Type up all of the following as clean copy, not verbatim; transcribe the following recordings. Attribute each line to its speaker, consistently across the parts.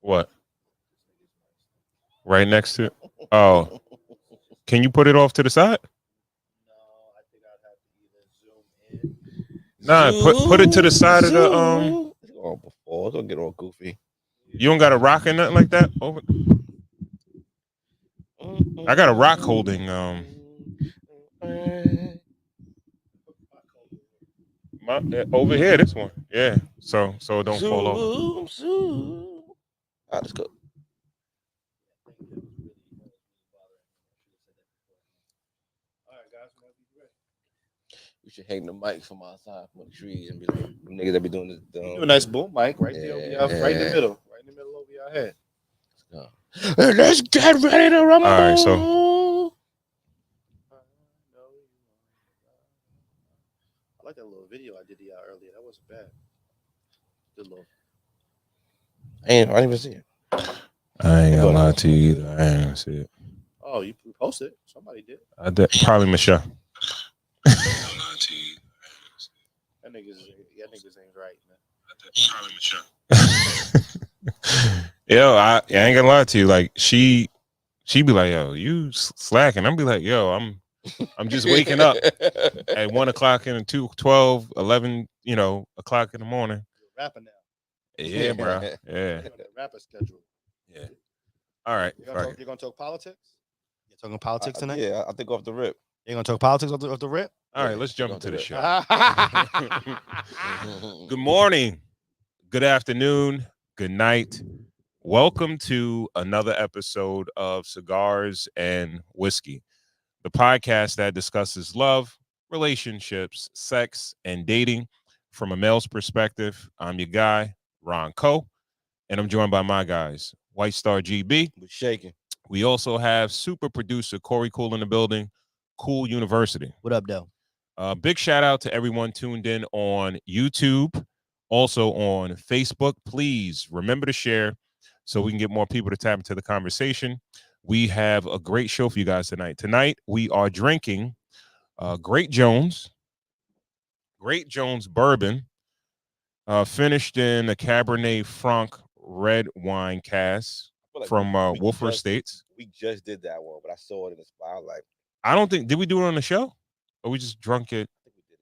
Speaker 1: What? Right next to it? Oh, can you put it off to the side? Nah, put it to the side of the
Speaker 2: Oh, before it's gonna get all goofy.
Speaker 1: You don't got a rock or nothing like that over. I got a rock holding over here. This one, yeah. So it don't fall over.
Speaker 2: Zoom. All right, let's go. We should hang the mics from outside from the trees and be like, them niggas that be doing this.
Speaker 3: You do a nice boom mic right there, right in the middle, over your head.
Speaker 2: Let's get ready to rumble.
Speaker 1: All right, so
Speaker 3: I like that little video I did earlier. That wasn't bad. Good little.
Speaker 2: I didn't even see it.
Speaker 1: I ain't gonna lie to you either. I ain't gonna see it.
Speaker 3: Oh, you posted it? Somebody did.
Speaker 1: I did. Probably Michelle.
Speaker 3: That niggas ain't right, man.
Speaker 1: Probably Michelle. Yo, I ain't gonna lie to you. Like she be like, yo, you slacking. I'm be like, yo, I'm just waking up at 1 o'clock and 2, 12, 11, o'clock in the morning.
Speaker 3: You're rapping now.
Speaker 1: Yeah, bro. Yeah.
Speaker 3: Rapper schedule.
Speaker 1: Yeah. All right.
Speaker 3: You're gonna talk politics? You're talking politics tonight?
Speaker 2: Yeah, I think off the rip.
Speaker 3: You're gonna talk politics off the rip?
Speaker 1: All right, let's jump into the show. Good morning, good afternoon, good night. Welcome to another episode of Cigars and Whiskey, the podcast that discusses love, relationships, sex, and dating from a male's perspective. I'm your guy, Ron Coe, and I'm joined by my guys, White Star GB.
Speaker 2: We're shaking.
Speaker 1: We also have super producer Corey Cool in the building, Cool University.
Speaker 3: What up, though?
Speaker 1: Big shout out to everyone tuned in on YouTube, also on Facebook. Please remember to share so we can get more people to tap into the conversation. We have a great show for you guys tonight. Tonight, we are drinking Great Jones bourbon, finished in a Cabernet Franc red wine cask from Wolfer Estates.
Speaker 2: We just did that one, but I saw it in the spot.
Speaker 1: I don't think, did we do it on the show? Or we just drunk it?
Speaker 2: I think we did it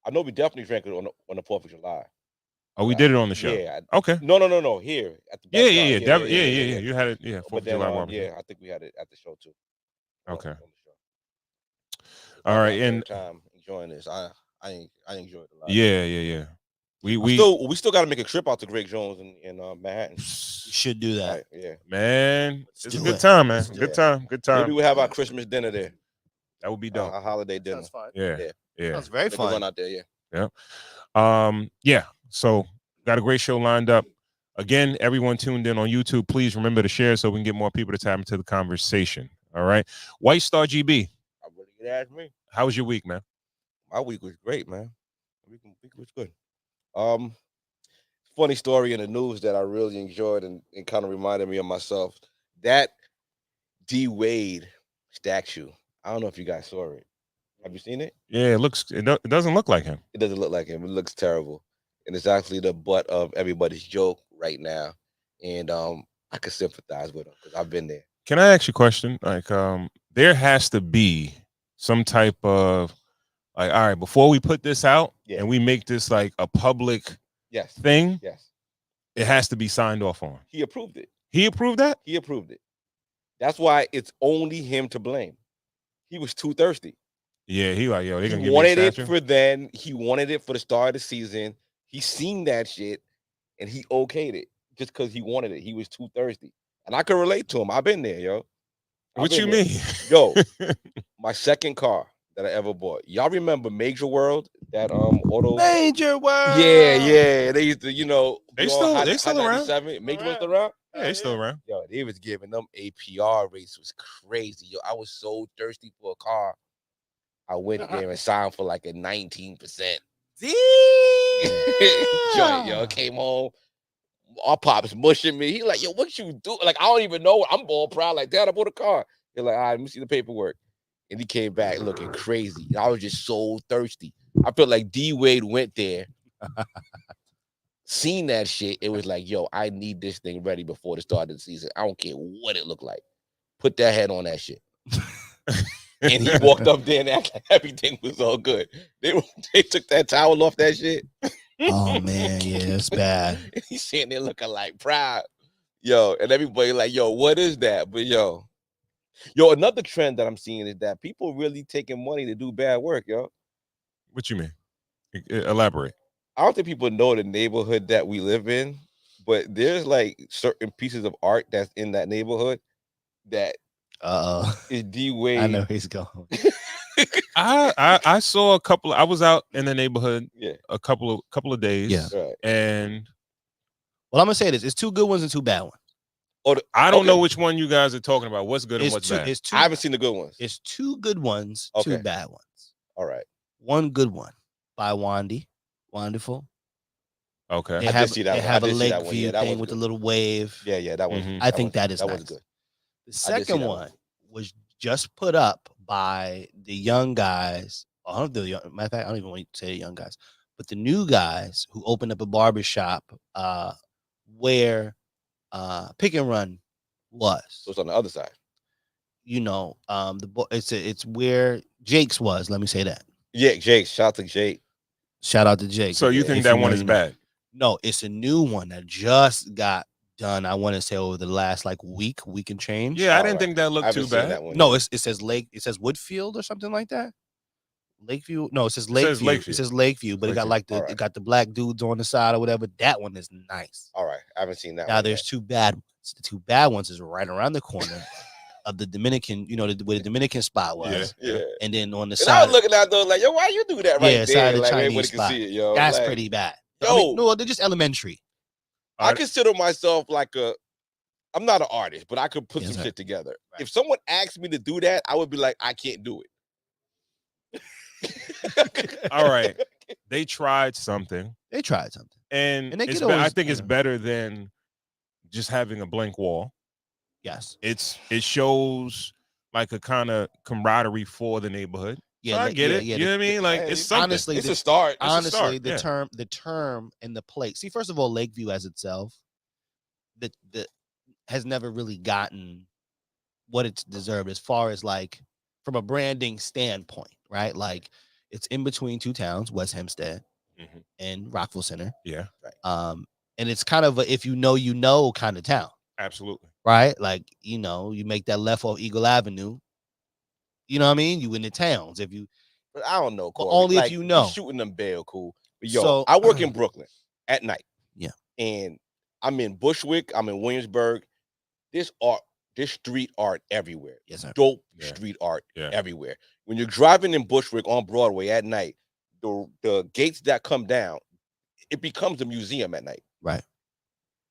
Speaker 2: I know we definitely drank it on the 4th of July.
Speaker 1: Oh, we did it on the show.
Speaker 2: Yeah.
Speaker 1: Okay.
Speaker 2: No. Here at the
Speaker 1: Yeah. You had it. Yeah.
Speaker 2: 4th of July. Yeah, I think we had it at the show too.
Speaker 1: Okay.
Speaker 2: On the show.
Speaker 1: All right, and
Speaker 2: time enjoying this. I enjoyed it a lot.
Speaker 1: Yeah. We
Speaker 2: still got to make a trip out to Great Jones in Manhattan.
Speaker 3: We should do that.
Speaker 2: Right, yeah,
Speaker 1: man. It's a good time, man. Good time.
Speaker 2: Maybe we'll have our Christmas dinner there.
Speaker 1: That would be dope.
Speaker 2: A holiday dinner.
Speaker 3: Sounds fun.
Speaker 1: Yeah.
Speaker 3: Sounds very fun.
Speaker 2: Run out there,
Speaker 1: yeah. So got a great show lined up. Again, everyone tuned in on YouTube, please remember to share so we can get more people to tap into the conversation. All right. White Star GB.
Speaker 2: I really could ask me.
Speaker 1: How was your week, man?
Speaker 2: My week was great, man. Week was good. Funny story in the news that I really enjoyed and kind of reminded me of myself. That D Wade statue. I don't know if you guys saw it. Have you seen it?
Speaker 1: Yeah, it doesn't look like him.
Speaker 2: It doesn't look like him. It looks terrible. And it's actually the butt of everybody's joke right now. And I can sympathize with him because I've been there.
Speaker 1: Can I ask you a question? Like, there has to be some type of, like, all right, before we put this out and we make this like a public thing, it has to be signed off on.
Speaker 2: He approved it.
Speaker 1: He approved that?
Speaker 2: He approved it. That's why it's only him to blame. He was too thirsty.
Speaker 1: Yeah, he like, yo, they're gonna give me
Speaker 2: wanted it for then. He wanted it for the start of the season. He seen that shit and he okayed it just because he wanted it. He was too thirsty. And I can relate to him. I've been there, yo.
Speaker 1: What you mean?
Speaker 2: Yo, my second car that I ever bought. Y'all remember Major World? That auto
Speaker 3: Major World.
Speaker 2: Yeah. They used to,
Speaker 1: they still around.
Speaker 2: Major World still around?
Speaker 1: Yeah, they still around.
Speaker 2: Yo, they was giving them APR rates. Was crazy. Yo, I was so thirsty for a car. I went there and signed for like a 19%.
Speaker 3: Damn.
Speaker 2: Yo, came home. Our pops mushing me. He like, yo, what you do? Like, I don't even know. I'm all proud. Like, Dad, I bought a car. They're like, all right, let me see the paperwork. And he came back looking crazy. And I was just so thirsty. I felt like D Wade went there seen that shit. It was like, yo, I need this thing ready before the start of the season. I don't care what it looked like. Put that head on that shit. And he walked up there and acted like everything was all good. They took that towel off that shit.
Speaker 4: Oh man, yeah, it's bad.
Speaker 2: And he's sitting there looking like proud. Yo, and everybody like, yo, what is that? But yo, another trend that I'm seeing is that people really taking money to do bad work, yo.
Speaker 1: What you mean? Elaborate.
Speaker 2: I don't think people know the neighborhood that we live in, but there's like certain pieces of art that's in that neighborhood that is D Wade.
Speaker 4: I know he's going.
Speaker 1: I saw a couple. I was out in the neighborhood a couple of days.
Speaker 4: Yeah.
Speaker 2: Right.
Speaker 1: And
Speaker 4: well, I'm gonna say this: it's two good ones and two bad ones.
Speaker 2: Oh,
Speaker 1: I don't know which one you guys are talking about. What's good and what's bad?
Speaker 4: It's two.
Speaker 2: I haven't seen the good ones.
Speaker 4: It's two good ones,
Speaker 2: Okay.
Speaker 4: two bad ones.
Speaker 2: All right.
Speaker 4: One good one by Wandy, Wonderful.
Speaker 1: Okay.
Speaker 4: They
Speaker 2: I
Speaker 4: have,
Speaker 2: did see that
Speaker 4: they
Speaker 2: one. I
Speaker 4: have a
Speaker 2: did see
Speaker 4: lake
Speaker 2: that one.
Speaker 4: view
Speaker 2: Yeah, that
Speaker 4: thing
Speaker 2: was
Speaker 4: with the
Speaker 2: good.
Speaker 4: little wave.
Speaker 2: Yeah, that was.
Speaker 1: Mhm.
Speaker 4: I think that is
Speaker 2: that
Speaker 4: nice.
Speaker 2: was good.
Speaker 4: The
Speaker 2: see
Speaker 4: second
Speaker 2: that
Speaker 4: one
Speaker 2: one.
Speaker 4: was just put up by the young guys. I don't know the young, matter of fact, I don't even want to say the young guys, but the new guys who opened up a barbershop where Pick and Run was.
Speaker 2: So it's on the other side.
Speaker 4: You know, it's where Jake's was. Let me say that.
Speaker 2: Yeah, Jake. Shout out to Jake.
Speaker 4: Shout out to Jake.
Speaker 1: So you think
Speaker 4: If
Speaker 1: that
Speaker 4: know,
Speaker 1: one is
Speaker 4: you know.
Speaker 1: bad?
Speaker 4: No, it's a new one that just got done. I want to say over the last like week and change.
Speaker 1: Yeah, I
Speaker 2: All
Speaker 1: didn't
Speaker 2: right.
Speaker 1: think that
Speaker 2: I
Speaker 1: looked
Speaker 2: haven't
Speaker 1: too
Speaker 2: seen
Speaker 1: bad.
Speaker 2: that one.
Speaker 4: No,
Speaker 2: yet.
Speaker 4: it says Woodfield or something like that. Lakeview. No, it says
Speaker 1: says
Speaker 4: Lakeview.
Speaker 1: Lakeview.
Speaker 4: It says Lakeview, but it got
Speaker 1: Lakeview.
Speaker 4: like the
Speaker 2: Alright.
Speaker 4: it got the black dudes on the side or whatever. That one is nice.
Speaker 2: All right. I haven't seen that
Speaker 4: Now
Speaker 2: one.
Speaker 4: there's two bad ones. The two bad ones is right around the corner of the Dominican, you know, where the Dominican spot was.
Speaker 2: Yeah.
Speaker 4: And then on the
Speaker 2: And
Speaker 4: side,
Speaker 2: I was looking out there like, yo, why you do that right
Speaker 4: yeah,
Speaker 2: there?
Speaker 4: side of the
Speaker 2: Like
Speaker 4: Chinese
Speaker 2: everybody
Speaker 4: spot.
Speaker 2: can see it, yo.
Speaker 4: That's
Speaker 2: Like,
Speaker 4: pretty bad.
Speaker 2: Yo,
Speaker 4: I mean, no, they're just elementary.
Speaker 2: I consider myself like I'm not an artist, but I could put
Speaker 4: Yes,
Speaker 2: some
Speaker 4: sir.
Speaker 2: shit together.
Speaker 4: Right.
Speaker 2: If someone asked me to do that, I would be like, I can't do it.
Speaker 1: All right. They tried something,
Speaker 4: They tried something.
Speaker 1: and
Speaker 4: they
Speaker 1: it's
Speaker 4: could
Speaker 1: I
Speaker 4: always,
Speaker 1: think
Speaker 4: you
Speaker 1: it's
Speaker 4: know.
Speaker 1: better than just having a blank wall.
Speaker 4: Yes.
Speaker 1: It shows like a kind of camaraderie for the neighborhood.
Speaker 4: Yeah,
Speaker 1: So I get it.
Speaker 4: yeah,
Speaker 1: you know what I mean? Like
Speaker 2: Hey,
Speaker 1: it's something.
Speaker 4: honestly,
Speaker 2: It's a start.
Speaker 1: It's a
Speaker 4: honestly,
Speaker 1: start,
Speaker 4: the
Speaker 1: yeah.
Speaker 4: term and the place. See, first of all, Lakeview as itself, the has never really gotten what it's deserved as far as like from a branding standpoint, right? Like it's in between two towns, West Hempstead
Speaker 1: Mhm.
Speaker 4: and Rockville Center.
Speaker 1: Yeah,
Speaker 4: And it's kind of a if you know kind of town,
Speaker 1: absolutely.
Speaker 4: right? Like, you know, you make that left off Eagle Avenue. You know what I mean? You in the towns. If you
Speaker 2: But I don't know,
Speaker 4: But
Speaker 2: Corey.
Speaker 4: only if
Speaker 2: Like,
Speaker 4: you know.
Speaker 2: Shooting them bail, cool. But yo,
Speaker 4: So-
Speaker 2: I work in Brooklyn at night.
Speaker 4: Yeah.
Speaker 2: And I'm in Bushwick. I'm in Williamsburg. There's street art everywhere.
Speaker 4: Yes, sir.
Speaker 2: Dope
Speaker 1: Yeah.
Speaker 2: street art
Speaker 1: Yeah.
Speaker 2: everywhere. When you're driving in Bushwick on Broadway at night, the gates that come down, it becomes a museum at night.
Speaker 4: Right.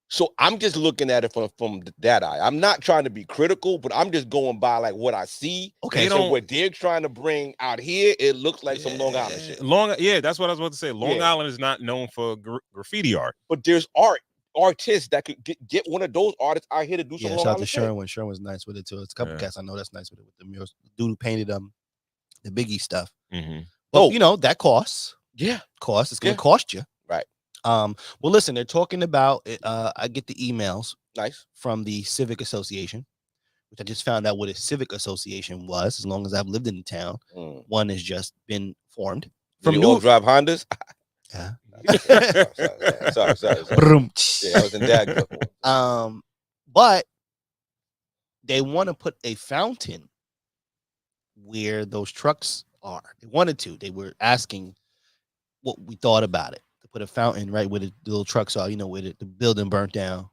Speaker 2: So I'm just looking at it from that eye. I'm not trying to be critical, but I'm just going by like what I see.
Speaker 4: Okay,
Speaker 2: So what they're trying to bring out here, it looks like some Long Island shit.
Speaker 1: Yeah, that's what I was about to say. Long
Speaker 2: Yeah.
Speaker 1: Island is not known for graffiti art.
Speaker 2: But there's artists that could get one of those artists out here to do some
Speaker 4: Yeah,
Speaker 2: Long
Speaker 4: shout out to
Speaker 2: Island shit.
Speaker 4: Sherwin. Sherwin's nice with it too. It's a couple
Speaker 1: Yeah.
Speaker 4: cats I know that's nice with it with the murals. The dude who painted the Biggie stuff.
Speaker 1: Mm-hmm.
Speaker 4: But
Speaker 2: Oh.
Speaker 4: you know, that costs.
Speaker 2: Yeah.
Speaker 4: It's gonna
Speaker 2: Yeah.
Speaker 4: cost you.
Speaker 2: Right.
Speaker 4: Well, listen, they're talking about it. I get the emails
Speaker 2: Nice.
Speaker 4: from the Civic Association, which I just found out what a Civic Association was, as long as I've lived in the town.
Speaker 2: Mm.
Speaker 4: One has just been formed.
Speaker 2: From you all drive Hondas?
Speaker 4: Yeah.
Speaker 2: Sorry.
Speaker 4: Brum.
Speaker 2: Yeah, I was in that.
Speaker 4: But they want to put a fountain where those trucks are. They wanted to. They were asking what we thought about it. To put a fountain right where the little trucks are, you know, where the building burnt down.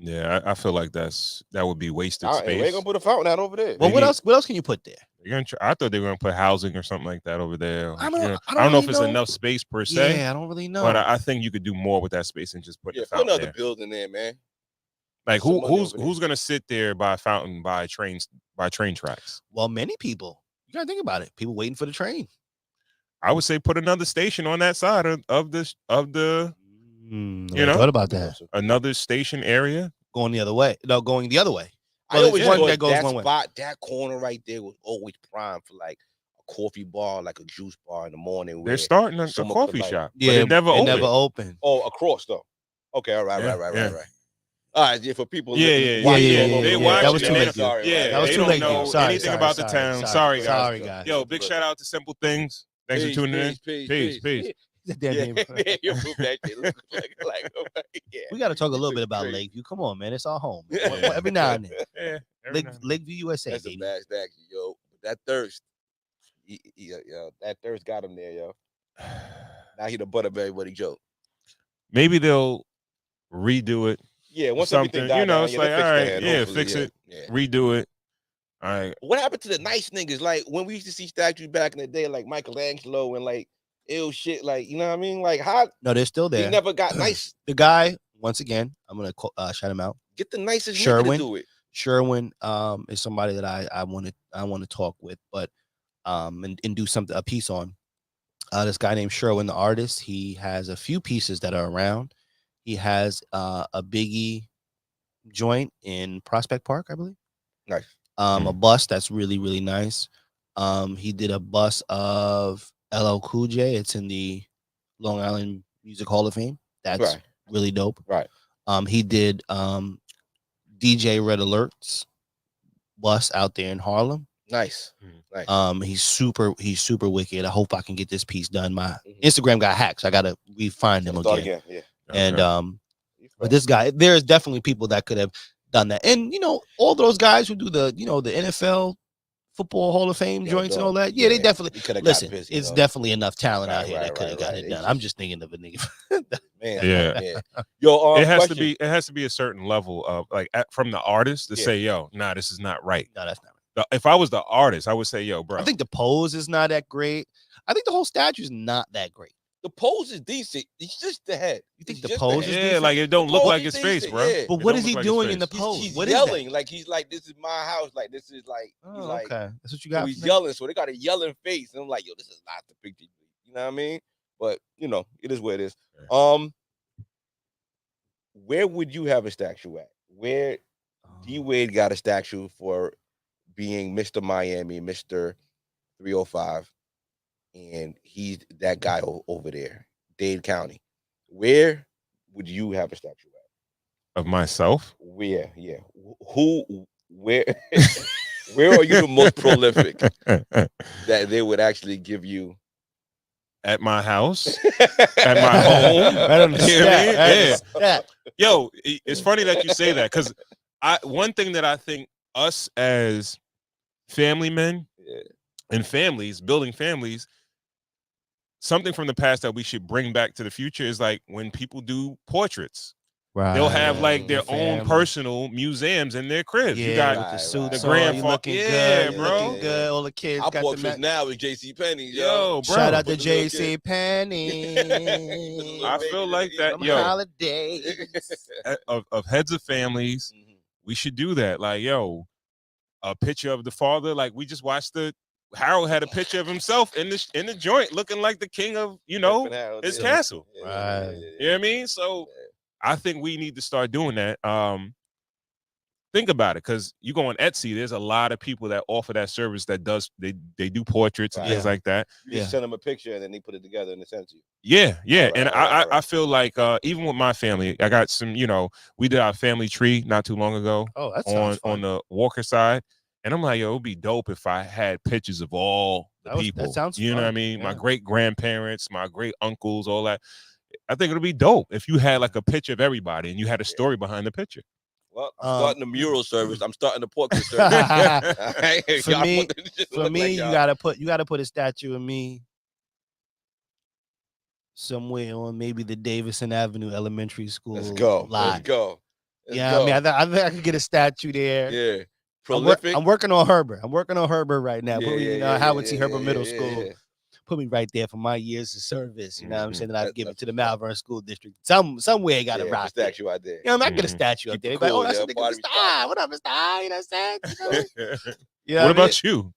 Speaker 1: Yeah, I feel like that would be wasted
Speaker 2: We
Speaker 1: space.
Speaker 2: ain't gonna put a fountain out over there.
Speaker 4: Well,
Speaker 1: Maybe-
Speaker 4: what else can you put there?
Speaker 1: I thought they were gonna put housing or something like that over there.
Speaker 4: I don't
Speaker 1: You know,
Speaker 4: really
Speaker 1: I don't know if it's
Speaker 4: know.
Speaker 1: enough space per se,
Speaker 4: Yeah, I don't really know.
Speaker 1: but I think you could do more with that space than just put
Speaker 2: Yeah,
Speaker 1: the
Speaker 2: put
Speaker 1: fountain
Speaker 2: another
Speaker 1: there.
Speaker 2: building there, man.
Speaker 1: Like
Speaker 2: some money over there.
Speaker 1: who's gonna sit there by a fountain by train tracks?
Speaker 4: Well, many people. You gotta think about it. People waiting for the train.
Speaker 1: I would say put another station on that side of the
Speaker 4: You know, thought about that.
Speaker 1: another station area.
Speaker 4: Going the other way. No, going the other way.
Speaker 2: I
Speaker 4: Well,
Speaker 2: always
Speaker 4: it's one
Speaker 2: thought
Speaker 4: that goes
Speaker 2: that
Speaker 4: one way.
Speaker 2: spot, that corner right there was always prime for like a coffee bar, like a juice bar in the morning.
Speaker 1: They're
Speaker 2: where
Speaker 1: starting a
Speaker 2: someone
Speaker 1: coffee
Speaker 2: could, like-
Speaker 1: shop,
Speaker 4: Yeah,
Speaker 1: but it never
Speaker 4: it
Speaker 1: opened.
Speaker 4: never opened.
Speaker 2: Oh, across though. Okay, all right,
Speaker 1: Yeah,
Speaker 2: right.
Speaker 1: yeah.
Speaker 2: All right, yeah, for people
Speaker 1: Yeah,
Speaker 2: listening,
Speaker 1: yeah,
Speaker 2: watching
Speaker 4: yeah,
Speaker 2: all over
Speaker 1: They
Speaker 2: the
Speaker 4: yeah.
Speaker 1: watch
Speaker 4: That was
Speaker 1: it.
Speaker 4: too
Speaker 1: They
Speaker 4: late.
Speaker 1: don't-
Speaker 2: Sorry,
Speaker 1: yeah,
Speaker 2: right.
Speaker 4: That was
Speaker 1: they
Speaker 4: too
Speaker 1: don't
Speaker 4: late.
Speaker 1: know
Speaker 4: Sorry,
Speaker 1: anything
Speaker 4: sorry,
Speaker 1: about the
Speaker 4: sorry,
Speaker 1: town.
Speaker 4: sorry.
Speaker 1: Sorry, guys.
Speaker 4: Sorry, guys.
Speaker 1: Yo, big shout out to Simple Things. Thanks for
Speaker 2: Peace,
Speaker 1: tuning in.
Speaker 2: peace.
Speaker 1: Peace.
Speaker 4: That
Speaker 2: Yeah,
Speaker 4: name.
Speaker 2: yeah, you move that shit. Yeah.
Speaker 4: We got to talk a little bit
Speaker 2: took
Speaker 4: about
Speaker 2: crazy.
Speaker 4: Lakeview. Come on, man. It's our home.
Speaker 1: Yeah.
Speaker 4: Every now and then.
Speaker 1: Yeah. every now and then.
Speaker 4: Lakeview, USA,
Speaker 2: That's a
Speaker 4: baby.
Speaker 2: bad stack, yo. That thirst, yo, that thirst got him there, yo. Now he the butt of everybody joke.
Speaker 1: Maybe they'll redo it.
Speaker 2: Yeah, once
Speaker 1: Something,
Speaker 2: everything died
Speaker 1: know,
Speaker 2: down,
Speaker 1: it's
Speaker 2: yeah,
Speaker 1: like,
Speaker 2: they fix
Speaker 1: all
Speaker 2: the
Speaker 1: right,
Speaker 2: head,
Speaker 1: yeah,
Speaker 2: hopefully,
Speaker 1: fix
Speaker 2: yeah,
Speaker 1: it,
Speaker 2: yeah.
Speaker 1: redo it. All right.
Speaker 2: What happened to the nice niggas? Like when we used to see statues back in the day, like Michelangelo and like ill shit, like you know what I mean? Like how
Speaker 4: No, they're still
Speaker 2: they
Speaker 4: there.
Speaker 2: never got nice.
Speaker 4: The guy, once again, I'm gonna shout him out.
Speaker 2: Get the nicest nigga to
Speaker 4: Sherwin.
Speaker 2: do it.
Speaker 4: Sherwin is somebody that I want to talk with, but and do a piece on. This guy named Sherwin, the artist, he has a few pieces that are around. He has a Biggie joint in Prospect Park, I believe.
Speaker 2: Nice.
Speaker 4: A bust that's really, really nice. He did a bust of LL Cool J. It's in the Long Island Music Hall of Fame. That's really dope.
Speaker 2: Right.
Speaker 4: He did DJ Red Alert's bust out there in Harlem.
Speaker 2: Nice. Nice.
Speaker 4: He's super wicked. I hope I can get this piece done. My Instagram got hacked, so I gotta re-find him again.
Speaker 2: Yeah.
Speaker 4: And but this guy, there's definitely people that could have done that. And all those guys who do the the NFL Football Hall of Fame joints and all that. Yeah, they definitely listen. It's definitely enough talent out here that could have got it done. I'm just thinking of a nigga.
Speaker 2: Man,
Speaker 1: Yeah.
Speaker 2: Yo,
Speaker 1: it has to be. It has to be a certain level of like from the artist to say, "Yo, nah, this is not right."
Speaker 4: No, that's not right.
Speaker 1: If I was the artist, I would say, "Yo, bro."
Speaker 4: I think the pose is not that great. I think the whole statue is not that great.
Speaker 2: The pose is decent. It's just the head.
Speaker 4: You think the pose is
Speaker 1: decent? Like it don't look like his face, bro.
Speaker 2: Yeah.
Speaker 4: But what is he doing in the pose?
Speaker 2: He's
Speaker 4: what
Speaker 2: yelling.
Speaker 4: Is
Speaker 2: like he's like, this is my house. Like this is like he's like,
Speaker 4: okay. That's what you got.
Speaker 2: So he's yelling. So they got a yelling face. And I'm like, yo, this is not the picture. You know what I mean? But it is what it is. Where would you have a statue at? Where D Wade got a statue for being Mr. Miami, Mr. 305, and he's that guy over there, Dade County. Where would you have a statue at?
Speaker 1: Of myself?
Speaker 2: Where? Yeah. Who? Where? Where are you the most prolific that they would actually give you?
Speaker 1: At my house, at my home.
Speaker 4: Right on the stat.
Speaker 1: Yeah. Yo, it's funny that you say that because one thing that I think us as family men and families, building families, something from the past that we should bring back to the future is like when people do portraits.
Speaker 4: Right.
Speaker 1: They'll have like their own personal museums in their cribs.
Speaker 4: Yeah,
Speaker 1: you got
Speaker 4: with the suits,
Speaker 1: the grandfather.
Speaker 4: looking
Speaker 1: yeah,
Speaker 4: good,
Speaker 1: bro.
Speaker 4: looking good. All the kids.
Speaker 2: Our
Speaker 4: got
Speaker 2: portraits now is J.C. Penney.
Speaker 1: Yo, bro.
Speaker 4: Shout out to J.C. Penney.
Speaker 1: I feel like that. Yo,
Speaker 4: holidays
Speaker 1: of heads of families, we should do that. Like, yo, a picture of the father. Like we just watched Harold had a picture of himself in the joint, looking like the king of his castle.
Speaker 4: Right.
Speaker 1: You know what I mean? So I think we need to start doing that. Think about it, because you go on Etsy, there's a lot of people that offer that service that they do portraits and things like that.
Speaker 2: You just send them a picture and then they put it together and they send it to you.
Speaker 1: Yeah. And I feel like even with my family, I got some, we did our family tree not too long ago.
Speaker 4: Oh, that's
Speaker 1: on the Walker side. And I'm like, yo, it would be dope if I had pictures of all the people.
Speaker 4: That sounds
Speaker 1: you
Speaker 4: fun.
Speaker 1: know what I mean?
Speaker 4: Yeah.
Speaker 1: My great grandparents, my great uncles, all that. I think it'll be dope if you had like a picture of everybody and you had a story behind the picture.
Speaker 2: Well, I'm starting the mural service. I'm starting the portrait service.
Speaker 4: For me, you gotta put a statue of me somewhere on maybe the Davison Avenue Elementary School.
Speaker 2: Let's go.
Speaker 4: Lot.
Speaker 2: Let's go.
Speaker 4: Yeah, I mean, I think I could get a statue there.
Speaker 2: Yeah. Prolific.
Speaker 4: I'm working on Herbert. right now. Put me, Howard T. Herbert Middle School.
Speaker 2: Yeah.
Speaker 4: Put me right there for my years of service. You know what I'm saying? That I'd give it to the Malvern School District. Somewhere I gotta rock
Speaker 2: a statue out there.
Speaker 4: You know, I get a statue up there.
Speaker 2: Cool,
Speaker 4: oh, that's a nigga, Mr. I. What up, Mr. I? You know what I'm saying?
Speaker 1: What about you?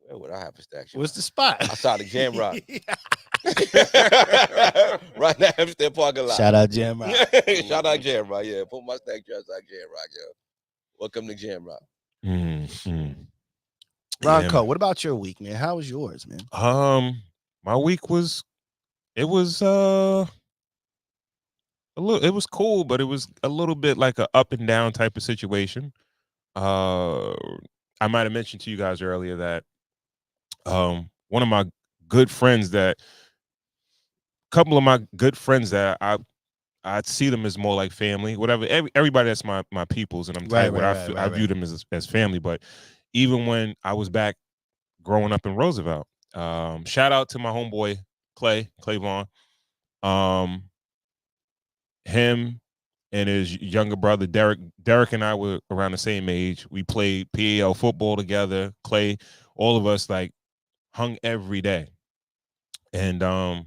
Speaker 2: Where would I have a statue?
Speaker 4: What's the spot?
Speaker 2: Outside the Jam Rock. Right now, Hempstead parking lot.
Speaker 4: Shout out Jam Rock.
Speaker 2: Shout out Jam Rock. Yeah, put my statue outside Jam Rock. Yo, welcome to Jam Rock.
Speaker 4: Ronco, what about your week, man? How was yours, man?
Speaker 1: My week was It was cool, but it was a little bit like a up and down type of situation. Uh, I might have mentioned to you guys earlier that one of my good friends that couple of my good friends that I see them as more like family, whatever. Everybody that's my peoples, and I'm tight with. I view them as family. But even when I was back growing up in Roosevelt, shout out to my homeboy Clay Vaughn. Um, him and his younger brother Derek. Derek and I were around the same age. We played PAL football together. Clay, all of us like hung every day, and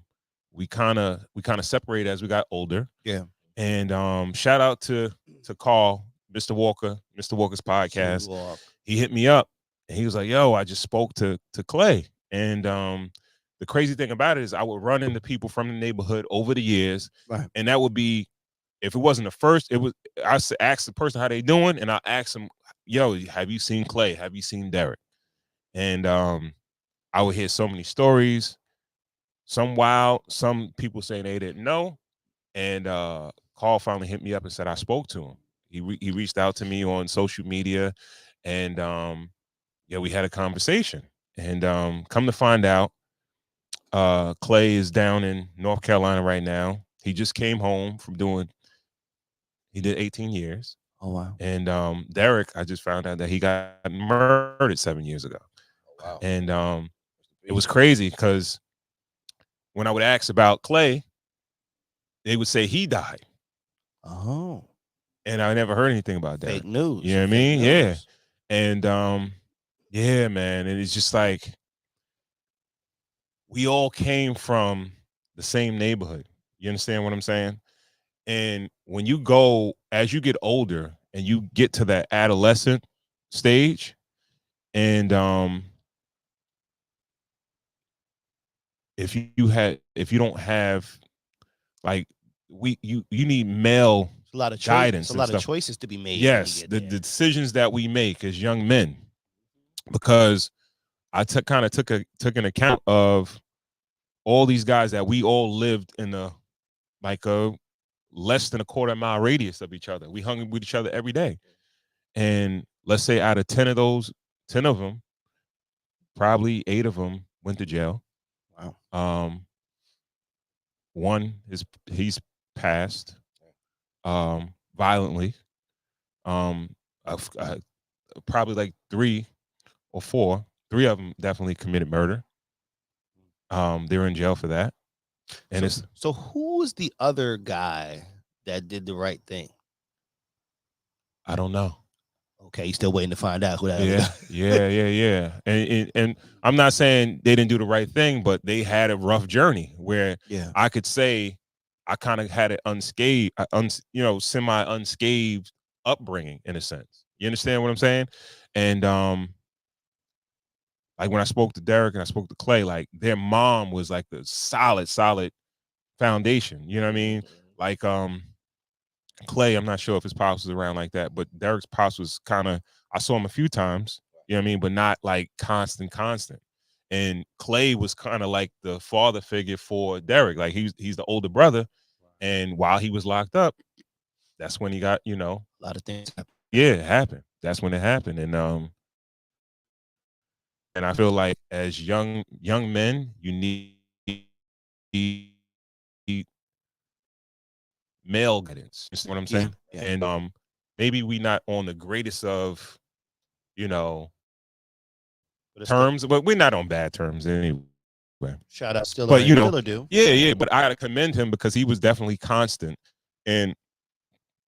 Speaker 1: we kind of separated as we got older.
Speaker 4: Yeah.
Speaker 1: And shout out to Carl, Mr. Walker's podcast. He hit me up and he was like, "Yo, I just spoke to Clay." And the crazy thing about it is I would run into people from the neighborhood over the years,
Speaker 4: Right.
Speaker 1: and that would be if it wasn't the first, it was ask the person how they doing, and I ask them, "Yo, have you seen Clay? Have you seen Derek?" And I would hear so many stories, some wild, some people saying they didn't know. And Carl finally hit me up and said I spoke to him. He reached out to me on social media, and yeah, we had a conversation. And come to find out, Clay is down in North Carolina right now. He just came home from doing. He did 18 years.
Speaker 4: Oh wow.
Speaker 1: And Derek, I just found out that he got murdered 7 years ago.
Speaker 2: Wow.
Speaker 1: And it was crazy because when I would ask about Clay, they would say he died.
Speaker 4: Oh.
Speaker 1: And I never heard anything about that.
Speaker 4: Fake news.
Speaker 1: You know what I mean? Yeah. And yeah, man. And it's just like we all came from the same neighborhood. You understand what I'm saying? And when you go, as you get older and you get to that adolescent stage, and if you don't have like you need male
Speaker 4: It's a lot of
Speaker 1: guidance,
Speaker 4: a lot
Speaker 1: and
Speaker 4: of
Speaker 1: stuff.
Speaker 4: choices to be made.
Speaker 1: Yes, the decisions that we make as young men, because I kind of took an account of all these guys that we all lived in a like a less than a quarter mile radius of each other. We hung with each other every day, and let's say out of 10 of those, 10 of them, probably 8 of them went to jail.
Speaker 4: Wow.
Speaker 1: One is he's passed violently. Um, probably like 3 or 4. 3 of them definitely committed murder. They're in jail for that. And
Speaker 4: So who was the other guy that did the right thing?
Speaker 1: I don't know.
Speaker 4: Okay, you still waiting to find out who that
Speaker 1: Yeah, yeah. And I'm not saying they didn't do the right thing, but they had a rough journey where I could say I kind of had an unscathed, semi unscathed upbringing in a sense. You understand what I'm saying? And like when I spoke to Derek and I spoke to Clay, like their mom was like the solid foundation. You know what I mean? Like Clay, I'm not sure if his pops was around like that, but Derek's pops was kind of, I saw him a few times, you know what I mean, but not like constant. And Clay was kind of like the father figure for Derek. Like he's the older brother. And while he was locked up, that's when he got,
Speaker 4: a lot of things happen.
Speaker 1: Yeah, it happened. That's when it happened. And I feel like as young men, you need male guidance. You see what I'm saying?
Speaker 4: Yeah.
Speaker 1: And maybe we not on the greatest of, terms, but we're not on bad terms anyway.
Speaker 4: Shout out still,
Speaker 1: but
Speaker 4: still do.
Speaker 1: Yeah. But I gotta commend him because he was definitely constant, and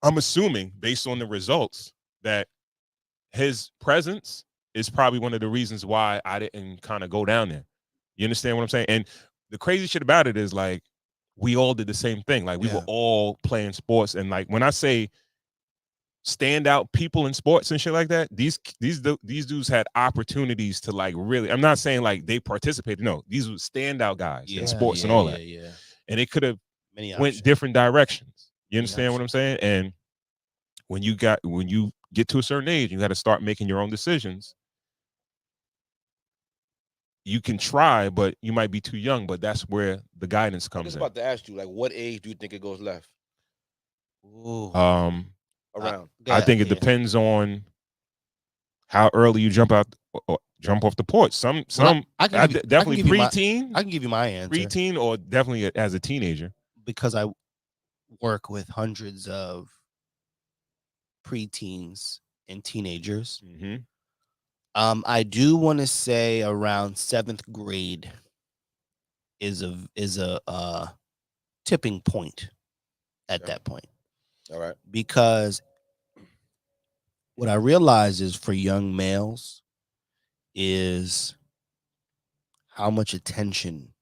Speaker 1: I'm assuming based on the results that his presence is probably one of the reasons why I didn't kind of go down there. You understand what I'm saying? And the crazy shit about it is like we all did the same thing. Like we were all playing sports, and like when I say standout people in sports and shit like that, these dudes had opportunities to like really. I'm not saying like they participated. No, these were standout guys in sports and all that.
Speaker 4: Yeah.
Speaker 1: And it could have
Speaker 4: Many
Speaker 1: went
Speaker 4: options.
Speaker 1: different directions. You
Speaker 4: Many
Speaker 1: understand what I'm saying? And when you get to a certain age, you got to start making your own decisions. You can try, but you might be too young. But that's where the guidance
Speaker 2: I
Speaker 1: comes
Speaker 2: was
Speaker 1: in.
Speaker 2: about to ask you, like, what age do you think it goes left?
Speaker 4: Ooh.
Speaker 2: around.
Speaker 1: I think it
Speaker 4: Yeah.
Speaker 1: depends on how early you jump off the porch. Some
Speaker 4: I can give you,
Speaker 1: definitely preteen,
Speaker 4: I can give you my answer
Speaker 1: preteen, or definitely as a teenager.
Speaker 4: because I work with hundreds of preteens and teenagers.
Speaker 1: Mm-hmm.
Speaker 4: I do want to say around 7th grade is a tipping point at
Speaker 2: Okay.
Speaker 4: that point,
Speaker 2: All right.
Speaker 4: because what I realize is for young males is how much attention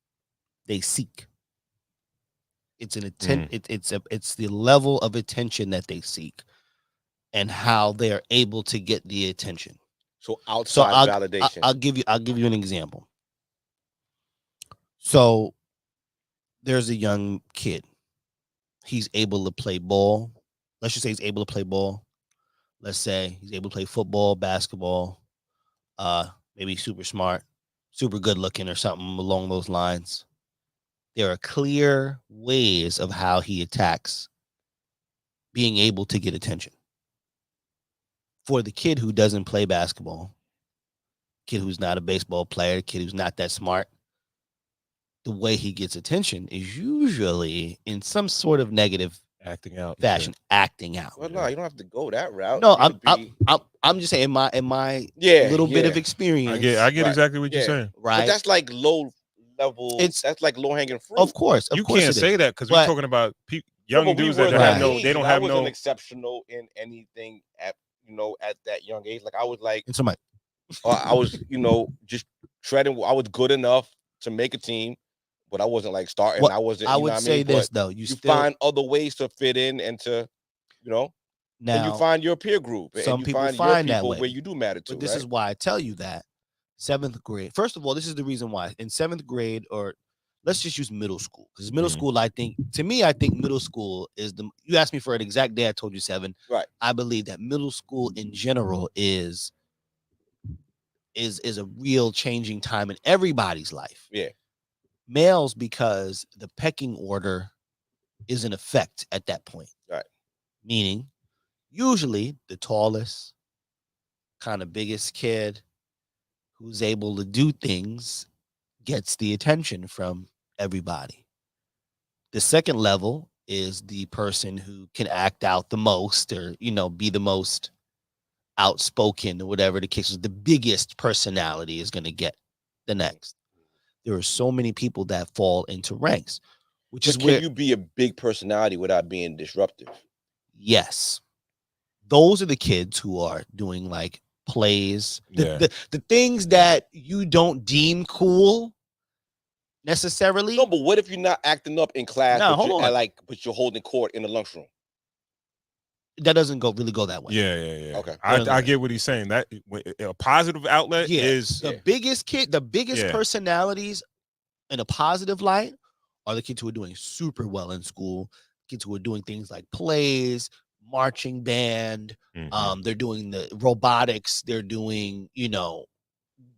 Speaker 4: they seek. It's an it's the level of attention that they seek and how they are able to get the attention.
Speaker 2: So
Speaker 4: So
Speaker 2: outside validation.
Speaker 4: I'll give you an example. So there's a young kid. He's able to play ball. Let's just say he's able to play ball. Let's say he's able to play football, basketball, maybe super smart, super good looking, or something along those lines. There are clear ways of how he attacks being able to get attention. For the kid who doesn't play basketball, kid who's not a baseball player, kid who's not that smart, the way he gets attention is usually in some sort of negative
Speaker 1: Acting out.
Speaker 4: fashion, acting out.
Speaker 2: Well, no, you don't have to go that route.
Speaker 4: No,
Speaker 2: You could be-
Speaker 4: I'm just saying in my
Speaker 2: Yeah,
Speaker 4: little bit of
Speaker 2: yeah.
Speaker 4: experience.
Speaker 1: I get
Speaker 2: Right.
Speaker 1: exactly what you're
Speaker 2: Yeah.
Speaker 1: saying.
Speaker 2: But
Speaker 4: right.
Speaker 2: that's like low level.
Speaker 4: It's-
Speaker 2: That's like low hanging fruit.
Speaker 4: Of course,
Speaker 1: You
Speaker 4: course
Speaker 1: can't
Speaker 4: it
Speaker 1: say
Speaker 4: is.
Speaker 1: that because we're
Speaker 4: But-
Speaker 1: talking about
Speaker 2: No,
Speaker 1: young
Speaker 2: but we
Speaker 1: dudes
Speaker 2: were
Speaker 1: that
Speaker 2: that
Speaker 1: have
Speaker 4: Right.
Speaker 1: no.
Speaker 2: age,
Speaker 1: They don't
Speaker 2: and
Speaker 1: have
Speaker 2: I wasn't
Speaker 1: no.
Speaker 2: exceptional in anything at at that young age. Like I was like,
Speaker 4: And somebody,
Speaker 2: I was just treading. I was good enough to make a team, but I wasn't like starting.
Speaker 4: Well,
Speaker 2: I wasn't.
Speaker 4: I
Speaker 2: You know
Speaker 4: would
Speaker 2: what
Speaker 4: say
Speaker 2: I mean?
Speaker 4: this
Speaker 2: But
Speaker 4: though. You
Speaker 2: you
Speaker 4: still
Speaker 2: find other ways to fit in and to, and you
Speaker 4: now.
Speaker 2: find your peer group, and
Speaker 4: some
Speaker 2: you
Speaker 4: people
Speaker 2: find
Speaker 4: find
Speaker 2: your
Speaker 4: that
Speaker 2: people
Speaker 4: way.
Speaker 2: where you do matter to.
Speaker 4: But this
Speaker 2: right?
Speaker 4: is why I tell you that 7th grade. First of all, this is the reason why in 7th grade, or let's just use middle school, because middle
Speaker 1: Mhm.
Speaker 4: school, I think middle school is the. You asked me for an exact day, I told you 7.
Speaker 2: Right.
Speaker 4: I believe that middle school in general is a real changing time in everybody's life.
Speaker 2: Yeah.
Speaker 4: Males, because the pecking order is in effect at that point.
Speaker 2: Right.
Speaker 4: Meaning, usually the tallest, kind of biggest kid who's able to do things gets the attention from everybody. The second level is the person who can act out the most, or be the most outspoken, or whatever the case is. The biggest personality is going to get the next. There are so many people that fall into ranks, which is
Speaker 2: Can
Speaker 4: where
Speaker 2: you be a big personality without being disruptive?
Speaker 4: yes, those are the kids who are doing like plays,
Speaker 1: Yeah.
Speaker 4: the things that you don't deem cool necessarily.
Speaker 2: No, but what if you're not acting up in class?
Speaker 4: No,
Speaker 2: but
Speaker 4: hold
Speaker 2: you're,
Speaker 4: on.
Speaker 2: but you're holding court in the lunchroom.
Speaker 4: That doesn't really go that way.
Speaker 1: Yeah.
Speaker 2: Okay.
Speaker 1: I get what he's saying. That a positive outlet
Speaker 4: Yeah.
Speaker 1: is
Speaker 4: The biggest
Speaker 1: Yeah.
Speaker 4: personalities in a positive light are the kids who are doing super well in school, kids who are doing things like plays, marching band,
Speaker 1: Mhm.
Speaker 4: they're doing the robotics, they're doing,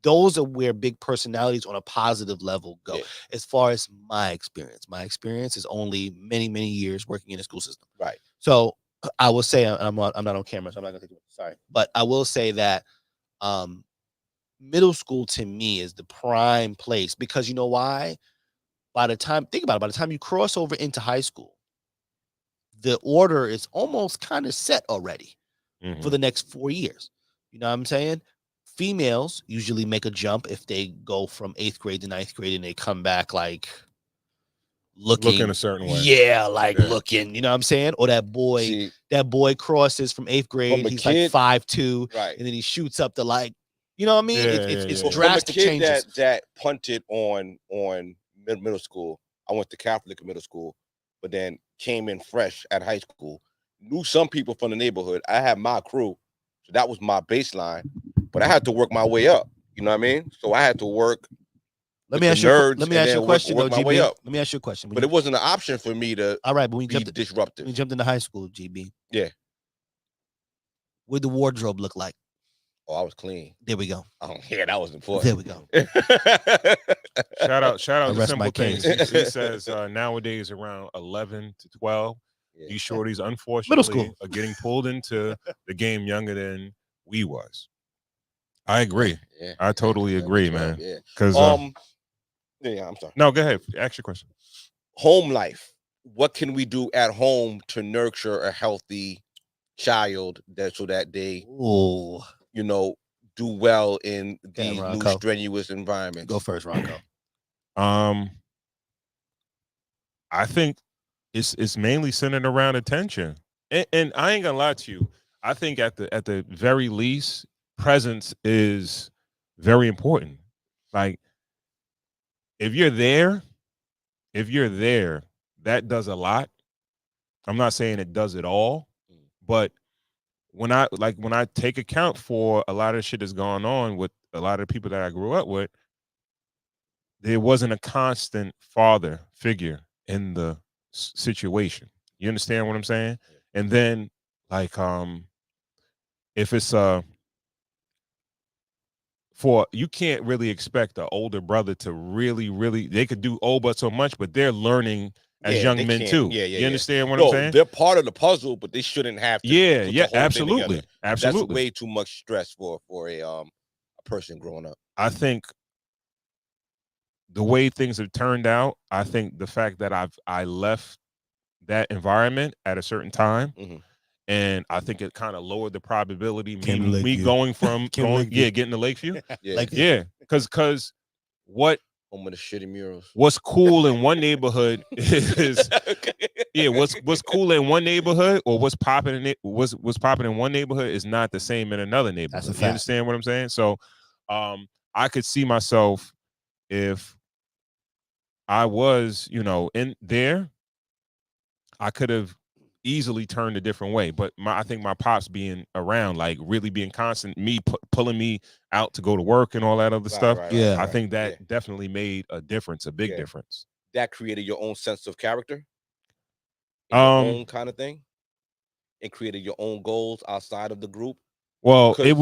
Speaker 4: those are where big personalities on a positive level go.
Speaker 2: Yeah.
Speaker 4: As far as my experience is only many, many years working in the school system.
Speaker 2: Right.
Speaker 4: So I will say, I'm not on camera, so I'm not gonna take it. Sorry, but I will say that middle school to me is the prime place, because you know why? Think about it, by the time you cross over into high school, the order is almost kind of set already for
Speaker 1: Mhm.
Speaker 4: the next 4 years. You know what I'm saying? Females usually make a jump if they go from 8th grade to 9th grade and they come back like looking
Speaker 1: a certain way.
Speaker 4: Yeah, like
Speaker 1: Yeah.
Speaker 4: looking, you know what I'm saying? Or that boy
Speaker 2: See,
Speaker 4: crosses from 8th grade,
Speaker 2: a
Speaker 4: he's
Speaker 2: kid-
Speaker 4: like 5'2",
Speaker 2: right.
Speaker 4: and then he shoots up to like, you know what I mean?
Speaker 1: Yeah,
Speaker 4: It's
Speaker 1: yeah.
Speaker 2: From a
Speaker 4: drastic
Speaker 2: kid
Speaker 4: changes.
Speaker 2: that punted on middle school. I went to Catholic middle school, but then came in fresh at high school. Knew some people from the neighborhood. I had my crew, so that was my baseline. But I had to work my way up. You know what I mean? So I had to work.
Speaker 4: Let
Speaker 2: with
Speaker 4: me
Speaker 2: the
Speaker 4: ask you.
Speaker 2: nerds
Speaker 4: Let me
Speaker 2: and
Speaker 4: ask you a
Speaker 2: then
Speaker 4: question
Speaker 2: work
Speaker 4: though,
Speaker 2: my way
Speaker 4: GB.
Speaker 2: up.
Speaker 4: Let me ask you a question.
Speaker 2: But it wasn't an option for me to
Speaker 4: all right, but when you
Speaker 2: be
Speaker 4: jumped,
Speaker 2: disruptive.
Speaker 4: when you jumped into high school, GB.
Speaker 2: Yeah.
Speaker 4: What did the wardrobe look like?
Speaker 2: Oh, I was clean.
Speaker 4: There we go.
Speaker 2: Oh, yeah, that was
Speaker 4: There
Speaker 2: important.
Speaker 4: we go.
Speaker 1: Shout out
Speaker 4: I
Speaker 1: to
Speaker 4: rest
Speaker 1: Simple
Speaker 4: my
Speaker 1: Things.
Speaker 4: case.
Speaker 1: He says nowadays around 11 to 12,
Speaker 2: Yeah.
Speaker 1: These shorties, unfortunately,
Speaker 4: Middle school.
Speaker 1: are getting pulled into the game younger than we was. I agree.
Speaker 2: Yeah.
Speaker 1: I totally
Speaker 2: Number
Speaker 1: agree,
Speaker 2: 12,
Speaker 1: man.
Speaker 2: Yeah.
Speaker 1: Because
Speaker 2: Yeah, I'm sorry.
Speaker 1: no, go ahead. Ask your question.
Speaker 2: Home life. What can we do at home to nurture a healthy child so that they,
Speaker 4: Ooh,
Speaker 2: do well in
Speaker 4: Okay,
Speaker 2: these new
Speaker 4: Ronco.
Speaker 2: strenuous environments?
Speaker 4: Go first, Ronco.
Speaker 1: I think it's mainly centered around attention, and I ain't gonna lie to you. I think at the very least, presence is very important. Like if you're there, that does a lot. I'm not saying it does it all, but when I take account for a lot of shit that's going on with a lot of people that I grew up with, there wasn't a constant father figure in the situation. You understand what I'm saying? And then like if it's for you can't really expect an older brother to really they could do but so much, but they're learning as
Speaker 2: Yeah,
Speaker 1: young
Speaker 2: they
Speaker 1: men
Speaker 2: can't.
Speaker 1: too.
Speaker 2: Yeah, yeah,
Speaker 1: You
Speaker 2: yeah.
Speaker 1: understand what
Speaker 2: No,
Speaker 1: I'm saying?
Speaker 2: they're part of the puzzle, but they shouldn't have to
Speaker 1: Yeah,
Speaker 2: put
Speaker 1: yeah,
Speaker 2: the whole thing
Speaker 1: absolutely.
Speaker 2: together.
Speaker 1: Absolutely.
Speaker 2: That's way too much stress for a person growing up.
Speaker 1: I think the way things have turned out, I think the fact that I left that environment at a certain time,
Speaker 2: Mhm.
Speaker 1: and I think it kind of lowered the probability
Speaker 4: Came to
Speaker 1: me
Speaker 4: Lakeview.
Speaker 1: going from
Speaker 4: Came to
Speaker 1: going
Speaker 4: Lakeview.
Speaker 1: getting to Lakeview.
Speaker 2: Yeah.
Speaker 4: Lakeview.
Speaker 1: Yeah, because what
Speaker 2: Home of the shitty murals.
Speaker 1: what's cool in one neighborhood is yeah, what's cool in one neighborhood or what's popping in it what's popping in one neighborhood is not the same in another neighborhood.
Speaker 4: That's a
Speaker 1: You
Speaker 4: fact.
Speaker 1: understand what I'm saying? So I could see myself if I was, in there, I could have easily turned a different way. But I think my pops being around, like really being constant, me pulling me out to go to work and all that other stuff.
Speaker 4: Yeah.
Speaker 1: I think that
Speaker 2: Yeah.
Speaker 1: definitely made a difference, a big
Speaker 2: Yeah.
Speaker 1: difference.
Speaker 2: That created your own sense of character, in your own kind of thing, and created your own goals outside of the group.
Speaker 1: Well,
Speaker 2: 'Cause-
Speaker 1: it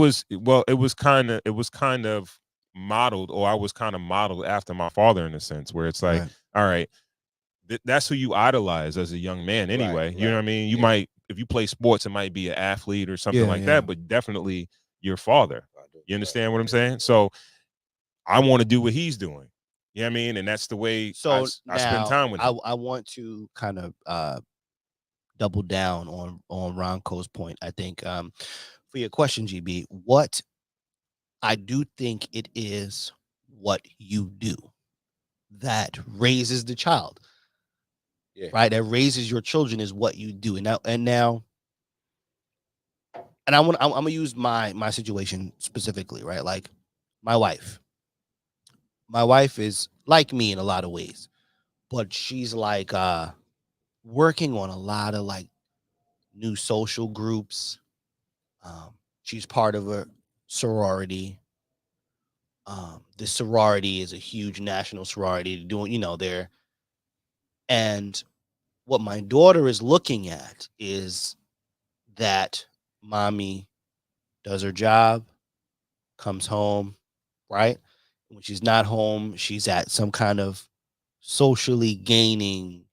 Speaker 1: was kind of modeled, or I was kind of modeled after my father in a sense, where it's like,
Speaker 4: Right.
Speaker 1: all right, that's who you idolize as a young man anyway. You know what I mean? You
Speaker 2: Yeah.
Speaker 1: might, if you play sports, it might be an athlete or something
Speaker 4: Yeah,
Speaker 1: like
Speaker 4: yeah.
Speaker 1: that, but definitely your father. You understand what I'm
Speaker 2: Yeah.
Speaker 1: saying? So I want to do what he's doing. You know what I mean? And that's the way
Speaker 4: So
Speaker 1: I spend
Speaker 4: now
Speaker 1: time with him.
Speaker 4: I want to kind of double down on Ronco's point. I think for your question, GB, what I do think it is what you do that raises the child.
Speaker 2: Yeah.
Speaker 4: Right? That raises your children is what you do. And now I'm gonna use my situation specifically, right? Like my wife. My wife is like me in a lot of ways, but she's like working on a lot of like new social groups. She's part of a sorority. This sorority is a huge national sorority doing, there. And what my daughter is looking at is that mommy does her job, comes home, right? When she's not home, she's at some kind of socially gaining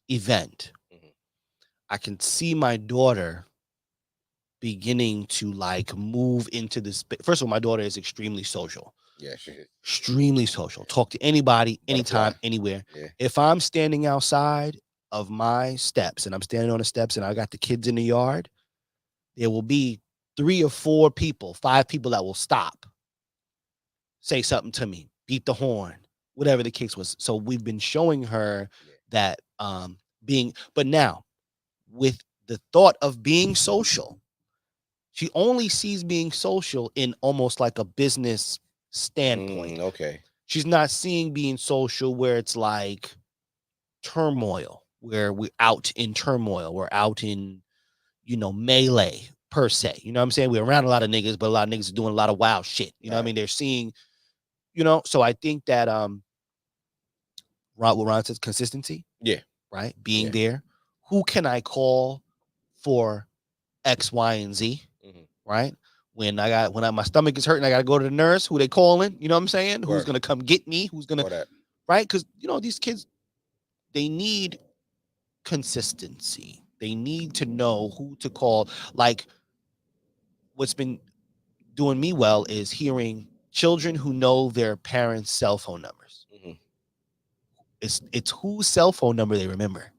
Speaker 4: event.
Speaker 2: Mhm.
Speaker 4: I can see my daughter beginning to like move into this. First of all, my daughter is extremely social.
Speaker 2: Yeah, she is.
Speaker 4: Extremely social. Talk to anybody, anytime,
Speaker 2: Butterfly.
Speaker 4: anywhere.
Speaker 2: Yeah.
Speaker 4: If I'm standing outside of my steps and I'm standing on the steps and I got the kids in the yard, there will be 3 or 4 people, 5 people that will stop, say something to me, beat the horn, whatever the case was. So we've been showing her that but now with the thought of being social, she only sees being social in almost like a business standpoint.
Speaker 2: Okay.
Speaker 4: She's not seeing being social where it's like turmoil, where we're out in turmoil, we're out in, melee per se. You know what I'm saying? We're around a lot of niggas, but a lot of niggas are doing a lot of wild shit. You know what I mean? They're seeing, so I think that what Ron says, consistency.
Speaker 2: Yeah.
Speaker 4: Right? Being there. Who can I call for X, Y, and Z? Right? When my stomach is hurting, I gotta go to the nurse. Who they calling? You know what I'm saying? Who's gonna come get me? Who's gonna right? Because these kids, they need consistency. They need to know who to call. Like, what's been doing me well is hearing children who know their parents' cell phone numbers.
Speaker 2: Mhm.
Speaker 4: It's whose cell phone number they remember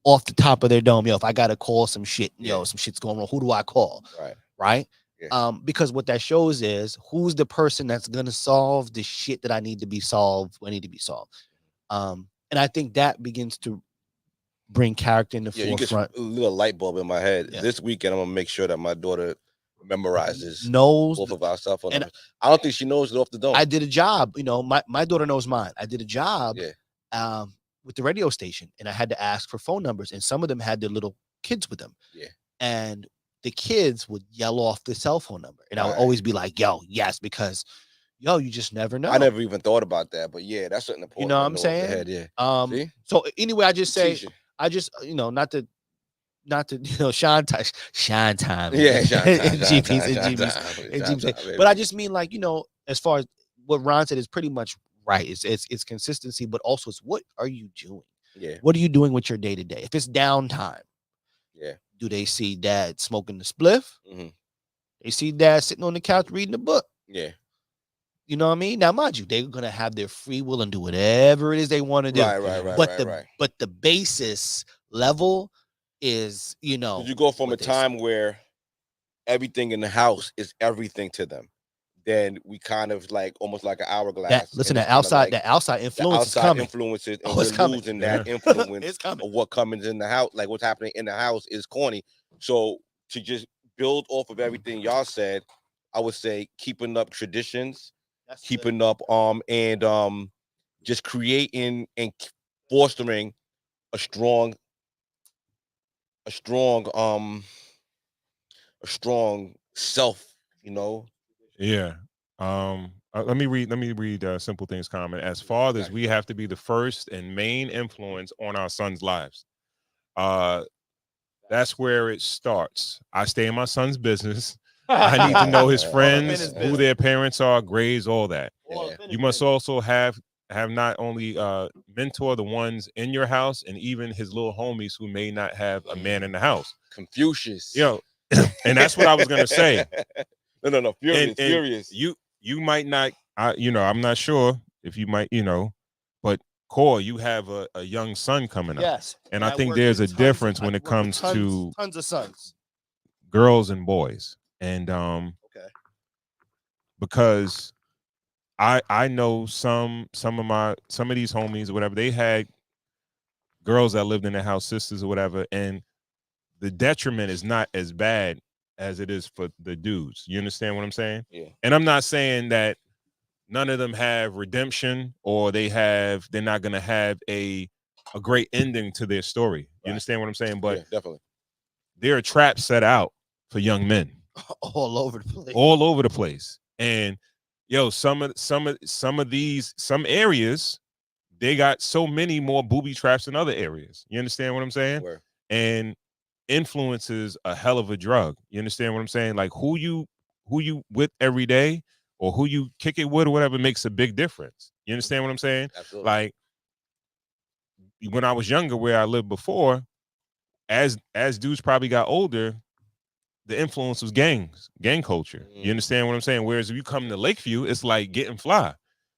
Speaker 4: off the top of their dome. Yo, if I gotta call some shit,
Speaker 2: Yeah.
Speaker 4: some shit's going wrong, who do I call?
Speaker 2: Right.
Speaker 4: Right?
Speaker 2: Yeah.
Speaker 4: Because what that shows is who's the person that's gonna solve the shit that I need to be solved when I need to be solved. And I think that begins to bring character in the
Speaker 2: Yeah, you get
Speaker 4: forefront.
Speaker 2: a little light bulb in my head.
Speaker 4: Yeah.
Speaker 2: This weekend, I'm gonna make sure that my daughter memorizes
Speaker 4: Knows
Speaker 2: both of our cell phone
Speaker 4: and
Speaker 2: numbers. I don't think she knows it off the dome.
Speaker 4: I did a job, my daughter knows mine. I did a job
Speaker 2: Yeah.
Speaker 4: with the radio station, and I had to ask for phone numbers, and some of them had their little kids with them.
Speaker 2: Yeah.
Speaker 4: And the kids would yell off the cell phone number, and I would
Speaker 2: Right.
Speaker 4: always be like, yo, yes, because you just never know.
Speaker 2: I never even thought about that, but yeah, that's something important.
Speaker 4: You know what I'm
Speaker 2: to know off the
Speaker 4: saying?
Speaker 2: head, yeah. See?
Speaker 4: So anyway, I just say,
Speaker 2: Teaching.
Speaker 4: not to shine time.
Speaker 2: Yeah, shine time,
Speaker 4: and
Speaker 2: shine
Speaker 4: GPs
Speaker 2: time,
Speaker 4: and
Speaker 2: shine
Speaker 4: GPs
Speaker 2: time,
Speaker 4: and
Speaker 2: shine
Speaker 4: GPs.
Speaker 2: time,
Speaker 4: But I
Speaker 2: baby.
Speaker 4: just mean, like, as far as what Ron said is pretty much right. It's consistency, but also it's what are you doing?
Speaker 2: Yeah,
Speaker 4: What are you doing with your day to day? If it's downtime,
Speaker 2: yeah.
Speaker 4: do they see dad smoking the spliff?
Speaker 2: Mhm.
Speaker 4: They see dad sitting on the couch reading a book.
Speaker 2: Yeah.
Speaker 4: You know what I mean? Now, mind you, they're gonna have their free will and do whatever it is they want to do.
Speaker 2: Right.
Speaker 4: But the basis level is,
Speaker 2: 'Cause you go from a
Speaker 4: what they
Speaker 2: time where everything in the house is everything to them. Then we kind of like almost like an hourglass.
Speaker 4: listen,
Speaker 2: and it's
Speaker 4: that
Speaker 2: kinda
Speaker 4: outside,
Speaker 2: like
Speaker 4: that outside
Speaker 2: the
Speaker 4: influence is
Speaker 2: outside
Speaker 4: coming.
Speaker 2: influences, and
Speaker 4: Oh, it's
Speaker 2: we're
Speaker 4: coming.
Speaker 2: losing that
Speaker 1: Yeah.
Speaker 2: influence
Speaker 4: It's coming.
Speaker 2: of what comes in the house. Like what's happening in the house is corny. So to just build off of everything y'all said, I would say keeping up traditions,
Speaker 4: That's good.
Speaker 2: keeping up and just creating and fostering a strong self,
Speaker 1: Yeah. Let me read Simple Things comment. As fathers, we have to be the first and main influence on our sons' lives. That's where it starts. I stay in my son's business. I need to know his
Speaker 4: All up in
Speaker 1: friends,
Speaker 4: his
Speaker 1: who
Speaker 4: business.
Speaker 1: their parents are, grades, all that.
Speaker 4: All up in
Speaker 1: You
Speaker 4: his
Speaker 1: must
Speaker 4: business.
Speaker 1: also have not only mentor the ones in your house and even his little homies who may not have a man in the house.
Speaker 2: Confucius.
Speaker 1: And that's what I was gonna say.
Speaker 2: No, furious,
Speaker 1: And
Speaker 2: furious.
Speaker 1: You might not, I'm not sure if you might, but Core, you have a young son coming up.
Speaker 4: Yes.
Speaker 1: And I think
Speaker 4: work
Speaker 1: there's
Speaker 4: with
Speaker 1: a difference when
Speaker 4: I
Speaker 1: it
Speaker 4: work with
Speaker 1: comes to
Speaker 4: tons of sons.
Speaker 1: girls and boys. And
Speaker 4: Okay.
Speaker 1: because I know some of these homies or whatever, they had girls that lived in their house, sisters or whatever, and the detriment is not as bad as it is for the dudes. You understand what I'm saying?
Speaker 2: Yeah.
Speaker 1: And I'm not saying that none of them have redemption or they're not gonna have a great ending to their story. You
Speaker 2: Right.
Speaker 1: understand what I'm saying? But
Speaker 2: yeah, definitely.
Speaker 1: there are traps set out for young men
Speaker 4: All over the place.
Speaker 1: all over the place. And some areas, they got so many more booby traps than other areas. You understand what I'm saying?
Speaker 2: Where?
Speaker 1: And influence is a hell of a drug. You understand what I'm saying? Like who you with every day or who you kick it with or whatever makes a big difference. You understand what I'm saying?
Speaker 2: Absolutely.
Speaker 1: Like when I was younger, where I lived before, as dudes probably got older, the influence was gang culture. You understand what I'm saying? Whereas if you come to Lakeview, it's like getting fly.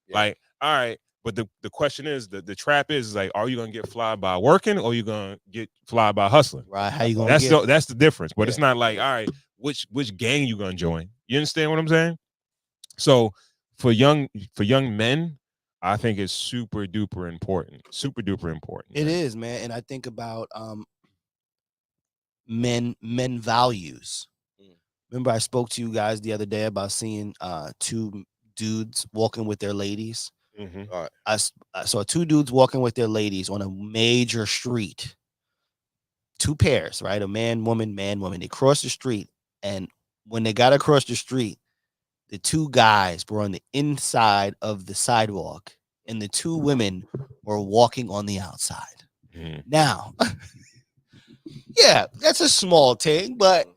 Speaker 2: Yeah.
Speaker 1: Like, all right, but the question is, the trap is like, are you gonna get fly by working or are you gonna get fly by hustling?
Speaker 4: Right. How you gonna
Speaker 1: That's the difference. But
Speaker 2: Yeah.
Speaker 1: it's not like, all right, which gang you gonna join? You understand what I'm saying? So for young men, I think it's super duper important. Super duper important.
Speaker 4: It
Speaker 1: man.
Speaker 4: is, man. And I think about men values. Remember I spoke to you guys the other day about seeing two dudes walking with their ladies.
Speaker 1: Mhm.
Speaker 2: All right.
Speaker 4: I saw two dudes walking with their ladies on a major street. Two pairs, right? A man, woman. They crossed the street, and when they got across the street, the two guys were on the inside of the sidewalk, and the two women were walking on the outside.
Speaker 1: Mhm.
Speaker 4: Now, yeah, that's a small thing, but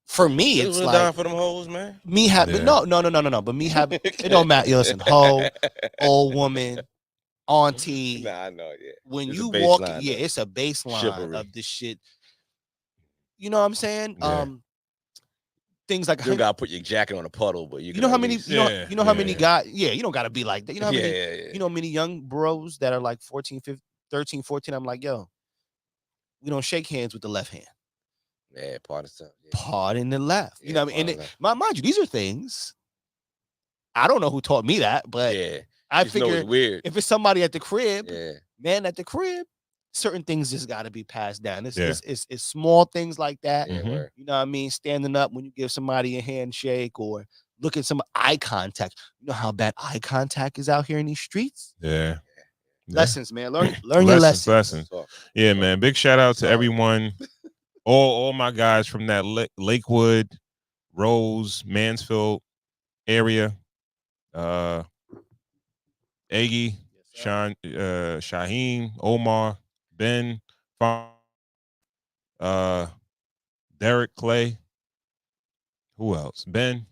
Speaker 4: for me, it's
Speaker 2: down
Speaker 4: like
Speaker 2: for them hoes, man.
Speaker 4: me having
Speaker 1: Yeah.
Speaker 4: no. But me having it don't matter. You listen, hoe, old woman, auntie.
Speaker 2: Nah, I know. Yeah.
Speaker 4: When
Speaker 2: It's a
Speaker 4: you walk,
Speaker 2: baseline,
Speaker 4: yeah,
Speaker 2: though.
Speaker 4: it's a baseline
Speaker 2: Chivalry.
Speaker 4: of this shit. You know what I'm saying?
Speaker 1: Yeah.
Speaker 4: Things like
Speaker 2: You don't gotta put your jacket on a puddle, but you
Speaker 4: you
Speaker 2: can
Speaker 4: know
Speaker 2: at
Speaker 4: how many
Speaker 2: least-
Speaker 4: you know how many
Speaker 1: Yeah.
Speaker 4: guys, yeah, you don't got to be like that. You know how
Speaker 2: yeah,
Speaker 4: many
Speaker 2: yeah, yeah.
Speaker 4: you know many young bros that are like 14, 15, 13, 14. I'm like, yo, we don't shake hands with the left hand.
Speaker 2: Yeah, part of stuff. Yeah.
Speaker 4: Part in the left. You
Speaker 2: Yeah,
Speaker 4: know what I mean?
Speaker 2: part
Speaker 4: And
Speaker 2: of
Speaker 4: mind you, these are things I don't know who taught me that, but
Speaker 2: yeah.
Speaker 4: I
Speaker 2: Just know
Speaker 4: figure
Speaker 2: it's weird.
Speaker 4: if it's somebody at the crib,
Speaker 2: Yeah.
Speaker 4: man at the crib, certain things just got to be passed down. It's,
Speaker 1: Yeah.
Speaker 4: it's small things like that.
Speaker 2: Yeah,
Speaker 1: Mhm.
Speaker 2: word.
Speaker 4: You know what I mean? Standing up when you give somebody a handshake or look at some eye contact. You know how bad eye contact is out here in these streets?
Speaker 1: Yeah. Yeah.
Speaker 4: Lessons, man. Learn your lessons.
Speaker 1: Lessons.
Speaker 2: So,
Speaker 1: Yeah, man. Big shout out to
Speaker 2: Sorry.
Speaker 1: everyone, all my guys from that Lakewood, Rose, Mansfield area. Aggie, Shaheen, Omar, Ben, Derek Clay. Who else? Ben.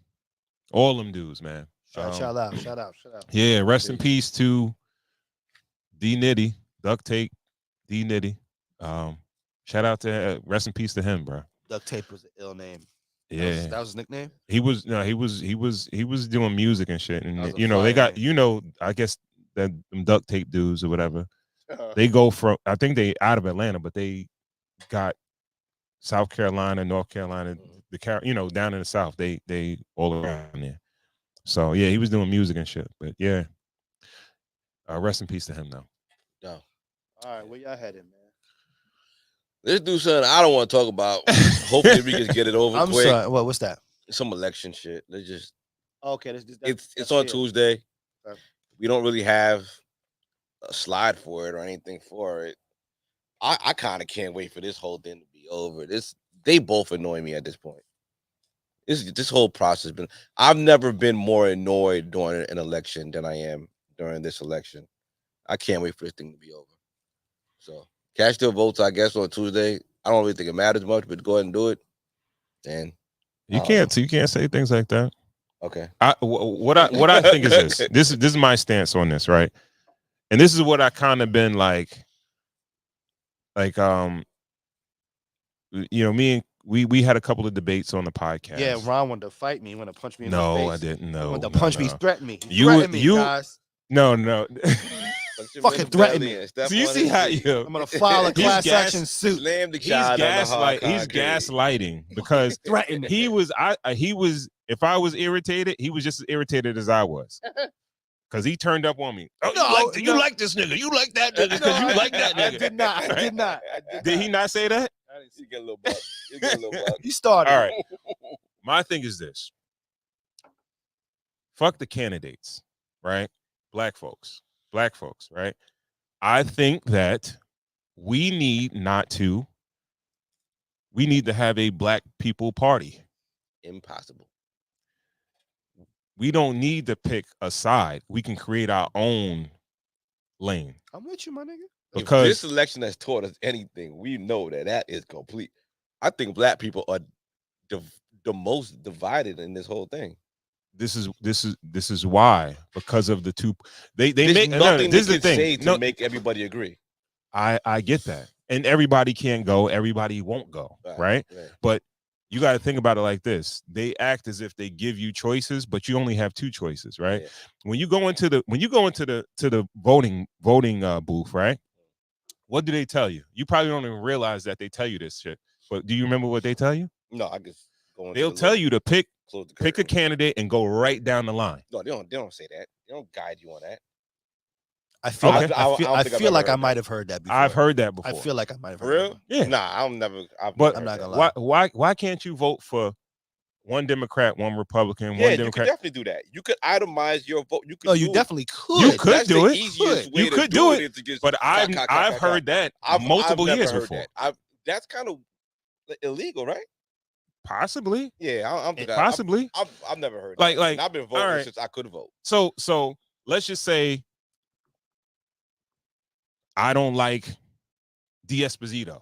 Speaker 1: All them dudes, man.
Speaker 4: Shout out.
Speaker 1: Yeah, rest in
Speaker 2: Peace.
Speaker 1: peace to D Nitty, Duct Tape, D Nitty. Shout out to rest in peace to him, bro.
Speaker 4: Duct Tape was an ill name.
Speaker 1: Yeah,
Speaker 4: That was his nickname.
Speaker 1: he was doing music and shit,
Speaker 2: That
Speaker 1: and
Speaker 2: was a
Speaker 1: you know they
Speaker 2: fire
Speaker 1: got
Speaker 2: name.
Speaker 1: I guess that them Duct Tape dudes or whatever. They go from I think they out of Atlanta, but they got South Carolina, North Carolina, down in the South. They all around there. So yeah, he was doing music and shit. But yeah, rest in peace to him though.
Speaker 2: No.
Speaker 3: All right, where y'all headed, man?
Speaker 2: Let's do something I don't want to talk about. Hopefully we can get it over
Speaker 4: I'm
Speaker 2: quick.
Speaker 4: sorry. What's that?
Speaker 2: Some election shit. Let's just
Speaker 4: Okay,
Speaker 2: it's on Tuesday.
Speaker 3: Okay.
Speaker 2: We don't really have a slide for it or anything for it. I kind of can't wait for this whole thing to be over. They both annoy me at this point. This whole process been. I've never been more annoyed during an election than I am during this election. I can't wait for this thing to be over. So cash still votes, I guess, on Tuesday. I don't really think it matters much, but go ahead and do it. And
Speaker 1: You can't say things like that.
Speaker 2: okay.
Speaker 1: What I think is this. This is my stance on this, right? And this is what I kind of been like me and we had a couple of debates on the podcast.
Speaker 4: Yeah, Ron wanted to fight me. He wanted to punch me in
Speaker 1: No,
Speaker 4: the face.
Speaker 1: I didn't.
Speaker 4: He
Speaker 1: No,
Speaker 4: wanted to punch me.
Speaker 1: no.
Speaker 4: He threatened me. He
Speaker 1: You-
Speaker 4: threatened me,
Speaker 1: you-
Speaker 4: guys.
Speaker 1: No.
Speaker 4: Fucking threaten me.
Speaker 1: So you see how you
Speaker 4: I'm gonna file a
Speaker 1: He's
Speaker 4: class
Speaker 1: gas-
Speaker 4: action suit.
Speaker 2: Slam the
Speaker 1: he's
Speaker 2: child on the hard
Speaker 1: he's
Speaker 2: concrete.
Speaker 1: gaslighting because
Speaker 4: Threatened
Speaker 1: he was if I was irritated, he was just as irritated as I was. Cause he turned up on me. Oh, you like this nigga. You like that nigga because you like that nigga.
Speaker 4: I did not. I did not.
Speaker 1: Did he not say that?
Speaker 2: I didn't see. Get a little buck. You get a little buck.
Speaker 4: You started.
Speaker 1: All right. My thing is this. Fuck the candidates, right? Black folks, right? I think that we need to have a black people party.
Speaker 2: Impossible.
Speaker 1: We don't need to pick a side. We can create our own lane.
Speaker 4: I'm with you, my nigga.
Speaker 1: Because
Speaker 2: if this election has taught us anything, we know that is complete. I think black people are the most divided in this whole thing.
Speaker 1: this is why, because of the two they
Speaker 2: There's
Speaker 1: make
Speaker 2: nothing
Speaker 1: this
Speaker 2: they
Speaker 1: is the
Speaker 2: can
Speaker 1: thing.
Speaker 2: say to make everybody agree.
Speaker 1: I get that. And everybody can't go, everybody won't go, right? But you got to think about it like this. They act as if they give you choices, but you only have two choices, right?
Speaker 2: Yeah.
Speaker 1: When you go into the voting booth, right? What do they tell you? You probably don't even realize that they tell you this shit. But do you remember what they tell you?
Speaker 2: No, I just go into
Speaker 1: They'll
Speaker 2: the
Speaker 1: tell
Speaker 2: little-
Speaker 1: you to pick
Speaker 2: close the
Speaker 1: a
Speaker 2: curtain.
Speaker 1: candidate and go right down the line.
Speaker 2: No, they don't say that. They don't guide you on that.
Speaker 4: I feel
Speaker 1: Okay.
Speaker 4: like
Speaker 2: I don't think I've
Speaker 4: feel
Speaker 2: ever
Speaker 4: like I
Speaker 2: heard
Speaker 4: might
Speaker 2: that.
Speaker 4: have heard that before.
Speaker 1: I've heard that before.
Speaker 4: I feel like I might have
Speaker 2: For
Speaker 4: heard
Speaker 2: real?
Speaker 4: that.
Speaker 1: Yeah.
Speaker 2: Nah, I've never
Speaker 1: But
Speaker 4: I'm not
Speaker 2: heard
Speaker 4: gonna
Speaker 2: that.
Speaker 4: lie.
Speaker 1: why can't you vote for one Democrat, one Republican,
Speaker 2: Yeah,
Speaker 1: one
Speaker 2: you could
Speaker 1: Democrat?
Speaker 2: definitely do that. You could itemize your vote. You could.
Speaker 4: No, you
Speaker 2: do it.
Speaker 4: definitely could.
Speaker 1: You could
Speaker 2: That's
Speaker 1: do
Speaker 2: the
Speaker 1: it.
Speaker 2: easiest way
Speaker 1: You
Speaker 2: to
Speaker 1: could
Speaker 2: do
Speaker 1: do
Speaker 2: it.
Speaker 1: it.
Speaker 2: Is to just
Speaker 1: But I've
Speaker 2: clack,
Speaker 1: heard that
Speaker 2: I've
Speaker 1: multiple
Speaker 2: never
Speaker 1: years
Speaker 2: heard
Speaker 1: before.
Speaker 2: that. That's kind of illegal, right?
Speaker 1: Possibly.
Speaker 2: Yeah, I'm thinking
Speaker 1: Possibly.
Speaker 2: I've never heard
Speaker 1: Like-
Speaker 2: that.
Speaker 1: like,
Speaker 2: And I've been voting
Speaker 1: all right.
Speaker 2: since I could vote.
Speaker 1: So let's just say I don't like D'Esposito.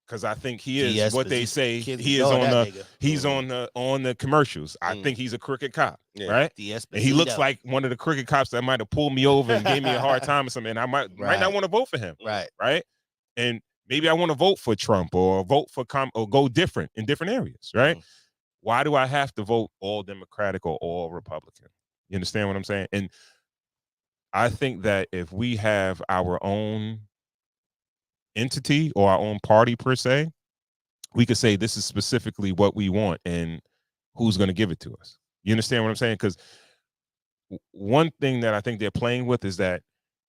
Speaker 1: because I think he is
Speaker 4: DS
Speaker 1: what they
Speaker 4: position.
Speaker 1: say.
Speaker 4: Kids
Speaker 1: He is
Speaker 4: know
Speaker 1: on
Speaker 4: that
Speaker 1: the
Speaker 4: nigga.
Speaker 1: he's
Speaker 2: Mhm.
Speaker 1: on the commercials. I
Speaker 2: Mm.
Speaker 1: think he's a crooked cop,
Speaker 2: Yeah.
Speaker 1: right?
Speaker 4: DS
Speaker 1: And he looks
Speaker 4: Esposito.
Speaker 1: like one of the crooked cops that might have pulled me over and gave me a hard time or something. And I might not
Speaker 4: Right.
Speaker 1: want to vote for him,
Speaker 4: Right.
Speaker 1: right? And maybe I want to vote for Trump or vote for or go different in different areas, right?
Speaker 2: Mhm.
Speaker 1: Why do I have to vote all Democratic or all Republican? You understand what I'm saying? And I think that if we have our own entity or our own party per se, we could say this is specifically what we want and who's going to give it to us. You understand what I'm saying? Because one thing that I think they're playing with is that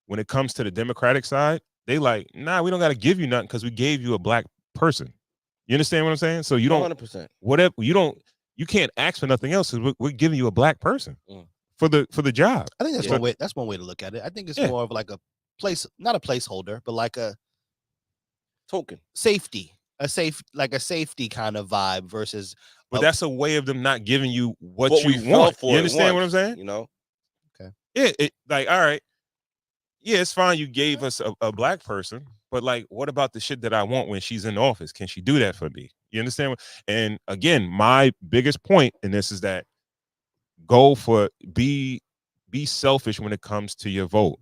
Speaker 1: when it comes to the Democratic side, they like, nah, we don't got to give you nothing because we gave you a black person. You understand what I'm saying? So you don't
Speaker 2: 100%.
Speaker 1: whatever you can't ask for nothing else because we're giving you a black person
Speaker 2: Mm.
Speaker 1: for the job.
Speaker 4: I think that's
Speaker 2: Yeah.
Speaker 4: one way. That's one way to look at it. I think it's
Speaker 1: Yeah.
Speaker 4: more of like a place, not a placeholder, but like a
Speaker 2: Token.
Speaker 4: safety, like a safety kind of vibe versus.
Speaker 1: But that's a way of them not giving you what
Speaker 2: we
Speaker 1: you
Speaker 2: fell
Speaker 1: want.
Speaker 2: for
Speaker 1: You
Speaker 2: at
Speaker 1: understand what I'm
Speaker 2: once,
Speaker 1: saying?
Speaker 2: You know?
Speaker 1: Yeah, like, all right. Yeah, it's fine. You gave us a black person, but like, what about the shit that I want when she's in office? Can she do that for me? You understand? And again, my biggest point in this is that be selfish when it comes to your vote.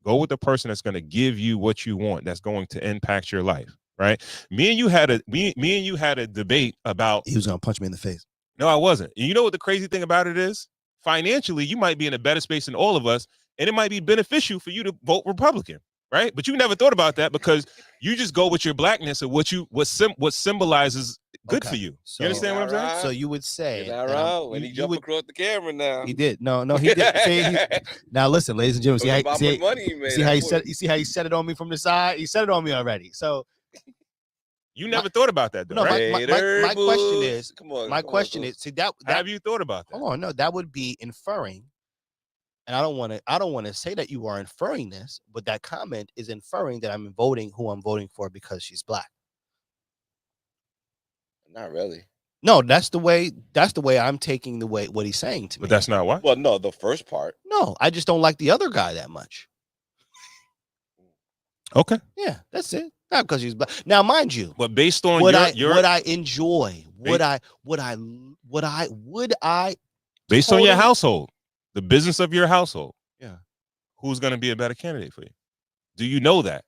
Speaker 1: Go with the person that's going to give you what you want. That's going to impact your life, right? Me and you had a debate about.
Speaker 4: He was gonna punch me in the face.
Speaker 1: No, I wasn't. And you know what the crazy thing about it is? Financially, you might be in a better space than all of us, and it might be beneficial for you to vote Republican, right? But you never thought about that because you just go with your blackness or what symbolizes good for you.
Speaker 4: So,
Speaker 1: You understand what I'm saying?
Speaker 4: So you would say
Speaker 2: Is that
Speaker 4: that
Speaker 2: right? When he
Speaker 4: you
Speaker 2: jumped
Speaker 4: would.
Speaker 2: across the camera now.
Speaker 4: He did. No, he did. See, now listen, ladies and gentlemen.
Speaker 2: Talking about much money he made.
Speaker 4: See how he said. You see how he said it on me from the side. He said it on me already. So
Speaker 1: You never thought about that, though,
Speaker 4: no,
Speaker 1: right?
Speaker 4: my question is.
Speaker 2: Come on.
Speaker 4: My question is. See that.
Speaker 1: Have you thought about that?
Speaker 4: Hold on. No, that would be inferring. And I don't want to say that you are inferring this, but that comment is inferring that I'm voting who I'm voting for because she's black.
Speaker 2: Not really.
Speaker 4: No, that's the way I'm taking what he's saying to me.
Speaker 1: But that's not why.
Speaker 2: Well, no, the first part.
Speaker 4: No, I just don't like the other guy that much.
Speaker 1: Okay.
Speaker 4: Yeah, that's it. Not because she's black. Now, mind you,
Speaker 1: But based on
Speaker 4: would
Speaker 1: your
Speaker 4: I enjoy? Would I
Speaker 1: based on your
Speaker 4: totally-
Speaker 1: household, the business of your household,
Speaker 4: Yeah.
Speaker 1: who's going to be a better candidate for you? Do you know that?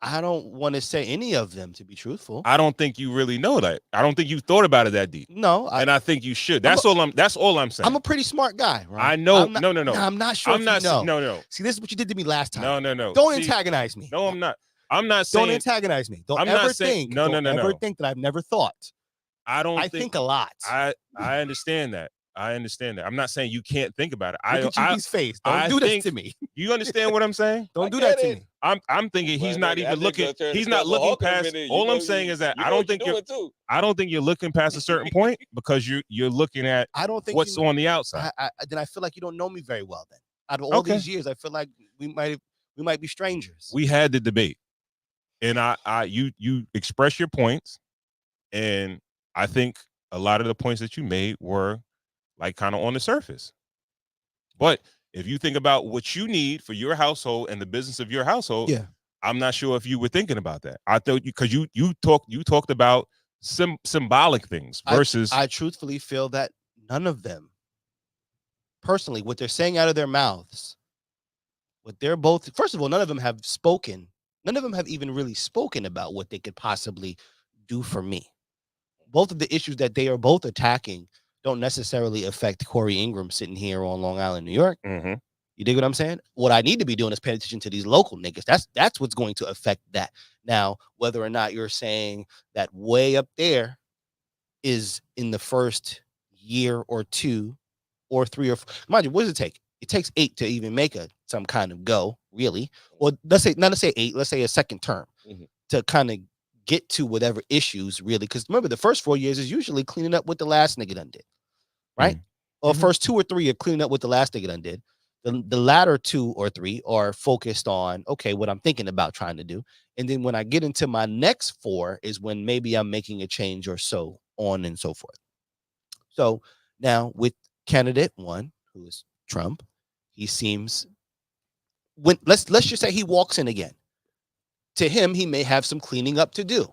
Speaker 4: I don't want to say any of them, to be truthful.
Speaker 1: I don't think you really know that. I don't think you thought about it that deep.
Speaker 4: No,
Speaker 1: And I think you should. That's all I'm saying.
Speaker 4: I'm a pretty smart guy, right?
Speaker 1: I know.
Speaker 4: I'm not,
Speaker 1: No.
Speaker 4: Nah, I'm not sure.
Speaker 1: I'm not.
Speaker 4: No.
Speaker 1: No.
Speaker 4: See, this is what you did to me last time.
Speaker 1: No.
Speaker 4: Don't
Speaker 1: See,
Speaker 4: antagonize me.
Speaker 1: No, I'm not. I'm not saying.
Speaker 4: Don't antagonize me. Don't
Speaker 1: I'm
Speaker 4: ever
Speaker 1: not saying-
Speaker 4: think.
Speaker 1: no,
Speaker 4: don't
Speaker 1: no,
Speaker 4: ever
Speaker 1: no.
Speaker 4: think that I've never thought.
Speaker 1: I
Speaker 4: think a lot.
Speaker 1: I understand that. I understand that. I'm not saying you can't think about it.
Speaker 4: Look at Yuki's face. Don't do this to me.
Speaker 1: You understand what I'm saying?
Speaker 4: Don't do that to me.
Speaker 1: I'm thinking he's not even looking. He's not looking past. All I'm saying is that I don't think you're looking past a certain point because you're looking at
Speaker 4: I don't think
Speaker 1: what's on the outside.
Speaker 4: Then I feel like you don't know me very well. Then out of all these years, I feel like we might be strangers.
Speaker 1: We had the debate, and you express your points, and I think a lot of the points that you made were like kind of on the surface. But if you think about what you need for your household and the business of your household,
Speaker 4: Yeah.
Speaker 1: I'm not sure if you were thinking about that. I thought because you talked about symbolic things versus.
Speaker 4: I truthfully feel that none of them, personally, what they're saying out of their mouths, what they're both. First of all, none of them have spoken. None of them have even really spoken about what they could possibly do for me. Both of the issues that they are both attacking don't necessarily affect Corey Ingram sitting here on Long Island, New York.
Speaker 1: Mm-hmm.
Speaker 4: You dig what I'm saying? What I need to be doing is paying attention to these local niggas. That's what's going to affect that. Now, whether or not you're saying that way up there is in the first year or two or three or four. Mind you, what does it take? It takes 8 to even make some kind of go, really. Or let's say 8, let's say a second term to kind of get to whatever issues really. Because remember, the first 4 years is usually cleaning up what the last nigga done did. Right? Or first 2 or 3 are cleaning up what the last nigga done did. The latter 2 or 3 are focused on, okay, what I'm thinking about trying to do. And then when I get into my next 4 is when maybe I'm making a change or so on and so forth. So now with candidate 1, who is Trump, he seems let's just say he walks in again. to him, he may have some cleaning up to do.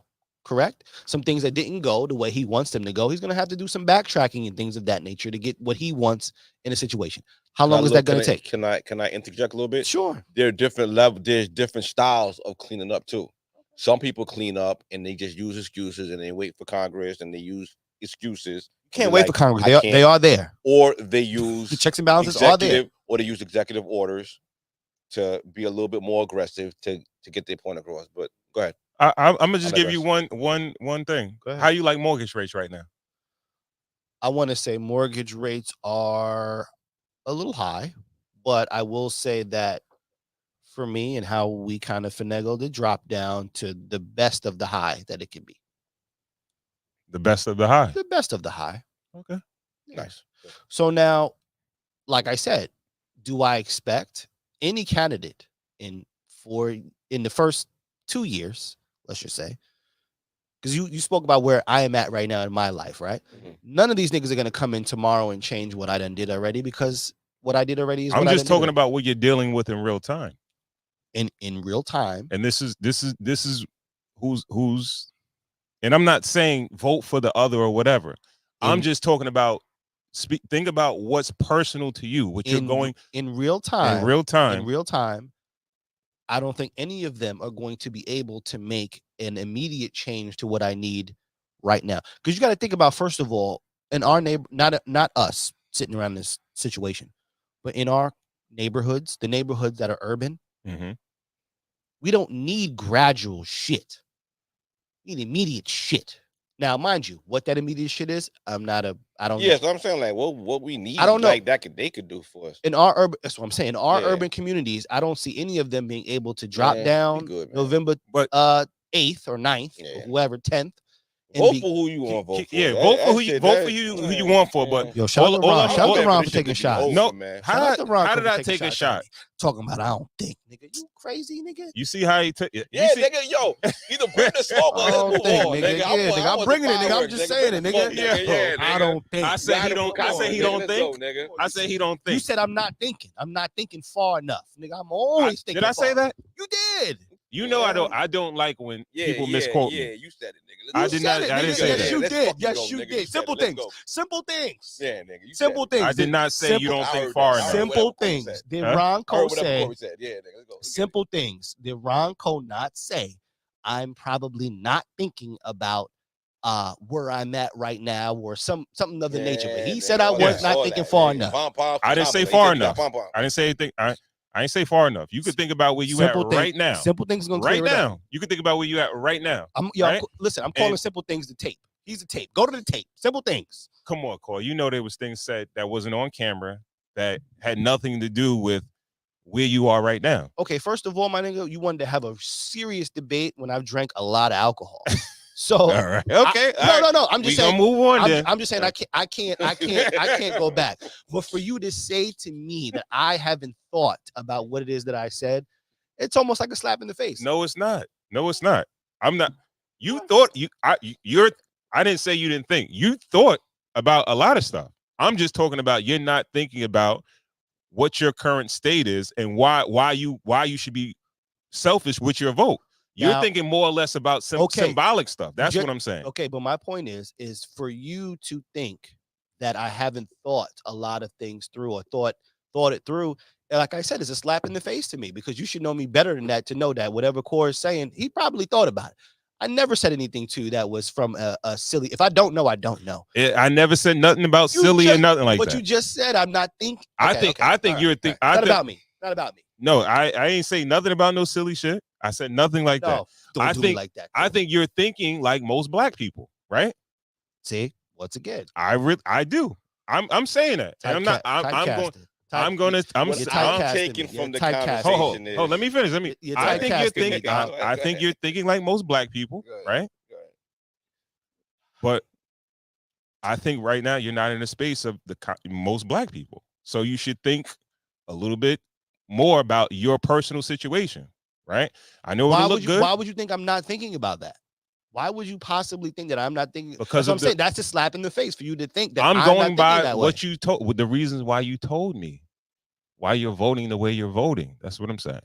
Speaker 4: Correct? Some things that didn't go the way he wants them to go. He's going to have to do some backtracking and things of that nature to get what he wants in a situation. How long is that going to take?
Speaker 2: Can I interject a little bit?
Speaker 4: Sure.
Speaker 2: There are different levels. There's different styles of cleaning up too. Some people clean up and they just use excuses and they wait for Congress and they use excuses.
Speaker 4: Can't wait for Congress. They are there.
Speaker 2: Or they use
Speaker 4: the checks and balances are there.
Speaker 2: Or they use executive orders to be a little bit more aggressive to get their point across. But go ahead.
Speaker 1: I'm gonna just give you one thing. How you like mortgage rates right now?
Speaker 4: I want to say mortgage rates are a little high, but I will say that for me and how we kind of finagled it, dropped down to the best of the high that it can be.
Speaker 1: The best of the high.
Speaker 4: The best of the high.
Speaker 1: Okay.
Speaker 2: Nice.
Speaker 4: So now, like I said, do I expect any candidate in the first 2 years, let's just say, because you spoke about where I am at right now in my life, right? Mm-hmm. None of these niggas are gonna come in tomorrow and change what I done did already, because what I did already is.
Speaker 1: I'm just talking about what you're dealing with in real time.
Speaker 4: In real time.
Speaker 1: And this is who's, and I'm not saying vote for the other or whatever. I'm just talking about think about what's personal to you, what you're going
Speaker 4: in real time.
Speaker 1: In real time.
Speaker 4: In real time. I don't think any of them are going to be able to make an immediate change to what I need right now. Because you got to think about, first of all, in our neighbor, not us sitting around this situation, but in our neighborhoods, the neighborhoods that are urban, we don't need gradual shit. We need immediate shit. Now, mind you, what that immediate shit is, I don't know.
Speaker 2: Yeah, so I'm saying, like, what we need,
Speaker 4: I don't know.
Speaker 2: Like they could do for us.
Speaker 4: In our urban, that's what I'm saying. In our urban communities, I don't see any of them being able to drop down November 8th or 9th, or whoever, 10th.
Speaker 2: Vote for who you want to vote for.
Speaker 1: Yeah, vote for who you want for. But
Speaker 4: yo, shout out to Ron for taking shots.
Speaker 1: No, how did I take a shot?
Speaker 4: Talking about, I don't think, nigga. You crazy, nigga?
Speaker 1: You see how he took it?
Speaker 2: Yeah, nigga, yo, either bring this up or let's move on, nigga.
Speaker 4: Yeah, I'm bringing it, nigga. I'm just saying it, nigga.
Speaker 2: Yeah,
Speaker 4: I don't think.
Speaker 1: I said he don't. I said he don't think. I said he don't think.
Speaker 4: You said I'm not thinking. I'm not thinking far enough, nigga. I'm always thinking.
Speaker 1: Did I say that?
Speaker 4: You did.
Speaker 1: You know, I don't like when people misquote me.
Speaker 2: Yeah, you said it, nigga.
Speaker 1: I didn't say that.
Speaker 4: Yes, you did. Yes, you did. Simple things. Simple things.
Speaker 2: Yeah, nigga.
Speaker 4: Simple things.
Speaker 1: I did not say you don't think far enough.
Speaker 4: Simple things. Did Ron Cole say?
Speaker 2: Yeah, nigga. Let's go.
Speaker 4: Simple things. Did Ron Cole not say, I'm probably not thinking about where I'm at right now or something of the nature? But he said I was not thinking far enough.
Speaker 1: I didn't say far enough. I didn't say anything. I ain't say far enough. You could think about where you at right now.
Speaker 4: Simple things gonna
Speaker 1: right now. You could think about where you at right now.
Speaker 4: Listen, I'm calling simple things the tape. He's a tape. Go to the tape. Simple things.
Speaker 1: Come on, Cole. You know there was things said that wasn't on camera that had nothing to do with where you are right now.
Speaker 4: Okay, first of all, my nigga, you wanted to have a serious debate when I've drank a lot of alcohol. So
Speaker 1: all right. Okay.
Speaker 4: No. I'm just saying.
Speaker 1: Gonna move on.
Speaker 4: I'm just saying I can't go back. But for you to say to me that I haven't thought about what it is that I said, it's almost like a slap in the face.
Speaker 1: No, it's not. No, it's not. I'm not. You thought you're. I didn't say you didn't think. You thought about a lot of stuff. I'm just talking about you're not thinking about what your current state is and why you should be selfish with your vote. You're thinking more or less about symbolic stuff. That's what I'm saying.
Speaker 4: Okay, but my point is for you to think that I haven't thought a lot of things through or thought it through. Like I said, it's a slap in the face to me, because you should know me better than that to know that whatever Core is saying, he probably thought about it. I never said anything to that was from a silly. If I don't know, I don't know.
Speaker 1: I never said nothing about silly or nothing like that.
Speaker 4: But you just said I'm not thinking.
Speaker 1: I think you're thinking.
Speaker 4: Not about me. Not about me.
Speaker 1: No, I ain't say nothing about no silly shit. I said nothing like that.
Speaker 4: Don't do me like that.
Speaker 1: I think you're thinking like most black people, right?
Speaker 4: See, once again,
Speaker 1: I do. I'm saying that. And I'm
Speaker 2: taking from the conversation.
Speaker 1: Hold, let me finish. I think you're thinking like most black people, right? But I think right now you're not in the space of most black people. So you should think a little bit more about your personal situation, right? I know it look good.
Speaker 4: Why would you think I'm not thinking about that? Why would you possibly think that I'm not thinking?
Speaker 1: Because
Speaker 4: I'm saying that's a slap in the face for you to think that
Speaker 1: I'm going by what you told, with the reasons why you told me, why you're voting the way you're voting. That's what I'm saying.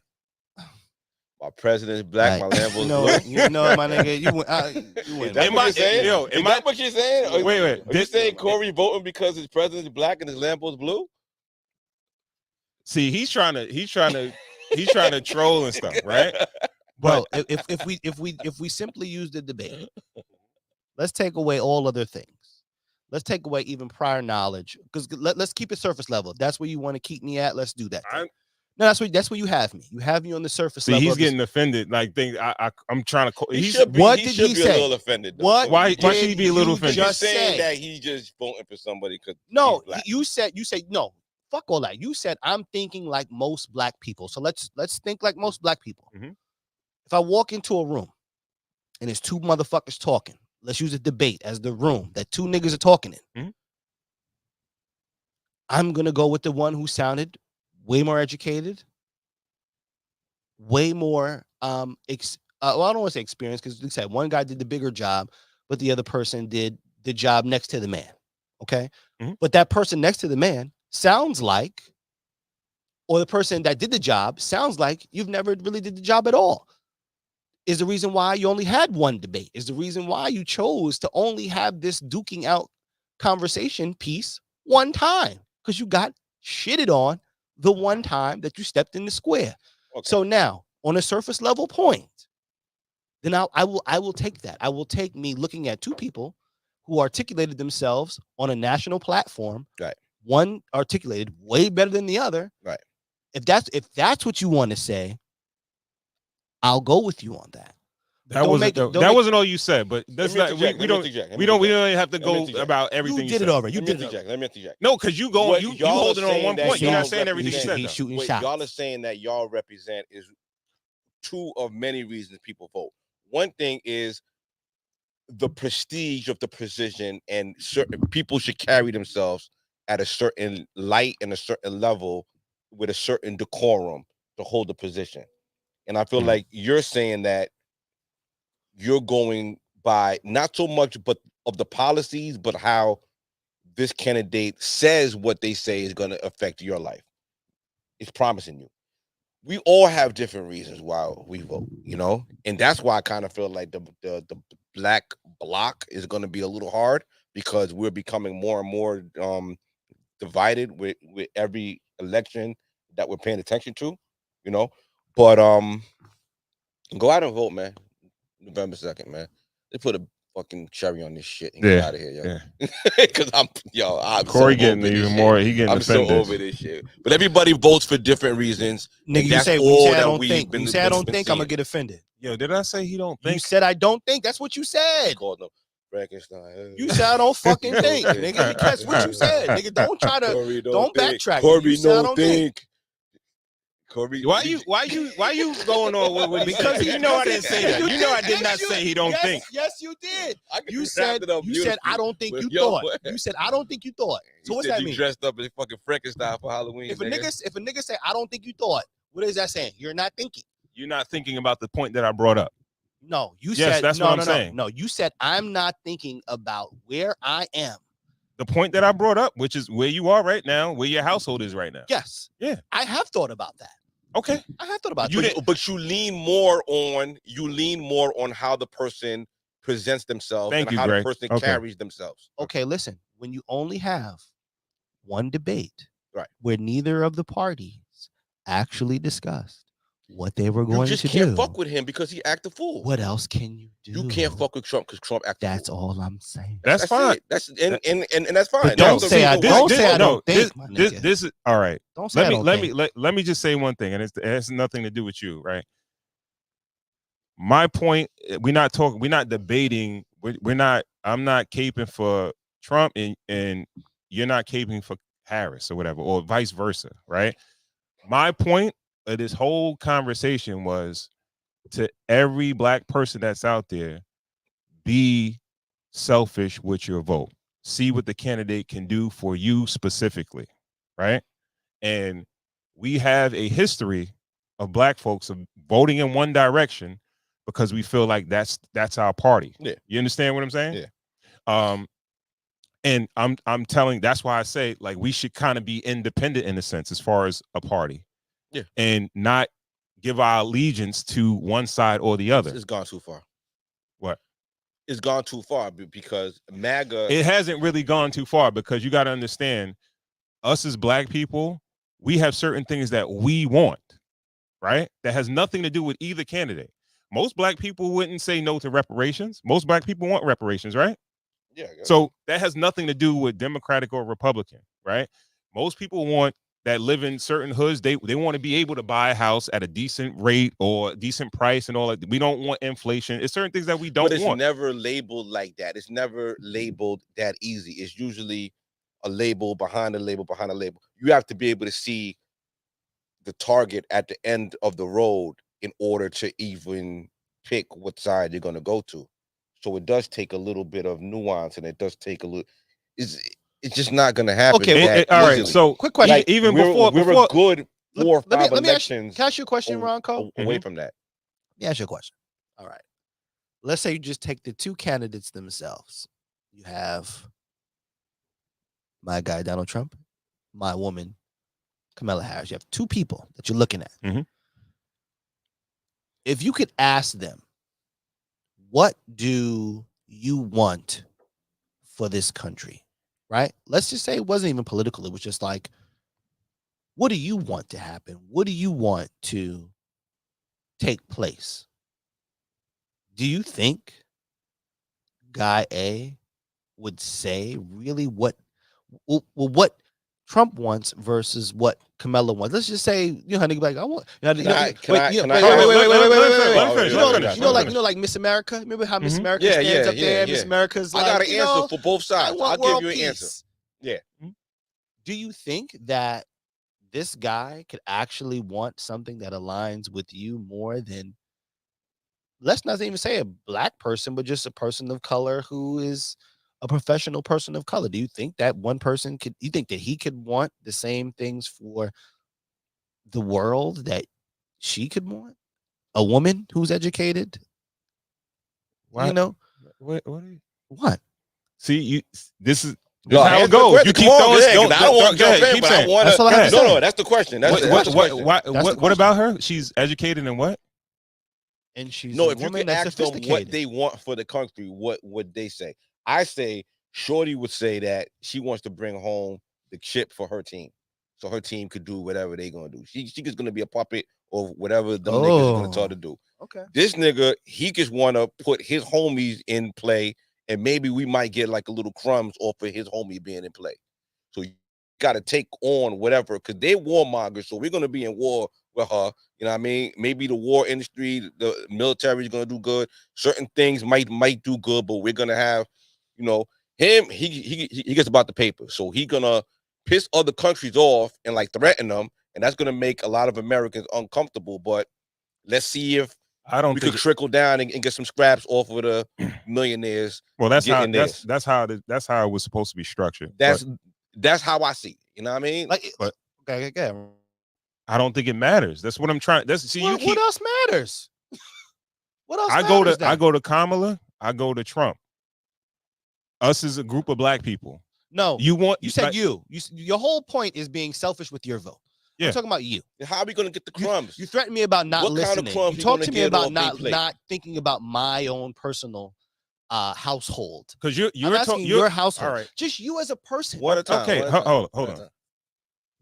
Speaker 2: My president's black, my Lambo's
Speaker 4: you know,
Speaker 2: blue.
Speaker 4: you know, my nigga, you win. You
Speaker 2: Is
Speaker 4: win.
Speaker 2: that
Speaker 1: Am
Speaker 2: what
Speaker 1: I-
Speaker 2: you're saying?
Speaker 1: yo,
Speaker 2: Is
Speaker 1: am
Speaker 2: that
Speaker 1: I-
Speaker 2: what you're saying?
Speaker 1: Wait.
Speaker 2: Are you saying Corey voting because his president's black and his Lambo's blue?
Speaker 1: See, he's trying to troll and stuff, right?
Speaker 4: Bro,
Speaker 1: But
Speaker 4: if we simply use the debate, let's take away all other things. Let's take away even prior knowledge, because let's keep it surface level. If that's where you want to keep me at, let's do that. No, that's where you have me. You have me on the surface
Speaker 1: see,
Speaker 4: level.
Speaker 1: he's
Speaker 4: of this-
Speaker 1: getting offended. Like, I'm trying to.
Speaker 2: He
Speaker 1: He's
Speaker 2: should be.
Speaker 4: what
Speaker 2: He
Speaker 4: did
Speaker 2: should
Speaker 4: he
Speaker 2: be
Speaker 4: say?
Speaker 2: a little offended. Though.
Speaker 4: What?
Speaker 1: Why should he
Speaker 4: did
Speaker 1: be a little
Speaker 4: you
Speaker 1: offended?
Speaker 2: You're
Speaker 4: just
Speaker 2: saying
Speaker 4: say?
Speaker 2: that he's just voting for somebody because
Speaker 4: No,
Speaker 2: he's black.
Speaker 4: you said no. Fuck all that. You said I'm thinking like most black people. So let's think like most black people.
Speaker 1: Mhm.
Speaker 4: If I walk into a room and there's two motherfuckers talking, let's use a debate as the room that two niggas are talking in.
Speaker 1: Mhm.
Speaker 4: I'm gonna go with the one who sounded way more educated, way more well, I don't want to say experience, because like I said, one guy did the bigger job, but the other person did the job next to the man. Okay.
Speaker 1: Mhm.
Speaker 4: But that person next to the man sounds like, or the person that did the job sounds like you've never really did the job at all. Is the reason why you only had one debate, is the reason why you chose to only have this duking out conversation piece one time, because you got shitted on the one time that you stepped in the square.
Speaker 2: Okay.
Speaker 4: So now, on a surface level point, then I will take that. I will take me looking at two people who articulated themselves on a national platform.
Speaker 2: Right.
Speaker 4: One articulated way better than the other.
Speaker 2: Right.
Speaker 4: If that's what you want to say, I'll go with you on that.
Speaker 1: That wasn't all you said, but that's not. We don't even have to go about everything.
Speaker 4: You did it already. You
Speaker 2: Let me
Speaker 4: did it.
Speaker 2: interject. Let me interject.
Speaker 1: No, because you holding on one point. You're not saying everything you
Speaker 2: represent-
Speaker 1: said.
Speaker 4: He's
Speaker 1: Though.
Speaker 4: shooting
Speaker 2: Wait,
Speaker 4: shots.
Speaker 2: y'all are saying that y'all represent is two of many reasons people vote. One thing is the prestige of the position, and certain people should carry themselves at a certain light and a certain level with a certain decorum to hold the position. And I feel like you're saying that you're going by not so much but of the policies, but how this candidate says what they say is going to affect your life. It's promising you. We all have different reasons why we vote, you know, and that's why I kind of feel like the black bloc is going to be a little hard, because we're becoming more and more divided with every election that we're paying attention to, you know. But go out and vote, man. November 2nd, man. They put a fucking cherry on this shit and get out of here, yo. Because I'm
Speaker 1: Corey
Speaker 2: so
Speaker 1: getting
Speaker 2: over this
Speaker 1: even
Speaker 2: shit.
Speaker 1: more. He getting
Speaker 2: I'm
Speaker 1: offended.
Speaker 2: so over this shit. But everybody votes for different reasons.
Speaker 4: Nigga, you
Speaker 2: that's
Speaker 4: say
Speaker 2: all
Speaker 4: when you say I
Speaker 2: that
Speaker 4: don't
Speaker 2: we've
Speaker 4: think.
Speaker 2: been-
Speaker 4: When you say I don't
Speaker 2: been
Speaker 4: think, I'm gonna
Speaker 2: seeing.
Speaker 4: get offended.
Speaker 1: Yo, did I say he don't
Speaker 4: You
Speaker 1: think?
Speaker 4: said I don't think. That's what you said.
Speaker 2: Called them Frankenstein.
Speaker 4: You said I don't fucking think,
Speaker 2: Okay.
Speaker 4: nigga. That's what you said, nigga. Don't try to.
Speaker 2: Corey
Speaker 4: don't
Speaker 2: think.
Speaker 4: backtrack.
Speaker 2: Corey
Speaker 4: You said I
Speaker 2: don't
Speaker 4: don't
Speaker 2: think. Corey,
Speaker 1: Why you going on with what he
Speaker 4: Because
Speaker 1: said?
Speaker 4: he-
Speaker 1: You know I didn't say that.
Speaker 4: You
Speaker 1: You know I
Speaker 4: did.
Speaker 1: did not
Speaker 4: Yes,
Speaker 1: say he don't
Speaker 4: yes,
Speaker 1: think.
Speaker 4: Yes, you did.
Speaker 2: I could
Speaker 4: You
Speaker 2: wrap
Speaker 4: said
Speaker 2: it up
Speaker 4: I don't think
Speaker 2: with
Speaker 4: you
Speaker 2: your
Speaker 4: thought.
Speaker 2: boy.
Speaker 4: You said I don't think you thought. So
Speaker 2: He
Speaker 4: what's
Speaker 2: said
Speaker 4: that
Speaker 2: you
Speaker 4: mean?
Speaker 2: dressed up as fucking Frankenstein for Halloween.
Speaker 4: If a
Speaker 2: nigga.
Speaker 4: nigga say I don't think you thought, what is that saying? You're not thinking.
Speaker 1: You're not thinking about the point that I brought up.
Speaker 4: No, you
Speaker 1: Yes,
Speaker 4: said
Speaker 1: that's
Speaker 4: no,
Speaker 1: what I'm
Speaker 4: no,
Speaker 1: saying.
Speaker 4: No, you said I'm not thinking about where I am.
Speaker 1: The point that I brought up, which is where you are right now, where your household is right now.
Speaker 4: Yes.
Speaker 1: Yeah.
Speaker 4: I have thought about that.
Speaker 1: Okay.
Speaker 4: I have thought about
Speaker 1: You
Speaker 4: that.
Speaker 1: didn't-
Speaker 2: But you lean more on how the person presents themselves
Speaker 1: Thank
Speaker 2: and
Speaker 1: you,
Speaker 2: how
Speaker 1: Greg.
Speaker 2: the person
Speaker 1: Okay.
Speaker 2: carries themselves.
Speaker 4: Okay, listen. When you only have one debate,
Speaker 2: Right,
Speaker 4: where neither of the parties actually discussed what they were
Speaker 2: you
Speaker 4: going
Speaker 2: just
Speaker 4: to
Speaker 2: can't
Speaker 4: do,
Speaker 2: fuck with him because he act a fool.
Speaker 4: what else can you do?
Speaker 2: You can't fuck with Trump because Trump act a
Speaker 4: That's
Speaker 2: fool.
Speaker 4: all I'm saying.
Speaker 1: That's fine.
Speaker 2: It. That's and that's fine.
Speaker 4: But don't
Speaker 2: That's the
Speaker 4: say I
Speaker 2: reason
Speaker 4: don't
Speaker 2: why-
Speaker 4: say I don't think, my
Speaker 1: This
Speaker 4: nigga.
Speaker 1: this is all right.
Speaker 4: Don't say I don't think.
Speaker 1: Let me just say one thing, and it has nothing to do with you, right? My point, we're not debating. We're not. I'm not caping for Trump, and you're not caping for Harris or whatever, or vice versa, right? My point of this whole conversation was to every black person that's out there: be selfish with your vote. See what the candidate can do for you specifically, right? And we have a history of black folks of voting in one direction because we feel like that's our party.
Speaker 2: Yeah.
Speaker 1: You understand what I'm saying?
Speaker 2: Yeah.
Speaker 1: And I'm telling, that's why I say like we should kind of be independent in a sense as far as a party.
Speaker 2: Yeah.
Speaker 1: And not give our allegiance to one side or the other.
Speaker 2: It's gone too far.
Speaker 1: What?
Speaker 2: It's gone too far because MAGA.
Speaker 1: It hasn't really gone too far because you got to understand, us as black people, we have certain things that we want, right? That has nothing to do with either candidate. Most black people wouldn't say no to reparations. Most black people want reparations, right?
Speaker 2: Yeah.
Speaker 1: So that has nothing to do with Democratic or Republican, right? Most people want that live in certain hoods. They want to be able to buy a house at a decent rate or decent price and all that. We don't want inflation. It's certain things that we don't
Speaker 2: But it's
Speaker 1: want.
Speaker 2: never labeled like that. It's never labeled that easy. It's usually a label behind a label behind a label. You have to be able to see the target at the end of the road in order to even pick what side you're going to go to. So it does take a little bit of nuance, and it does take a little. It's just not going to happen.
Speaker 4: Okay,
Speaker 1: all right.
Speaker 2: easily.
Speaker 1: So
Speaker 4: quick question.
Speaker 2: Like,
Speaker 1: even
Speaker 2: we're
Speaker 1: before
Speaker 2: a good 4 or 5
Speaker 4: let me
Speaker 2: elections.
Speaker 4: can I ask you a question, Ronco?
Speaker 2: Away from that.
Speaker 4: Let me ask you a question. All right. Let's say you just take the two candidates themselves. You have my guy, Donald Trump, my woman, Kamala Harris. You have two people that you're looking at.
Speaker 1: Mhm.
Speaker 4: If you could ask them, what do you want for this country? Right? Let's just say it wasn't even political. It was just like, what do you want to happen? What do you want to take place? Do you think guy A would say really what Trump wants versus what Kamala wants? Let's just say, you know, like I want. Wait, like Miss America. Remember how Miss America stands up there? Miss America's like,
Speaker 2: I got an answer for both sides. I'll give you an answer. Yeah.
Speaker 4: Do you think that this guy could actually want something that aligns with you more than, let's not even say a black person, but just a person of color who is a professional person of color? Do you think that one person could, you think that he could want the same things for the world that she could want? A woman who's educated?
Speaker 1: Why?
Speaker 4: You know? What?
Speaker 1: See, this is
Speaker 2: No,
Speaker 1: how it goes. You keep throwing.
Speaker 2: I don't want to jump in, but I want to. No, that's the question.
Speaker 1: What about her? She's educated in what?
Speaker 4: And she's
Speaker 2: no.
Speaker 4: a
Speaker 2: If you
Speaker 4: woman
Speaker 2: can
Speaker 4: that's
Speaker 2: ask them
Speaker 4: sophisticated.
Speaker 2: what they want for the country, what would they say? I say Shorty would say that she wants to bring home the chip for her team, so her team could do whatever they're gonna do. She is gonna be a puppet of whatever them niggas are gonna tell her to do.
Speaker 4: Okay.
Speaker 2: This nigga, he just want to put his homies in play, and maybe we might get like a little crumbs off of his homie being in play. So you got to take on whatever, because they're warmongers. So we're going to be in war with her. You know what I mean? Maybe the war industry, the military is going to do good. Certain things might do good, but we're going to have, you know, him, he gets about the paper. So he going to piss other countries off and like threaten them. And that's going to make a lot of Americans uncomfortable. But let's see if we could trickle down and get some scraps off of the millionaires.
Speaker 1: Well, that's how it was supposed to be structured.
Speaker 2: That's how I see it. You know what I mean?
Speaker 1: But
Speaker 4: okay.
Speaker 1: I don't think it matters. That's what I'm trying. What
Speaker 4: else matters? What else?
Speaker 1: I go to Kamala. I go to Trump. Us as a group of black people.
Speaker 4: No,
Speaker 1: you
Speaker 4: said like, your whole point is being selfish with your vote.
Speaker 1: Yeah.
Speaker 4: I'm talking about you.
Speaker 2: How are we going to get the crumbs?
Speaker 4: You threatened me about not listening. You talked to me about not thinking about my own personal household.
Speaker 1: Because you're
Speaker 4: asking your household.
Speaker 1: All right.
Speaker 4: Just you as a person.
Speaker 2: One at a time.
Speaker 1: Okay, hold on.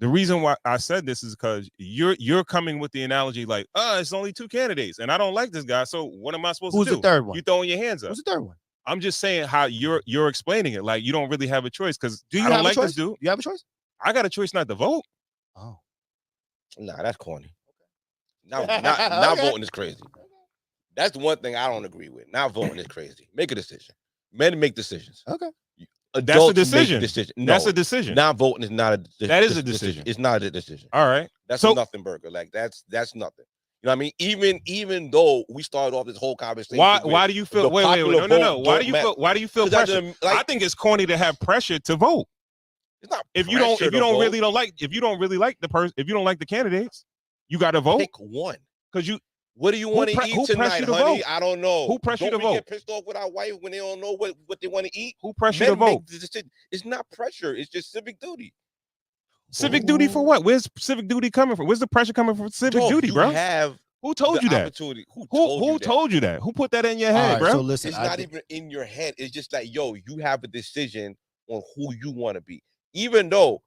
Speaker 1: The reason why I said this is because you're coming with the analogy like, it's only two candidates, and I don't like this guy. So what am I supposed to do?
Speaker 4: Who's the third one?
Speaker 1: You throwing your hands up.
Speaker 4: Who's the third one?
Speaker 1: I'm just saying how you're explaining it. Like you don't really have a choice because
Speaker 4: do you
Speaker 1: I don't
Speaker 4: have
Speaker 1: like
Speaker 4: a choice?
Speaker 1: this dude.
Speaker 4: You have a choice?
Speaker 1: I got a choice not to vote.
Speaker 4: Oh.
Speaker 2: Nah, that's corny. Not voting is crazy. That's the one thing I don't agree with. Not voting is crazy. Make a decision. Men make decisions.
Speaker 4: Okay.
Speaker 2: Adults
Speaker 1: that's a decision.
Speaker 2: Make decision. No,
Speaker 1: that's a decision.
Speaker 2: Not voting is not a decision.
Speaker 1: That is a decision.
Speaker 2: It's not a decision.
Speaker 1: All right.
Speaker 2: That's a nothing burger. Like that's nothing. You know what I mean? Even though we started off this whole conversation.
Speaker 1: Why do you feel wait, no. Why do you feel pressure? I think it's corny to have pressure to vote.
Speaker 2: It's not
Speaker 1: if you don't really like the person, if you don't like the candidates, you got to vote.
Speaker 2: Pick one.
Speaker 1: Because
Speaker 2: what do you want to eat tonight, honey? I don't know.
Speaker 1: Who pressed you to vote?
Speaker 2: Get pissed off with our wife when they don't know what they want to eat.
Speaker 1: Who pressed you to vote?
Speaker 2: It's not pressure. It's just civic duty.
Speaker 1: Civic duty for what? Where's civic duty coming from? Where's the pressure coming from civic duty, bro?
Speaker 2: You have
Speaker 1: Who told
Speaker 2: the
Speaker 1: you that?
Speaker 2: opportunity. Who
Speaker 1: Who told you that? Who put that in your
Speaker 4: All
Speaker 1: head,
Speaker 4: right,
Speaker 1: bro?
Speaker 4: so listen,
Speaker 2: It's not even in your head. It's just like, yo, you have a decision on who you want to be, even though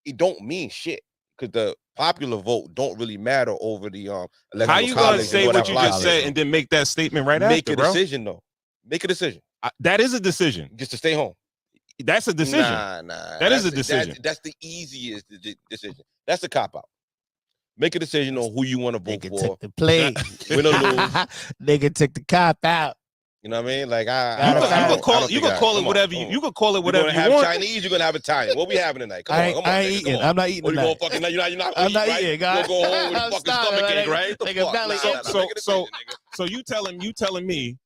Speaker 2: it don't mean shit, because the popular vote don't really matter over the electoral
Speaker 1: How you
Speaker 2: college
Speaker 1: gonna say what you just said
Speaker 2: and
Speaker 1: and then make that statement right
Speaker 2: make
Speaker 1: after,
Speaker 2: a
Speaker 1: bro?
Speaker 2: decision though? Make a decision.
Speaker 1: That is a decision.
Speaker 2: Just to stay home.
Speaker 1: That's a decision.
Speaker 2: Nah.
Speaker 1: That is a decision.
Speaker 2: That's the easiest decision. That's a cop out. Make a decision on who you want to vote
Speaker 4: nigga
Speaker 2: for.
Speaker 4: took the play.
Speaker 2: Win or lose.
Speaker 4: Nigga took the cop out.
Speaker 2: You know what I mean? Like
Speaker 1: You could call it whatever you could call it whatever
Speaker 2: you're
Speaker 1: you
Speaker 2: gonna have
Speaker 1: want.
Speaker 2: Chinese, you're gonna have Italian. What we having tonight? Come on,
Speaker 4: I ain't
Speaker 2: nigga,
Speaker 4: eating.
Speaker 2: come on.
Speaker 4: I'm not eating
Speaker 2: What you
Speaker 4: tonight.
Speaker 2: gonna fucking you're not
Speaker 4: I'm not
Speaker 2: right?
Speaker 4: eating,
Speaker 2: You
Speaker 4: guys.
Speaker 2: gonna go home with a
Speaker 4: I'm
Speaker 2: fucking
Speaker 4: stopping,
Speaker 2: stomach ache,
Speaker 4: nigga.
Speaker 2: right? The
Speaker 4: Nigga,
Speaker 2: fuck?
Speaker 4: belly
Speaker 2: Nah,
Speaker 4: ache.
Speaker 2: make a decision, nigga.
Speaker 1: So you telling me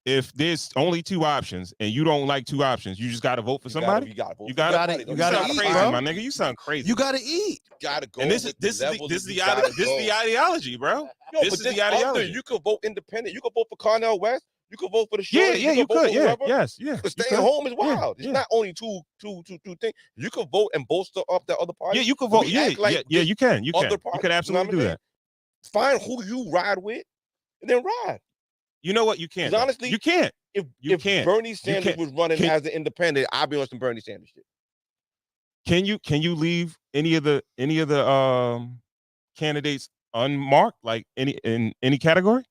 Speaker 1: if there's only two options and you don't like two options, you just gotta vote for somebody?
Speaker 2: You gotta vote.
Speaker 1: You gotta
Speaker 2: somebody, though.
Speaker 4: you gotta
Speaker 1: sound
Speaker 4: eat,
Speaker 1: crazy,
Speaker 4: bro.
Speaker 1: my nigga. You sound crazy.
Speaker 4: You gotta eat.
Speaker 2: You gotta go.
Speaker 1: And this
Speaker 2: with
Speaker 1: is
Speaker 2: level
Speaker 1: the
Speaker 2: that you gotta go.
Speaker 1: ideology, bro.
Speaker 2: Yo,
Speaker 1: This
Speaker 2: but
Speaker 1: is the
Speaker 2: this other,
Speaker 1: ideology.
Speaker 2: you could vote independent. You could vote for Cornell West. You could vote for the show.
Speaker 1: You could. Yeah, yes, yeah.
Speaker 2: But
Speaker 1: you
Speaker 2: staying
Speaker 1: could.
Speaker 2: home is wild.
Speaker 1: Yeah.
Speaker 2: It's not only two things. You could vote and bolster up the other party.
Speaker 1: Yeah, you could vote.
Speaker 2: We
Speaker 1: Yeah,
Speaker 2: act like
Speaker 1: yeah, you can. You can.
Speaker 2: other
Speaker 1: You
Speaker 2: parties,
Speaker 1: could absolutely do that.
Speaker 2: Find who you ride with, and then ride.
Speaker 1: You know what? You can't.
Speaker 2: 'Cause honestly,
Speaker 1: you can't.
Speaker 2: If
Speaker 1: can't.
Speaker 2: Bernie Sanders
Speaker 1: can't.
Speaker 2: was running as an independent, I'd be on some Bernie Sanders shit.
Speaker 1: Can you leave any of the candidates unmarked, like in any category?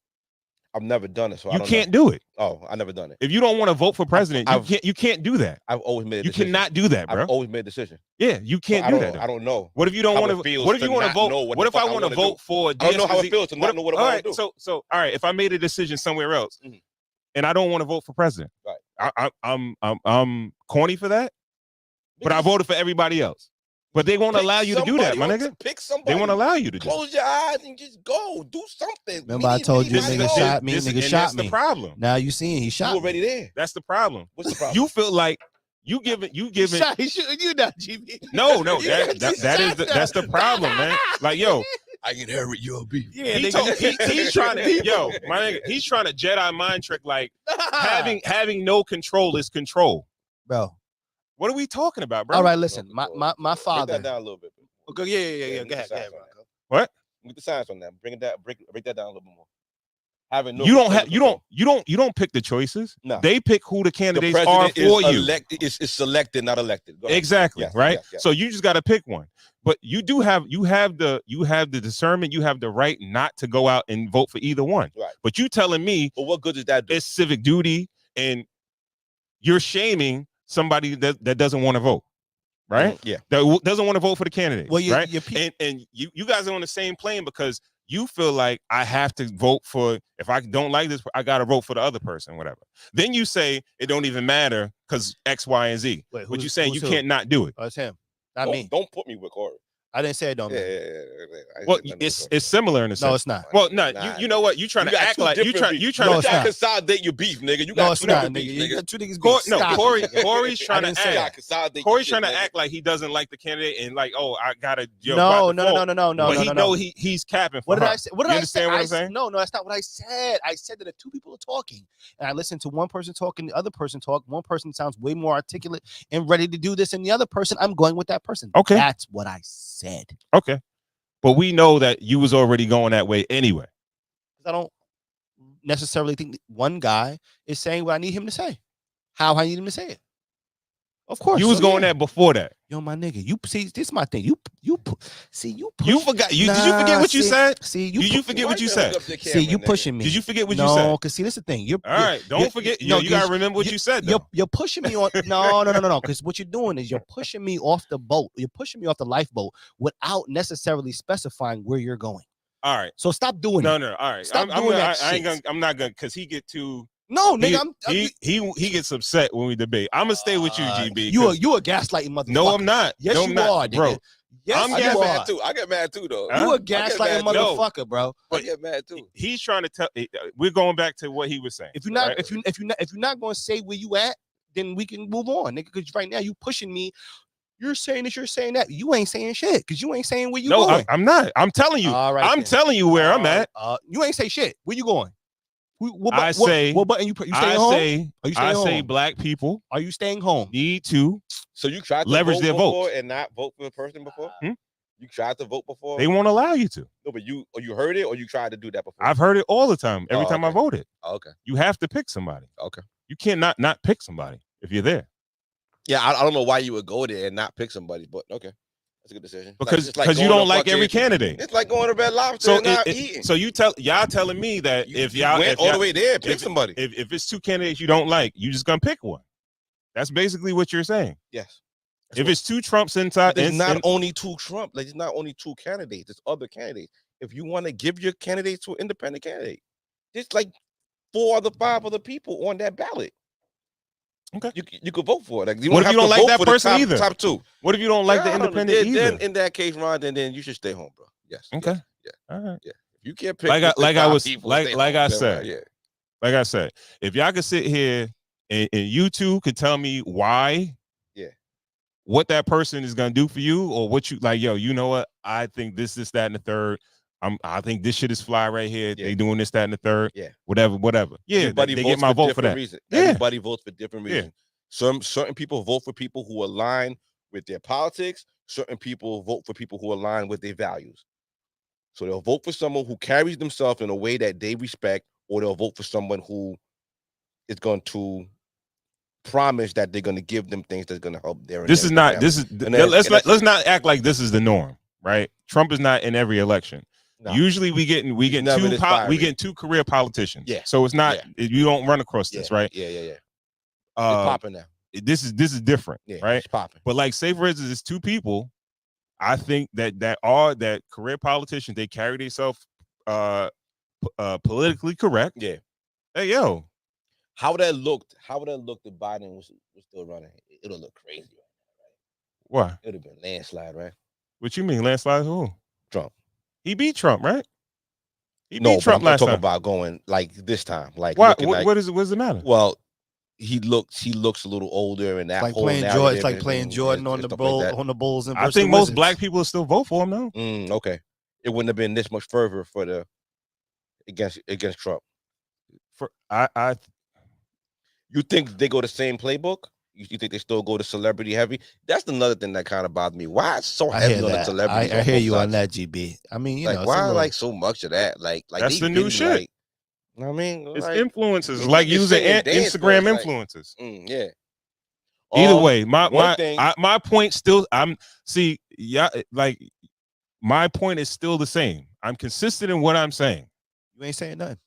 Speaker 2: I've never done it, so I
Speaker 1: You
Speaker 2: don't
Speaker 1: can't
Speaker 2: know.
Speaker 1: do it.
Speaker 2: Oh, I never done it.
Speaker 1: If you don't want to vote for president, you can't do that.
Speaker 2: I've always made a
Speaker 1: You
Speaker 2: decision.
Speaker 1: cannot do that, bro.
Speaker 2: I've always made a decision.
Speaker 1: Yeah, you can't
Speaker 2: So
Speaker 1: do
Speaker 2: I
Speaker 1: that.
Speaker 2: don't- I don't know.
Speaker 1: What if you don't
Speaker 2: how
Speaker 1: want
Speaker 2: it
Speaker 1: to?
Speaker 2: feels
Speaker 1: What if
Speaker 2: to
Speaker 1: you want to
Speaker 2: not
Speaker 1: vote?
Speaker 2: know what
Speaker 1: What
Speaker 2: the
Speaker 1: if I
Speaker 2: fuck I
Speaker 1: want to
Speaker 2: wanna
Speaker 1: vote
Speaker 2: do?
Speaker 1: for?
Speaker 2: I don't know how it
Speaker 1: DSPZ?
Speaker 2: feels to not know what I
Speaker 1: all
Speaker 2: wanna
Speaker 1: right,
Speaker 2: do.
Speaker 1: So all right, if I made a decision somewhere else,
Speaker 2: Mhm.
Speaker 1: and I don't want to vote for president,
Speaker 2: Right.
Speaker 1: I'm corny for that, but I
Speaker 2: Because
Speaker 1: voted for everybody else. But they won't
Speaker 2: pick
Speaker 1: allow you to do that, my
Speaker 2: somebody,
Speaker 1: nigga.
Speaker 2: Pick somebody.
Speaker 1: They won't allow you to do.
Speaker 2: Close your eyes and just go. Do something.
Speaker 4: Remember I told you
Speaker 2: anybody
Speaker 4: nigga
Speaker 2: else.
Speaker 4: shot me,
Speaker 1: This-
Speaker 4: nigga
Speaker 1: and
Speaker 4: shot
Speaker 1: that's
Speaker 4: me.
Speaker 1: the problem.
Speaker 4: Now you seeing he shot
Speaker 2: You
Speaker 4: me.
Speaker 2: already there.
Speaker 1: That's the problem.
Speaker 2: What's the problem?
Speaker 1: You feel like you giving
Speaker 4: He shooting you now, GB.
Speaker 1: no
Speaker 4: Yeah,
Speaker 1: that's the problem, man. Like yo,
Speaker 2: I can inherit your beef.
Speaker 4: Yeah,
Speaker 1: he's trying to my nigga, he's trying to Jedi mind trick like having no control is control.
Speaker 4: bro.
Speaker 1: What are we talking about, bro?
Speaker 4: All right, listen.
Speaker 2: No,
Speaker 4: My
Speaker 2: Break
Speaker 4: father.
Speaker 2: that down a little bit.
Speaker 4: Okay, yeah. Go ahead, bro.
Speaker 1: What?
Speaker 2: Get the science on that. Break that down a little bit more. Having no
Speaker 1: You don't
Speaker 2: control
Speaker 1: have
Speaker 2: is control.
Speaker 1: you don't pick the choices.
Speaker 2: No.
Speaker 1: They pick who the
Speaker 2: The
Speaker 1: candidates are
Speaker 2: president
Speaker 1: for
Speaker 2: is
Speaker 1: you.
Speaker 2: elected. Is selected, not elected. Go ahead.
Speaker 1: Exactly,
Speaker 2: Yes,
Speaker 1: right?
Speaker 2: yes.
Speaker 1: So you just got to pick one. But you have the discernment, you have the right not to go out and vote for either one.
Speaker 2: Right.
Speaker 1: But you telling me
Speaker 2: But what good does that do?
Speaker 1: it's civic duty and you're shaming somebody that doesn't want to vote, right?
Speaker 2: Yeah.
Speaker 1: That doesn't want to vote for the candidate,
Speaker 4: Well,
Speaker 1: right?
Speaker 4: and
Speaker 1: You guys are on the same plane because you feel like I have to vote for, if I don't like this, I got to vote for the other person, whatever. Then you say it don't even matter because X, Y, and Z.
Speaker 4: Wait,
Speaker 1: But you saying you
Speaker 4: who?
Speaker 1: can't not do it.
Speaker 4: Oh, it's him. Not me.
Speaker 2: Don't put me with Corey.
Speaker 4: I didn't say it don't.
Speaker 2: Yeah.
Speaker 4: Yeah.
Speaker 1: Well, it's similar in a sense.
Speaker 4: No, it's not.
Speaker 1: Well, no,
Speaker 2: Nah,
Speaker 1: you know what? You trying
Speaker 2: You
Speaker 1: to
Speaker 2: got
Speaker 1: act
Speaker 2: two
Speaker 1: like you
Speaker 2: different beefs.
Speaker 1: trying
Speaker 4: No,
Speaker 1: to
Speaker 4: it's
Speaker 2: You gotta
Speaker 4: not.
Speaker 2: consolidate your beef, nigga. You
Speaker 4: No,
Speaker 2: got
Speaker 4: it's
Speaker 2: two
Speaker 4: not,
Speaker 2: different
Speaker 4: nigga.
Speaker 2: beefs,
Speaker 4: You
Speaker 2: nigga.
Speaker 4: got two niggas. Stop.
Speaker 1: Corey's trying
Speaker 4: didn't
Speaker 1: to
Speaker 4: say
Speaker 2: You
Speaker 1: act.
Speaker 2: gotta consolidate
Speaker 1: Corey's
Speaker 2: your
Speaker 1: trying to
Speaker 2: shit,
Speaker 1: act like he doesn't like the candidate and like, oh, I gotta
Speaker 4: No,
Speaker 1: by
Speaker 4: no.
Speaker 1: default. But he
Speaker 4: No.
Speaker 1: know he's capping for
Speaker 4: What did
Speaker 1: her.
Speaker 4: I say? What did
Speaker 1: You
Speaker 4: I
Speaker 1: understand
Speaker 4: say?
Speaker 1: what I'm saying?
Speaker 4: No, that's not what I said. I said that if two people are talking and I listen to one person talk and the other person talk, one person sounds way more articulate and ready to do this than the other person, I'm going with that person.
Speaker 1: Okay.
Speaker 4: That's what I said.
Speaker 1: Okay. But we know that you was already going that way anyway.
Speaker 4: I don't necessarily think that one guy is saying what I need him to say. How I need him to say it. Of course.
Speaker 1: You was
Speaker 4: so
Speaker 1: going
Speaker 4: yeah.
Speaker 1: there before that.
Speaker 4: Yo, my nigga, you see, this is my thing. You
Speaker 1: You forgot. Did you forget what you said?
Speaker 4: See,
Speaker 1: Did you forget what you said?
Speaker 4: See, you pushing me.
Speaker 1: Did you forget what you
Speaker 4: No,
Speaker 1: said?
Speaker 4: because see, this is the thing. You're
Speaker 1: All right, don't forget.
Speaker 4: no,
Speaker 1: You gotta remember what you said.
Speaker 4: You're pushing me on. No. Because what you're doing is you're pushing me off the boat. You're pushing me off the lifeboat without necessarily specifying where you're going.
Speaker 1: All right.
Speaker 4: So stop doing it.
Speaker 1: No. All right.
Speaker 4: Stop doing that
Speaker 1: I ain't
Speaker 4: shit.
Speaker 1: gonna. I'm not gonna. Cause he get too.
Speaker 4: No, nigga.
Speaker 1: He gets upset when we debate. I'm gonna stay with you, GB.
Speaker 4: You a gaslighting motherfucker.
Speaker 1: No, I'm not.
Speaker 4: Yes,
Speaker 1: no,
Speaker 4: you
Speaker 1: I'm not,
Speaker 4: are,
Speaker 1: bro.
Speaker 4: nigga. Yes,
Speaker 1: I'm
Speaker 2: I
Speaker 4: you
Speaker 2: get
Speaker 4: are.
Speaker 2: mad too. I get mad too, though.
Speaker 1: Huh?
Speaker 4: You a
Speaker 2: I get
Speaker 4: gaslighting
Speaker 2: mad too.
Speaker 4: motherfucker, bro.
Speaker 2: I get mad too.
Speaker 1: He's trying to tell. We're going back to what he was saying.
Speaker 4: If you're not,
Speaker 1: right?
Speaker 4: if you're not going to say where you at, then we can move on, nigga. Because right now you pushing me. You're saying this, you're saying that. You ain't saying shit because you ain't saying where you
Speaker 1: No,
Speaker 4: going.
Speaker 1: I'm not. I'm telling you.
Speaker 4: All right,
Speaker 1: I'm
Speaker 4: then.
Speaker 1: telling you where I'm at.
Speaker 4: You ain't say shit. Where you going? What button you staying home? Are you staying
Speaker 1: I
Speaker 4: home?
Speaker 1: say black people
Speaker 4: Are you staying home?
Speaker 1: need to.
Speaker 2: So you tried to
Speaker 1: Leverage
Speaker 2: vote
Speaker 1: their
Speaker 2: before
Speaker 1: votes.
Speaker 2: and not vote for the person before? You tried to vote before?
Speaker 1: They won't allow you to.
Speaker 2: No, but you heard it or you tried to do that before?
Speaker 1: I've heard it all the time. Every
Speaker 2: Oh,
Speaker 1: time I
Speaker 2: okay.
Speaker 1: voted,
Speaker 2: Oh, okay.
Speaker 1: you have to pick somebody.
Speaker 2: Okay.
Speaker 1: You can't not pick somebody if you're there.
Speaker 2: Yeah, I don't know why you would go there and not pick somebody, but okay. That's a good decision.
Speaker 1: Because
Speaker 2: it's like
Speaker 1: you
Speaker 2: going
Speaker 1: don't
Speaker 2: to
Speaker 1: like every
Speaker 2: fucking-
Speaker 1: candidate.
Speaker 2: It's like going to Red Lobster
Speaker 1: So
Speaker 2: and not eating.
Speaker 1: so y'all telling me that
Speaker 2: You
Speaker 1: if y'all
Speaker 2: went
Speaker 1: if
Speaker 2: all
Speaker 1: y'all,
Speaker 2: the way there, pick
Speaker 1: if-
Speaker 2: somebody.
Speaker 1: if it's two candidates you don't like, you just gonna pick one. That's basically what you're saying.
Speaker 2: Yes.
Speaker 1: If it's two Trumps inside,
Speaker 2: There's not only two Trump, like there's not only two candidates, there's other candidates. If you want to give your candidate to an independent candidate, there's like 4 other 5 other people on that ballot.
Speaker 1: Okay.
Speaker 2: You could vote for it. Like,
Speaker 1: What if you don't like that person
Speaker 2: top,
Speaker 1: either?
Speaker 2: Top 2.
Speaker 1: What if you don't like the
Speaker 2: I don't know.
Speaker 1: independent either?
Speaker 2: Then in that case, Ron, then you should stay home, bro. Yes.
Speaker 1: Okay.
Speaker 2: Yes, yeah.
Speaker 1: All right.
Speaker 2: Yeah. If you can't pick
Speaker 1: Like I
Speaker 2: I
Speaker 1: said.
Speaker 2: yeah.
Speaker 1: Like I said, if y'all could sit here and you two could tell me why, what that person is gonna do for you, or what you like, yo, you know what? I think this, that, and the third. I think this shit is fly right here.
Speaker 2: Yeah.
Speaker 1: They doing this, that, and the third.
Speaker 2: Yeah.
Speaker 1: Whatever. Yeah,
Speaker 2: Everybody
Speaker 1: they
Speaker 2: votes
Speaker 1: get my vote for
Speaker 2: different
Speaker 1: that.
Speaker 2: reasons.
Speaker 1: Yeah.
Speaker 2: Everybody votes for different
Speaker 1: Yeah.
Speaker 2: reasons. Certain people vote for people who align with their politics. Certain people vote for people who align with their values. So they'll vote for someone who carries themselves in a way that they respect, or they'll vote for someone who is going to promise that they're going to give them things that's going to help their.
Speaker 1: This is not. This is. Let's not act like this is the norm, right? Trump is not in every election. No. Usually we get two career politicians.
Speaker 2: Yeah.
Speaker 1: So it's not you don't run across this, right?
Speaker 2: Yeah. It's popping now.
Speaker 1: This is different, right?
Speaker 2: It's popping.
Speaker 1: But like, say for instance, it's two people. I think that career politicians, they carry themselves politically correct.
Speaker 2: Yeah.
Speaker 1: Hey yo,
Speaker 2: how would that look if Biden was still running? It'll look crazy right now, right?
Speaker 1: Why?
Speaker 2: It would have been landslide, right?
Speaker 1: What you mean landslide? Who?
Speaker 2: Trump.
Speaker 1: He beat Trump, right?
Speaker 2: He beat Trump last time. I'm talking about going like this time. Like
Speaker 1: what does the matter?
Speaker 2: Well, he looks a little older, and that
Speaker 4: like
Speaker 2: whole
Speaker 4: playing Jordan. It's like
Speaker 2: and
Speaker 4: playing Jordan on the Bulls. And
Speaker 1: I think most black people still vote for him though.
Speaker 2: Okay, it wouldn't have been this much fervor for the against Trump. You think they go the same playbook? You think they still go to celebrity heavy? That's another thing that kind of bothers me. Why it's so heavy on the celebrities?
Speaker 4: I hear you on that, GB. I mean,
Speaker 2: like, why like so much of that? Like
Speaker 1: that's the new shit.
Speaker 2: Like, you know what I mean?
Speaker 1: It's influencers, like using Instagram influencers.
Speaker 2: Yeah.
Speaker 1: Either way, my point still. My point is still the same. I'm consistent in what I'm saying.
Speaker 4: You ain't saying nothing.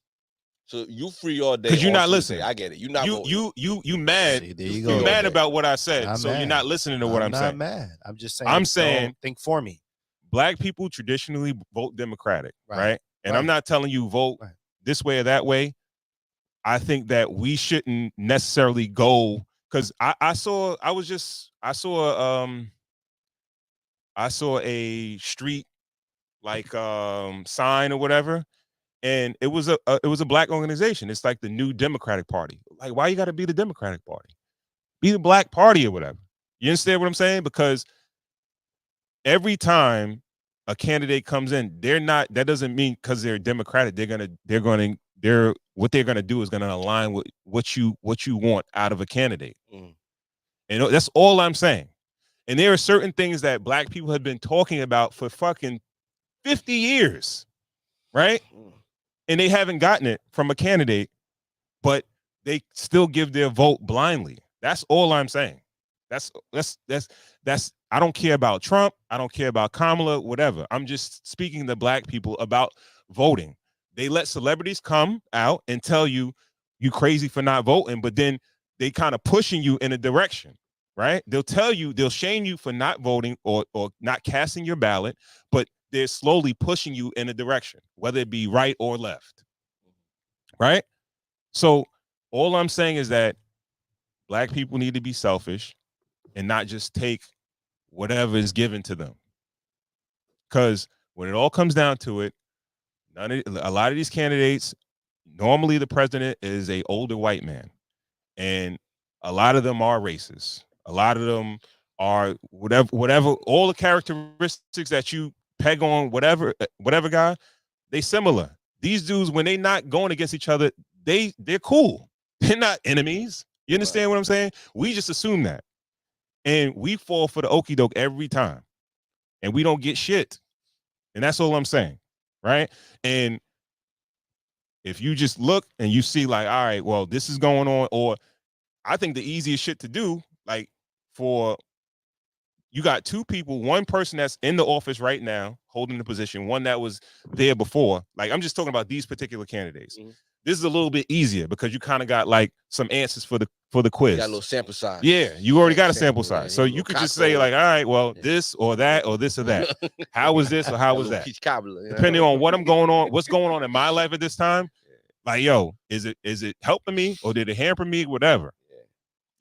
Speaker 2: So you free all day
Speaker 1: because you're not listening.
Speaker 2: I get it. You're not.
Speaker 1: You mad?
Speaker 4: See, there you
Speaker 1: go.
Speaker 4: You
Speaker 1: mad about what I said, so you're not listening to what I'm saying.
Speaker 4: I'm not mad. I'm just saying.
Speaker 1: I'm saying
Speaker 4: think for me.
Speaker 1: Black people traditionally vote Democratic, right? And I'm not telling you vote this way or that way. I think that we shouldn't necessarily go because I saw a street like sign or whatever. And it was a black organization. It's like the New Democratic Party. Like, why you got to be the Democratic Party? Be the Black Party or whatever. You understand what I'm saying? Because every time a candidate comes in, that doesn't mean because they're Democratic, what they're gonna do is gonna align with what you want out of a candidate. And that's all I'm saying. And there are certain things that black people have been talking about for fucking 50 years, right? And they haven't gotten it from a candidate, but they still give their vote blindly. That's all I'm saying. That's I don't care about Trump. I don't care about Kamala, whatever. I'm just speaking to black people about voting. They let celebrities come out and tell you crazy for not voting, but then they kind of pushing you in a direction, right? They'll shame you for not voting or not casting your ballot, but they're slowly pushing you in a direction, whether it be right or left, right? So all I'm saying is that black people need to be selfish and not just take whatever is given to them. Because when it all comes down to it, a lot of these candidates, normally the president is an older white man, and a lot of them are racist. A lot of them are whatever, all the characteristics that you peg on whatever guy, they similar. These dudes, when they not going against each other, they're cool. They're not enemies. You understand what I'm saying? We just assume that. And we fall for the okie doke every time. and we don't get shit. And that's all I'm saying, right? And if you just look and you see like, all right, well, this is going on, or I think the easiest shit to do, like for you got two people, one person that's in the office right now holding the position, one that was there before. Like I'm just talking about these particular candidates.
Speaker 2: Mm-hmm.
Speaker 1: This is a little bit easier because you kind of got like some answers for the quiz.
Speaker 2: You got a little sample size.
Speaker 1: Yeah, you already got a sample size. So you could just say like, all right, well, this or that or this or that. How was this or how was that? Depending on what's going on in my life at this time. Like, yo, is it helping me or did it hamper me? Whatever.
Speaker 2: Yeah.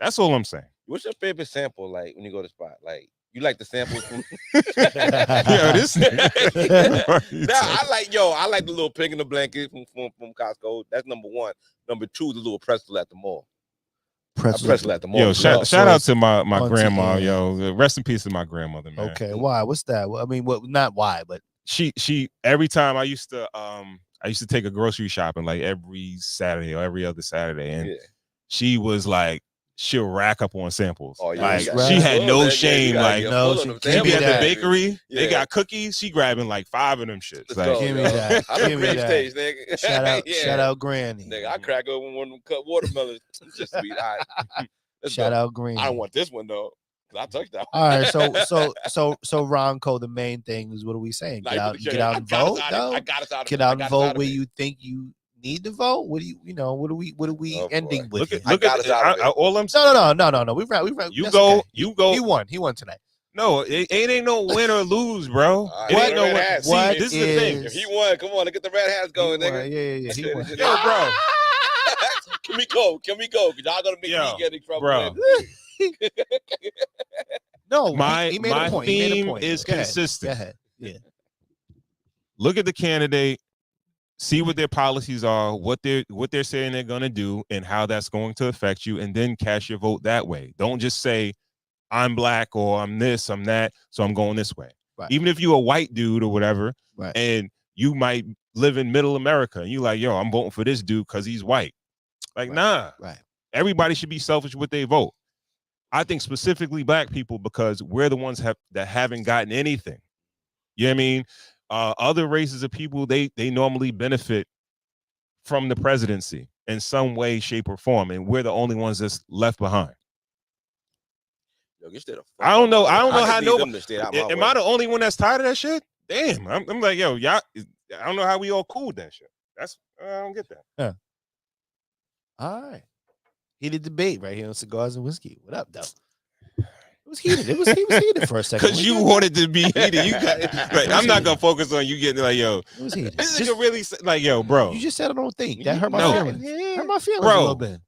Speaker 1: That's all I'm saying.
Speaker 2: What's your favorite sample like when you go to spot? Like you like the samples from
Speaker 1: Yeah, this
Speaker 2: I like the little pig in the blanket from Costco. That's number one. Number two, the little pretzel at the mall. Pretzel at the mall.
Speaker 1: Yo, shout out to my grandma,
Speaker 4: yeah.
Speaker 1: yo. Rest in peace to my grandmother, man.
Speaker 4: Okay, why? What's that? Well, I mean, what? Not why, but
Speaker 1: She every time I used to take a grocery shopping like every Saturday or every other Saturday, and she was like, she'll rack up on samples.
Speaker 2: Oh, yeah,
Speaker 1: like she had no shame. Like
Speaker 4: no,
Speaker 1: she be at the bakery. They got cookies. She grabbing like 5 of them shits. Like,
Speaker 4: give me that. Give me that.
Speaker 2: Stage, nigga.
Speaker 4: Shout out, Granny.
Speaker 2: Nigga, I crack open one of them cut watermelons. It's just sweet. All right.
Speaker 4: Shout out, Granny.
Speaker 2: I don't want this one though. I touched that.
Speaker 4: All right, so Ronco, the main thing is what are we saying? Get out and vote. Get out and vote where you think you need to vote. What do what are we ending with?
Speaker 1: Look at all I'm saying.
Speaker 4: No. We ran.
Speaker 1: You go.
Speaker 4: He won tonight.
Speaker 1: No, it ain't no win or lose, bro.
Speaker 2: Right,
Speaker 1: it ain't no win.
Speaker 4: What
Speaker 1: this is the thing.
Speaker 2: If he won, come on, look at the red hats going, nigga.
Speaker 4: Yeah. He won.
Speaker 1: Yo, bro.
Speaker 2: Can we go? Cause y'all gonna make me get in trouble,
Speaker 1: bro.
Speaker 4: No,
Speaker 1: my
Speaker 4: he made a point.
Speaker 1: theme is consistent.
Speaker 4: Go ahead. Yeah.
Speaker 1: Look at the candidate, see what their policies are, what they're saying they're gonna do, and how that's going to affect you, and then cast your vote that way. Don't just say, I'm black or I'm this, I'm that, so I'm going this way.
Speaker 4: Right.
Speaker 1: Even if you're a white dude or whatever,
Speaker 4: right,
Speaker 1: and you might live in middle America, and you like, yo, I'm voting for this dude because he's white. Like, nah.
Speaker 4: Right.
Speaker 1: Everybody should be selfish with their vote. I think specifically black people because we're the ones that haven't gotten anything. You know what I mean? Other races of people, they normally benefit from the presidency in some way, shape, or form, and we're the only ones that's left behind.
Speaker 2: Yo,
Speaker 1: I don't know how nobody. Am I the only one that's tired of that shit? Damn, I'm like, yo, y'all. I don't know how we all cool with that shit. I don't get that.
Speaker 4: Yeah. All right. Heated debate right here on Cigars and Whiskey. What up, though? It was heated. It was heated for a second.
Speaker 1: Because you wanted to be heated. You got like, I'm not gonna focus on you getting like, yo.
Speaker 4: It was heated.
Speaker 1: This nigga really like, yo, bro.
Speaker 4: You just said I don't think that hurt my feelings. Hurt my feelings
Speaker 1: bro,
Speaker 4: a little bit.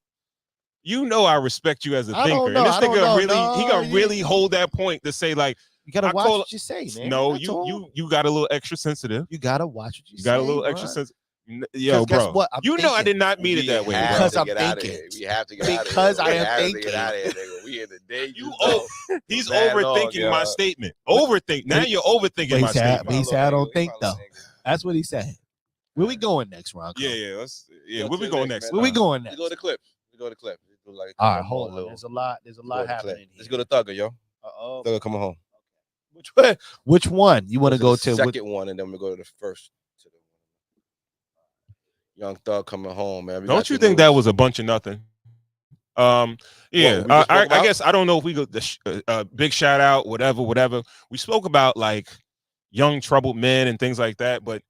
Speaker 1: You know I respect you as a
Speaker 4: I
Speaker 1: thinker.
Speaker 4: don't know.
Speaker 1: And this nigga
Speaker 4: he
Speaker 1: gonna really hold that point to say like,
Speaker 4: you gotta watch what you say, man.
Speaker 1: No, you got a little extra sensitive.
Speaker 4: You gotta watch what you say.
Speaker 1: You got a little extra sensitive. Yo, bro,
Speaker 4: what?
Speaker 1: You know I did not mean it that way, bro.
Speaker 4: Because I'm thinking.
Speaker 2: We have to get out of here.
Speaker 4: Because I am thinking.
Speaker 2: Get out of here, nigga. We in the day.
Speaker 1: He's overthinking my statement. Overthink. Now you're overthinking my statement.
Speaker 4: He said I don't think though. That's what he said. Where we going next, Ron?
Speaker 1: Yeah. Where we going next?
Speaker 4: Where we going next?
Speaker 2: We go to clips.
Speaker 4: All right, hold on. There's a lot happening here.
Speaker 2: Let's go to Thugger, yo. Thugger coming home.
Speaker 4: Which one you want to go to?
Speaker 2: Second one, and then we go to the first. Young Thug coming home, man.
Speaker 1: Don't you think that was a bunch of nothing? Yeah. I guess I don't know if we go big shout out, whatever. We spoke about like young troubled men and things like that, but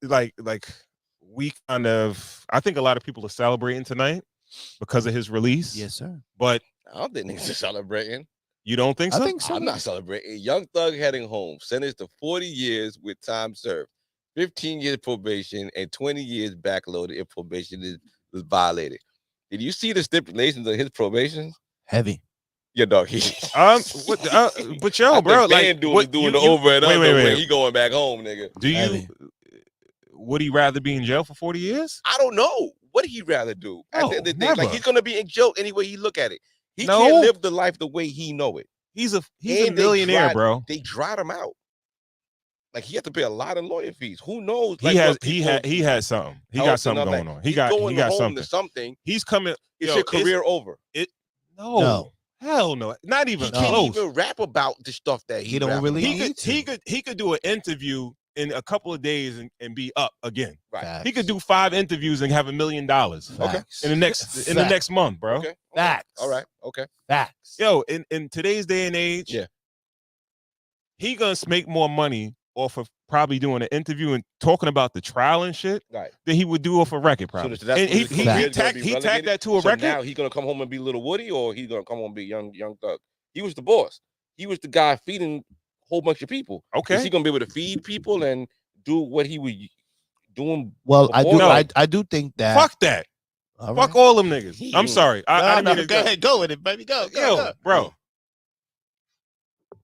Speaker 1: like we kind of, I think a lot of people are celebrating tonight because of his release.
Speaker 4: Yes, sir.
Speaker 1: But
Speaker 2: I don't think niggas are celebrating.
Speaker 1: You don't think so?
Speaker 4: I think so.
Speaker 2: I'm not celebrating. Young Thug heading home, sentenced to 40 years with time served, 15 years probation, and 20 years backloaded if probation is violated. Did you see the stipulations of his probation?
Speaker 4: Heavy.
Speaker 2: Yeah, dog.
Speaker 1: But yo, bro, like
Speaker 2: doing the over and under.
Speaker 1: Wait.
Speaker 2: He going back home, nigga.
Speaker 1: Would he rather be in jail for 40 years?
Speaker 2: I don't know. What would he rather do?
Speaker 1: Never.
Speaker 2: Like he's gonna be in jail any way he look at it. He can't live the life the way he know it.
Speaker 1: He's a millionaire, bro.
Speaker 2: They dried him out. Like he had to pay a lot of lawyer fees. Who knows?
Speaker 1: He has something. He got something going on. He got something.
Speaker 2: To something.
Speaker 1: He's coming.
Speaker 2: Is your career over?
Speaker 1: No. Hell no, not
Speaker 2: He
Speaker 1: even
Speaker 4: No.
Speaker 2: can't
Speaker 1: close.
Speaker 2: even rap about the stuff that he
Speaker 4: He don't
Speaker 2: rap
Speaker 4: really
Speaker 2: about.
Speaker 1: He could do an interview in a couple of days and be up again.
Speaker 2: Right.
Speaker 4: Facts.
Speaker 1: He could do 5 interviews and have $1 million
Speaker 4: Facts.
Speaker 1: in the next month, bro.
Speaker 2: Okay.
Speaker 4: Facts.
Speaker 2: All right. Okay.
Speaker 4: Facts.
Speaker 1: Yo, in today's day and age,
Speaker 2: Yeah.
Speaker 1: he gonna make more money off of probably doing an interview and talking about the trial and shit
Speaker 2: Right.
Speaker 1: than he would do off a record, probably.
Speaker 2: So that's
Speaker 1: and
Speaker 2: what
Speaker 1: he
Speaker 2: his career is gonna be
Speaker 1: tagged
Speaker 2: relegated?
Speaker 1: that to a
Speaker 2: So
Speaker 1: record.
Speaker 2: now he's gonna come home and be Little Woody, or he's gonna come home and be young Thug. He was the boss. He was the guy feeding a whole bunch of people.
Speaker 1: Okay.
Speaker 2: Is he gonna be able to feed people and do what he was doing?
Speaker 4: Well, I do.
Speaker 2: No.
Speaker 4: I do think that.
Speaker 1: Fuck that.
Speaker 4: All
Speaker 1: Fuck
Speaker 4: right.
Speaker 1: all them niggas. I'm sorry. I didn't mean to
Speaker 4: go ahead. Go with it, baby. Go.
Speaker 1: Yo,
Speaker 4: Go.
Speaker 1: bro.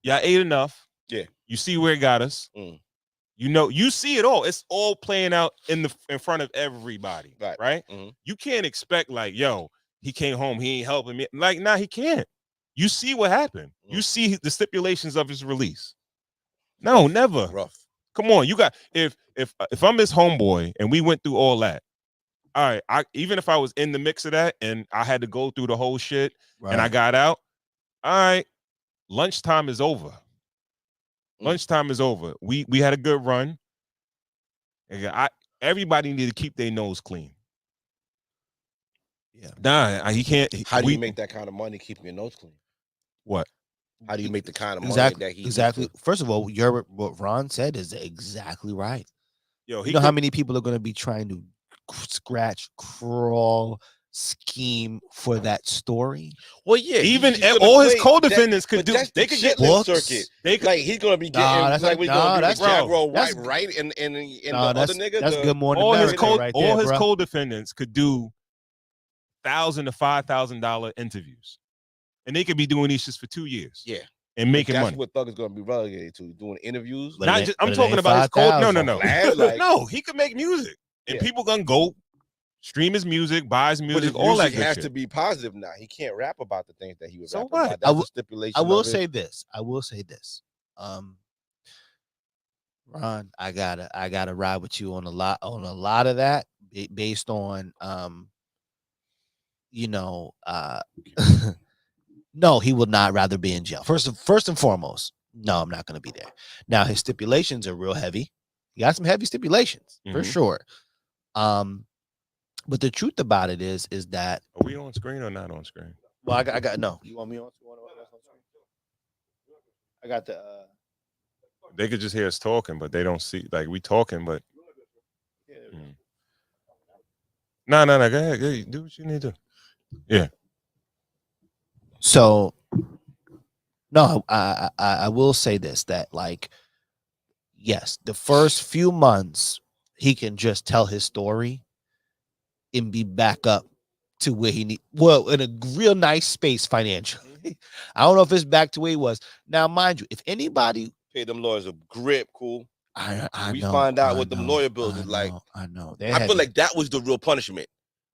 Speaker 1: Y'all ate enough.
Speaker 2: Yeah.
Speaker 1: You see where it got us.
Speaker 2: Mm.
Speaker 1: You know, you see it all. It's all playing out in front of everybody. Right?
Speaker 2: Mhm.
Speaker 1: You can't expect like, yo, he came home, he ain't helping me. Like, nah, he can't. You see what happened. You see the stipulations of his release. No, never.
Speaker 2: Rough.
Speaker 1: Come on, you got if I'm his homeboy and we went through all that. All right, even if I was in the mix of that and I had to go through the whole shit and I got out, all right, lunchtime is over. Lunchtime is over. We had a good run. And everybody need to keep their nose clean.
Speaker 4: Yeah.
Speaker 1: Nah, he can't.
Speaker 2: How do you make that kind of money keeping your nose clean?
Speaker 1: What?
Speaker 2: How do you make the kind of money
Speaker 4: Exactly.
Speaker 2: that he
Speaker 4: Exactly. First of all, what Ron said is exactly right.
Speaker 1: Yo,
Speaker 4: You know how many people are going to be trying to scratch, crawl, scheme for that story?
Speaker 2: Well, yeah.
Speaker 1: Even
Speaker 2: he's gonna
Speaker 1: all his
Speaker 2: play
Speaker 1: co-defendants could
Speaker 2: but
Speaker 1: do.
Speaker 2: that's
Speaker 1: They
Speaker 2: the
Speaker 1: could get
Speaker 2: shitlist
Speaker 4: books.
Speaker 2: circuit.
Speaker 1: They could,
Speaker 2: Like he's gonna be getting
Speaker 4: that's
Speaker 2: like
Speaker 4: not-
Speaker 2: we're
Speaker 4: nah,
Speaker 2: gonna do
Speaker 4: that's-
Speaker 2: the Jack Roll
Speaker 4: that's-
Speaker 2: right, and the
Speaker 4: No,
Speaker 2: other nigga.
Speaker 4: that's good more than
Speaker 1: all his
Speaker 4: America right there,
Speaker 1: all his
Speaker 4: bro.
Speaker 1: co-defendants could do $1,000 to $5,000 interviews, and they could be doing these just for 2 years.
Speaker 2: Yeah.
Speaker 1: And making
Speaker 2: That's
Speaker 1: money.
Speaker 2: what Thug is gonna be relegated to, doing interviews.
Speaker 4: But
Speaker 1: Not
Speaker 4: it
Speaker 1: just,
Speaker 4: ain't-
Speaker 1: I'm
Speaker 4: but it
Speaker 1: talking
Speaker 4: ain't
Speaker 1: about his code. No,
Speaker 4: 5,000.
Speaker 2: Like-
Speaker 1: no. He could make music, and
Speaker 2: Yeah.
Speaker 1: people gonna go stream his music, buy his
Speaker 2: But
Speaker 1: music,
Speaker 2: his
Speaker 1: all that
Speaker 2: music
Speaker 1: good
Speaker 2: has
Speaker 1: shit.
Speaker 2: to be positive now. He can't rap about the things that he was
Speaker 1: So
Speaker 2: rapping
Speaker 1: what?
Speaker 2: about. That's the stipulation.
Speaker 4: I will
Speaker 2: of it.
Speaker 4: say this. Ron, I gotta ride with you on a lot of that based on no, he would not rather be in jail. First and foremost, no, I'm not gonna be there. Now his stipulations are real heavy. He got some heavy stipulations for
Speaker 1: Mhm.
Speaker 4: sure. But the truth about it is that
Speaker 1: Are we on screen or not on screen?
Speaker 4: well, I got no. You want me on? You want us on screen? I got the.
Speaker 1: They could just hear us talking, but they don't see. Like we talking, but no. Go ahead. Go ahead. Do what you need to. Yeah.
Speaker 4: So, no, I will say this, that like, yes, the first few months he can just tell his story and be back up to where he need. Well, in a real nice space financially. I don't know if it's back to where he was now. Mind you, if anybody
Speaker 2: Pay them lawyers a grip, cool.
Speaker 4: I
Speaker 2: We
Speaker 4: know,
Speaker 2: find out
Speaker 4: I
Speaker 2: what them
Speaker 4: know,
Speaker 2: lawyer bills
Speaker 4: I
Speaker 2: is like.
Speaker 4: know, I know.
Speaker 2: I feel like that was the real punishment.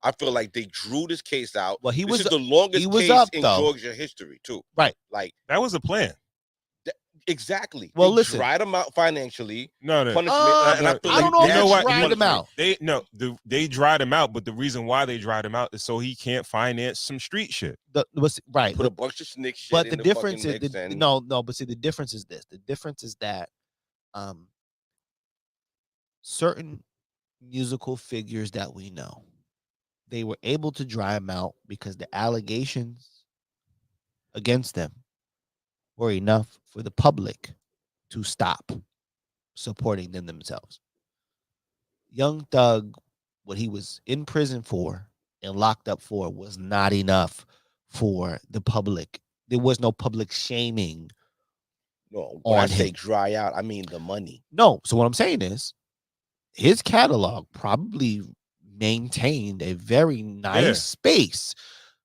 Speaker 2: I feel like they drew this case out.
Speaker 4: Well,
Speaker 2: This is the longest
Speaker 4: he was
Speaker 2: case
Speaker 4: up,
Speaker 2: in
Speaker 4: though.
Speaker 2: Georgia history, too.
Speaker 4: Right.
Speaker 2: Like
Speaker 1: That was a plan.
Speaker 2: exactly.
Speaker 4: Well,
Speaker 2: they
Speaker 4: listen.
Speaker 2: dried them out financially.
Speaker 1: No.
Speaker 2: Punishment. And I feel
Speaker 4: I
Speaker 2: like
Speaker 4: don't know if
Speaker 2: that's
Speaker 1: you know what?
Speaker 2: the
Speaker 4: dried them
Speaker 2: punishment.
Speaker 4: out.
Speaker 1: They dried him out, but the reason why they dried him out is so he can't finance some street shit.
Speaker 4: Right.
Speaker 2: Put a bunch of snick shit.
Speaker 4: But
Speaker 2: in
Speaker 4: the
Speaker 2: the
Speaker 4: difference
Speaker 2: fucking
Speaker 4: is
Speaker 2: mix and-
Speaker 4: no. But see, the difference is this. The difference is that certain musical figures that we know, they were able to dry them out because the allegations against them were enough for the public to stop supporting them themselves. Young Thug, what he was in prison for and locked up for, was not enough for the public. There was no public shaming.
Speaker 2: No, when I
Speaker 4: on
Speaker 2: say
Speaker 4: him.
Speaker 2: dry out, I mean the money.
Speaker 4: No. So what I'm saying is his catalog probably maintained a very nice space.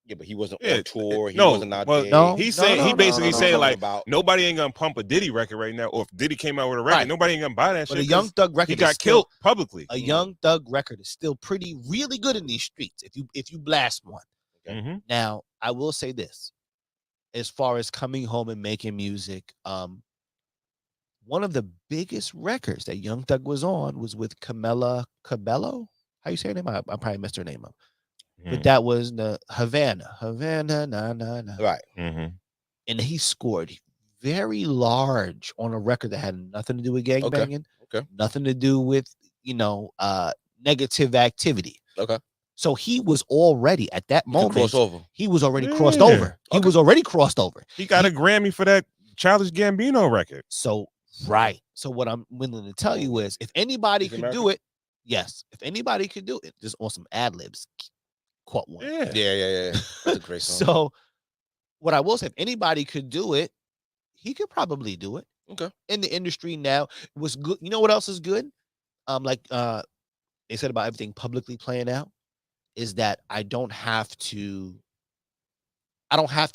Speaker 2: Yeah, but he wasn't
Speaker 1: Yeah,
Speaker 2: on tour. He
Speaker 1: no,
Speaker 2: wasn't out
Speaker 1: well,
Speaker 2: there.
Speaker 4: no.
Speaker 1: He's saying he basically
Speaker 2: no,
Speaker 1: saying
Speaker 2: no.
Speaker 1: like
Speaker 2: About-
Speaker 1: nobody ain't gonna pump a Diddy record right now, or if Diddy came out with a record,
Speaker 4: Right.
Speaker 1: nobody ain't gonna buy that
Speaker 4: But
Speaker 1: shit.
Speaker 4: a Young
Speaker 1: 'cause
Speaker 4: Thug record
Speaker 1: he
Speaker 4: is
Speaker 1: got
Speaker 4: still,
Speaker 1: killed publicly.
Speaker 4: a Young Thug record is still really good in these streets if you blast one.
Speaker 1: Mhm.
Speaker 4: Now, I will say this. As far as coming home and making music, one of the biggest records that Young Thug was on was with Camila Cabello. How you say her name? I probably messed her name up. but that was the Havana, na na na.
Speaker 2: Right.
Speaker 1: Mm-hmm.
Speaker 4: And he scored very large on a record that had nothing to do with gangbanging,
Speaker 2: Okay.
Speaker 4: nothing to do with negative activity.
Speaker 2: Okay.
Speaker 4: So he was already at that
Speaker 2: You can
Speaker 4: moment.
Speaker 2: cross over.
Speaker 4: He was already crossed
Speaker 1: Yeah.
Speaker 4: over. He
Speaker 2: Okay.
Speaker 4: was already crossed over.
Speaker 1: He got a Grammy for that Childish Gambino record.
Speaker 4: So right. So what I'm willing to tell you is, if anybody
Speaker 2: He's
Speaker 4: could
Speaker 2: American?
Speaker 4: do it, yes. If anybody could do it, just on some ad libs, quote one.
Speaker 1: Yeah.
Speaker 2: Yeah. That's a great song.
Speaker 4: So what I will say, if anybody could do it, he could probably do it.
Speaker 2: Okay.
Speaker 4: In the industry now, it was good. You know what else is good? They said about everything publicly playing out, is that I don't have to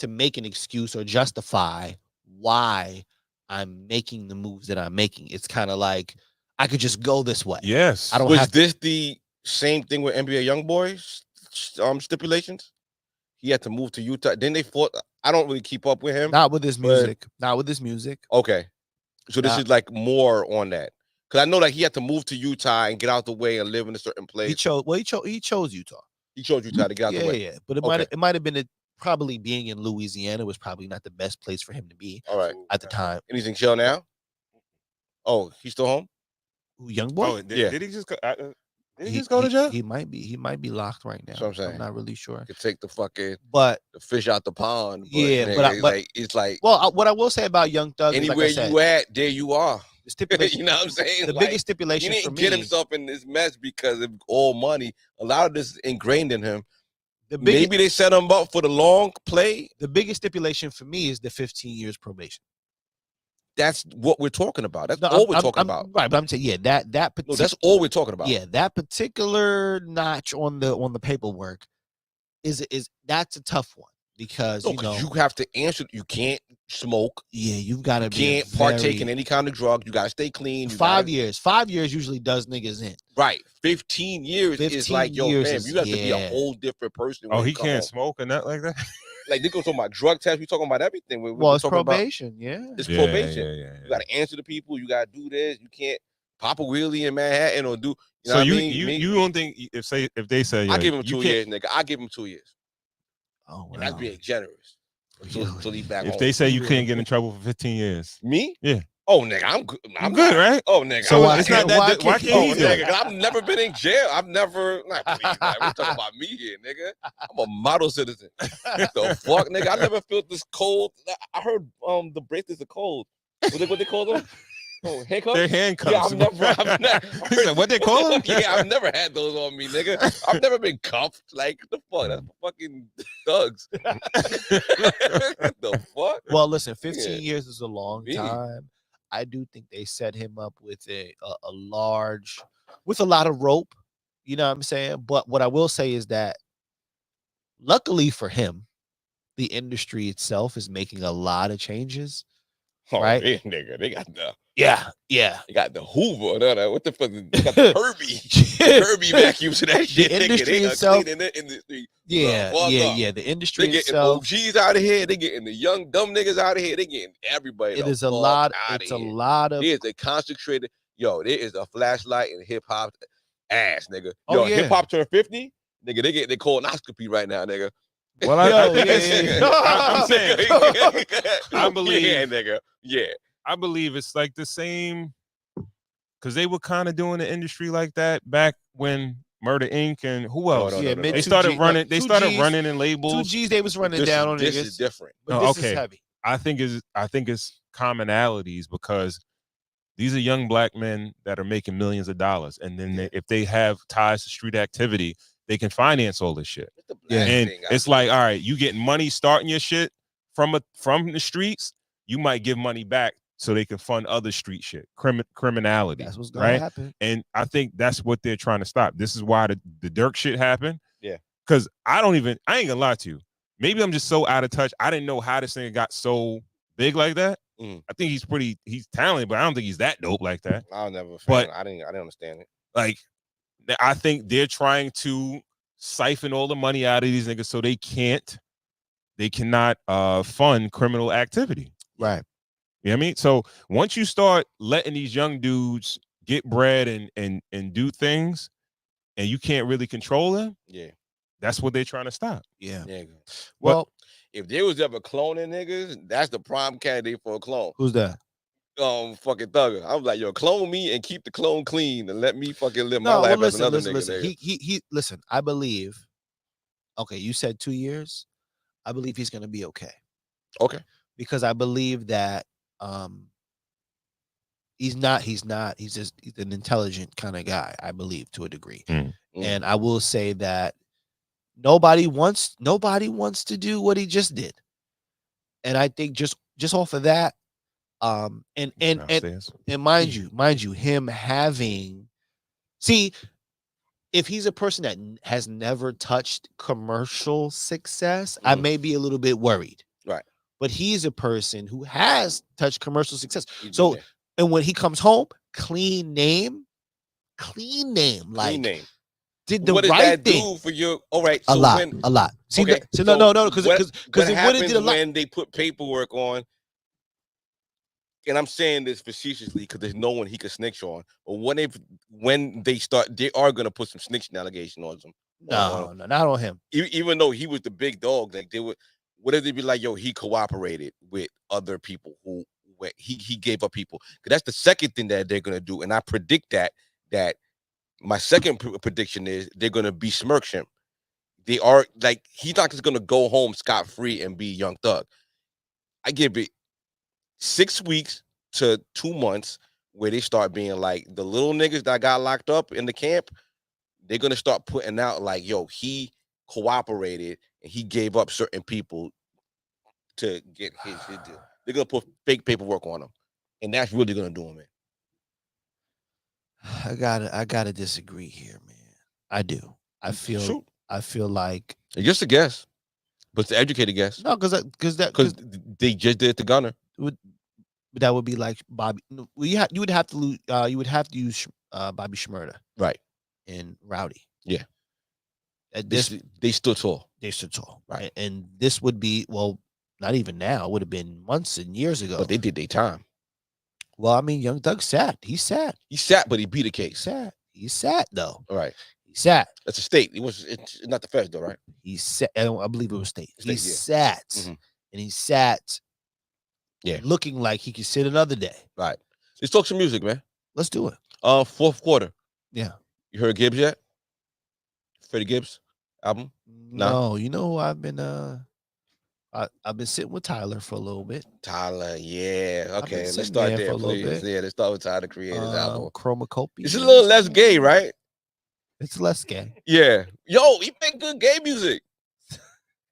Speaker 4: make an excuse or justify why I'm making the moves that I'm making. It's kind of like I could just go this way.
Speaker 1: Yes.
Speaker 4: I don't
Speaker 2: Was
Speaker 4: have
Speaker 2: this the same thing with NBA YoungBoy's stipulations? He had to move to Utah. Then they fought. I don't really keep up with him.
Speaker 4: not with this
Speaker 2: but-
Speaker 4: music. Not with this music.
Speaker 2: Okay. So this
Speaker 4: Nah.
Speaker 2: is like more on that. Because I know like he had to move to Utah and get out the way and live in a certain place.
Speaker 4: He chose Utah.
Speaker 2: He chose Utah to get out the way.
Speaker 4: Yeah. But
Speaker 2: Okay.
Speaker 4: it might have been probably being in Louisiana was probably not the best place for him to be
Speaker 2: All right.
Speaker 4: at the time.
Speaker 2: And he's in jail now? Oh, he's still home?
Speaker 4: Who, young boy?
Speaker 1: Oh,
Speaker 2: Yeah.
Speaker 1: did he just go? Did he just go to jail?
Speaker 4: He might be locked right now.
Speaker 2: That's what I'm saying.
Speaker 4: I'm not really sure.
Speaker 2: Could take the fucking
Speaker 4: But
Speaker 2: the fish out the pond. But,
Speaker 4: Yeah,
Speaker 2: nigga,
Speaker 4: but
Speaker 2: it's like it's like
Speaker 4: what I will say about Young Thug
Speaker 2: anywhere
Speaker 4: is, like I said,
Speaker 2: you at, there you are.
Speaker 4: the stipulation,
Speaker 2: You know what I'm saying?
Speaker 4: the
Speaker 2: Like,
Speaker 4: biggest
Speaker 2: he
Speaker 4: stipulation for
Speaker 2: didn't
Speaker 4: me,
Speaker 2: get himself in this mess because of all money. A lot of this is ingrained in him.
Speaker 4: the biggest,
Speaker 2: Maybe they set him up for the long play.
Speaker 4: the biggest stipulation for me is the 15 years probation.
Speaker 2: That's what we're talking about. That's
Speaker 4: No,
Speaker 2: all we're
Speaker 4: I'm-
Speaker 2: talking
Speaker 4: I'm-
Speaker 2: about.
Speaker 4: Right, but I'm saying, yeah, that
Speaker 2: No,
Speaker 4: particular,
Speaker 2: that's all we're talking about.
Speaker 4: yeah, that particular notch on the paperwork is that's a tough one because
Speaker 2: No,
Speaker 4: you
Speaker 2: 'cause
Speaker 4: know,
Speaker 2: you have to answer. You can't smoke.
Speaker 4: yeah, you've got to
Speaker 2: You
Speaker 4: be
Speaker 2: can't partake in any kind of drug. You got to stay clean. You
Speaker 4: 5
Speaker 2: gotta-
Speaker 4: years. 5 years usually does niggas in.
Speaker 2: Right. 15 years is
Speaker 4: 15
Speaker 2: like, yo,
Speaker 4: years
Speaker 2: fam,
Speaker 4: is-
Speaker 2: you have to be a
Speaker 4: yeah.
Speaker 2: whole different person.
Speaker 1: Oh,
Speaker 2: when
Speaker 1: he
Speaker 2: you come
Speaker 1: can't
Speaker 2: home.
Speaker 1: smoke or nothing like that.
Speaker 2: Like, they go talking about drug tests. We talking about everything.
Speaker 4: Well, it's
Speaker 2: talking about
Speaker 4: probation, yeah.
Speaker 2: it's
Speaker 1: Yeah,
Speaker 2: probation.
Speaker 1: yeah.
Speaker 2: You got to answer to people. You got to do this. You can't pop a wheelie in Manhattan or do. You know
Speaker 1: So
Speaker 2: what
Speaker 1: you
Speaker 2: I mean?
Speaker 1: you don't think if they say
Speaker 2: I give him
Speaker 1: you
Speaker 2: 2
Speaker 1: can't-
Speaker 2: years, nigga. I give him 2 years.
Speaker 4: Oh,
Speaker 2: And that's
Speaker 4: wow.
Speaker 2: being generous. Until he's back
Speaker 1: if
Speaker 2: home.
Speaker 1: they say you can't get in trouble for 15 years,
Speaker 2: Me?
Speaker 1: Yeah.
Speaker 2: Oh, nigga, I'm good.
Speaker 1: I'm good, right?
Speaker 2: Oh, nigga.
Speaker 4: So
Speaker 2: I'm
Speaker 4: why
Speaker 1: it's
Speaker 2: not
Speaker 1: not
Speaker 4: can't-
Speaker 1: that. Why
Speaker 4: why
Speaker 1: can't
Speaker 2: Oh,
Speaker 1: he do it?
Speaker 2: nigga, 'cause I've never been in jail. I've never. Not please, man. We're talking about me here, nigga. I'm a model citizen. The fuck, nigga. I never felt this cold. I heard the bracelets are cold. What they call them? Oh, handcuffs.
Speaker 1: They're handcuffs.
Speaker 2: Yeah, I've never.
Speaker 1: He said, what they call them?
Speaker 2: Yeah, I've never had those on me, nigga. I've never been cuffed. Like the fuck, that's fucking thugs. The fuck.
Speaker 4: Well, listen, 15
Speaker 2: Yeah.
Speaker 4: years is a long
Speaker 2: Me.
Speaker 4: time. I do think they set him up with a large, with a lot of rope. You know what I'm saying? But what I will say is that, luckily for him, the industry itself is making a lot of changes.
Speaker 2: Oh,
Speaker 4: Right?
Speaker 2: yeah, nigga, they got
Speaker 4: Yeah.
Speaker 2: they got the Hoover. No, what the fuck? They got the Herbie vacuums to that shit. Nigga.
Speaker 4: industry
Speaker 2: They are
Speaker 4: itself-
Speaker 2: cleaning the industry.
Speaker 4: Yeah,
Speaker 2: fuck
Speaker 4: yeah,
Speaker 2: up.
Speaker 4: yeah. The industry
Speaker 2: They getting
Speaker 4: itself,
Speaker 2: OGs out of here. They getting the young dumb niggas out of here. They getting everybody.
Speaker 4: it
Speaker 2: the
Speaker 4: is a
Speaker 2: fuck
Speaker 4: lot.
Speaker 2: outta
Speaker 4: It's a
Speaker 2: here.
Speaker 4: lot of.
Speaker 2: There's a concentrated. Yo, there is a flashlight in hip hop ass, nigga.
Speaker 4: Oh,
Speaker 2: Yo,
Speaker 4: yeah.
Speaker 2: hip hop turned 50. Nigga, they get their colonoscopy right now, nigga.
Speaker 1: Well,
Speaker 4: Yo,
Speaker 1: think
Speaker 4: yeah,
Speaker 1: it's-
Speaker 4: yeah.
Speaker 1: I'm saying, I believe-
Speaker 2: Yeah, nigga. Yeah.
Speaker 1: I believe it's like the same, because they were kind of doing the industry like that back when Murder Inc. and who else?
Speaker 2: no,
Speaker 4: Yeah,
Speaker 2: no,
Speaker 4: mid
Speaker 1: They
Speaker 4: two
Speaker 1: started
Speaker 4: G-
Speaker 1: running. They
Speaker 4: two
Speaker 1: started
Speaker 4: Gs,
Speaker 1: running in
Speaker 4: 2
Speaker 1: labels.
Speaker 4: G's. They was running
Speaker 2: This
Speaker 4: down on
Speaker 2: this
Speaker 4: niggas.
Speaker 2: is different.
Speaker 4: But
Speaker 1: Oh,
Speaker 4: this
Speaker 1: okay.
Speaker 4: is heavy.
Speaker 1: I think it's commonalities, because these are young black men that are making millions of dollars, and then if they have ties to street activity, they can finance all this shit.
Speaker 2: It's the black
Speaker 4: Yeah.
Speaker 1: And
Speaker 2: thing,
Speaker 1: it's like, all right, you getting money starting your shit from the streets, you might give money back so they can fund other street shit, criminality.
Speaker 4: That's what's gonna
Speaker 1: right?
Speaker 4: happen.
Speaker 1: And I think that's what they're trying to stop. This is why the Dirk shit happened.
Speaker 2: Yeah.
Speaker 1: Because I ain't gonna lie to you. Maybe I'm just so out of touch. I didn't know how this thing got so big like that.
Speaker 2: Mm.
Speaker 1: I think he's talented, but I don't think he's that dope like that.
Speaker 2: I'll never.
Speaker 1: But-
Speaker 2: I didn't understand it.
Speaker 1: Like, I think they're trying to siphon all the money out of these niggas so they cannot fund criminal activity.
Speaker 4: Right.
Speaker 1: You know what I mean? So once you start letting these young dudes get bread and do things, and you can't really control them,
Speaker 2: Yeah.
Speaker 1: That's what they're trying to stop.
Speaker 4: Yeah.
Speaker 2: Yeah.
Speaker 4: Well,
Speaker 2: If there was ever cloning niggas, that's the prime candidate for a clone.
Speaker 4: who's that?
Speaker 2: Fucking Thugger. I'm like, yo, clone me and keep the clone clean and let me fucking live my
Speaker 4: No,
Speaker 2: life
Speaker 4: well,
Speaker 2: as another
Speaker 4: listen.
Speaker 2: nigga.
Speaker 4: He listen, I believe. Okay, you said 2 years. I believe he's gonna be okay.
Speaker 2: Okay.
Speaker 4: Because I believe that he's just he's an intelligent kind of guy, I believe, to a degree. And I will say that nobody wants to do what he just did. And I think just off of that, and mind you, him having, see, if he's a person that has never touched commercial success, I may be a little bit worried.
Speaker 2: Right.
Speaker 4: But he's a person who has touched commercial success.
Speaker 2: He's
Speaker 4: So,
Speaker 2: been there.
Speaker 4: and when he comes home, clean name, like
Speaker 2: name.
Speaker 4: did the
Speaker 2: What does
Speaker 4: right
Speaker 2: that
Speaker 4: thing
Speaker 2: do for your? All right.
Speaker 4: a
Speaker 2: So
Speaker 4: lot,
Speaker 2: when,
Speaker 4: a lot. See,
Speaker 2: okay,
Speaker 4: so
Speaker 2: so
Speaker 4: no, because
Speaker 2: what
Speaker 4: it
Speaker 2: happens
Speaker 4: did a lot.
Speaker 2: when they put paperwork on? And I'm saying this facetiously because there's no one he can snitch on. But when they start, they are gonna put some snitching allegation on him.
Speaker 4: No, not on him.
Speaker 2: Even though he was the big dog, like they would. What if they be like, yo, he cooperated with other people who he gave up people? Because that's the second thing that they're gonna do, and I predict that my second prediction is they're gonna besmirch him. They are like he's not just gonna go home scot-free and be Young Thug. I give it 6 weeks to 2 months where they start being like the little niggas that got locked up in the camp. They're gonna start putting out like, yo, he cooperated and he gave up certain people to get his deal. They're gonna put fake paperwork on him, and that's really gonna do him in.
Speaker 4: I gotta disagree here, man. I do. I feel like
Speaker 2: It's just a guess, but it's an educated guess.
Speaker 4: no, because
Speaker 2: they just did it to Gunner.
Speaker 4: That would be like Bobby. You would have to lose. You would have to use Bobby Shmurda,
Speaker 2: Right,
Speaker 4: and Rowdy.
Speaker 2: Yeah,
Speaker 4: they
Speaker 2: stood tall.
Speaker 4: They stood tall,
Speaker 2: right?
Speaker 4: And this would be, well, not even now. It would have been months and years ago.
Speaker 2: But they did their time.
Speaker 4: Well, I mean, Young Thug sat. He sat,
Speaker 2: but he beat a case.
Speaker 4: He sat though.
Speaker 2: All right.
Speaker 4: He sat.
Speaker 2: That's a state. It's not the feds though, right?
Speaker 4: He sat. I believe it was state. He
Speaker 2: sat,
Speaker 4: and he sat.
Speaker 2: Yeah,
Speaker 4: looking like he could sit another day.
Speaker 2: Right. Let's talk some music, man.
Speaker 4: Let's do it.
Speaker 2: Fourth quarter.
Speaker 4: Yeah.
Speaker 2: You heard Gibbs yet? Freddie Gibbs album?
Speaker 4: No. You know who I've been I've been sitting with Tyler for a little bit.
Speaker 2: Tyler, yeah. Okay, let's start there, please. Yeah, let's start with Tyler Creator's album.
Speaker 4: Chromacopia.
Speaker 2: It's a little less gay, right?
Speaker 4: It's less gay.
Speaker 2: Yeah. Yo, he make good gay music.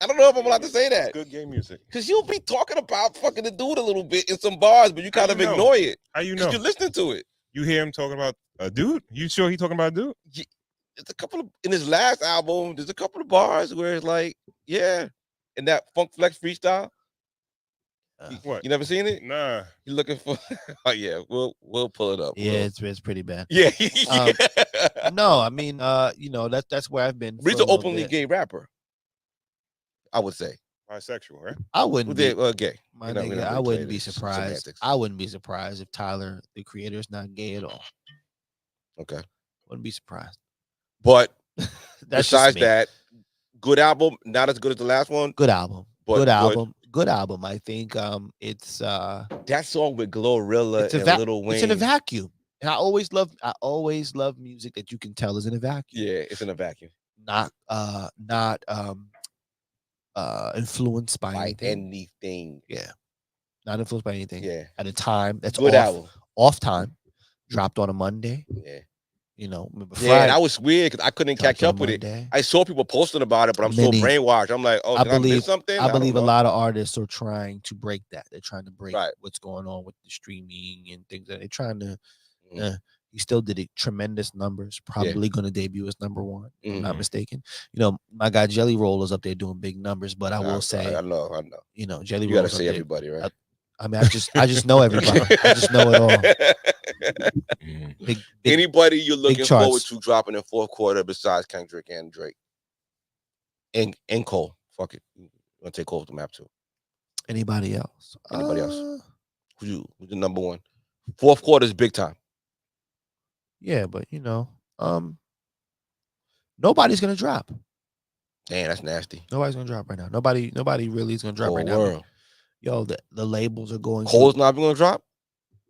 Speaker 2: I don't know if I'm allowed to say that.
Speaker 1: It's good gay music.
Speaker 2: Because you'll be talking about fucking the dude a little bit in some bars, but you kind of ignore it.
Speaker 1: How you know?
Speaker 2: You're listening to it.
Speaker 1: You hear him talking about a dude? You sure he talking about a dude?
Speaker 2: Yeah, there's a couple of, in his last album, there's a couple of bars where it's like, yeah, in that Funk Flex freestyle.
Speaker 1: What?
Speaker 2: You never seen it?
Speaker 1: Nah.
Speaker 2: You looking for? Oh yeah, we'll pull it up.
Speaker 4: Yeah, it's pretty bad.
Speaker 2: Yeah.
Speaker 4: No, I mean, that's where I've been.
Speaker 2: He's an openly gay rapper. I would say
Speaker 1: bisexual, right?
Speaker 4: I wouldn't be
Speaker 2: gay.
Speaker 4: My nigga, I wouldn't be surprised. Semantics. I wouldn't be surprised if Tyler, the creator, is not gay at all.
Speaker 2: Okay,
Speaker 4: wouldn't be surprised.
Speaker 2: But besides that, good album. Not as good as the last one.
Speaker 4: Good album.
Speaker 2: But
Speaker 4: good album. Good album. I think it's
Speaker 2: that song with Glorilla and Lil Wayne.
Speaker 4: It's in a vacuum. And I always love music that you can tell is in a vacuum.
Speaker 2: Yeah, it's in a vacuum.
Speaker 4: Not influenced by
Speaker 2: anything.
Speaker 4: Yeah. Not influenced by anything.
Speaker 2: Yeah.
Speaker 4: At a time that's
Speaker 2: good album.
Speaker 4: Off time. Dropped on a Monday.
Speaker 2: Yeah.
Speaker 4: You know,
Speaker 2: yeah, and that was weird because I couldn't catch up with it. I saw people posting about it, but I'm so brainwashed. I'm like, oh, I believe something.
Speaker 4: I believe a lot of artists are trying to break that. They're trying to break what's going on with the streaming and things. They're trying to. He still did tremendous numbers. Probably going to debut as number one. If I'm not mistaken. You know, my guy Jelly Roll is up there doing big numbers, but I will say,
Speaker 2: I know.
Speaker 4: You know, Jelly
Speaker 2: Roll. You got to say everybody, right?
Speaker 4: I mean, I just know everybody. I just know it all. Big,
Speaker 2: anybody you're looking forward to dropping in fourth quarter besides Kendrick and Drake and Cole? Fuck it, I'm gonna take Cole off the map too.
Speaker 4: Anybody else?
Speaker 2: Who's the number one? Fourth quarter is big time.
Speaker 4: Yeah, but you know, nobody's gonna drop.
Speaker 2: Damn, that's nasty.
Speaker 4: Nobody's gonna drop right now. Nobody really is gonna drop
Speaker 2: Whole
Speaker 4: right now.
Speaker 2: world.
Speaker 4: Yo, the labels are going.
Speaker 2: Cole's not even gonna drop.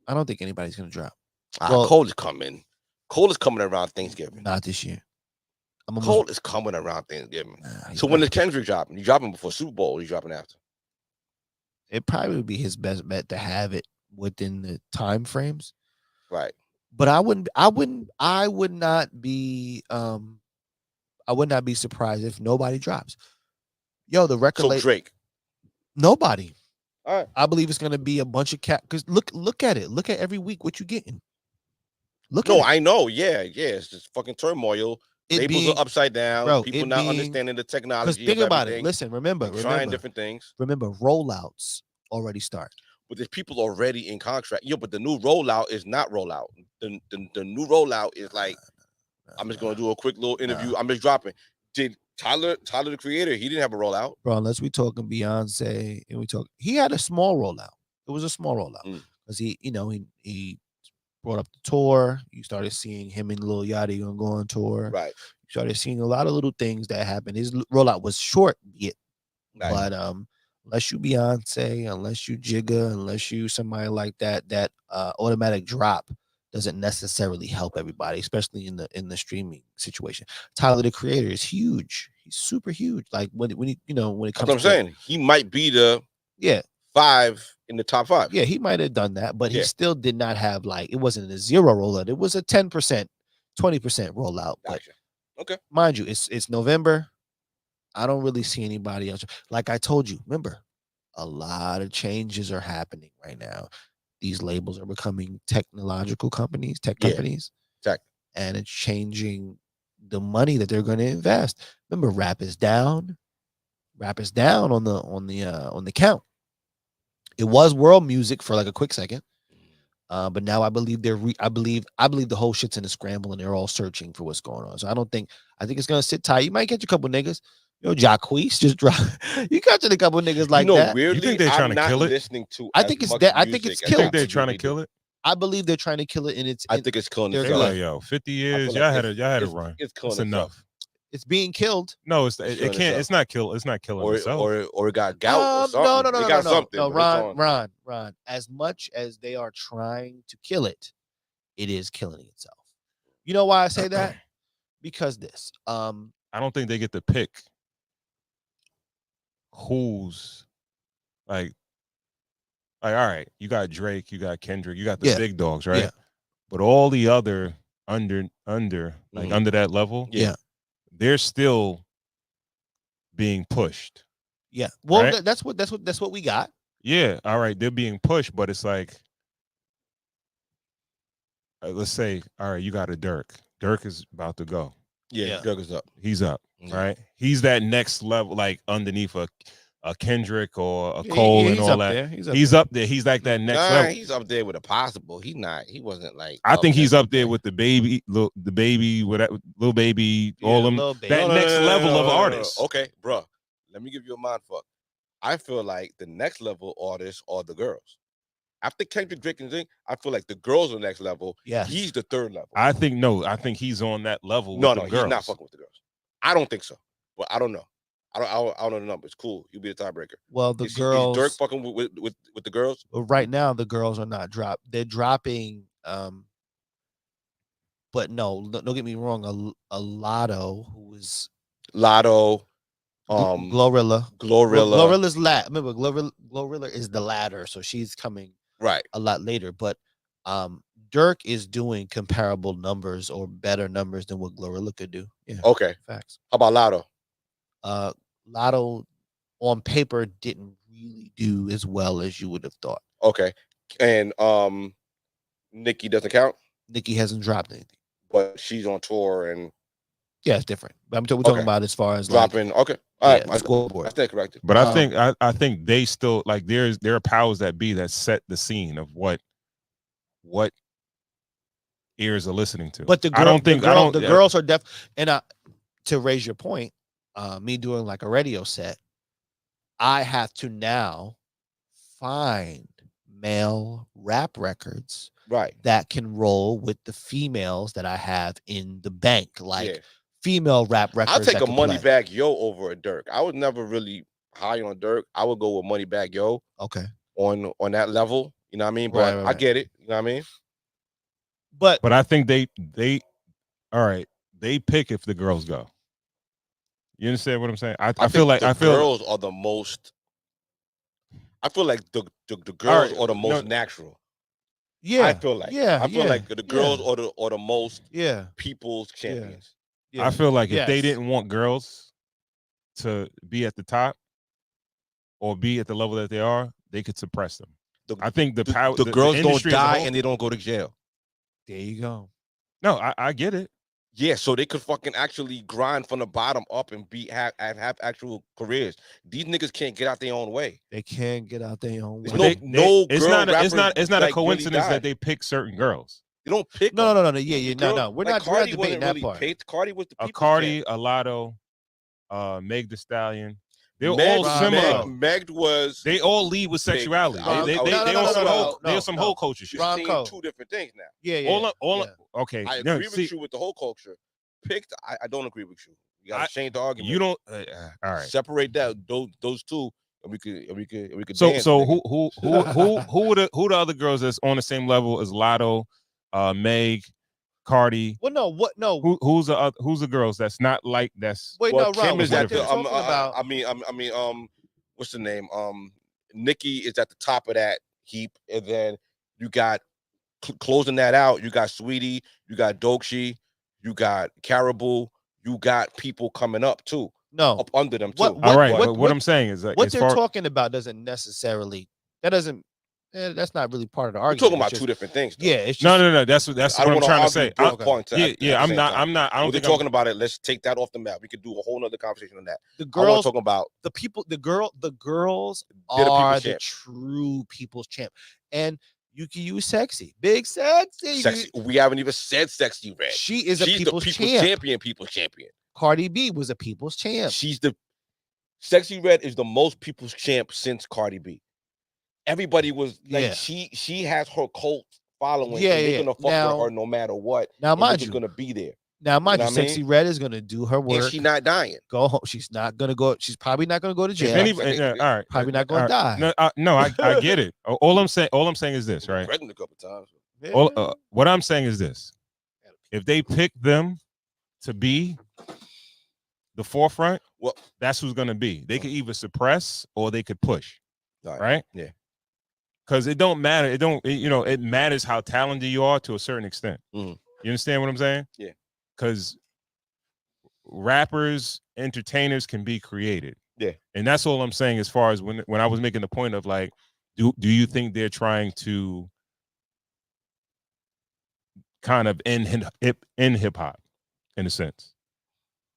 Speaker 4: I don't think anybody's gonna drop.
Speaker 2: Well, Cole is coming. Cole is coming around Thanksgiving.
Speaker 4: Not this year.
Speaker 2: Cole is coming around Thanksgiving.
Speaker 4: Nah,
Speaker 2: So when is Kendrick dropping? You dropping before Super Bowl? Or you dropping after?
Speaker 4: It probably would be his best bet to have it within the time frames.
Speaker 2: Right.
Speaker 4: But I would not be surprised if nobody drops. Yo, the record
Speaker 2: So Drake.
Speaker 4: Nobody.
Speaker 2: All right.
Speaker 4: I believe it's gonna be a bunch of cat because look at it. Look at every week what you getting.
Speaker 2: I know. Yeah. It's just fucking turmoil. Labels are upside down.
Speaker 4: Bro,
Speaker 2: people not understanding the technology.
Speaker 4: Because think about it. Listen, remember,
Speaker 2: trying different things.
Speaker 4: Remember, rollouts already start.
Speaker 2: But there's people already in contract. But the new rollout is not rollout. The new rollout is like, I'm just gonna do a quick little interview. I'm just dropping. Did Tyler the Creator? He didn't have a rollout,
Speaker 4: bro. Unless we talking Beyonce and he had a small rollout. It was a small rollout because he brought up the tour. You started seeing him and Lil Yachty gonna go on tour.
Speaker 2: Right.
Speaker 4: You started seeing a lot of little things that happened. His rollout was short, but unless you Beyonce, unless you Jigga, unless you somebody like that automatic drop doesn't necessarily help everybody, especially in the streaming situation. Tyler the Creator is huge. He's super huge. Like when it comes.
Speaker 2: That's what I'm saying. He might be the 5 in the top 5.
Speaker 4: Yeah, he might have done that, but he still did not have it wasn't a 0 rollout. It was a 10%, 20% rollout.
Speaker 2: Gotcha. Okay.
Speaker 4: Mind you, it's November. I don't really see anybody else. Like I told you, remember, a lot of changes are happening right now. These labels are becoming technological companies, tech companies. And it's changing the money that they're going to invest. Remember, rap is down. Rap is down on the count. It was world music for like a quick second, but now I believe I believe the whole shit's in a scramble and they're all searching for what's going on. So I think it's gonna sit tight. You might catch a couple niggas. Jacquees just drop. You catching a couple niggas like that.
Speaker 2: Weirdly,
Speaker 1: you think they're trying to kill it?
Speaker 2: Listening to
Speaker 4: I think it's that. I think it's killing.
Speaker 1: I think they're trying to kill it.
Speaker 4: I believe they're trying to kill it, and
Speaker 2: I think it's killing.
Speaker 1: They're like, yo, 50 years, y'all had a run. It's enough.
Speaker 4: It's being killed.
Speaker 1: No, it can't. It's not kill. It's not killing itself.
Speaker 2: Or it got gout. Or something.
Speaker 4: No, Ron. As much as they are trying to kill it, it is killing itself. You know why I say that? Because this.
Speaker 1: I don't think they get to pick who's like all right. You got Drake, you got Kendrick, you got the big dogs, right?
Speaker 4: Yeah.
Speaker 1: But all the other under that level, they're still being pushed.
Speaker 4: Yeah. Well,
Speaker 1: right?
Speaker 4: that's what we got.
Speaker 1: Yeah. All right. They're being pushed, but it's like, let's say, all right, you got a Dirk. Dirk is about to go.
Speaker 2: Yeah. Dirk is up.
Speaker 1: He's up. Right. He's that next level, like underneath a Kendrick or a Cole and all that. He's up there. He's like that next level.
Speaker 2: He's up there with a possible. He wasn't like.
Speaker 1: I think he's up there with the baby, little baby, all them. That next level of artists.
Speaker 2: Okay, bro. Let me give you a mind fuck. I feel like the next level artists are the girls. After Kendrick, Drake, and thing, I feel like the girls are the next level.
Speaker 4: Yeah,
Speaker 2: he's the third level.
Speaker 1: I think he's on that level.
Speaker 2: No,
Speaker 1: with the
Speaker 2: he's
Speaker 1: girls.
Speaker 2: not fucking with the girls. I don't think so, but I don't know. I don't know the numbers. Cool, you be the tiebreaker.
Speaker 4: Well, the girls.
Speaker 2: Is Dirk fucking with the girls?
Speaker 4: Well, right now the girls are not dropped. They're dropping. But no, don't get me wrong. A Lotto, who is
Speaker 2: Lotto.
Speaker 4: Glorilla. Glorilla's remember, Glorilla is the ladder, so she's coming a lot later. But Dirk is doing comparable numbers or better numbers than what Glorilla could do. Yeah.
Speaker 2: Okay.
Speaker 4: Facts.
Speaker 2: How about Lotto?
Speaker 4: Lotto on paper didn't really do as well as you would have thought.
Speaker 2: Okay. And Nicki doesn't count?
Speaker 4: Nicki hasn't dropped anything.
Speaker 2: But she's on tour and
Speaker 4: it's different. But we're talking about as far as
Speaker 2: dropping. Okay. All right.
Speaker 4: Scoreboard.
Speaker 2: I stand corrected.
Speaker 1: But I think they still like there are powers that be that set the scene of what ears are listening to.
Speaker 4: But the girls are deaf. And to raise your point, me doing like a radio set, I have to now find male rap records that can roll with the females that I have in the bank. Like female rap records.
Speaker 2: I'll take
Speaker 4: that
Speaker 2: a
Speaker 4: could
Speaker 2: Money
Speaker 4: play.
Speaker 2: Bag Yo over a Dirk. I was never really high on Dirk. I would go with Money Bag Yo
Speaker 4: Okay,
Speaker 2: on that level. You know what I mean?
Speaker 4: Right,
Speaker 2: But
Speaker 4: right,
Speaker 2: I
Speaker 4: right.
Speaker 2: get it. You know what I mean?
Speaker 4: but
Speaker 1: But I think they all right. They pick if the girls go. You understand what I'm saying? I feel
Speaker 2: think
Speaker 1: like
Speaker 2: the girls are the most. I feel like the girls
Speaker 1: right,
Speaker 2: are the most
Speaker 1: no-
Speaker 2: natural.
Speaker 4: yeah,
Speaker 2: I feel like
Speaker 4: yeah,
Speaker 2: I feel
Speaker 4: yeah,
Speaker 2: like the girls
Speaker 4: yeah,
Speaker 2: are the most
Speaker 4: yeah,
Speaker 2: people's champions.
Speaker 4: yeah.
Speaker 1: I feel like if they
Speaker 4: Yes.
Speaker 1: didn't want girls to be at the top or be at the level that they are, they could suppress them. I think the power,
Speaker 2: The girls don't
Speaker 1: industry as a
Speaker 2: die
Speaker 1: whole-
Speaker 2: and they don't go to jail.
Speaker 4: There you go.
Speaker 1: No, I get it.
Speaker 2: Yeah, so they could fucking actually grind from the bottom up and have actual careers. These niggas can't get out their own way.
Speaker 4: They can get out their own
Speaker 2: There's
Speaker 4: way.
Speaker 1: It's
Speaker 2: girl
Speaker 1: not a, it's
Speaker 2: rappers,
Speaker 1: not a
Speaker 2: like, really
Speaker 1: coincidence
Speaker 2: died.
Speaker 1: that they pick certain girls.
Speaker 2: They don't pick
Speaker 4: No,
Speaker 2: them.
Speaker 4: no, no, no. Yeah. No. We're
Speaker 2: like
Speaker 4: not. We're not
Speaker 2: Cardi
Speaker 4: debating
Speaker 2: wasn't
Speaker 4: that
Speaker 2: really
Speaker 4: part.
Speaker 2: picked. Cardi was the
Speaker 1: A
Speaker 2: people's
Speaker 1: Cardi,
Speaker 2: champ.
Speaker 1: a Lotto, Meg Thee Stallion. They're
Speaker 2: Meg,
Speaker 1: all
Speaker 4: Ron
Speaker 1: similar.
Speaker 4: Cole.
Speaker 2: Meg was.
Speaker 1: They all lead with sexuality.
Speaker 2: I was-
Speaker 1: They
Speaker 2: I was-
Speaker 1: they
Speaker 2: no,
Speaker 1: on
Speaker 2: no,
Speaker 1: some
Speaker 2: no,
Speaker 1: whole
Speaker 2: no,
Speaker 1: they on some
Speaker 4: no.
Speaker 1: whole culture shit.
Speaker 2: You're
Speaker 4: Ron
Speaker 2: seeing
Speaker 4: Cole.
Speaker 2: two different things now.
Speaker 4: Yeah.
Speaker 1: Okay.
Speaker 2: I
Speaker 1: no,
Speaker 2: agree
Speaker 1: see,
Speaker 2: with you with the whole culture. Picked. I don't agree with you. You gotta change the argument.
Speaker 1: you don't. All right.
Speaker 2: Separate that those two, and we could.
Speaker 1: So
Speaker 2: dance,
Speaker 1: so
Speaker 2: nigga.
Speaker 1: who the other girls that's on the same level as Lotto, Meg, Cardi?
Speaker 4: Well, no. What? No.
Speaker 1: Who's the girls that's not like that's?
Speaker 4: Wait,
Speaker 2: Well,
Speaker 4: no. Ron,
Speaker 2: Kim is
Speaker 4: what
Speaker 2: at
Speaker 4: they're
Speaker 2: the.
Speaker 4: talking about?
Speaker 2: I mean, what's the name? Nikki is at the top of that heap, and then you got closing that out. You got Sweetie, you got Dokshi, you got Caribou, you got people coming up too,
Speaker 4: No.
Speaker 2: up under them too.
Speaker 1: All right.
Speaker 4: what-
Speaker 1: What I'm saying is that
Speaker 4: What
Speaker 1: as
Speaker 4: they're
Speaker 1: far,
Speaker 4: talking about doesn't necessarily. That doesn't. That's not really part of the
Speaker 2: We're
Speaker 4: argument.
Speaker 2: talking
Speaker 4: It's
Speaker 2: about
Speaker 4: just-
Speaker 2: two different things. Though.
Speaker 4: Yeah. It's just,
Speaker 1: no. That's
Speaker 2: I
Speaker 1: what
Speaker 2: don't
Speaker 1: I'm
Speaker 2: wanna
Speaker 1: trying to
Speaker 2: argue
Speaker 1: say.
Speaker 2: both points.
Speaker 1: Yeah.
Speaker 2: at the
Speaker 1: I'm
Speaker 2: same
Speaker 1: not.
Speaker 2: time.
Speaker 1: I'm not. I don't
Speaker 2: When they're
Speaker 1: think I'm-
Speaker 2: talking about it, let's take that off the map. We could do a whole nother conversation on that.
Speaker 4: The
Speaker 2: I want
Speaker 4: girls.
Speaker 2: to talk about
Speaker 4: The people. The girls
Speaker 2: They're the people's
Speaker 4: are the
Speaker 2: champ.
Speaker 4: true people's champ, and you can use sexy, big sexy.
Speaker 2: sexy. We haven't even said Sexy Red.
Speaker 4: She is a
Speaker 2: She's
Speaker 4: people's,
Speaker 2: the people's
Speaker 4: champ.
Speaker 2: people's champion.
Speaker 4: Cardi B was a people's champ.
Speaker 2: She's the Sexy Red is the most people's champ since Cardi B. Everybody was like,
Speaker 4: Yeah.
Speaker 2: she has her cult following.
Speaker 4: Yeah,
Speaker 2: and they're
Speaker 4: yeah.
Speaker 2: gonna fuck
Speaker 4: Now-
Speaker 2: with her no matter what.
Speaker 4: Now,
Speaker 2: and
Speaker 4: mind
Speaker 2: they're
Speaker 4: you,
Speaker 2: gonna be there.
Speaker 4: now mind
Speaker 2: know
Speaker 4: you,
Speaker 2: what I mean?
Speaker 4: Sexy Red is gonna do her work.
Speaker 2: And she not dying.
Speaker 4: Go home. She's not gonna go. She's probably not gonna go to
Speaker 1: If
Speaker 4: jail.
Speaker 1: anybody, all right.
Speaker 4: Probably not gonna
Speaker 1: all
Speaker 4: die.
Speaker 1: No, I get it. All I'm saying is this, right?
Speaker 2: Pregnant a couple times.
Speaker 1: What I'm saying is this: if they pick them to be the forefront,
Speaker 2: Well,
Speaker 1: that's who's going to be. They could either suppress or they could push,
Speaker 2: all
Speaker 1: right?
Speaker 2: Yeah.
Speaker 1: Because it don't matter. It matters how talented you are to a certain extent.
Speaker 2: Mhm.
Speaker 1: You understand what I'm saying?
Speaker 2: Yeah.
Speaker 1: Because rappers, entertainers can be created.
Speaker 2: Yeah.
Speaker 1: And that's all I'm saying as far as when I was making the point of like, do you think they're trying to kind of end hip hop in a sense,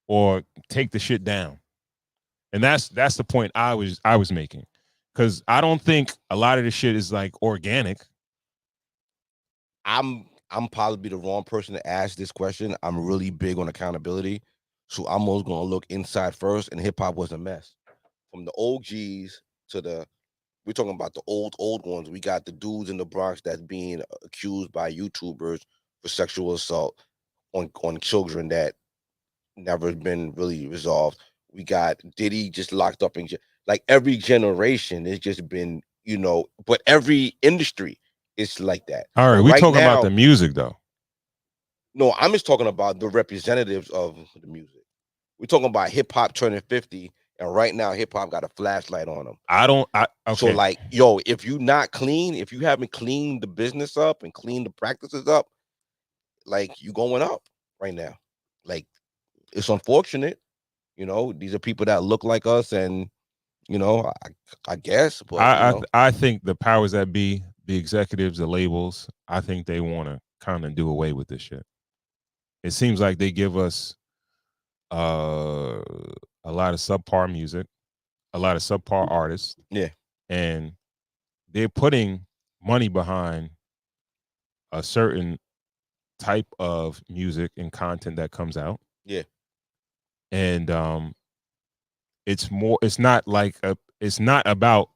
Speaker 1: or take the shit down? And that's the point I was making, because I don't think a lot of the shit is like organic.
Speaker 2: I'm probably the wrong person to ask this question. I'm really big on accountability, so I'm always gonna look inside first. And hip hop was a mess, from the OGs to the. We're talking about the old ones. We got the dudes in the Bronx that's being accused by YouTubers for sexual assault on children that never been really resolved. We got Diddy just locked up in like every generation. It's just been, but every industry is like that.
Speaker 1: All right,
Speaker 2: But
Speaker 1: we
Speaker 2: right
Speaker 1: talking
Speaker 2: now-
Speaker 1: about the music though.
Speaker 2: No, I'm just talking about the representatives of the music. We're talking about hip hop turning 50, and right now hip hop got a flashlight on them.
Speaker 1: Okay.
Speaker 2: So like, yo, if you not clean, if you haven't cleaned the business up and cleaned the practices up, like you going up right now. Like, it's unfortunate, these are people that look like us, and I guess, but
Speaker 1: I think the powers that be, the executives, the labels, I think they want to kind of do away with this shit. It seems like they give us a lot of subpar music, a lot of subpar artists.
Speaker 2: Yeah.
Speaker 1: And they're putting money behind a certain type of music and content that comes out.
Speaker 2: Yeah.
Speaker 1: And it's not about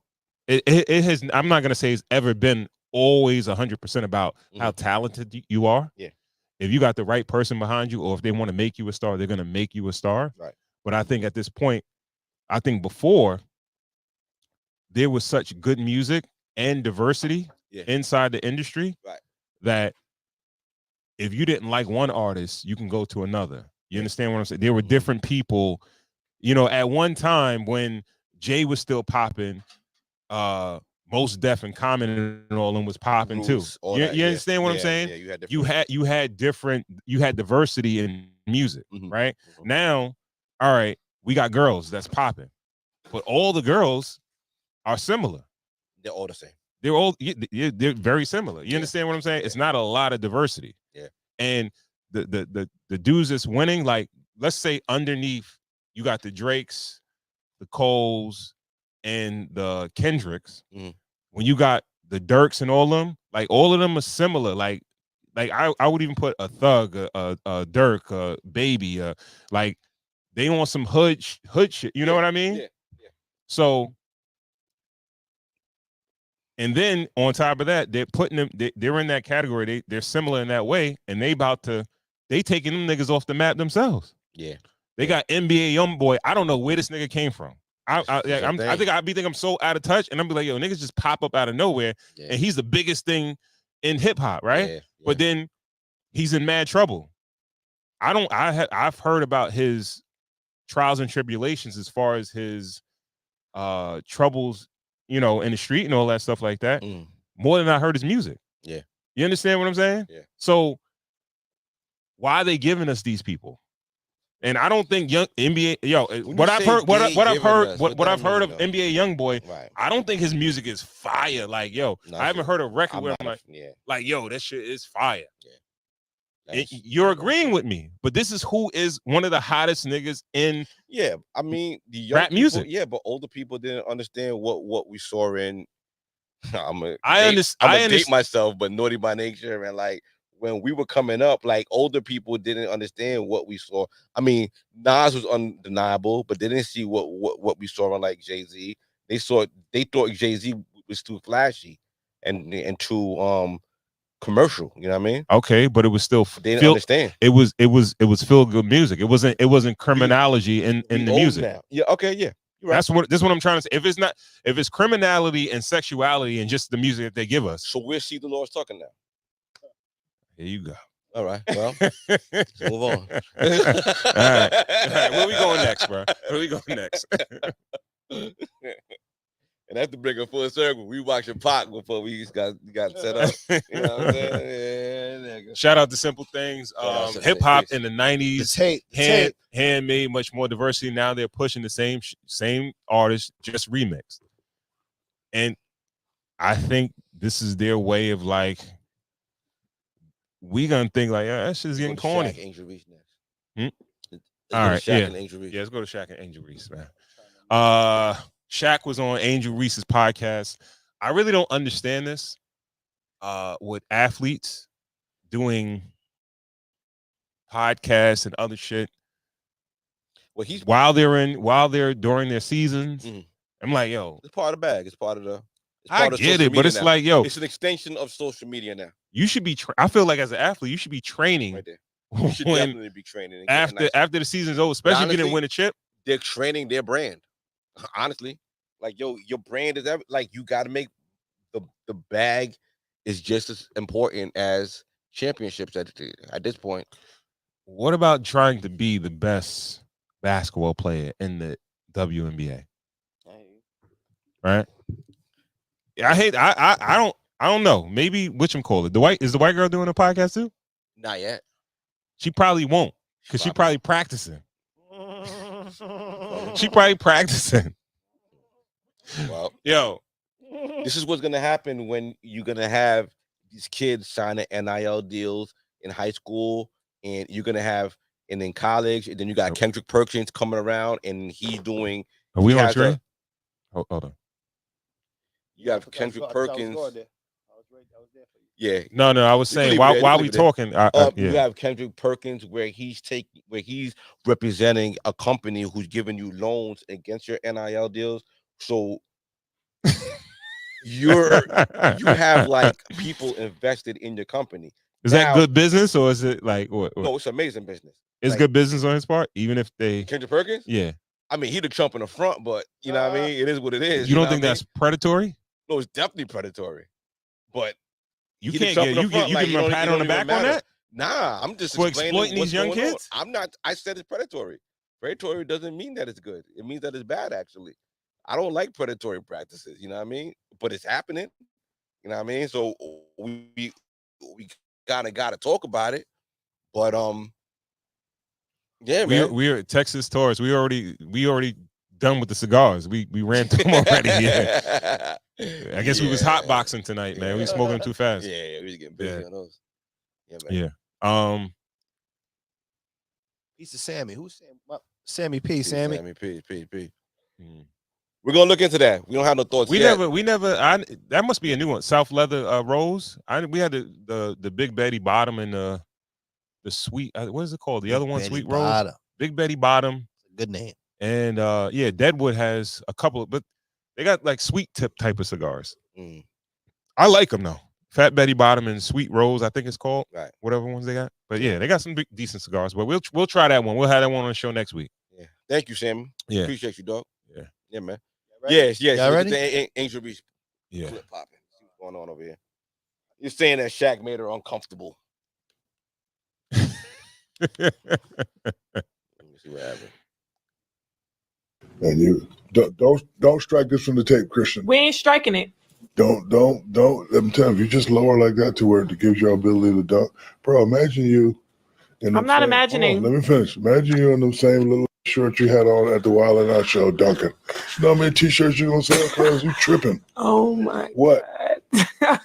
Speaker 1: it has, I'm not gonna say it's ever been always 100% about how talented you are.
Speaker 2: Yeah.
Speaker 1: if you got the right person behind you, or if they want to make you a star, they're gonna make you a star.
Speaker 2: Right.
Speaker 1: But I think at this point, I think before there was such good music and diversity inside the industry that if you didn't like one artist, you can go to another. You understand what I'm saying? There were different people. You know, at one time when Jay was still popping, Most Def and Common and all them was popping too. You understand what I'm saying? Yeah, you had diversity in music, right? Now, all right, we got girls that's popping, but all the girls are similar.
Speaker 2: They're all the same.
Speaker 1: They're all they're very similar. You understand what I'm saying? It's not a lot of diversity.
Speaker 2: Yeah.
Speaker 1: And the dudes that's winning, like let's say underneath you got the Drakes, the Coles, and the Kendricks. When you got the Dirks and all of them, like all of them are similar. Like I would even put a Thug, a Dirk, a Baby, like they on some hood shit. You know what I mean?
Speaker 2: Yeah.
Speaker 1: So, and then on top of that, they're putting them. They're in that category. They're similar in that way, and they taking them niggas off the map themselves.
Speaker 2: Yeah.
Speaker 1: They got NBA YoungBoy. I don't know where this nigga came from. I think I'm so out of touch, and I'm be like, yo, niggas just pop up out of nowhere, and he's the biggest thing in hip hop, right?
Speaker 2: Yeah.
Speaker 1: But then he's in mad trouble. I've heard about his trials and tribulations as far as his troubles, you know, in the street and all that stuff like that. More than I heard his music.
Speaker 2: Yeah.
Speaker 1: You understand what I'm saying?
Speaker 2: Yeah.
Speaker 1: So why are they giving us these people? And I don't think young NBA, what I've heard of NBA YoungBoy,
Speaker 2: right.
Speaker 1: I don't think his music is fire. Like, I haven't heard a record where I'm like, yo, that shit is fire. Yeah. You're agreeing with me, but this is who is one of the hottest niggas in
Speaker 2: I mean the young
Speaker 1: rap music.
Speaker 2: Yeah, but older people didn't understand what we saw in. I'm date myself, but Naughty by Nature, and like when we were coming up, like older people didn't understand what we saw. I mean, Nas was undeniable, but they didn't see what we saw on like Jay-Z. They thought Jay-Z was too flashy and too commercial. You know what I mean?
Speaker 1: Okay, but it was still
Speaker 2: they didn't understand.
Speaker 1: It was feel good music. It wasn't criminality in the music.
Speaker 2: Now. Yeah. Okay. Yeah.
Speaker 1: Right. That's what I'm trying to say. If it's criminality and sexuality and just the music that they give us.
Speaker 2: So we'll see the Lord's talking now.
Speaker 1: There you go.
Speaker 2: All right. Well, let's move on.
Speaker 1: All right. Where we going next, bro? Where we going next?
Speaker 2: And that's to bring it full circle. We watching Pac before we got set up. You know what I'm saying? Yeah,
Speaker 1: shout out to Simple Things. Hip hop in the 90s. Handmade much more diversity. Now they're pushing the same artists, just remixed. And I think this is their way of like, we gonna think like, that shit's getting corny.
Speaker 2: Shaq, Angel Reese next.
Speaker 1: All right,
Speaker 2: Shaq and Angel Reese.
Speaker 1: Yeah, let's go to Shaq and Angel Reese, man. Shaq was on Angel Reese's podcast. I really don't understand this. With athletes doing podcasts and other shit.
Speaker 2: Well,
Speaker 1: while they're during their seasons. I'm like, yo,
Speaker 2: it's part of the bag. It's part of the.
Speaker 1: I get it, but it's like, yo,
Speaker 2: it's an extension of social media now.
Speaker 1: You should be. I feel like as an athlete, you should be training.
Speaker 2: Right there. You should definitely be training
Speaker 1: after the season's over, especially if you didn't win a chip.
Speaker 2: They're training their brand. Honestly, like your brand is like you got to make the bag is just as important as championships at this point.
Speaker 1: What about trying to be the best basketball player in the WNBA? Right. I don't know. Maybe whatchamacallit. Is the white girl doing a podcast too?
Speaker 2: Not yet.
Speaker 1: She probably won't, because she probably practicing. She probably practicing.
Speaker 2: Well,
Speaker 1: yo,
Speaker 2: this is what's gonna happen when you're gonna have these kids signing NIL deals in high school, and you're gonna have and in college, and then you got Kendrick Perkins coming around, and he's doing.
Speaker 1: Are we on train? Hold on.
Speaker 2: You have Kendrick Perkins. Yeah.
Speaker 1: No. I was saying while we talking,
Speaker 2: you have Kendrick Perkins where he's representing a company who's giving you loans against your NIL deals. So you have like people invested in your company.
Speaker 1: Is
Speaker 2: Now-
Speaker 1: that good business or is it like what?
Speaker 2: No, it's amazing business.
Speaker 1: It's
Speaker 2: Like-
Speaker 1: good business on his part, even if they.
Speaker 2: Kendrick Perkins?
Speaker 1: Yeah.
Speaker 2: I mean, he the Trump in the front, but you know what I mean? It is what it is.
Speaker 1: You don't
Speaker 2: know
Speaker 1: think
Speaker 2: what I mean?
Speaker 1: that's predatory?
Speaker 2: No, it's definitely predatory. But
Speaker 1: You
Speaker 2: he the
Speaker 1: can't
Speaker 2: Trump
Speaker 1: get
Speaker 2: in the
Speaker 1: you
Speaker 2: front,
Speaker 1: get you
Speaker 2: like,
Speaker 1: give
Speaker 2: it
Speaker 1: him a
Speaker 2: don't-
Speaker 1: pat
Speaker 2: it
Speaker 1: on
Speaker 2: don't
Speaker 1: the
Speaker 2: even
Speaker 1: back on
Speaker 2: matter.
Speaker 1: that
Speaker 2: Nah, I'm just
Speaker 1: for
Speaker 2: explaining
Speaker 1: exploiting
Speaker 2: what's
Speaker 1: these young
Speaker 2: going on.
Speaker 1: kids.
Speaker 2: I'm not. I said it's predatory. Predatory doesn't mean that it's good. It means that it's bad. Actually, I don't like predatory practices. You know what I mean? But it's happening. You know what I mean? So we kind of got to talk about it. But yeah, man.
Speaker 1: We're Texas Taurus. We already done with the cigars. We ran through them already. Yeah. I guess we was hot boxing tonight, man. We was smoking them too fast.
Speaker 2: Yeah, we was getting busy on those. Yeah, man.
Speaker 1: Yeah.
Speaker 4: Piece of Sammy. Who's Sammy? Sammy P. Sammy.
Speaker 2: Sammy P. We're gonna look into that. We don't have no thoughts
Speaker 1: We
Speaker 2: yet.
Speaker 1: never. That must be a new one. South leather rose. We had the Big Betty bottom and the sweet. What is it called? The
Speaker 4: Big
Speaker 1: other one,
Speaker 4: Betty
Speaker 1: sweet
Speaker 4: Bottom.
Speaker 1: rose. Big Betty bottom.
Speaker 4: Good name.
Speaker 1: And yeah, Deadwood has a couple, but they got like sweet tip type of cigars.
Speaker 2: Mm.
Speaker 1: I like them though. Fat Betty Bottom and Sweet Rose, I think it's called.
Speaker 2: Right.
Speaker 1: Whatever ones they got. But yeah, they got some decent cigars. But we'll try that one. We'll have that one on the show next week.
Speaker 2: Yeah. Thank you, Sammy.
Speaker 1: Yeah.
Speaker 2: Appreciate you, dog.
Speaker 1: Yeah.
Speaker 2: Yeah, man.
Speaker 4: Ready?
Speaker 2: Yes.
Speaker 4: Y'all ready?
Speaker 2: Angel Reese
Speaker 1: Yeah.
Speaker 2: clip popping. See what's going on over here. You're saying that Shaq made her uncomfortable. Let me see what happened.
Speaker 5: And you don't strike this from the tape, Christian.
Speaker 6: We ain't striking it.
Speaker 5: Don't. Let me tell you, if you just lower like that to where it gives you ability to dunk, bro. Imagine you.
Speaker 6: I'm not imagining.
Speaker 5: Let me finish. Imagine you in the same little shirt you had on at the Wild and Out show, dunking. You know how many t-shirts you gonna sell, cuz? You tripping?
Speaker 6: Oh my
Speaker 5: What?
Speaker 6: God.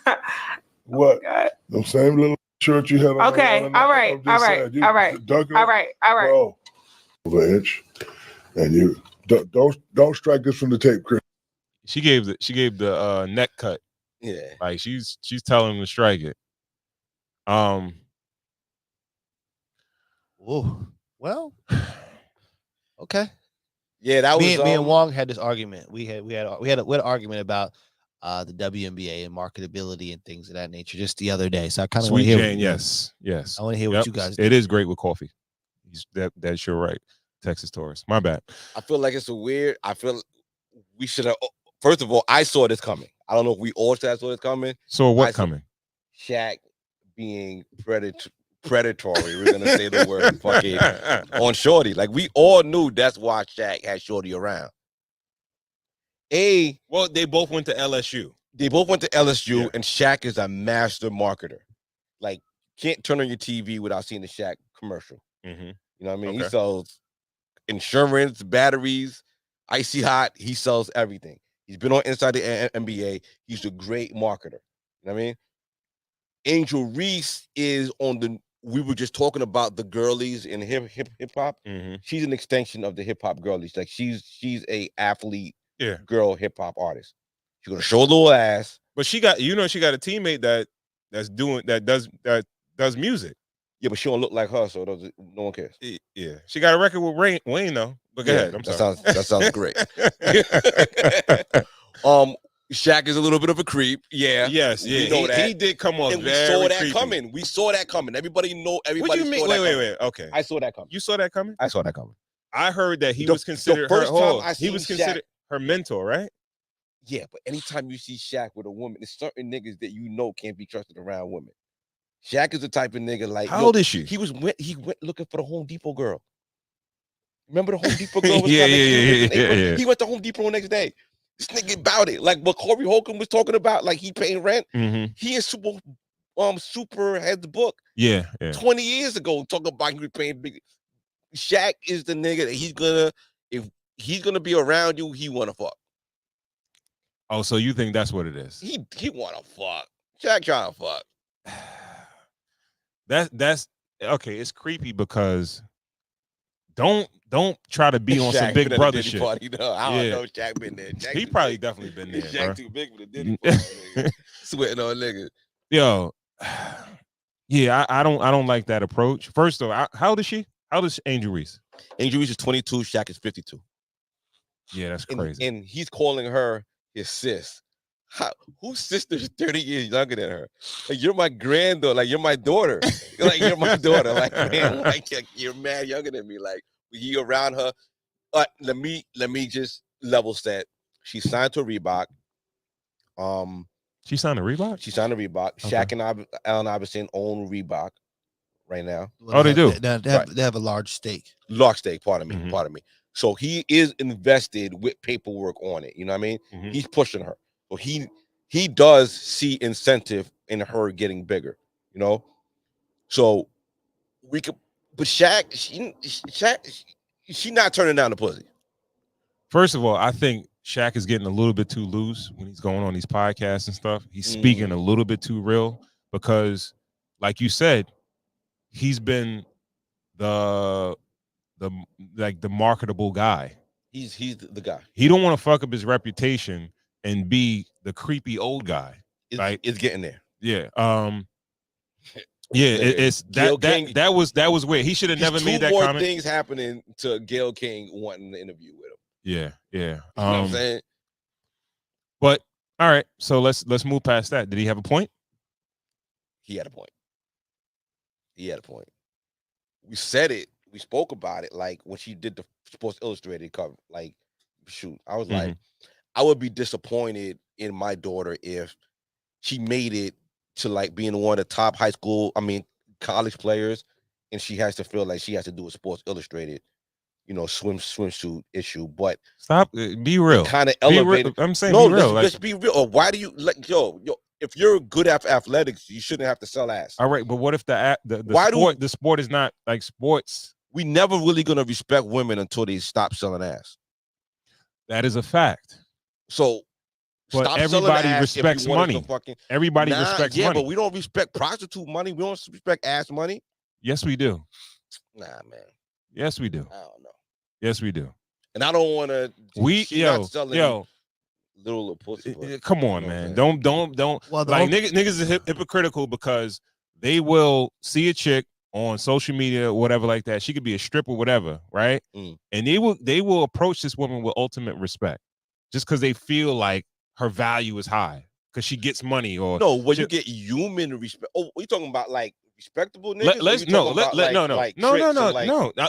Speaker 5: What?
Speaker 6: Oh God.
Speaker 5: The same little shirt you had on.
Speaker 6: Okay. All right. All right. All right.
Speaker 5: Dunking.
Speaker 6: All right. All right.
Speaker 5: Bro. Over an inch, and you don't strike this from the tape, Chris.
Speaker 1: She gave the neck cut.
Speaker 2: Yeah.
Speaker 1: Like she's telling him to strike it.
Speaker 4: Whoa. Well. Okay.
Speaker 2: Yeah, that was
Speaker 4: Me and Wong had this argument. We had an argument about the WNBA and marketability and things of that nature just the other day. So I kind of want
Speaker 1: Sweet
Speaker 4: to hear.
Speaker 1: Jane, yes.
Speaker 4: I want to hear what you guys.
Speaker 1: It is great with coffee. That's your right. Texas Taurus. My bad.
Speaker 2: I feel like it's a weird. I feel we should have. First of all, I saw this coming. I don't know if we all saw this coming.
Speaker 1: So what coming?
Speaker 2: Shaq being predatory. We're gonna say the word fucking on Shorty. Like we all knew that's why Shaq had Shorty around.
Speaker 1: Well, they both went to LSU.
Speaker 2: They both went to LSU,
Speaker 1: Yeah.
Speaker 2: and Shaq is a master marketer. Like, can't turn on your TV without seeing the Shaq commercial.
Speaker 1: Mm-hmm.
Speaker 2: You know what I mean?
Speaker 1: Okay.
Speaker 2: He sells insurance, batteries, icy hot. He sells everything. He's been on Inside the NBA. He's a great marketer. You know what I mean? Angel Reese is on the. We were just talking about the girlies in hip hop.
Speaker 1: Mm-hmm.
Speaker 2: She's an extension of the hip hop girlies. Like she's a athlete,
Speaker 1: Yeah.
Speaker 2: girl hip hop artist. She's gonna show a little ass.
Speaker 1: But she got a teammate that does music.
Speaker 2: Yeah, but she don't look like her, so no one cares.
Speaker 1: Yeah. She got a record with Wayne though. But go ahead. I'm sorry.
Speaker 2: That sounds great. Shaq is a little bit of a creep. Yeah.
Speaker 1: Yes.
Speaker 2: We
Speaker 1: Yeah.
Speaker 2: know that.
Speaker 1: He did come off
Speaker 2: And we
Speaker 1: very
Speaker 2: saw that
Speaker 1: creepy.
Speaker 2: coming. We saw that coming. Everybody know.
Speaker 1: What do
Speaker 2: Everybody
Speaker 1: you mean?
Speaker 2: saw that coming.
Speaker 1: Wait. Okay.
Speaker 2: I saw that coming.
Speaker 1: You saw that coming?
Speaker 2: I saw that coming.
Speaker 1: I heard that he
Speaker 2: The-
Speaker 1: was considered
Speaker 2: the first
Speaker 1: her.
Speaker 2: time I
Speaker 1: He
Speaker 2: seen
Speaker 1: was
Speaker 2: Shaq-
Speaker 1: considered her mentor, right?
Speaker 2: Yeah, but anytime you see Shaq with a woman, there's certain niggas that you know can't be trusted around women. Shaq is the type of nigga like.
Speaker 1: How old is she?
Speaker 2: He went looking for the Home Depot girl. Remember the Home Depot girl? Was
Speaker 1: Yeah.
Speaker 2: He went to Home Depot the next day. This nigga about it. Like what Corey Holcomb was talking about, like he paying rent.
Speaker 1: Mm-hmm.
Speaker 2: He is super had the book
Speaker 1: Yeah.
Speaker 2: 20 years ago talking about he was paying big. Shaq is the nigga that if he's gonna be around you, he wanna fuck.
Speaker 1: Oh, so you think that's what it is?
Speaker 2: He wanna fuck. Shaq trying to fuck.
Speaker 1: That's okay. It's creepy because don't try to be on some
Speaker 2: Shaq
Speaker 1: Big
Speaker 2: been at a
Speaker 1: Brother
Speaker 2: Diddy
Speaker 1: shit.
Speaker 2: Party, though. I don't
Speaker 1: Yeah.
Speaker 2: know if Shaq been there. Shaq
Speaker 1: He
Speaker 2: too
Speaker 1: probably
Speaker 2: big.
Speaker 1: definitely been there,
Speaker 2: Shaq
Speaker 1: bro.
Speaker 2: too big for the Diddy Party, nigga. Sweating on niggas.
Speaker 1: Yo, yeah, I don't like that approach. First of all, how old is she? How old is Angel Reese?
Speaker 2: Angel Reese is 22. Shaq is 52.
Speaker 1: Yeah, that's
Speaker 2: And,
Speaker 1: crazy.
Speaker 2: and he's calling her his sis. whose sister's 30 years younger than her? Like, you're my granddaughter. Like, you're my daughter. Like, you're my daughter. Like, man, like you're mad younger than me. Like, you around her. Let me just level set. She signed to Reebok.
Speaker 1: She signed a Reebok?
Speaker 2: She signed to Reebok.
Speaker 1: Okay.
Speaker 2: Shaq and Allen Iverson own Reebok right now.
Speaker 4: Well,
Speaker 1: they do.
Speaker 4: They have a large stake.
Speaker 2: Large stake, pardon me.
Speaker 1: Mhm.
Speaker 2: So he is invested with paperwork on it. You know what I mean?
Speaker 1: Mhm.
Speaker 2: He's pushing her. So he does see incentive in her getting bigger, you know. So we could, but Shaq, she not turning down the pussy.
Speaker 1: First of all, I think Shaq is getting a little bit too loose when he's going on these podcasts and stuff. He's speaking a little bit too real because, like you said, he's been the marketable guy.
Speaker 2: He's the guy.
Speaker 1: He don't want to fuck up his reputation and be the creepy old guy.
Speaker 2: It's getting there.
Speaker 1: Yeah. Yeah, it's that was weird. He should have never made that
Speaker 2: more
Speaker 1: comment.
Speaker 2: Things happening to Gayle King wanting to interview with him.
Speaker 1: Yeah.
Speaker 2: You know what I'm saying?
Speaker 1: But all right, so let's move past that. Did he have a point?
Speaker 2: He had a point. We said it. We spoke about it. Like when she did the Sports Illustrated cover. Like, shoot, I was like, I would be disappointed in my daughter if she made it to like being one of the top college players, and she has to feel like she has to do a Sports Illustrated, swimsuit issue. But
Speaker 1: stop. Be real.
Speaker 2: Kind of elevated.
Speaker 1: I'm saying
Speaker 2: no.
Speaker 1: Be real.
Speaker 2: Let's be real. Or why do you like yo? If you're good at athletics, you shouldn't have to sell ass.
Speaker 1: All right, but what if the sport is not like sports?
Speaker 2: We never really gonna respect women until they stop selling ass.
Speaker 1: That is a fact.
Speaker 2: So,
Speaker 1: but everybody respects money. Everybody respects money.
Speaker 2: Yeah, but we don't respect prostitute money. We don't respect ass money.
Speaker 1: Yes, we do.
Speaker 2: Nah, man.
Speaker 1: Yes, we do.
Speaker 2: I don't know.
Speaker 1: Yes, we do.
Speaker 2: And I don't want to. Little pussy.
Speaker 1: Come on, man. Don't. Well, like niggas is hypocritical because they will see a chick on social media or whatever like that. She could be a stripper, whatever, right? And they will approach this woman with ultimate respect, just because they feel like her value is high because she gets money or
Speaker 2: you get human respect. Oh, you talking about like respectable niggas?
Speaker 1: No.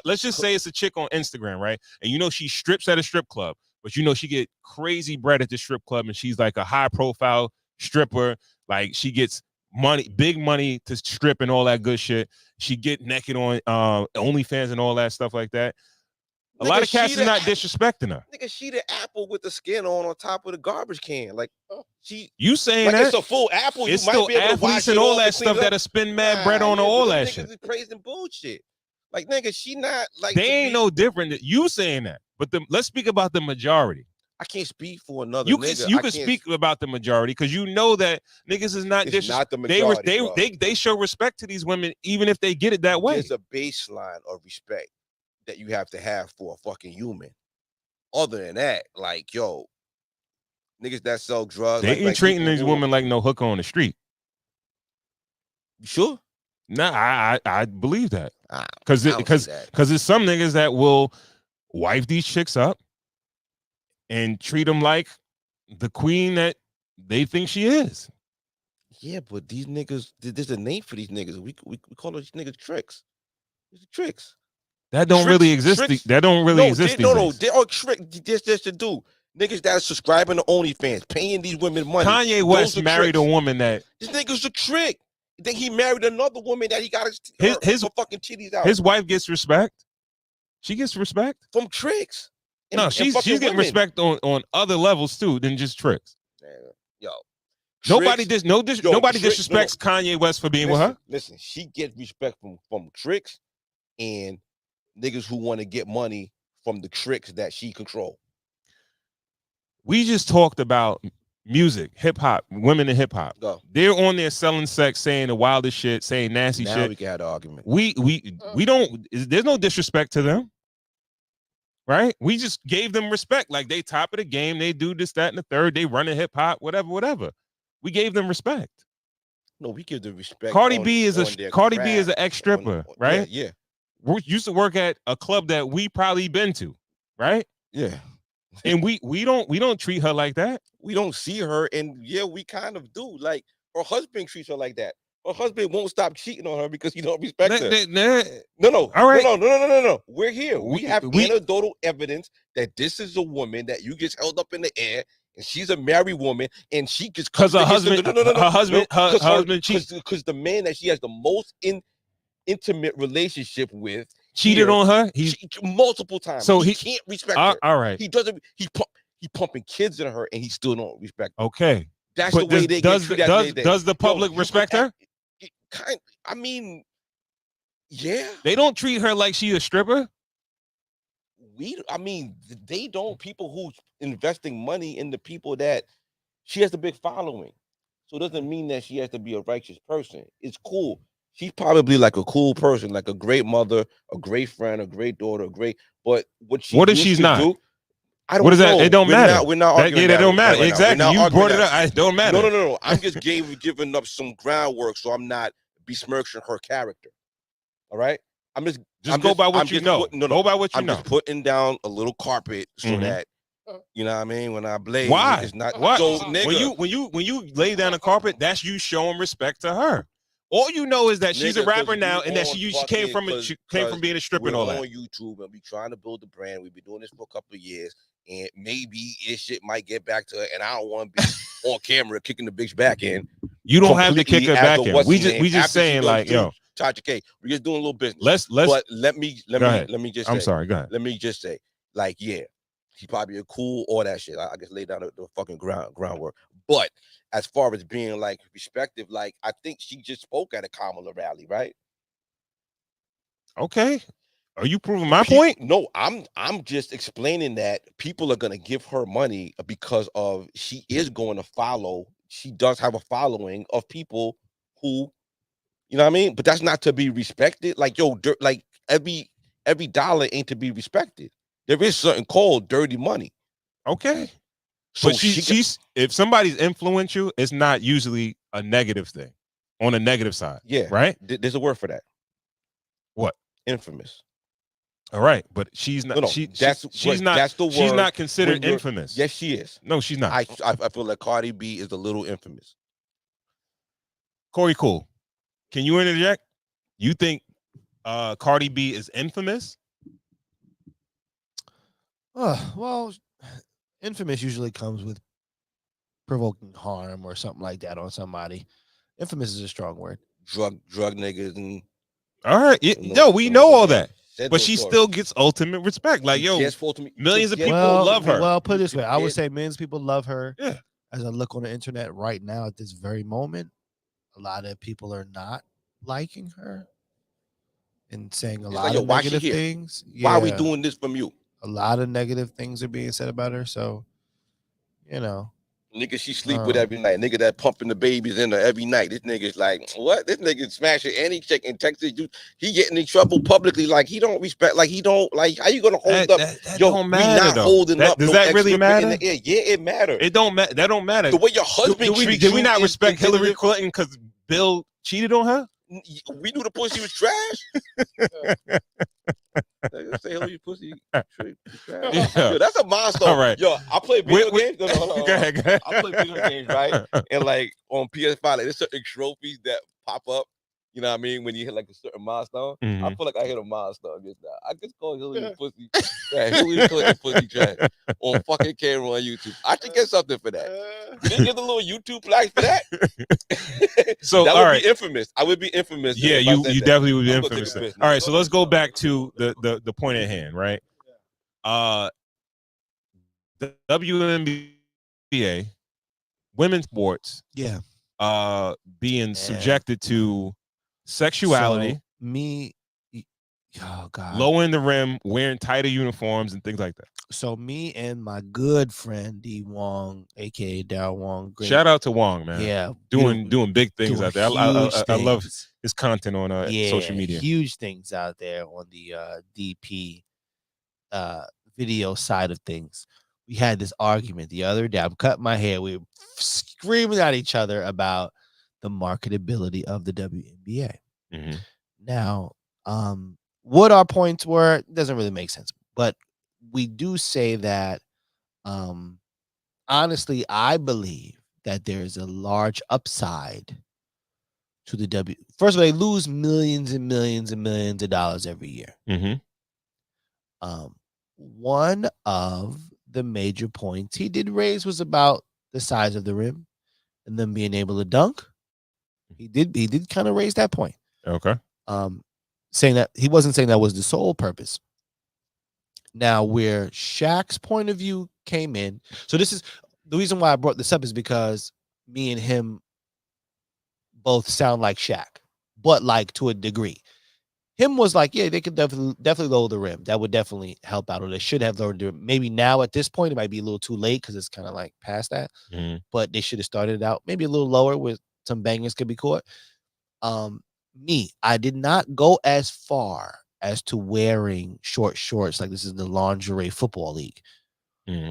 Speaker 1: Let's just say it's a chick on Instagram, right? And she strips at a strip club, but she get crazy bread at the strip club, and she's like a high profile stripper. Like she gets money, big money to strip and all that good shit. She get naked on OnlyFans and all that stuff like that. A lot of cats is not disrespecting her.
Speaker 2: Nigga, she the apple with the skin on top of the garbage can. Like
Speaker 1: you saying
Speaker 2: like
Speaker 1: that
Speaker 2: it's a full apple.
Speaker 1: It's
Speaker 2: you
Speaker 1: still
Speaker 2: might be able to
Speaker 1: athletes and all that stuff that'll spend mad bread on all that shit.
Speaker 2: Is praising bullshit. Like nigga, she not like
Speaker 1: they ain't no different than you saying that. But let's speak about the majority.
Speaker 2: I can't speak for another
Speaker 1: nigga. You can speak about the majority because you know that niggas is not
Speaker 2: not the majority.
Speaker 1: They show respect to these women even if they get it that way.
Speaker 2: There's a baseline of respect that you have to have for a fucking human. Other than that, like niggas that sell drugs,
Speaker 1: they ain't treating these women like no hooker on the street.
Speaker 2: You sure?
Speaker 1: Nah, I believe that because there's some niggas that will wife these chicks up and treat them like the queen that they think she is.
Speaker 2: Yeah, but these niggas, there's a name for these niggas. We call those niggas tricks. These tricks.
Speaker 1: That don't really exist. That don't really exist.
Speaker 2: No, they are trick. Just to do niggas that are subscribing to OnlyFans, paying these women money.
Speaker 1: Kanye West married a woman that
Speaker 2: this nigga's a trick. Then he married another woman that he got his fucking titties out.
Speaker 1: His wife gets respect. She gets respect
Speaker 2: from tricks.
Speaker 1: She's getting respect on other levels too than just tricks.
Speaker 2: Yo,
Speaker 1: nobody disrespects Kanye West for being with her.
Speaker 2: Listen, she gets respect from tricks and niggas who want to get money from the tricks that she control.
Speaker 1: We just talked about music, hip hop, women in hip hop. They're on there selling sex, saying the wildest shit, saying nasty shit.
Speaker 2: Now we can have the argument.
Speaker 1: We don't. There's no disrespect to them, right? We just gave them respect. Like they top of the game. They do this, that, and the third. They run a hip hop, whatever. We gave them respect.
Speaker 2: No, we give them respect.
Speaker 1: Cardi B is an ex stripper, right?
Speaker 2: Yeah.
Speaker 1: We used to work at a club that we probably been to, right?
Speaker 2: Yeah.
Speaker 1: And we don't treat her like that.
Speaker 2: We don't see her, and yeah, we kind of do. Like her husband treats her like that. Her husband won't stop cheating on her because he don't respect her. No.
Speaker 1: All right.
Speaker 2: No. We're here. We have
Speaker 1: We-
Speaker 2: anecdotal evidence that this is a woman that you just held up in the air, and she's a married woman, and she just
Speaker 1: Because her husband, her husband cheats.
Speaker 2: Because the man that she has the most intimate relationship with
Speaker 1: Cheated on her. He's
Speaker 2: multiple times.
Speaker 1: So
Speaker 2: he can't respect her.
Speaker 1: all right.
Speaker 2: He doesn't. He pumping kids in her, and he still don't respect her.
Speaker 1: Okay.
Speaker 2: That's
Speaker 1: But
Speaker 2: the way they get treated.
Speaker 1: does the public respect her?
Speaker 2: I mean, yeah.
Speaker 1: They don't treat her like she's a stripper.
Speaker 2: They don't. People who's investing money in the people that she has a big following, so it doesn't mean that she has to be a righteous person. It's cool. She's probably like a cool person, like a great mother, a great friend, a great daughter, but what
Speaker 1: if she's not?
Speaker 2: I don't
Speaker 1: what is
Speaker 2: know.
Speaker 1: that? It don't matter.
Speaker 2: We're not arguing
Speaker 1: that don't matter.
Speaker 2: Right
Speaker 1: exactly. You brought it up. It don't matter.
Speaker 2: No. I'm just giving up some groundwork, so I'm not besmirching her character. All right. I'm
Speaker 1: go by what you know. Go by what you know.
Speaker 2: I'm just putting down a little carpet so that you know what I mean. When I blaze,
Speaker 1: why?
Speaker 2: It's not
Speaker 1: what?
Speaker 2: So, nigga,
Speaker 1: when you lay down a carpet, that's you showing respect to her. All you know is that she's a rapper now, and that she came from being a stripper and all that.
Speaker 2: We're on YouTube and we trying to build a brand. We've been doing this for a couple of years, and maybe this shit might get back to her. And I don't want to be on camera kicking the bitch back in.
Speaker 1: You don't have to kick her back in. We just saying like, yo,
Speaker 2: Chacha K. We're just doing a little business. But let me just.
Speaker 1: I'm sorry. Go ahead.
Speaker 2: Let me just say, like, yeah, she probably a cool, all that shit. I just lay down the fucking groundwork. But as far as being like respective, like I think she just spoke at a Kamala rally, right?
Speaker 1: Okay. Are you proving my point?
Speaker 2: No, I'm just explaining that people are gonna give her money because of she is going to follow. She does have a following of people who, you know what I mean? But that's not to be respected. Like, yo, like every dollar ain't to be respected. There is something called dirty money.
Speaker 1: Okay. So but she's if somebody's influential, it's not usually a negative thing on a negative side.
Speaker 2: Yeah.
Speaker 1: Right?
Speaker 2: There's a word for that.
Speaker 1: What?
Speaker 2: Infamous.
Speaker 1: All right, but she's not.
Speaker 2: No,
Speaker 1: she's not. That's the word. She's not considered infamous.
Speaker 2: Yes, she is.
Speaker 1: No, she's not.
Speaker 2: I feel like Cardi B is a little infamous.
Speaker 1: Corey, cool. Can you interject? You think Cardi B is infamous?
Speaker 4: Well, infamous usually comes with provoking harm or something like that on somebody. Infamous is a strong word.
Speaker 2: Drug niggas and.
Speaker 1: All right, we know all that. But she still gets ultimate respect. Like, yo, millions of people love her.
Speaker 4: Well, put it this way. I would say millions of people love her.
Speaker 1: Yeah.
Speaker 4: As I look on the internet right now at this very moment, a lot of people are not liking her and saying a lot of negative things.
Speaker 2: Why are we doing this from you?
Speaker 4: A lot of negative things are being said about her. So, you know.
Speaker 2: Nigga, she sleep with every night. Nigga that pumping the babies in her every night. This nigga's like, what? This nigga smashing any chick in Texas. He getting in trouble publicly. Like, he don't respect. Like, he don't. Like, how you gonna hold up?
Speaker 1: That don't matter,
Speaker 2: we not holding up.
Speaker 1: Does that really matter?
Speaker 2: Yeah, it matters.
Speaker 1: It don't matter. That don't matter.
Speaker 2: The way your husband treats you.
Speaker 1: Did we not respect Hillary Clinton because Bill cheated on her?
Speaker 2: We knew the pussy was trash. Say Hillary pussy trash.
Speaker 1: Yeah.
Speaker 2: Yo, that's a milestone.
Speaker 1: All right.
Speaker 2: Yo, I play video games.
Speaker 1: Go ahead.
Speaker 2: I play video games, right? And like on PS5, like, there's certain trophies that pop up. You know what I mean? When you hit like a certain milestone, I feel like I hit a milestone just now. I just call Hillary pussy trash. Hillary Clinton pussy trash on fucking camera on YouTube. I should get something for that. You didn't get a little YouTube flag for that?
Speaker 1: So
Speaker 2: that
Speaker 1: would
Speaker 2: be infamous. I would be infamous.
Speaker 1: Yeah, you definitely would be infamous. All right, so let's go back to the point at hand, right? The WNBA, women's sports, being subjected to sexuality,
Speaker 4: oh god,
Speaker 1: lowering the rim, wearing tighter uniforms and things like that.
Speaker 4: So me and my good friend D Wong, aka Dao Wong,
Speaker 1: shout out to Wong, man.
Speaker 4: Yeah,
Speaker 1: doing big things out there. I love his content on social media.
Speaker 4: Huge things out there on the DP video side of things. We had this argument the other day. I'm cutting my hair. We were screaming at each other about the marketability of the WNBA.
Speaker 1: Mm-hmm.
Speaker 4: Now, what our points were doesn't really make sense, but we do say that Honestly, I believe that there is a large upside to the W. First of all, they lose millions and millions and millions of dollars every year.
Speaker 1: Mm-hmm.
Speaker 4: One of the major points he did raise was about the size of the rim and them being able to dunk. He did kind of raise that point.
Speaker 1: Okay.
Speaker 4: Saying that he wasn't saying that was the sole purpose. Now, where Shaq's point of view came in, so this is the reason why I brought this up is because me and him both sound like Shaq, but like to a degree. Him was like, yeah, they could definitely lower the rim. That would definitely help out, or they should have lowered the rim. Maybe now at this point, it might be a little too late because it's kind of like past that.
Speaker 1: Mm-hmm.
Speaker 4: But they should have started it out maybe a little lower where some bangers could be caught. I did not go as far as to wearing short shorts like this is the lingerie football league.
Speaker 1: Mm-hmm.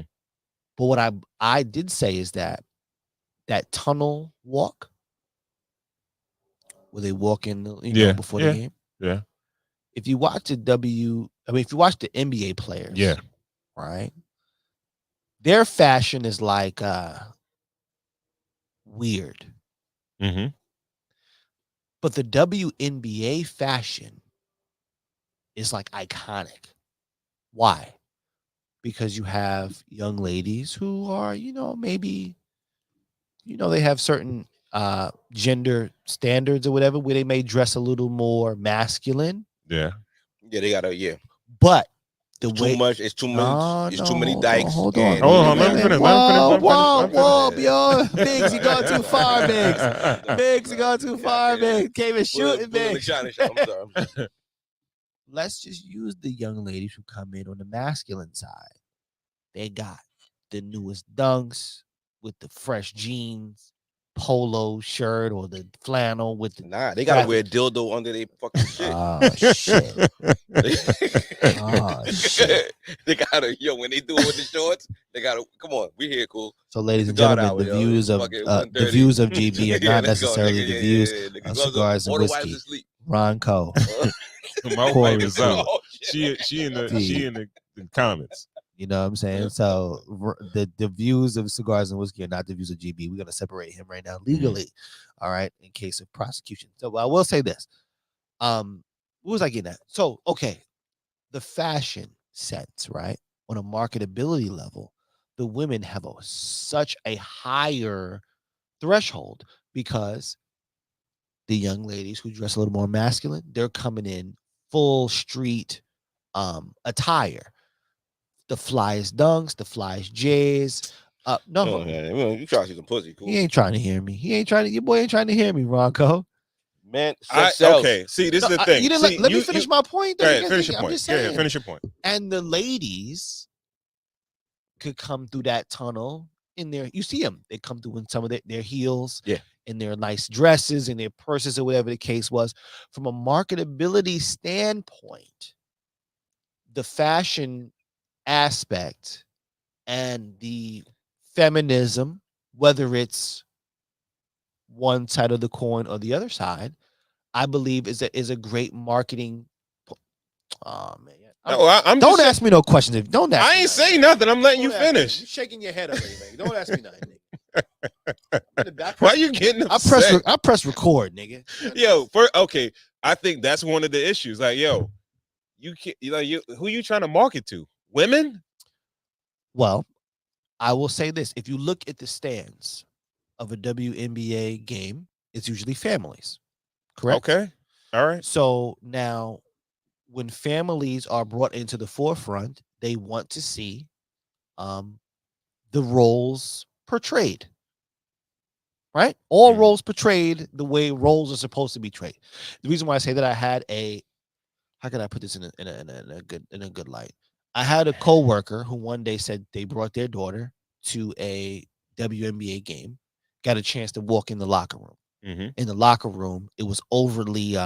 Speaker 4: But what I did say is that tunnel walk where they walk in, before the game.
Speaker 1: Yeah.
Speaker 4: If you watch if you watch the NBA players,
Speaker 1: Yeah.
Speaker 4: right, their fashion is like weird.
Speaker 1: Mm-hmm.
Speaker 4: But the WNBA fashion is like iconic. Why? Because you have young ladies who are, maybe, they have certain gender standards or whatever where they may dress a little more masculine.
Speaker 1: Yeah.
Speaker 2: Yeah, they got
Speaker 4: But the
Speaker 2: it's
Speaker 4: way
Speaker 2: too much. It's too much. It's too many dykes.
Speaker 4: Hold on.
Speaker 1: Let him finish.
Speaker 4: Whoa, yo, Biggs, you gone too far, Biggs. Biggs, you gone too far, Biggs. Came and shooting, Biggs.
Speaker 2: I'm sorry.
Speaker 4: Let's just use the young ladies who come in on the masculine side. They got the newest dunks with the fresh jeans, polo shirt, or the flannel with the.
Speaker 2: Nah, they gotta wear a dildo under their fucking shit.
Speaker 4: Oh shit. Oh shit.
Speaker 2: They gotta when they do it with the shorts, they gotta come on. We here, cool.
Speaker 4: So, ladies and gentlemen, the views of GB are not necessarily the views of Cigars and Whiskey. Ron Coe.
Speaker 1: My wife is up. She in the comments.
Speaker 4: You know what I'm saying? So the views of Cigars and Whiskey are not the views of GB. We're gonna separate him right now legally, all right, in case of prosecution. So I will say this. What was I getting at? So okay, the fashion sense, right? On a marketability level, the women have such a higher threshold because the young ladies who dress a little more masculine, they're coming in full street attire. The flyest dunks, the flyest J's. No,
Speaker 2: man, you trying to see some pussy, cool.
Speaker 4: He ain't trying to hear me. Your boy ain't trying to hear me, Ronco.
Speaker 2: Man,
Speaker 1: okay. See, this is the thing.
Speaker 4: You didn't let me finish my point.
Speaker 1: Finish your point. Finish your point.
Speaker 4: And the ladies could come through that tunnel in there. You see them. They come through in some of their heels.
Speaker 2: Yeah.
Speaker 4: In their nice dresses, in their purses, or whatever the case was. From a marketability standpoint, the fashion aspect and the feminism, whether it's one side of the coin or the other side, I believe is a great marketing. Oh man! Don't ask me no questions. Don't ask.
Speaker 1: I ain't saying nothing. I'm letting you finish.
Speaker 4: You're shaking your head already, man. Don't ask me nothing.
Speaker 1: Why are you getting upset?
Speaker 4: I press record, nigga.
Speaker 1: Yo, okay. I think that's one of the issues. Like, yo, you can't. Who you trying to market to? Women?
Speaker 4: Well, I will say this: if you look at the stands of a WNBA game, it's usually families. Correct.
Speaker 1: Okay. All right.
Speaker 4: So now, when families are brought into the forefront, they want to see the roles portrayed. Right? All roles portrayed the way roles are supposed to be portrayed. The reason why I say that, I had how can I put this in a good light? I had a coworker who one day said they brought their daughter to a WNBA game, got a chance to walk in the locker room.
Speaker 1: Mm-hmm.
Speaker 4: In the locker room, it was overly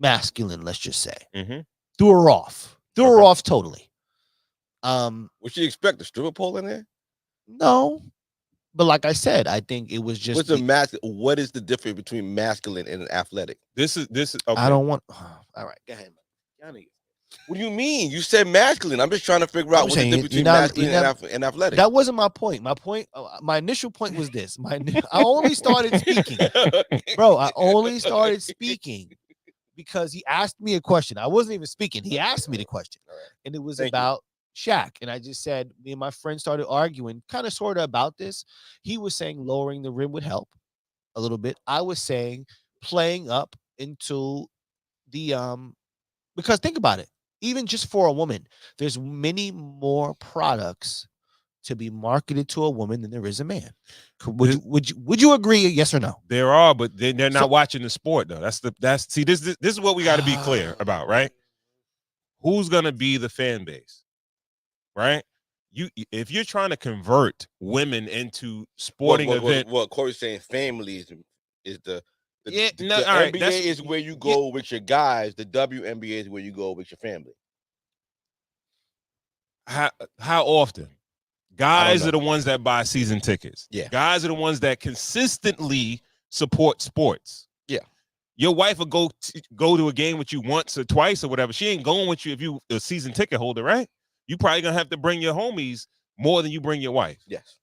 Speaker 4: masculine, let's just say.
Speaker 1: Mm-hmm.
Speaker 4: Threw her off totally.
Speaker 2: Would she expect a stripper pole in there?
Speaker 4: No, but like I said, I think it was just
Speaker 2: what is the difference between masculine and athletic?
Speaker 1: This is okay.
Speaker 4: I don't want. All right, go ahead.
Speaker 2: What do you mean? You said masculine. I'm just trying to figure
Speaker 4: I'm
Speaker 2: out what's the
Speaker 4: saying
Speaker 2: difference
Speaker 4: you're
Speaker 2: between
Speaker 4: not-
Speaker 2: masculine
Speaker 4: you're not-
Speaker 2: and athletic.
Speaker 4: That wasn't my point. My initial point was this. I only started speaking, bro. I only started speaking because he asked me a question. I wasn't even speaking. He asked me the question, and it was
Speaker 2: Thank you.
Speaker 4: about Shaq. And I just said, me and my friend started arguing, kind of sort of about this. He was saying lowering the rim would help a little bit. I was saying playing up into the because think about it. Even just for a woman, there's many more products to be marketed to a woman than there is a man. Would you agree? Yes or no?
Speaker 1: There are, but they're not
Speaker 4: So-
Speaker 1: watching the sport though. See this is what we got to be clear about, right? Who's gonna be the fan base, right? If you're trying to convert women into sporting event,
Speaker 2: what Corey's saying, family is the
Speaker 1: Yeah,
Speaker 2: the
Speaker 1: no, all right,
Speaker 2: NBA
Speaker 1: that's-
Speaker 2: is where you go with your guys. The WNBA is where you go with your family.
Speaker 1: how often? Guys are the ones that buy season tickets.
Speaker 2: Yeah.
Speaker 1: Guys are the ones that consistently support sports.
Speaker 2: Yeah.
Speaker 1: Your wife will go to a game with you once or twice or whatever. She ain't going with you if you a season ticket holder, right? You probably gonna have to bring your homies more than you bring your wife.
Speaker 2: Yes.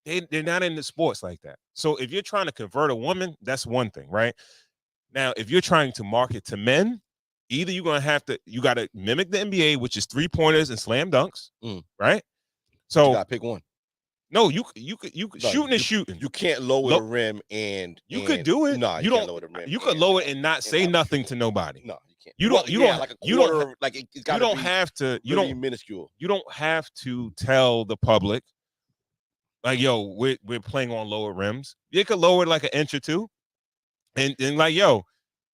Speaker 1: They're not into sports like that. So if you're trying to convert a woman, that's one thing, right? Now, if you're trying to market to men, either you got to mimic the NBA, which is 3-pointers and slam dunks, right? So
Speaker 2: you gotta pick one.
Speaker 1: no, you could
Speaker 2: No,
Speaker 1: shooting is shooting.
Speaker 2: You can't lower the rim and
Speaker 1: you could do it.
Speaker 2: No,
Speaker 1: you
Speaker 2: can't
Speaker 1: don't.
Speaker 2: lower the rim.
Speaker 1: You could lower it and not say nothing to nobody.
Speaker 2: No, you can't.
Speaker 1: You don't. You don't.
Speaker 2: Like a
Speaker 1: You
Speaker 2: quarter.
Speaker 1: don't.
Speaker 2: Like it's
Speaker 1: You
Speaker 2: gotta
Speaker 1: don't
Speaker 2: be
Speaker 1: have to. You
Speaker 2: really
Speaker 1: don't.
Speaker 2: minuscule.
Speaker 1: You don't have to tell the public, like, yo, we're playing on lower rims. You could lower it like an inch or two, and like, yo,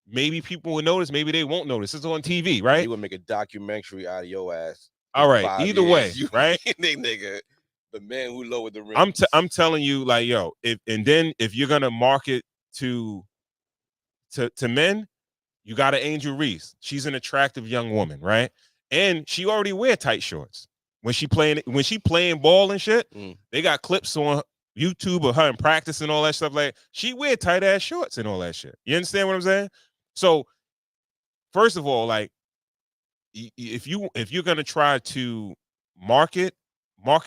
Speaker 1: maybe people will notice. Maybe they won't notice. It's on TV, right?
Speaker 2: They would make a documentary out of your ass.
Speaker 1: All right.
Speaker 2: 5
Speaker 1: Either
Speaker 2: years.
Speaker 1: way, right?
Speaker 2: Nigga, the man who lowered the rim.
Speaker 1: I'm telling you, like, yo, if you're gonna market to men, you got an Angel Reese. She's an attractive young woman, right? And she already wear tight shorts when she playing ball and shit. They got clips on YouTube of her in practice and all that stuff. Like, she wear tight ass shorts and all that shit. You understand what I'm saying? So, first of all, like, if you're gonna try to market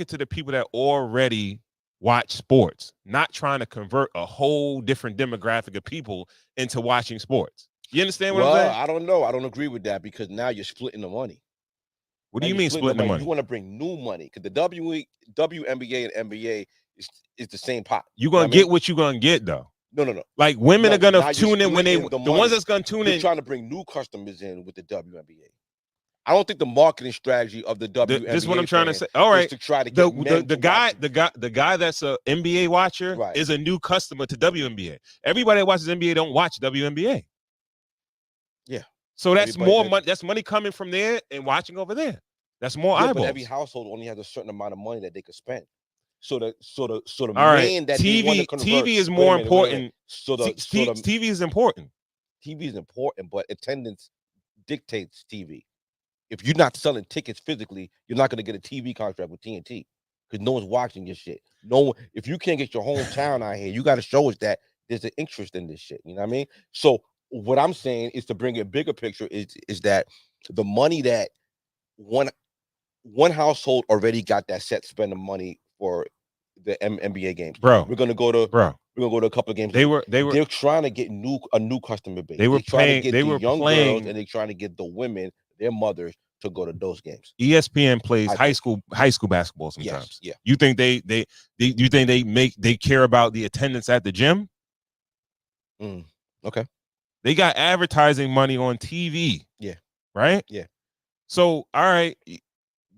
Speaker 1: to the people that already watch sports, not trying to convert a whole different demographic of people into watching sports. You understand what I'm saying?
Speaker 2: I don't know. I don't agree with that because now you're splitting the money.
Speaker 1: What do you mean splitting the money?
Speaker 2: You want to bring new money because the WNBA and NBA is the same pot.
Speaker 1: You're gonna get what you're gonna get though.
Speaker 2: No.
Speaker 1: Like, women are gonna tune in when the ones that's gonna tune in.
Speaker 2: Trying to bring new customers in with the WNBA. I don't think the marketing strategy of the WNBA.
Speaker 1: This is what I'm trying to say. All right,
Speaker 2: to try to get
Speaker 1: the guy that's a NBA watcher is a new customer to WNBA. Everybody that watches NBA don't watch WNBA.
Speaker 2: Yeah.
Speaker 1: So that's more money. That's money coming from there and watching over there. That's more eyeballs.
Speaker 2: But every household only has a certain amount of money that they could spend. So the
Speaker 1: all
Speaker 2: man
Speaker 1: right.
Speaker 2: that
Speaker 1: TV is more important.
Speaker 2: TV
Speaker 1: is important.
Speaker 2: TV is important, but attendance dictates TV. If you're not selling tickets physically, you're not going to get a TV contract with TNT because no one's watching your shit. No one. If you can't get your hometown out here, you got to show us that there's an interest in this shit. You know what I mean? So what I'm saying is to bring a bigger picture is that the money that one household already got that set spending money for the NBA games.
Speaker 1: Bro,
Speaker 2: we're gonna go to a couple of games. They're trying to get a new customer base. They're trying to get the young girls and they're trying to get the women, their mothers, to go to those games.
Speaker 1: ESPN plays high school basketball sometimes.
Speaker 2: Yes, yeah.
Speaker 1: You think they care about the attendance at the gym?
Speaker 2: Okay.
Speaker 1: They got advertising money on TV.
Speaker 2: Yeah.
Speaker 1: Right?
Speaker 2: Yeah.
Speaker 1: So, all right,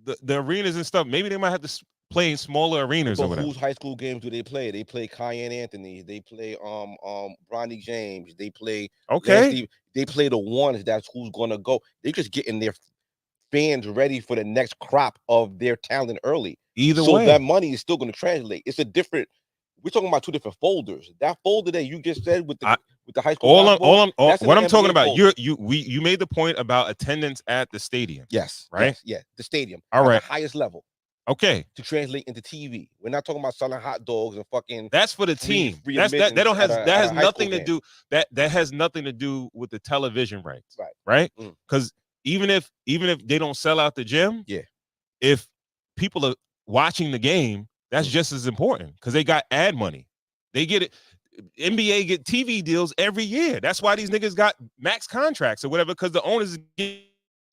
Speaker 1: the arenas and stuff, maybe they might have to play in smaller arenas or whatever.
Speaker 2: Whose high school games do they play? They play Cayenne Anthony. They play Bronny James. They play they play the ones that's who's gonna go. They're just getting their fans ready for the next crop of their talent early.
Speaker 1: Either
Speaker 2: way,
Speaker 1: so
Speaker 2: that money is still gonna translate. It's a different. We're talking about two different folders. That folder that you just said with the high school.
Speaker 1: What I'm talking about, you made the point about attendance at the stadium.
Speaker 2: Yes.
Speaker 1: Right.
Speaker 2: Yes, the stadium.
Speaker 1: All right.
Speaker 2: The highest level.
Speaker 1: Okay.
Speaker 2: To translate into TV. We're not talking about selling hot dogs and fucking.
Speaker 1: That's for the team. That has nothing to do. That has nothing to do with the television rights.
Speaker 2: Right.
Speaker 1: Right. Because even if they don't sell out the gym,
Speaker 2: Yeah.
Speaker 1: if people are watching the game, that's just as important because they got ad money. They get it. NBA get TV deals every year. That's why these niggas got max contracts or whatever, because the owners get.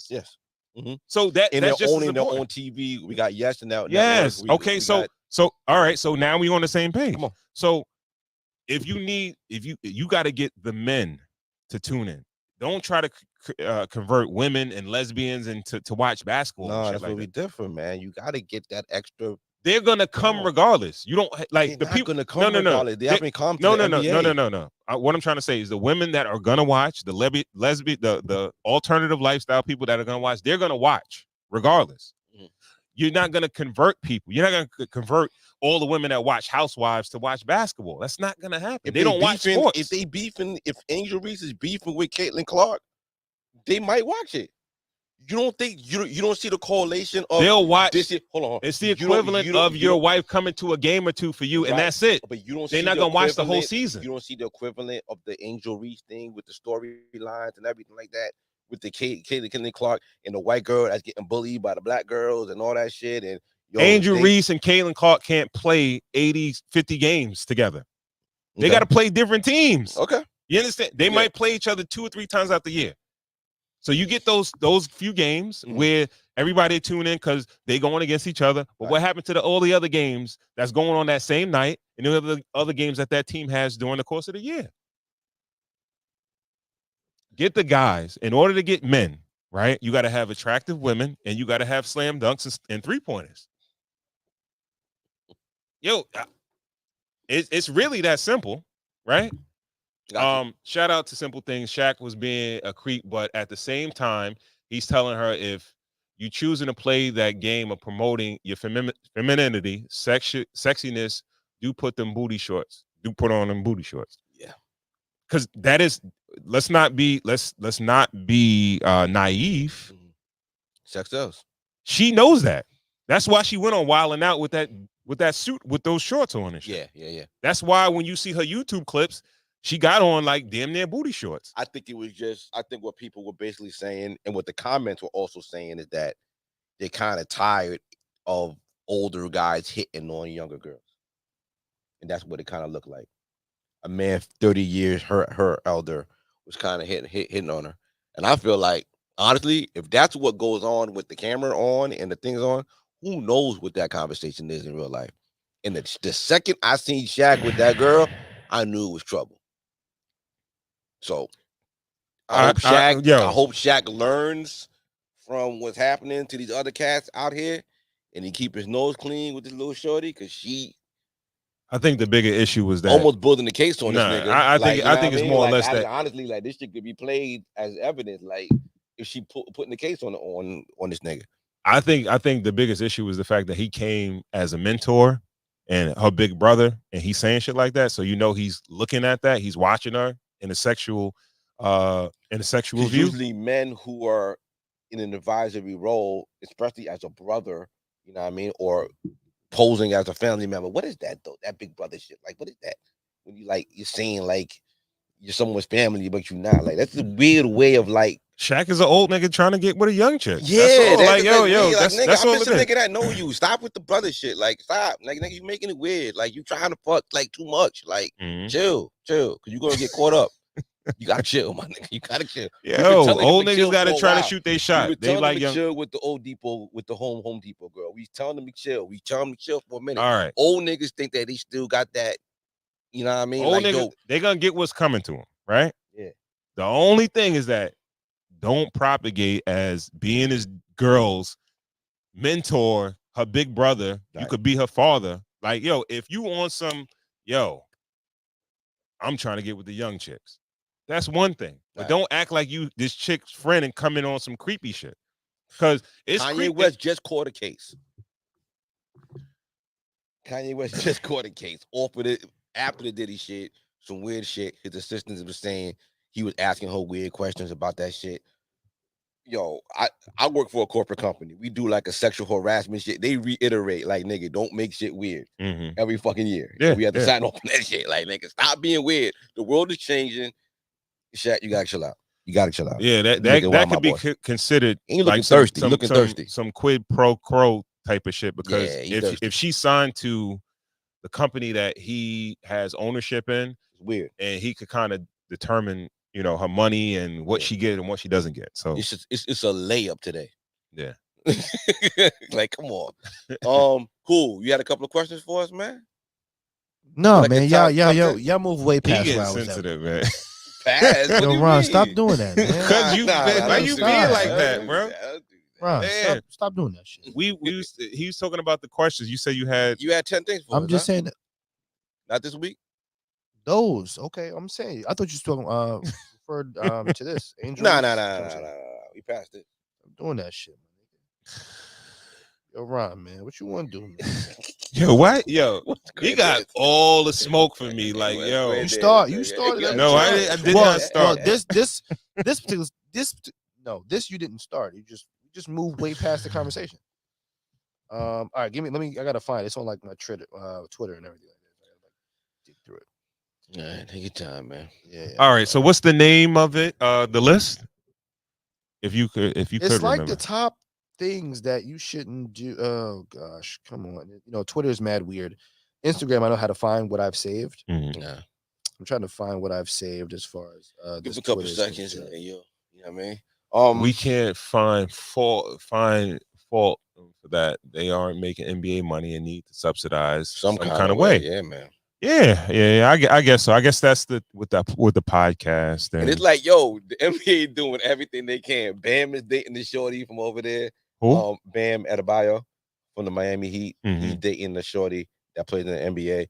Speaker 2: Yes. Mm-hmm.
Speaker 1: So that's
Speaker 2: they're
Speaker 1: just
Speaker 2: owning
Speaker 1: as
Speaker 2: their
Speaker 1: important.
Speaker 2: own TV. We got Yes and now.
Speaker 1: Yes.
Speaker 2: Network.
Speaker 1: Okay. So all right. So now we on the same page.
Speaker 2: Come on.
Speaker 1: So if you got to get the men to tune in. Don't try to convert women and lesbians into to watch basketball.
Speaker 2: No, that's
Speaker 1: like
Speaker 2: where we different, man. You got to get that extra.
Speaker 1: They're gonna come regardless. You don't like
Speaker 2: They're
Speaker 1: the people.
Speaker 2: Gonna come regardless. They haven't come to the NBA.
Speaker 1: No. What I'm trying to say is the women that are gonna watch the lesbian, the alternative lifestyle people that are gonna watch, they're gonna watch regardless. Mm-hmm. You're not gonna convert people. You're not gonna convert all the women that watch Housewives to watch basketball. That's not gonna happen. If they don't watch sports.
Speaker 2: If they beefing, if Angel Reese is beefing with Caitlin Clark, they might watch it. You don't think you don't see the correlation of
Speaker 1: they'll watch
Speaker 2: this? Hold on,
Speaker 1: it's the equivalent of your wife coming to a game or two for you, and that's it.
Speaker 2: But you don't.
Speaker 1: They're not gonna watch the whole season.
Speaker 2: You don't see the equivalent of the Angel Reese thing with the storylines and everything like that, with the Caitlin Clark and the white girl that's getting bullied by the black girls and all that shit. And
Speaker 1: Angel Reese and Caitlin Clark can't play 50 games together. They got to play different teams.
Speaker 2: Okay,
Speaker 1: you understand? They might play each other 2 or 3 times out the year. So you get those few games where everybody tune in because they going against each other. But what happened to all the other games that's going on that same night and the other games that team has during the course of the year? Get the guys. In order to get men, right, you got to have attractive women and you got to have slam dunks and three-pointers. Yo, it's really that simple, right? Shout out to Simple Things. Shaq was being a creep, but at the same time, he's telling her if you choosing to play that game of promoting your femininity, sexiness, do put them booty shorts. Do put on them booty shorts.
Speaker 2: Yeah,
Speaker 1: because that is. Let's not be naive.
Speaker 2: Sex sells.
Speaker 1: She knows that. That's why she went on Wildin' Out with that suit with those shorts on and shit.
Speaker 2: Yeah.
Speaker 1: That's why when you see her YouTube clips, she got on like damn near booty shorts.
Speaker 2: I think what people were basically saying and what the comments were also saying is that they're kind of tired of older guys hitting on younger girls. And that's what it kind of looked like. A man 30 years, her elder, was kind of hitting on her. And I feel like, honestly, if that's what goes on with the camera on and the things on, who knows what that conversation is in real life. And the second I seen Shaq with that girl, I knew it was trouble. So I hope Shaq learns from what's happening to these other cats out here, and he keep his nose clean with this little shorty, because
Speaker 1: I think the bigger issue was that
Speaker 2: almost building the case on this nigga.
Speaker 1: I think it's more or less that
Speaker 2: honestly, like, this shit could be played as evidence. Like, if she putting the case on this nigga.
Speaker 1: I think the biggest issue was the fact that he came as a mentor and her big brother, and he's saying shit like that. So he's looking at that, he's watching her in a sexual view.
Speaker 2: Usually men who are in an advisory role, especially as a brother, you know what I mean, or posing as a family member. What is that though? That big brother shit. Like, what is that? When you're saying like you're someone's family, but you're not. Like, that's a weird way of like.
Speaker 1: Shaq is an old nigga trying to get with a young chick.
Speaker 2: Yeah,
Speaker 1: that's all.
Speaker 2: That's all. I'm just a nigga that know you. Stop with the brother shit. Like, stop. Like, nigga, you making it weird. Like, you trying to fuck like too much. Like, chill, because you're gonna get caught up. You gotta chill, my nigga. You gotta chill.
Speaker 1: Yo, old niggas gotta try to shoot their shot.
Speaker 2: They like young. Chill with the Home Depot girl. We telling them to chill. We telling them to chill for a minute.
Speaker 1: All right.
Speaker 2: Old niggas think that they still got that. You know what I mean?
Speaker 1: Old niggas, they gonna get what's coming to them, right?
Speaker 2: Yeah.
Speaker 1: The only thing is that don't propagate as being his girl's mentor, her big brother. Right. You could be her father. Like, yo, if you on some, I'm trying to get with the young chicks. That's one thing. But don't act like you this chick's friend and come in on some creepy shit. Because it's
Speaker 2: Kanye West just caught a case. Kanye West just caught a case. After the Diddy shit, some weird shit. His assistants were saying he was asking her weird questions about that shit. Yo, I work for a corporate company. We do like a sexual harassment shit. They reiterate, like, nigga, don't make shit weird every fucking year. Yeah, we have to sign off on that shit. Like, nigga, stop being weird. The world is changing. Shaq, you gotta chill out. You gotta chill out.
Speaker 1: Yeah,
Speaker 2: You looking
Speaker 1: that
Speaker 2: wild, my
Speaker 1: could be
Speaker 2: boy.
Speaker 1: considered
Speaker 2: And you looking
Speaker 1: like some,
Speaker 2: thirsty. You looking thirsty.
Speaker 1: some quid pro quo type of shit. Because
Speaker 2: Yeah, he thirsty.
Speaker 1: if she's signed to the company that he has ownership in,
Speaker 2: It's weird.
Speaker 1: and he could kind of determine, you know, her money and what
Speaker 2: Yeah.
Speaker 1: she get and what she doesn't get. So
Speaker 2: It's just it's a layup today.
Speaker 1: yeah.
Speaker 2: Like, come on. Cool. You had a couple of questions for us, man?
Speaker 4: No,
Speaker 2: Like a
Speaker 4: man,
Speaker 2: top
Speaker 4: y'all move way
Speaker 1: He
Speaker 4: past
Speaker 1: getting
Speaker 4: where I was at.
Speaker 1: sensitive, man.
Speaker 2: Pass. What do
Speaker 4: Yo,
Speaker 2: you
Speaker 4: Ron,
Speaker 2: mean?
Speaker 4: stop doing that, man.
Speaker 1: Cause you, why you
Speaker 4: stop.
Speaker 1: being like that, bro?
Speaker 4: Ron,
Speaker 1: Man.
Speaker 4: stop doing that shit.
Speaker 1: He was talking about the questions. You said you had.
Speaker 2: You had 10 things for us.
Speaker 4: I'm just saying that
Speaker 2: Not this week.
Speaker 4: those. Okay, I'm saying. I thought you were talking referred to this. Angel.
Speaker 2: Nah. We passed it.
Speaker 4: I'm doing that shit, man. Yo, Ron, man, what you want to do, man?
Speaker 1: Yo, what? Yo, he got all the smoke for me. Like, yo,
Speaker 4: You started. At
Speaker 1: No,
Speaker 4: the
Speaker 1: I
Speaker 4: top.
Speaker 1: did not start.
Speaker 4: Well, this you didn't start. You just moved way past the conversation. All right, I gotta find it. It's on like my Twitter and everything like that. I gotta like dig through it.
Speaker 2: All right, take your time, man.
Speaker 4: Yeah.
Speaker 1: All right. So, what's the name of it? The list. If you could
Speaker 4: It's
Speaker 1: remember.
Speaker 4: like the top things that you shouldn't do. Oh gosh, come on. You know, Twitter is mad weird. Instagram, I know how to find what I've saved.
Speaker 1: Mhm.
Speaker 2: Yeah.
Speaker 4: I'm trying to find what I've saved as far as
Speaker 2: Give
Speaker 4: this
Speaker 2: a couple
Speaker 4: Twitter is
Speaker 2: seconds,
Speaker 4: concerned.
Speaker 2: and you know what I mean?
Speaker 1: We can't find fault for that. They aren't making NBA money and need to subsidize
Speaker 2: some
Speaker 1: kind of way.
Speaker 2: Yeah, man.
Speaker 1: Yeah. I guess so. I guess that's with the podcast.
Speaker 2: And it's like, yo, the NBA doing everything they can. Bam is dating the shorty from over there.
Speaker 1: Who?
Speaker 2: Bam Adebayo from the Miami Heat.
Speaker 1: Mhm.
Speaker 2: He's dating the shorty that plays in the NBA.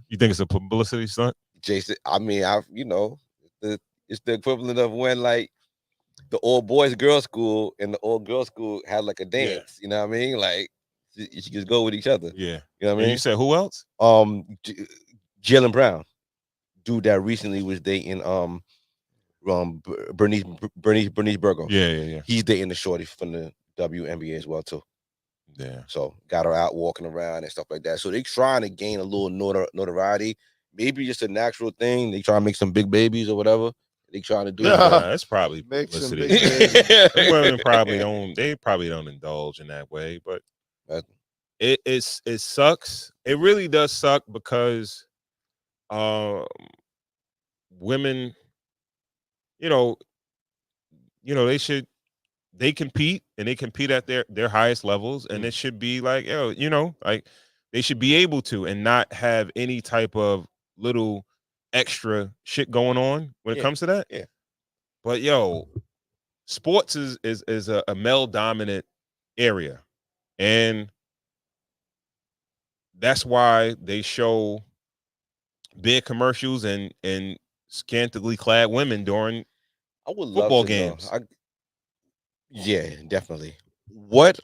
Speaker 1: You think it's a publicity stunt?
Speaker 2: Jason, I mean, it's the equivalent of when like the old boys girls school and the old girls school had like a dance. You know what I mean? Like you should just go with each other.
Speaker 1: Yeah.
Speaker 2: You know what I
Speaker 1: And
Speaker 2: mean?
Speaker 1: you said who else?
Speaker 2: Jalen Brown, dude that recently was dating Bernice Burgo.
Speaker 1: Yeah.
Speaker 2: He's dating the shorty from the WNBA as well too.
Speaker 1: Yeah.
Speaker 2: So got her out walking around and stuff like that. So they trying to gain a little notoriety. Maybe just a natural thing. They trying to make some big babies or whatever. They trying to do.
Speaker 1: That's probably
Speaker 4: Make some
Speaker 1: publicity.
Speaker 4: big babies.
Speaker 1: Them women probably don't indulge in that way, but it sucks. It really does suck because women, you know, they compete and they compete at their highest levels, and it should be like, like they should be able to and not have any type of little extra shit going on when it comes to that.
Speaker 2: Yeah.
Speaker 1: But sports is a male dominant area, and that's why they show big commercials and scantily clad women during
Speaker 2: I would love
Speaker 1: football
Speaker 2: to know.
Speaker 1: games.
Speaker 2: Yeah, definitely. What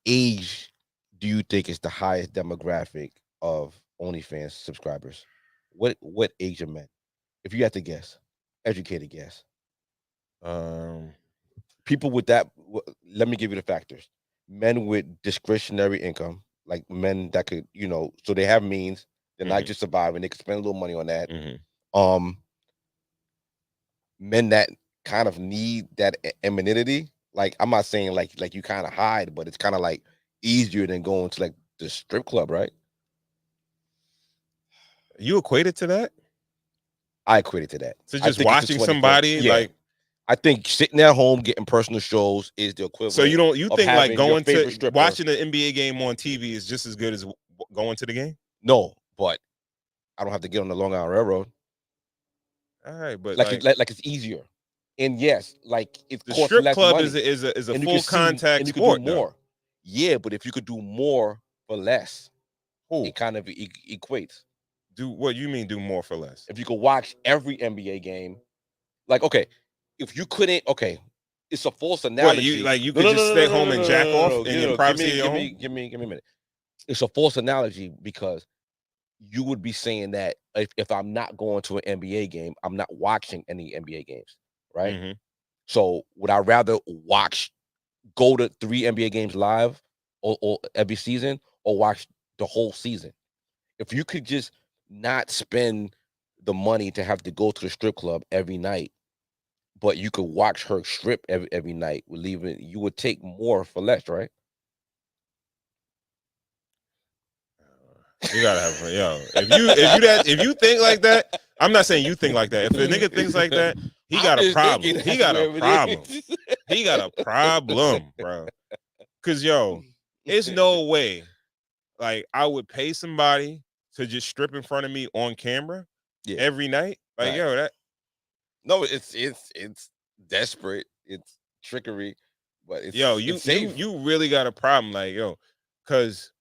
Speaker 2: age do you think is the highest demographic of OnlyFans subscribers? What age of men? If you had to guess, educated guess. People with that. Let me give you the factors. Men with discretionary income, like men that could, so they have means. They're not just surviving. They could spend a little money on that. Men that kind of need that amenity. Like, I'm not saying like you kind of hide, but it's kind of like easier than going to like the strip club, right?
Speaker 1: You equated to that?
Speaker 2: I equated to that.
Speaker 1: So just watching somebody like.
Speaker 2: I think sitting at home getting personal shows is the equivalent.
Speaker 1: So you think like going to
Speaker 2: stripper.
Speaker 1: Watching the NBA game on TV is just as good as going to the game?
Speaker 2: No, but I don't have to get on the Long Island Railroad.
Speaker 1: All right, but
Speaker 2: like it's easier. And yes, like it
Speaker 1: the
Speaker 2: costs
Speaker 1: strip
Speaker 2: less
Speaker 1: club
Speaker 2: money.
Speaker 1: is a
Speaker 2: And
Speaker 1: full contact sport.
Speaker 2: You could do more. Yeah, but if you could do more for less, it kind of equates.
Speaker 1: Do what you mean? Do more for less?
Speaker 2: If you could watch every NBA game, like if you couldn't, it's a false analogy.
Speaker 1: You could just stay home and jack off in your privacy of your home?
Speaker 2: Give me a minute. It's a false analogy because you would be saying that if I'm not going to an NBA game, I'm not watching any NBA games, right?
Speaker 1: Mm-hmm.
Speaker 2: So would I rather go to 3 NBA games live or every season, or watch the whole season? If you could just not spend the money to have to go to the strip club every night, but you could watch her strip every night, you would take more for less, right?
Speaker 1: You gotta have fun, yo. If you think like that, I'm not saying you think like that. If a nigga thinks like that, he
Speaker 2: I'm
Speaker 1: got a
Speaker 2: just
Speaker 1: problem.
Speaker 2: thinking
Speaker 1: He
Speaker 2: that's
Speaker 1: got a
Speaker 2: where it
Speaker 1: problem.
Speaker 2: is.
Speaker 1: He got a problem, bro. Cause yo, it's no way. Like I would pay somebody to just strip in front of me on camera every night. Like
Speaker 2: Right.
Speaker 1: yo, that
Speaker 2: No, it's desperate. It's trickery, but it's
Speaker 1: you
Speaker 2: safe.
Speaker 1: you really got a problem. Like yo, cause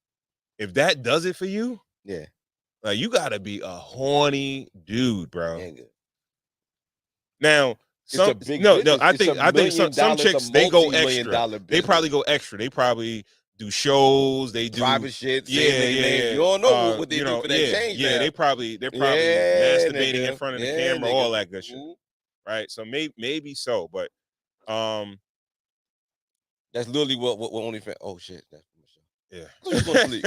Speaker 1: if that does it for you,
Speaker 2: Yeah.
Speaker 1: like you gotta be a horny dude, bro.
Speaker 2: Nigga.
Speaker 1: Now,
Speaker 2: It's a big
Speaker 1: no,
Speaker 2: business.
Speaker 1: I
Speaker 2: It's
Speaker 1: think
Speaker 2: $1 million,
Speaker 1: some
Speaker 2: it's a
Speaker 1: chicks they go
Speaker 2: multi-million
Speaker 1: extra.
Speaker 2: dollar
Speaker 1: They probably
Speaker 2: business.
Speaker 1: go extra. They probably do shows. They do
Speaker 2: Private shit. Say nigga names. You don't know what they do for that change.
Speaker 1: Yeah,
Speaker 2: now.
Speaker 1: they're probably
Speaker 2: Yeah,
Speaker 1: masturbating
Speaker 2: nigga.
Speaker 1: in front of the
Speaker 2: Yeah,
Speaker 1: camera,
Speaker 2: nigga.
Speaker 1: all that good shit.
Speaker 2: Mhm.
Speaker 1: Right? So maybe so, but
Speaker 2: That's literally what OnlyFans. Oh shit, that's
Speaker 1: yeah.
Speaker 2: you go sleep.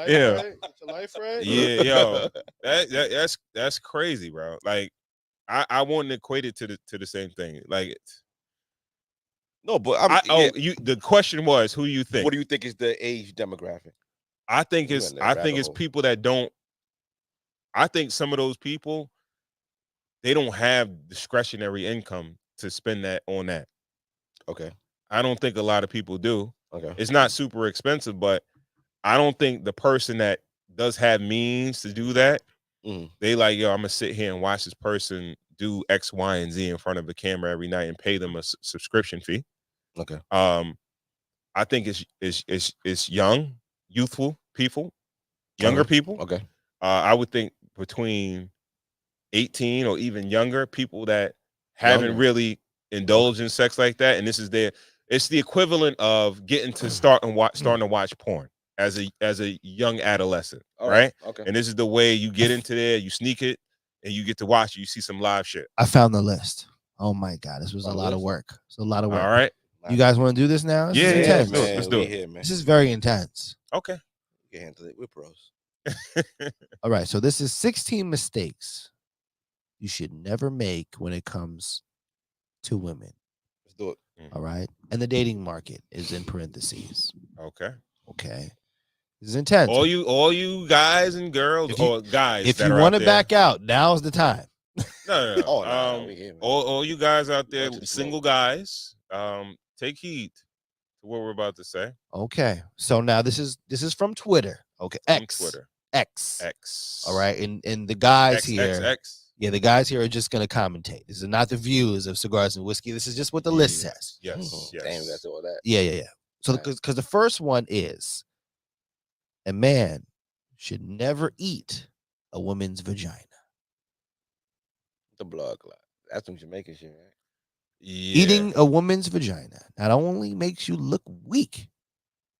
Speaker 1: Yeah.
Speaker 3: Get your life right.
Speaker 1: Yeah, yo. That's crazy, bro. Like I wouldn't equate it to the same thing. Like
Speaker 2: No, but
Speaker 1: the question was who you think?
Speaker 2: What do you think is the age demographic?
Speaker 1: I think
Speaker 2: You
Speaker 1: it's
Speaker 2: went down rabbit hole.
Speaker 1: people that don't. I think some of those people they don't have discretionary income to spend that on that.
Speaker 2: Okay.
Speaker 1: I don't think a lot of people do.
Speaker 2: Okay.
Speaker 1: It's not super expensive, but I don't think the person that does have means to do that, they like, yo, I'm gonna sit here and watch this person do X, Y, and Z in front of the camera every night and pay them a subscription fee.
Speaker 2: Okay.
Speaker 1: I think it's young, youthful people, younger people.
Speaker 2: Okay.
Speaker 1: I would think between 18 or even younger people that haven't really indulged in sex like that, and this is it's the equivalent of getting to starting to watch porn as a young adolescent, right?
Speaker 2: Okay.
Speaker 1: And this is the way you get into there, you sneak it, and you get to watch it. You see some live shit.
Speaker 4: I found the list. Oh my god, this was a lot of work. It's a lot of work.
Speaker 1: All right.
Speaker 4: You guys want to do this now? This is intense.
Speaker 1: Let's do it.
Speaker 2: Here, man.
Speaker 4: This is very intense.
Speaker 1: Okay.
Speaker 2: You can handle it. We're pros.
Speaker 4: All right. So this is 16 mistakes you should never make when it comes to women.
Speaker 2: Let's do it.
Speaker 4: All right. And the dating market is in parentheses.
Speaker 1: Okay.
Speaker 4: Okay. This is intense.
Speaker 1: All you guys and girls, or guys.
Speaker 4: If you want to back out, now's the time.
Speaker 1: No.
Speaker 2: Oh, no,
Speaker 1: all you guys out there, single guys, take heed to what we're about to say.
Speaker 4: Okay. So now this is from Twitter. Okay. X.
Speaker 1: Twitter.
Speaker 4: X. All right. And the guys here.
Speaker 1: X.
Speaker 4: Yeah, the guys here are just going to commentate. This is not the views of Cigars and Whiskey. This is just what the list says.
Speaker 1: Yes.
Speaker 2: Damn, that's all that.
Speaker 4: Yeah. So because the first one is a man should never eat a woman's vagina.
Speaker 2: The blood clot. That's some Jamaican shit, right?
Speaker 1: Yeah.
Speaker 4: Eating a woman's vagina not only makes you look weak,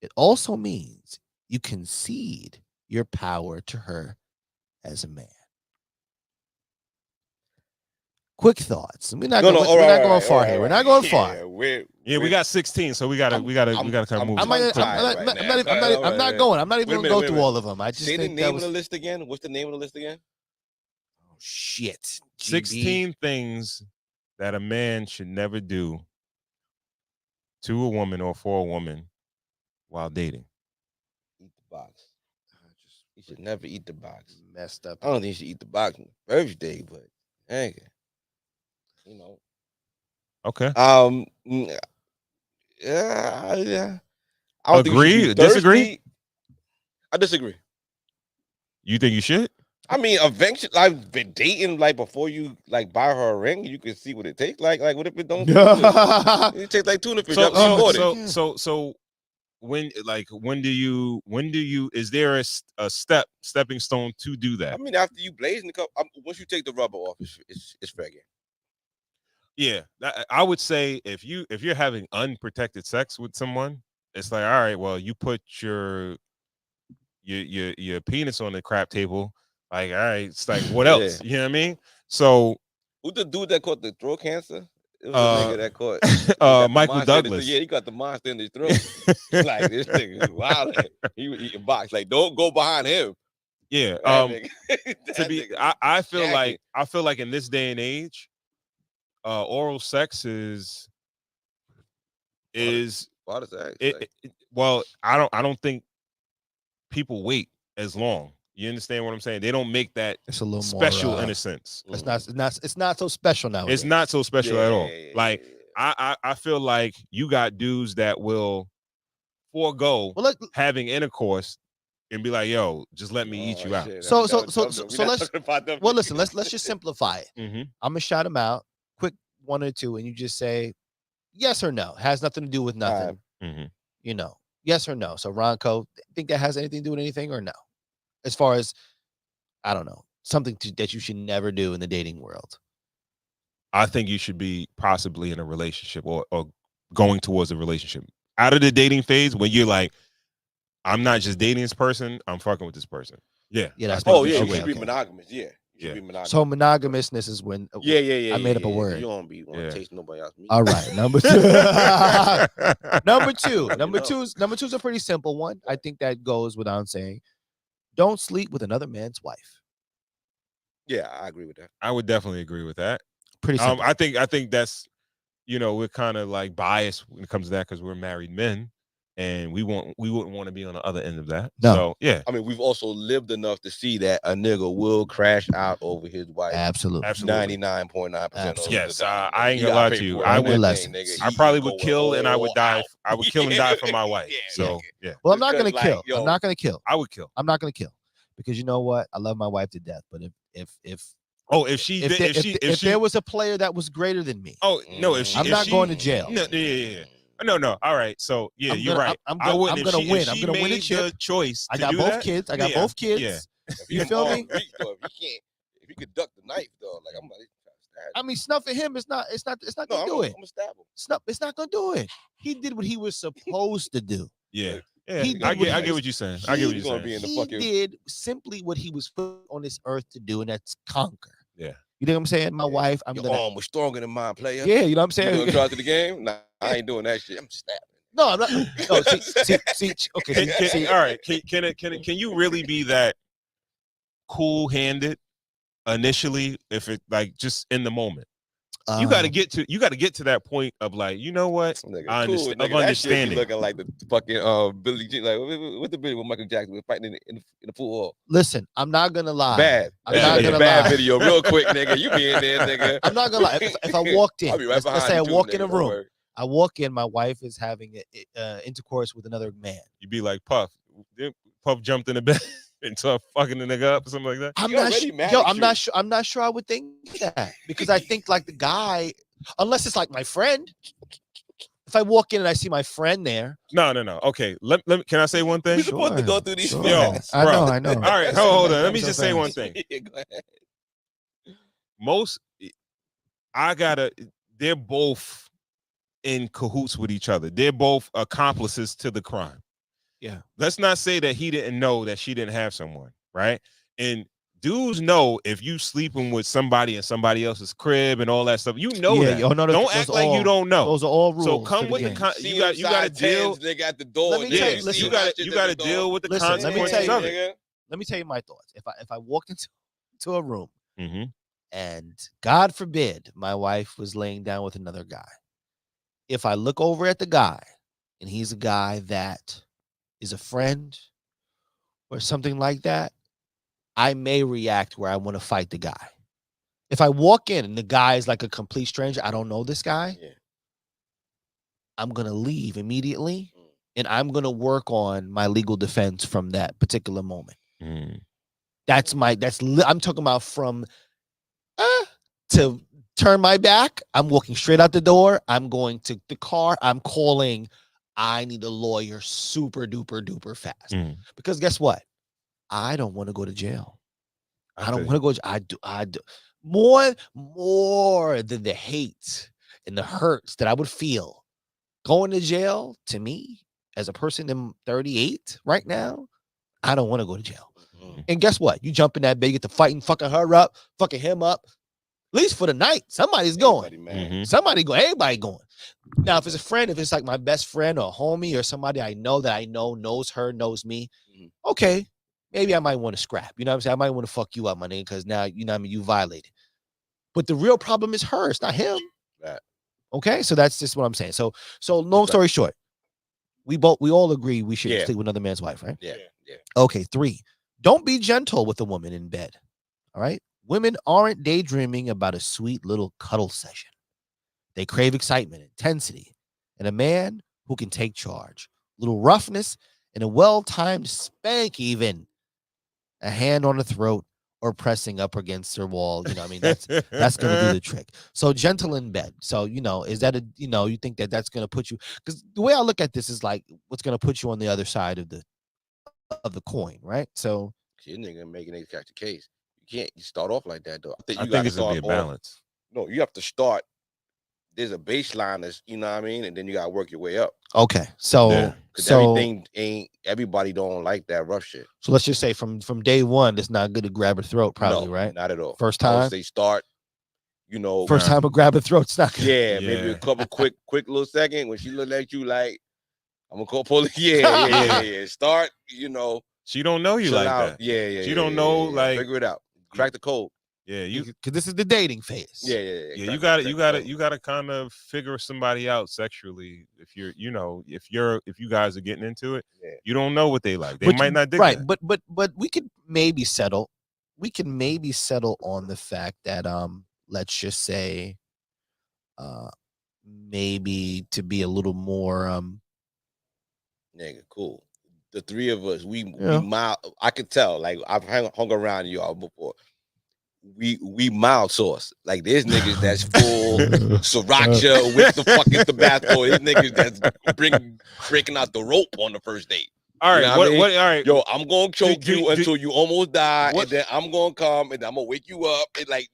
Speaker 4: it also means you concede your power to her as a man. Quick thoughts. We're not going far here. We're not going far.
Speaker 1: We got 16, so we gotta kind of move.
Speaker 4: I'm not going. I'm not even gonna go through all of them. I just
Speaker 2: say
Speaker 4: think
Speaker 2: the name of the list again. What's the name of the list again?
Speaker 4: Oh shit!
Speaker 1: 16 things that a man should never do to a woman or for a woman while dating.
Speaker 2: Eat the box. You should never eat the box.
Speaker 4: Messed up.
Speaker 2: I don't think you should eat the box every day, but hey, you know.
Speaker 1: Okay.
Speaker 2: Yeah.
Speaker 1: Agree? Disagree?
Speaker 2: I disagree.
Speaker 1: You think you should?
Speaker 2: I mean, eventually, I've been dating like before you like buy her a ring, you can see what it tastes like. Like, what if it don't? It tastes like tuna fish.
Speaker 1: So when do you? Is there a stepping stone to do that?
Speaker 2: I mean, after you blazing the cup, once you take the rubber off, it's fair game.
Speaker 1: Yeah, I would say if you're having unprotected sex with someone, it's like, all right, well, you put your penis on the crap table. Like, all right, it's like, what else? You know what I mean? So,
Speaker 2: who's the dude that caught the throat cancer? It was a nigga that caught
Speaker 1: Michael Douglas.
Speaker 2: Yeah, he got the monster in his throat. Like, this nigga is wild. He was eating box. Like, don't go behind him.
Speaker 1: Yeah. To be, I feel like in this day and age, oral sex is well, I don't think people wait as long. You understand what I'm saying? They don't make that
Speaker 4: It's a little
Speaker 1: special
Speaker 4: more,
Speaker 1: in a sense.
Speaker 4: It's not so special now.
Speaker 1: It's not so special at all. Like I feel like you got dudes that will forego having intercourse and be like, "Yo, just let me eat you out."
Speaker 4: So let's. Well, listen. Let's just simplify it.
Speaker 1: Mm-hmm.
Speaker 4: I'm gonna shout them out, quick 1 or 2, and you just say yes or no. Has nothing to do with nothing.
Speaker 1: Mm-hmm.
Speaker 4: You know, yes or no. So Ronco, think that has anything to do with anything or no? As far as I don't know, something that you should never do in the dating world.
Speaker 1: I think you should be possibly in a relationship or going towards a relationship. Out of the dating phase, when you're like, I'm not just dating this person, I'm fucking with this person. Yeah.
Speaker 4: Yeah. That's
Speaker 2: you should
Speaker 4: okay.
Speaker 2: be monogamous. Yeah. You should be monogamous.
Speaker 4: So monogamousness is when.
Speaker 2: Yeah.
Speaker 4: I made up a word.
Speaker 2: You don't want to taste nobody else.
Speaker 4: All right. Number 2. Number two is a pretty simple one. I think that goes without saying. Don't sleep with another man's wife.
Speaker 2: Yeah, I agree with that.
Speaker 1: I would definitely agree with that.
Speaker 4: Pretty simple.
Speaker 1: I think that's, we're kind of like biased when it comes to that because we're married men, and we wouldn't want to be on the other end of that.
Speaker 4: No.
Speaker 1: So yeah.
Speaker 2: I mean, we've also lived enough to see that a nigga will crash out over his wife.
Speaker 4: Absolutely.
Speaker 2: 99.9%.
Speaker 1: Yes, I ain't gonna lie to you. I probably would kill and I would die. I would kill and die for my wife. So yeah.
Speaker 4: Well, I'm not gonna kill. I'm not gonna kill.
Speaker 1: I would kill.
Speaker 4: I'm not gonna kill because you know what? I love my wife to death. But if there was a player that was greater than me,
Speaker 1: I'm
Speaker 4: not going to jail.
Speaker 1: No. All right. So yeah, you're right.
Speaker 4: I'm gonna win. I'm gonna win a chip.
Speaker 1: Choice.
Speaker 4: I got both kids.
Speaker 1: Yeah.
Speaker 4: You feel me?
Speaker 2: If you could duck the knife though, like I'm like.
Speaker 4: I mean, snuffing him is not gonna do it.
Speaker 2: I'm gonna stab him.
Speaker 4: Snuff, it's not gonna do it. He did what he was supposed to do.
Speaker 1: Yeah. I get what you're saying.
Speaker 4: He did simply what he was put on this earth to do, and that's conquer.
Speaker 1: Yeah.
Speaker 4: You know what I'm saying? My wife,
Speaker 2: Your arm was stronger than mine, player.
Speaker 4: Yeah, you know what I'm saying?
Speaker 2: You gonna try to the game? Nah, I ain't doing that shit. I'm stabbing.
Speaker 4: No, I'm not. No, see, okay.
Speaker 1: All right. Can you really be that cool-handed initially if it like just in the moment? You got to get to that point of like, you know what? I understand. Of understanding.
Speaker 2: Looking like the fucking Billy Jean, like what the video with Michael Jackson was fighting in the pool hall.
Speaker 4: Listen, I'm not gonna lie.
Speaker 2: Bad video, real quick, nigga. You be in there, nigga.
Speaker 4: I'm not gonna lie. If I walked in,
Speaker 2: right
Speaker 4: let's say I walk in a room. I walk in, my wife is having intercourse with another man.
Speaker 1: You be like, Puff jumped in the bed and start fucking the nigga up or something like that.
Speaker 4: I'm not sure I would think that because I think like the guy, unless it's like my friend. If I walk in and I see my friend there.
Speaker 1: No. Okay. Can I say one thing?
Speaker 2: We're supposed to go through these.
Speaker 1: Yo,
Speaker 4: I know.
Speaker 1: All right, hold on. Let me just say one thing. They're both in cahoots with each other. They're both accomplices to the crime.
Speaker 4: Yeah.
Speaker 1: Let's not say that he didn't know that she didn't have someone, right? And dudes know if you sleeping with somebody in somebody else's crib and all that stuff. You know that. Don't act like you don't know.
Speaker 4: Those are all rules.
Speaker 1: So come with you got to deal.
Speaker 2: They got the door.
Speaker 1: You got to deal with the consequences of it.
Speaker 4: Let me tell you my thoughts. If I walked into a room and God forbid my wife was laying down with another guy, if I look over at the guy and he's a guy that is a friend or something like that, I may react where I want to fight the guy. If I walk in and the guy is like a complete stranger, I don't know this guy, I'm going to leave immediately and I'm going to work on my legal defense from that particular moment. I'm talking about from to turn my back. I'm walking straight out the door. I'm going to the car. I'm calling. I need a lawyer super duper fast because guess what? I don't want to go to jail. I don't want to go. I do more than the hate and the hurts that I would feel going to jail. To me, as a person in 38 right now, I don't want to go to jail. And guess what? You jump in that bed, you get to fighting, fucking her up, fucking him up. At least for the night, somebody's going. Somebody going. Everybody going. Now, if it's a friend, if it's like my best friend or homie or somebody I know that I know knows her, knows me, okay, maybe I might want to scrap. You know what I'm saying? I might want to fuck you up, my nigga, because now, you know what I mean, you violated. But the real problem is her. It's not him.
Speaker 2: Right.
Speaker 4: Okay? So that's just what I'm saying. So long story short, we all agree we should
Speaker 2: Yeah.
Speaker 4: sleep with another man's wife, right?
Speaker 2: Yeah.
Speaker 4: Okay, 3. Don't be gentle with a woman in bed. All right? Women aren't daydreaming about a sweet little cuddle session. They crave excitement, intensity, and a man who can take charge. Little roughness and a well-timed spank, even a hand on the throat or pressing up against her wall. You know, what I mean, that's gonna do the trick. So gentle in bed. So, you know, is that you think that's gonna put you? Because the way I look at this is like what's gonna put you on the other side of the coin, right? So
Speaker 2: Shit, nigga making it catch the case. You start off like that though.
Speaker 1: I think it's gonna be a balance.
Speaker 2: No, you have to start. There's a baseline that's, you know what I mean, and then you gotta work your way up.
Speaker 4: okay, so
Speaker 1: Yeah.
Speaker 2: Because everything everybody don't like that rough shit.
Speaker 4: So let's just say from day one, it's not good to grab her throat, probably,
Speaker 2: No,
Speaker 4: right?
Speaker 2: Not at all.
Speaker 4: First
Speaker 2: Once
Speaker 4: time,
Speaker 2: they start, you know,
Speaker 4: first time a grab her throat's not good.
Speaker 2: yeah, maybe a couple quick little second when she look at you like, I'm gonna call police. Yeah. Start, you know,
Speaker 1: She don't know you
Speaker 2: chill
Speaker 1: like
Speaker 2: out.
Speaker 1: that.
Speaker 2: Yeah.
Speaker 1: She don't know, like-
Speaker 2: figure it out. Crack the code.
Speaker 1: Yeah, you
Speaker 4: Because this is the dating phase.
Speaker 2: Yeah.
Speaker 1: you
Speaker 2: Crack
Speaker 1: got
Speaker 2: the
Speaker 1: to kind of figure somebody out sexually if you're, you know, if you guys are getting into it.
Speaker 2: Yeah.
Speaker 1: You don't know what they like. They
Speaker 4: But
Speaker 1: might not dig
Speaker 4: right,
Speaker 1: that.
Speaker 4: but we could maybe settle. We can maybe settle on the fact that let's just say maybe to be a little more
Speaker 2: Nigga, cool. The 3 of us, we
Speaker 4: Yeah.
Speaker 2: mild. I could tell. Like I've hung around y'all before. We mild sauce. Like there's niggas that's full sriracha with the fucking Tabasco. There's niggas that's breaking out the rope on the first date.
Speaker 1: All right,
Speaker 2: You know what I mean?
Speaker 1: all right.
Speaker 2: Yo, I'm gonna choke you until you almost die,
Speaker 1: what-
Speaker 2: and then I'm gonna come and I'm gonna wake you up and like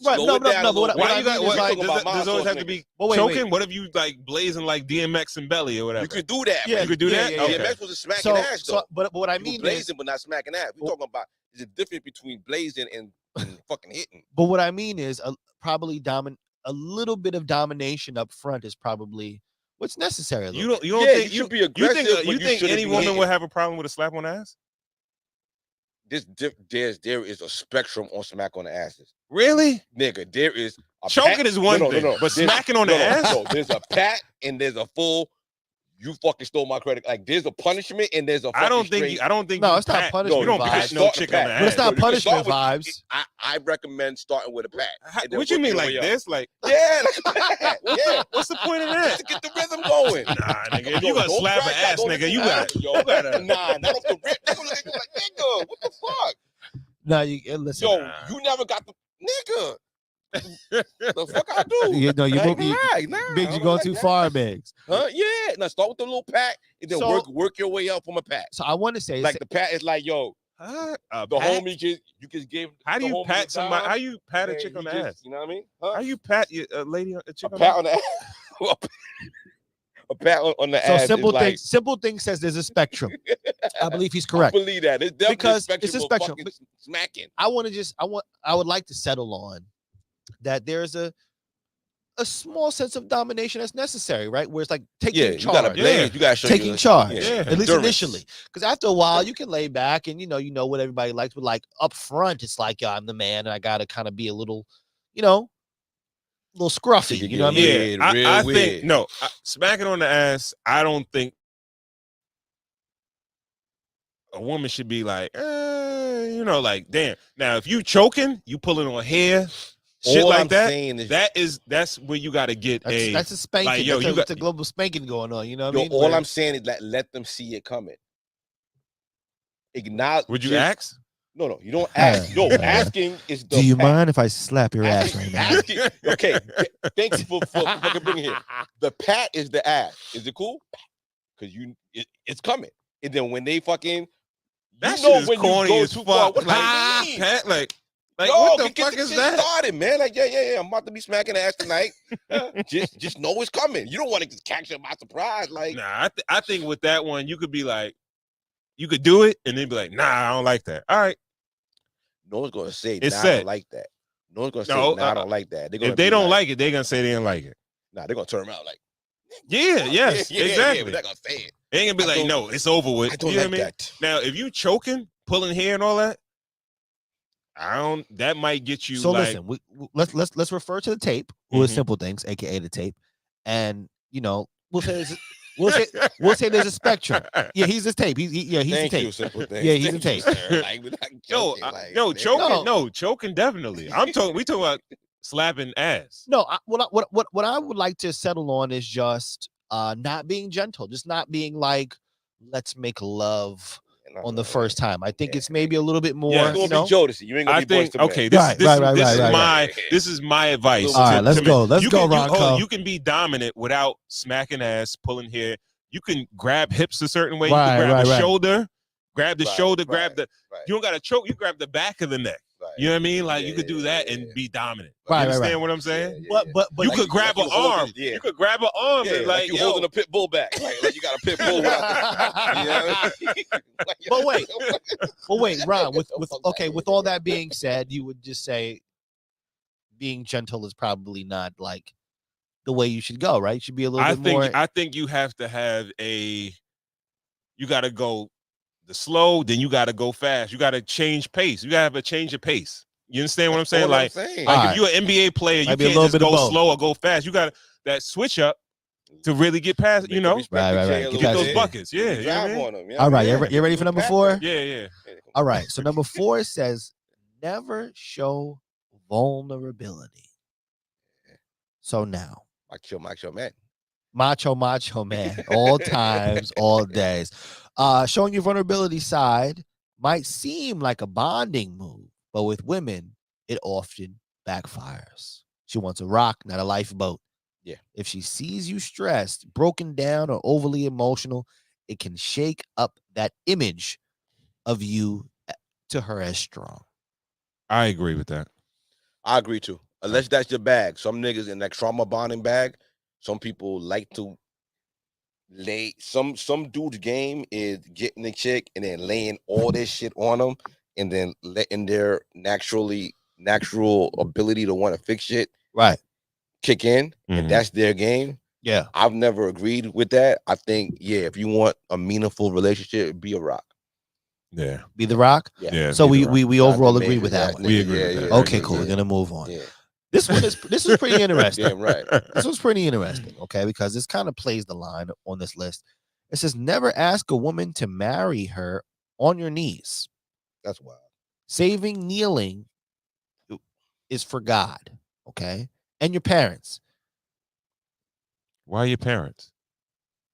Speaker 4: Right,
Speaker 2: slow
Speaker 4: no,
Speaker 2: it
Speaker 4: no,
Speaker 2: down
Speaker 4: no,
Speaker 2: a
Speaker 4: but
Speaker 2: little
Speaker 4: what
Speaker 2: bit.
Speaker 4: I mean is like-
Speaker 1: does always have to be
Speaker 4: But wait,
Speaker 1: choking?
Speaker 4: wait.
Speaker 1: What if you like blazing like DMX and Belly or whatever?
Speaker 2: You could do that.
Speaker 4: Yeah,
Speaker 2: man.
Speaker 1: you could do
Speaker 4: yeah,
Speaker 1: that.
Speaker 4: yeah,
Speaker 1: Okay.
Speaker 2: DMX was a smacking
Speaker 4: so,
Speaker 2: ass though.
Speaker 4: but what I
Speaker 2: You
Speaker 4: mean is,
Speaker 2: blazing but not smacking ass. We're talking about there's a difference between blazing and fucking hitting.
Speaker 4: but what I mean is probably a little bit of domination up front is probably what's necessary.
Speaker 1: You don't
Speaker 2: Yeah,
Speaker 1: think
Speaker 2: you should be
Speaker 1: you
Speaker 2: aggressive,
Speaker 1: think
Speaker 2: but you
Speaker 1: think
Speaker 2: shouldn't
Speaker 1: any
Speaker 2: be
Speaker 1: woman
Speaker 2: hitting.
Speaker 1: would have a problem with a slap on the ass?
Speaker 2: There is a spectrum on smack on the asses.
Speaker 1: Really?
Speaker 2: Nigga, there is a
Speaker 1: Choking
Speaker 2: pat.
Speaker 1: is one
Speaker 2: No,
Speaker 1: thing, but
Speaker 2: There's-
Speaker 1: smacking on the ass?
Speaker 2: No, there's a pat and there's a full. You fucking stole my credit. Like there's a punishment and there's a.
Speaker 1: I don't
Speaker 2: fucking
Speaker 1: think.
Speaker 2: straight,
Speaker 1: I don't think.
Speaker 4: No,
Speaker 1: you
Speaker 4: it's not
Speaker 1: pat-
Speaker 4: punishment
Speaker 1: You don't
Speaker 4: vibes.
Speaker 1: pat no
Speaker 2: Start
Speaker 1: chick
Speaker 2: the
Speaker 1: on the
Speaker 2: pat.
Speaker 1: ass.
Speaker 4: But it's not
Speaker 2: You can
Speaker 4: punishment
Speaker 2: start with-
Speaker 4: vibes.
Speaker 2: I recommend starting with a pat. and then
Speaker 1: What you
Speaker 2: work
Speaker 1: mean
Speaker 2: your
Speaker 1: like
Speaker 2: way up.
Speaker 1: this? Like,
Speaker 2: Yeah, like that. Yeah.
Speaker 1: what's the point of
Speaker 2: Just
Speaker 1: that?
Speaker 2: to get the rhythm going.
Speaker 1: Nah, nigga. If
Speaker 2: Yo,
Speaker 1: you gonna
Speaker 2: don't
Speaker 1: slap an
Speaker 2: crack that,
Speaker 1: ass,
Speaker 2: don't
Speaker 1: nigga,
Speaker 2: listen
Speaker 1: you
Speaker 2: to
Speaker 1: got
Speaker 2: that, yo.
Speaker 1: you gotta.
Speaker 2: Nah, not off the rip. They gonna look at you like, nigga, what the fuck?
Speaker 4: No, you listen.
Speaker 2: Yo, you never got the nigga. The fuck I do?
Speaker 4: You know, you
Speaker 2: Like,
Speaker 4: won't be.
Speaker 2: nah,
Speaker 4: Biggs,
Speaker 2: I
Speaker 4: you
Speaker 2: don't
Speaker 4: going
Speaker 2: like
Speaker 4: too
Speaker 2: that.
Speaker 4: far, Biggs.
Speaker 2: Huh? Yeah. Now start with the little pat and then
Speaker 4: So-
Speaker 2: work your way up from a pat.
Speaker 4: So I want to say,
Speaker 2: Like the pat is like, yo,
Speaker 1: Huh? A
Speaker 2: the
Speaker 1: pat?
Speaker 2: homie you just give.
Speaker 1: How do
Speaker 2: the
Speaker 1: you
Speaker 2: homie
Speaker 1: pat
Speaker 2: the
Speaker 1: somebody?
Speaker 2: time,
Speaker 1: How you pat a
Speaker 2: and
Speaker 1: chick on
Speaker 2: you
Speaker 1: the
Speaker 2: just-
Speaker 1: ass?
Speaker 2: You know what I mean?
Speaker 1: How
Speaker 2: Huh?
Speaker 1: you pat a lady, a chick
Speaker 2: A
Speaker 1: on the
Speaker 2: pat
Speaker 1: ass?
Speaker 2: on the ass. A pat on the
Speaker 4: so
Speaker 2: ass.
Speaker 4: simple
Speaker 2: is like,
Speaker 4: thing. Simple thing says there's a spectrum. I believe he's
Speaker 2: I
Speaker 4: correct.
Speaker 2: believe that. It's definitely
Speaker 4: Because
Speaker 2: a
Speaker 4: it's a
Speaker 2: of
Speaker 4: spectrum.
Speaker 2: fucking smacking.
Speaker 4: I would like to settle on that there's a small sense of domination that's necessary, right? Where it's like taking
Speaker 2: Yeah, you
Speaker 4: charge.
Speaker 2: gotta blaze.
Speaker 1: Yeah.
Speaker 2: You gotta show
Speaker 4: Taking
Speaker 2: you,
Speaker 4: charge,
Speaker 1: Yeah.
Speaker 4: at least
Speaker 2: endurance.
Speaker 4: initially. Because after a while, you can lay back and you know what everybody likes. But like up front, it's like I'm the man, and I gotta kind of be a little, a little scruffy.
Speaker 2: You
Speaker 4: You know what I mean?
Speaker 2: Yeah, real
Speaker 1: I
Speaker 2: weird.
Speaker 1: think no. Smacking on the ass. I don't think a woman should be like, like damn. Now, if you choking, you pulling on hair, shit
Speaker 2: All
Speaker 1: like
Speaker 2: I'm
Speaker 1: that.
Speaker 2: saying is,
Speaker 1: That's where you got to get
Speaker 4: That's a spanking.
Speaker 1: like, yo,
Speaker 4: That's
Speaker 1: you
Speaker 4: it's a global spanking going on. You know what
Speaker 2: yo,
Speaker 4: I mean?
Speaker 2: all
Speaker 4: Where-
Speaker 2: I'm saying is that let them see it coming. Acknowledge.
Speaker 1: Would you
Speaker 2: just-
Speaker 1: ask?
Speaker 2: No, you don't ask. No, asking is the.
Speaker 4: Do you
Speaker 2: pat.
Speaker 4: mind if I slap your ass right now?
Speaker 2: Asking, okay, thank you for fucking bringing here. The pat is the ass. Is it cool? Because it's coming. And then when they fucking,
Speaker 1: That
Speaker 2: you know
Speaker 1: shit is
Speaker 2: when
Speaker 1: corny
Speaker 2: you go
Speaker 1: as
Speaker 2: too
Speaker 1: fuck.
Speaker 2: far. What do
Speaker 1: Like,
Speaker 2: you mean?
Speaker 1: pat, like
Speaker 2: Yo,
Speaker 1: what the
Speaker 2: get
Speaker 1: fuck
Speaker 2: the
Speaker 1: is
Speaker 2: shit
Speaker 1: that?
Speaker 2: started, man. Like, yeah. I'm about to be smacking ass tonight. just know it's coming. You don't want to just catch them by surprise. Like,
Speaker 1: Nah, I think with that one, you could be like, you could do it, and then be like, nah, I don't like that. All right.
Speaker 2: no one's gonna say,
Speaker 1: It's
Speaker 2: nah, I
Speaker 1: set.
Speaker 2: don't like that. No one's gonna say,
Speaker 1: No,
Speaker 2: nah, I don't like that. They're gonna
Speaker 1: If they
Speaker 2: be
Speaker 1: don't like it, they're gonna say they didn't like it.
Speaker 2: nah, they're gonna turn around like,
Speaker 1: Yeah, yes,
Speaker 2: yeah,
Speaker 1: exactly.
Speaker 2: but they're gonna say it.
Speaker 1: They ain't gonna be
Speaker 2: I
Speaker 1: like,
Speaker 2: don't-
Speaker 1: no, it's over with.
Speaker 2: I don't
Speaker 1: You know
Speaker 2: like
Speaker 1: what I mean?
Speaker 2: that.
Speaker 1: Now, if you choking, pulling hair and all that. That might get you.
Speaker 4: So
Speaker 1: like,
Speaker 4: listen, let's refer to the tape, who is
Speaker 1: Mhm.
Speaker 4: Simple Things, aka the tape, and we'll say there's a spectrum. Yeah, he's this tape. He's the
Speaker 2: Thank
Speaker 4: tape.
Speaker 2: you, Simple Things.
Speaker 4: Yeah, he's
Speaker 2: Thank
Speaker 4: a
Speaker 2: you,
Speaker 4: tape.
Speaker 2: sir. Like, we're not
Speaker 1: Yo,
Speaker 2: joking, like,
Speaker 1: no,
Speaker 2: nigga.
Speaker 1: choking,
Speaker 4: No.
Speaker 1: no, choking definitely. We talking about slapping ass.
Speaker 4: No, what I would like to settle on is just not being gentle, just not being like, let's make love on the first time. I think it's maybe a little bit more.
Speaker 1: Yes.
Speaker 2: You ain't gonna be Jodeci. You ain't gonna
Speaker 1: I
Speaker 2: be Boyz
Speaker 1: think
Speaker 2: II Men.
Speaker 1: okay. This
Speaker 4: Right,
Speaker 1: is
Speaker 4: right.
Speaker 1: this is my advice.
Speaker 2: All right,
Speaker 4: let's go. Let's go,
Speaker 1: Ron.
Speaker 4: Ronco.
Speaker 1: You can be dominant without smacking ass, pulling hair. You can grab hips a certain way.
Speaker 4: Right,
Speaker 1: you can grab
Speaker 4: right.
Speaker 1: shoulder, grab the
Speaker 2: Right,
Speaker 1: shoulder,
Speaker 2: right,
Speaker 1: grab the.
Speaker 2: right.
Speaker 1: You don't gotta choke. You grab the back of the neck.
Speaker 2: Right.
Speaker 1: You know what I mean? Like
Speaker 2: Yeah,
Speaker 1: you could do
Speaker 2: yeah,
Speaker 1: that
Speaker 2: yeah,
Speaker 1: and
Speaker 2: yeah.
Speaker 1: be dominant.
Speaker 4: Right,
Speaker 1: You understand
Speaker 4: right.
Speaker 1: what I'm saying?
Speaker 2: Yeah.
Speaker 4: But
Speaker 1: You
Speaker 2: Like
Speaker 1: could grab
Speaker 2: like
Speaker 1: an
Speaker 2: you holding-
Speaker 1: arm.
Speaker 2: yeah.
Speaker 1: You could grab an arm
Speaker 2: Yeah,
Speaker 1: and
Speaker 2: like you holding a pit bull back. Like you got a pit bull without the, you know what I mean? Like,
Speaker 4: But wait. Well, wait, Ron. With all that being said, you would just say being gentle is probably not like the way you should go, right? You should be a little bit more.
Speaker 1: I think you have to have you got to go the slow, then you got to go fast. You got to change pace. You got to have a change of pace. You understand what I'm saying? Like
Speaker 4: All
Speaker 1: if you're an NBA player, you
Speaker 4: Might be a
Speaker 1: can't
Speaker 4: little
Speaker 1: just
Speaker 4: bit of
Speaker 1: go
Speaker 4: both.
Speaker 1: slow or go fast. You got that switch up to really get past,
Speaker 2: Make them respect the
Speaker 4: Right.
Speaker 2: J a
Speaker 4: Get
Speaker 2: little
Speaker 1: get those
Speaker 2: bit.
Speaker 1: buckets. Yeah, you know what I
Speaker 2: Drive
Speaker 1: mean?
Speaker 2: on them.
Speaker 4: All right, you ready for number 4?
Speaker 1: Yeah.
Speaker 4: All right. So number 4 says never show vulnerability. So now,
Speaker 2: Macho man.
Speaker 4: macho man, all times, all days. Showing your vulnerability side might seem like a bonding move, but with women, it often backfires. She wants a rock, not a lifeboat.
Speaker 2: Yeah.
Speaker 4: If she sees you stressed, broken down, or overly emotional, it can shake up that image of you to her as strong.
Speaker 1: I agree with that.
Speaker 2: I agree too. Unless that's your bag. Some niggas in that trauma bonding bag, some people like to lay some dude's game is getting the chick and then laying all this shit on them and then letting their natural ability to want to fix shit
Speaker 4: Right.
Speaker 2: kick in,
Speaker 1: Mhm.
Speaker 2: and that's their game.
Speaker 4: Yeah.
Speaker 2: I've never agreed with that. I think, if you want a meaningful relationship, be a rock.
Speaker 1: Yeah.
Speaker 4: Be the rock.
Speaker 1: Yeah.
Speaker 4: So
Speaker 1: be
Speaker 4: we
Speaker 1: the rock.
Speaker 4: we overall agree with that one.
Speaker 1: We agree with that.
Speaker 4: Okay,
Speaker 1: Yeah,
Speaker 4: cool.
Speaker 1: yeah.
Speaker 4: We're gonna move on.
Speaker 2: Yeah.
Speaker 4: This is pretty interesting.
Speaker 2: Damn right.
Speaker 4: This was pretty interesting, okay, because this kind of plays the line on this list. It says never ask a woman to marry her on your knees.
Speaker 2: That's wild.
Speaker 4: Saving kneeling is for God, okay, and your parents.
Speaker 1: Why your parents?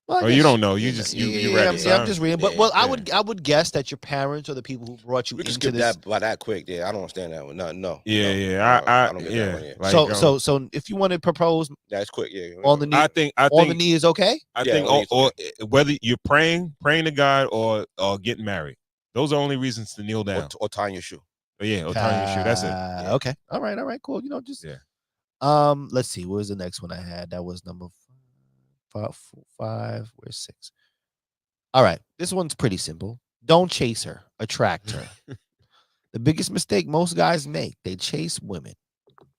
Speaker 4: Well, I
Speaker 1: Oh, you
Speaker 4: guess-
Speaker 1: don't know. You just you read it.
Speaker 4: I'm just reading. But well,
Speaker 2: Yeah.
Speaker 4: I would guess that your parents are the people who brought you
Speaker 2: We can
Speaker 4: into
Speaker 2: skip
Speaker 4: this.
Speaker 2: that by that quick. Yeah, I don't understand that one. No.
Speaker 1: Yeah.
Speaker 2: I
Speaker 1: I
Speaker 2: don't get
Speaker 1: yeah.
Speaker 2: that one. Yeah.
Speaker 1: Like,
Speaker 4: So if you want to propose
Speaker 2: That's quick. Yeah.
Speaker 4: on the knee,
Speaker 1: I think
Speaker 4: on the knee is okay.
Speaker 1: I
Speaker 2: Yeah,
Speaker 1: think
Speaker 2: on the
Speaker 1: or whether you're praying to God or getting married, those are only reasons to kneel down.
Speaker 2: or tying your shoe.
Speaker 1: But yeah, or tying your shoe. That's it.
Speaker 4: Okay. All right. Cool. Just
Speaker 1: Yeah.
Speaker 4: Let's see. What was the next one I had? That was number 5. Where's 6? All right. This one's pretty simple. Don't chase her. Attract her. The biggest mistake most guys make, they chase women.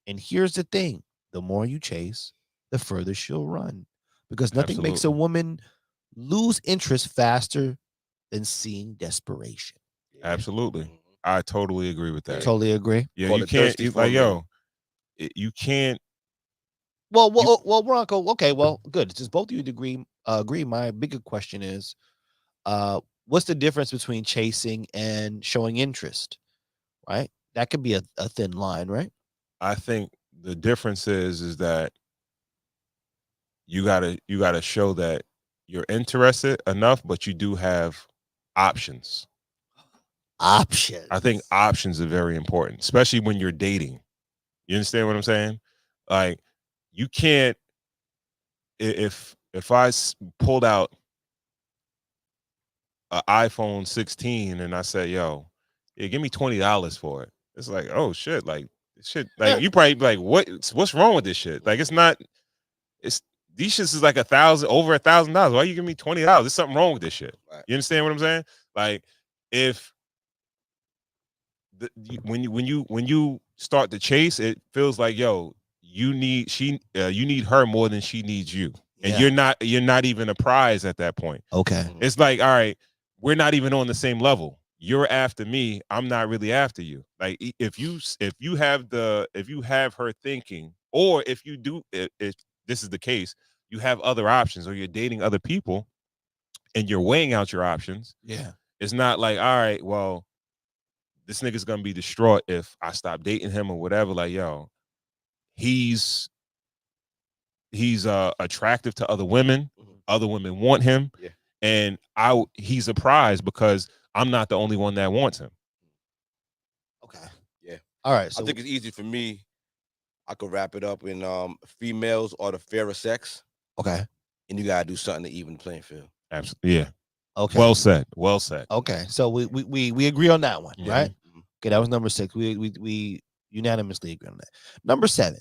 Speaker 4: And here's the thing: the more you chase, the further she'll run, because nothing makes a
Speaker 1: Absolutely.
Speaker 4: woman lose interest faster than seeing desperation.
Speaker 1: Absolutely. I totally agree with that.
Speaker 4: Totally agree.
Speaker 1: Yeah,
Speaker 2: Call
Speaker 1: you
Speaker 2: it
Speaker 1: can't.
Speaker 2: thirsty for
Speaker 1: Like,
Speaker 2: a
Speaker 1: yo, you can't.
Speaker 4: Well, Bronco. Okay, well, good. Since both of you agree. My bigger question is, what's the difference between chasing and showing interest? Right, that could be a thin line, right?
Speaker 1: I think the difference is that you gotta show that you're interested enough, but you do have options.
Speaker 4: Options.
Speaker 1: I think options are very important, especially when you're dating. You understand what I'm saying? Like, you can't. If I pulled out an iPhone 16 and I said, "Yo, yeah, give me $20 for it," it's like, oh shit, like shit, like you probably be like, what's wrong with this shit? Like, it's not. It's these shits is like over $1,000. Why you give me $20? There's something wrong with this shit.
Speaker 2: Right.
Speaker 1: You understand what I'm saying? Like, if when you start to chase, it feels like, yo, you need her more than she needs you, and
Speaker 4: Yeah.
Speaker 1: you're not even a prize at that point.
Speaker 4: Okay.
Speaker 1: It's like, all right, we're not even on the same level. you're after me, I'm not really after you. Like if you have her thinking, or if you do, if this is the case, you have other options, or you're dating other people and you're weighing out your options.
Speaker 4: Yeah.
Speaker 1: It's not like, all right, well, this nigga's gonna be distraught if I stop dating him or whatever. Like, yo, he's attractive to other women. Other women want him.
Speaker 2: Yeah.
Speaker 1: And he's a prize because I'm not the only one that wants him.
Speaker 4: Okay.
Speaker 2: Yeah.
Speaker 4: All right. So
Speaker 2: I think it's easy for me. I could wrap it up in females are the fairer sex,
Speaker 4: okay.
Speaker 2: and you gotta do something to even the playing field.
Speaker 1: Absolutely. Yeah.
Speaker 4: Okay.
Speaker 1: Well said. Well said.
Speaker 4: Okay. So we agree on that one,
Speaker 1: Yeah.
Speaker 4: right? Okay, that was number 6. We unanimously agree on that. Number 7.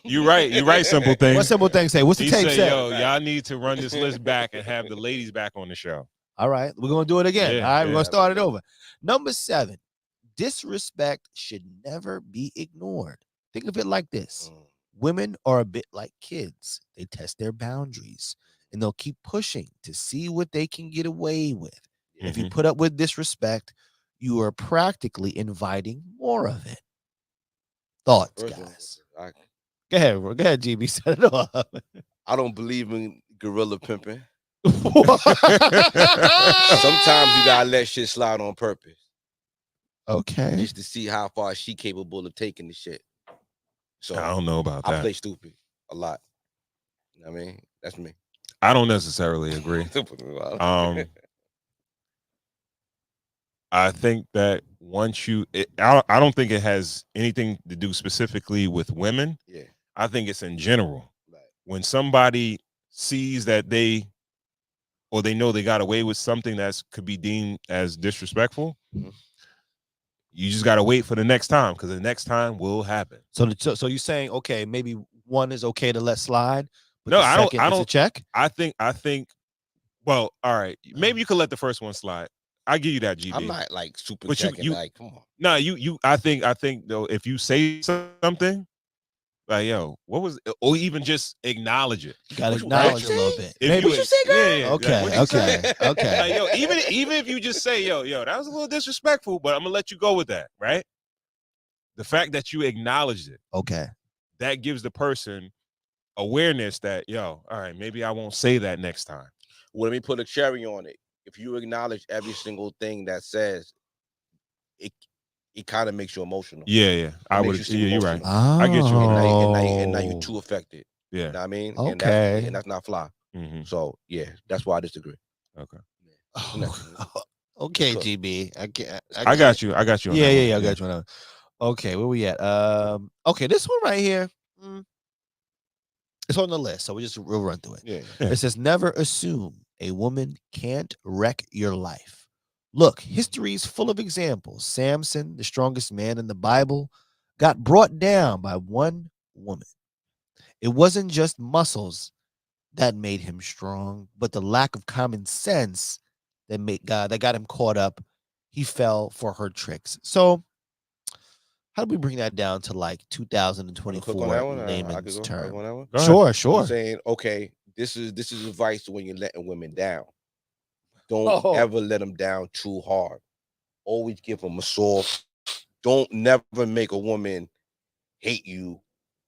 Speaker 1: You're right. Simple thing.
Speaker 4: What simple thing say? What's the
Speaker 1: He
Speaker 4: tape
Speaker 1: say,
Speaker 4: say?
Speaker 1: yo, y'all need to run this list back and have the ladies back on the show.
Speaker 4: All right, we're gonna do it again.
Speaker 1: Yeah,
Speaker 4: All right, we're
Speaker 1: yeah.
Speaker 4: gonna start it over. Number 7. Disrespect should never be ignored. Think of it like this. Women are a bit like kids. They test their boundaries and they'll keep pushing to see what they can get away with. If you put up with disrespect, you are practically inviting more of it. Thoughts, guys? Go ahead, GB. Set it off.
Speaker 2: I don't believe in gorilla pimping.
Speaker 4: What?
Speaker 2: Sometimes you gotta let shit slide on purpose,
Speaker 4: Okay.
Speaker 2: just to see how far she capable of taking the shit. So
Speaker 1: I don't know about
Speaker 2: I
Speaker 1: that.
Speaker 2: play stupid a lot. You know what I mean, that's me.
Speaker 1: I don't necessarily agree. I think that once I don't think it has anything to do specifically with women.
Speaker 2: Yeah.
Speaker 1: I think it's in general.
Speaker 2: Right.
Speaker 1: When somebody sees that they know they got away with something that could be deemed as disrespectful, you just got to wait for the next time, because the next time will happen.
Speaker 4: So you're saying, okay, maybe one is okay to let slide, but
Speaker 1: No,
Speaker 4: the
Speaker 1: I
Speaker 4: second is
Speaker 1: don't
Speaker 4: a check?
Speaker 1: I think well, all right, maybe you could let the first one slide. I give you that, GB.
Speaker 2: I'm not like super
Speaker 1: But
Speaker 2: checking.
Speaker 1: you
Speaker 2: Like, come on.
Speaker 1: No, I think though, if you say something like, yo, what was, or even just acknowledge it.
Speaker 4: You gotta
Speaker 2: What
Speaker 4: acknowledge
Speaker 2: you
Speaker 4: a little
Speaker 2: say?
Speaker 4: bit.
Speaker 1: If
Speaker 4: Maybe
Speaker 2: What you say, girl?
Speaker 1: yeah,
Speaker 4: Okay,
Speaker 1: what you say?
Speaker 4: okay.
Speaker 1: Like, yo, even if you just say, yo, that was a little disrespectful, but I'm gonna let you go with that, right? The fact that you acknowledged it,
Speaker 4: Okay.
Speaker 1: that gives the person awareness that, yo, all right, maybe I won't say that next time.
Speaker 2: Well, let me put a cherry on it. If you acknowledge every single thing that says, it kind of makes you emotional.
Speaker 1: Yeah. I would.
Speaker 2: Makes you
Speaker 1: Yeah, you're right.
Speaker 2: emotional.
Speaker 4: Oh.
Speaker 1: I get you.
Speaker 2: And now you're too affected.
Speaker 1: Yeah.
Speaker 2: You know what I mean?
Speaker 4: Okay.
Speaker 2: And that's not fly.
Speaker 1: Mhm.
Speaker 2: So yeah, that's why I disagree.
Speaker 1: Okay.
Speaker 4: Okay,
Speaker 2: Cool.
Speaker 4: GB.
Speaker 1: I got you. I got you. On that one.
Speaker 4: Yeah, I got you on that. Okay, where we at? Okay, this one right here. It's on the list, so we'll run through it.
Speaker 2: Yeah.
Speaker 1: Yeah.
Speaker 4: It says, never assume a woman can't wreck your life. Look, history's full of examples. Samson, the strongest man in the Bible, got brought down by one woman. It wasn't just muscles that made him strong, but the lack of common sense that got him caught up. He fell for her tricks. So how do we bring that down to like 2024 layman's term? Sure.
Speaker 2: I'm saying, okay, this is advice when you're letting women down. Don't ever let them down too hard. Always give them a soft. Don't never make a woman hate you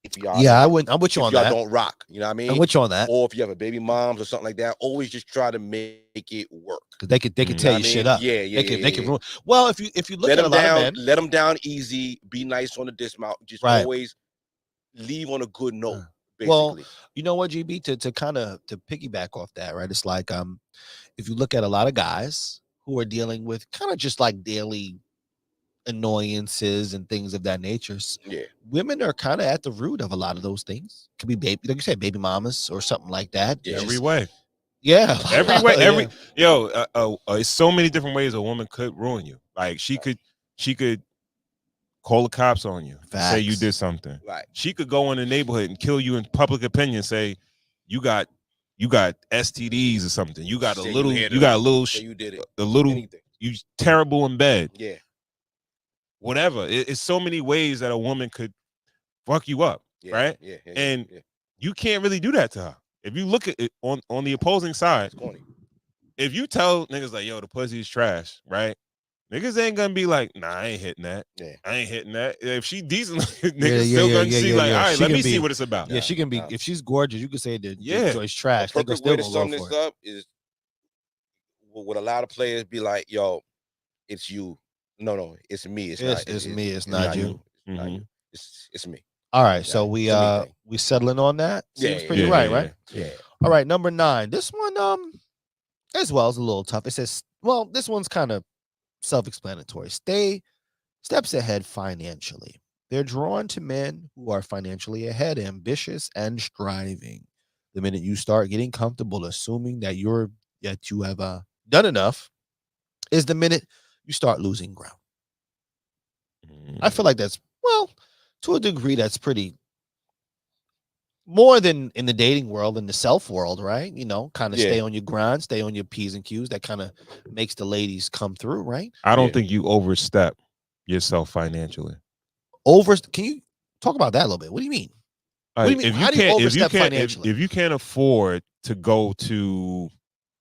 Speaker 2: if y'all.
Speaker 4: Yeah, I'm with you on that.
Speaker 2: Y'all don't rock. You know what I mean?
Speaker 4: I'm with you on that.
Speaker 2: Or if you have a baby moms or something like that, always just try to make it work.
Speaker 4: Because they could tear you shit up.
Speaker 2: Yeah.
Speaker 4: They can ruin. Well, if you look at a lot of men,
Speaker 2: let them down easy. Be nice on the dismount. Just always leave on a good note. Basically.
Speaker 4: Well, you know what, GB, to kind of to piggyback off that, right? It's like if you look at a lot of guys who are dealing with kind of just like daily annoyances and things of that nature.
Speaker 2: Yeah,
Speaker 4: women are kind of at the root of a lot of those things. Could be baby, like you said, baby mamas or something like that.
Speaker 1: Every way.
Speaker 4: Yeah,
Speaker 1: every way. It's so many different ways a woman could ruin you. Like she could call the cops on you, say you did something.
Speaker 2: Right.
Speaker 1: She could go in the neighborhood and kill you in public opinion. Say you got STDs or something. You got a little
Speaker 2: anything.
Speaker 1: You terrible in bed.
Speaker 2: Yeah.
Speaker 1: Whatever. It's so many ways that a woman could fuck you up, right?
Speaker 2: Yeah.
Speaker 1: You can't really do that to her. If you look at it on the opposing side, if you tell niggas like, yo, the pussy is trash, right? Niggas ain't gonna be like, nah, I ain't hitting that.
Speaker 2: Yeah.
Speaker 1: I ain't hitting that. If she decent, niggas still gonna see like, all right, let me see what it's about.
Speaker 4: Yeah, she can be.
Speaker 2: Nah.
Speaker 4: If she's gorgeous, you can say the
Speaker 1: Yeah.
Speaker 4: joint's trash.
Speaker 2: A
Speaker 4: They
Speaker 2: perfect
Speaker 4: still
Speaker 2: way to
Speaker 4: gonna
Speaker 2: sum
Speaker 4: go
Speaker 2: this
Speaker 4: for it.
Speaker 2: up is what a lot of players be like, yo, it's you. No, it's me. It's not.
Speaker 4: It's me. It's not you.
Speaker 2: It's not
Speaker 1: Mhm.
Speaker 2: you. It's me.
Speaker 4: All right, so we
Speaker 2: It's a me thing.
Speaker 4: we settling on that. Seems
Speaker 2: Yeah,
Speaker 4: pretty
Speaker 1: yeah,
Speaker 4: right,
Speaker 1: yeah,
Speaker 4: right?
Speaker 2: Yeah.
Speaker 4: All right, number 9. This one as well is a little tough. It says, well, this one's kind of self-explanatory. Stay steps ahead financially. They're drawn to men who are financially ahead, ambitious, and striving. The minute you start getting comfortable, assuming that you have done enough, is the minute you start losing ground. I feel like that's, well, to a degree, that's pretty more than in the dating world, in the self world, right? You know, kind of
Speaker 2: Yeah.
Speaker 4: stay on your grind, stay on your P's and Q's. That kind of makes the ladies come through, right?
Speaker 1: I don't
Speaker 2: Yeah.
Speaker 1: think you overstep yourself financially.
Speaker 4: Can you talk about that a little bit? What do you mean? What do you
Speaker 1: Like,
Speaker 4: mean? How do you overstep financially?
Speaker 1: if you can't afford to go to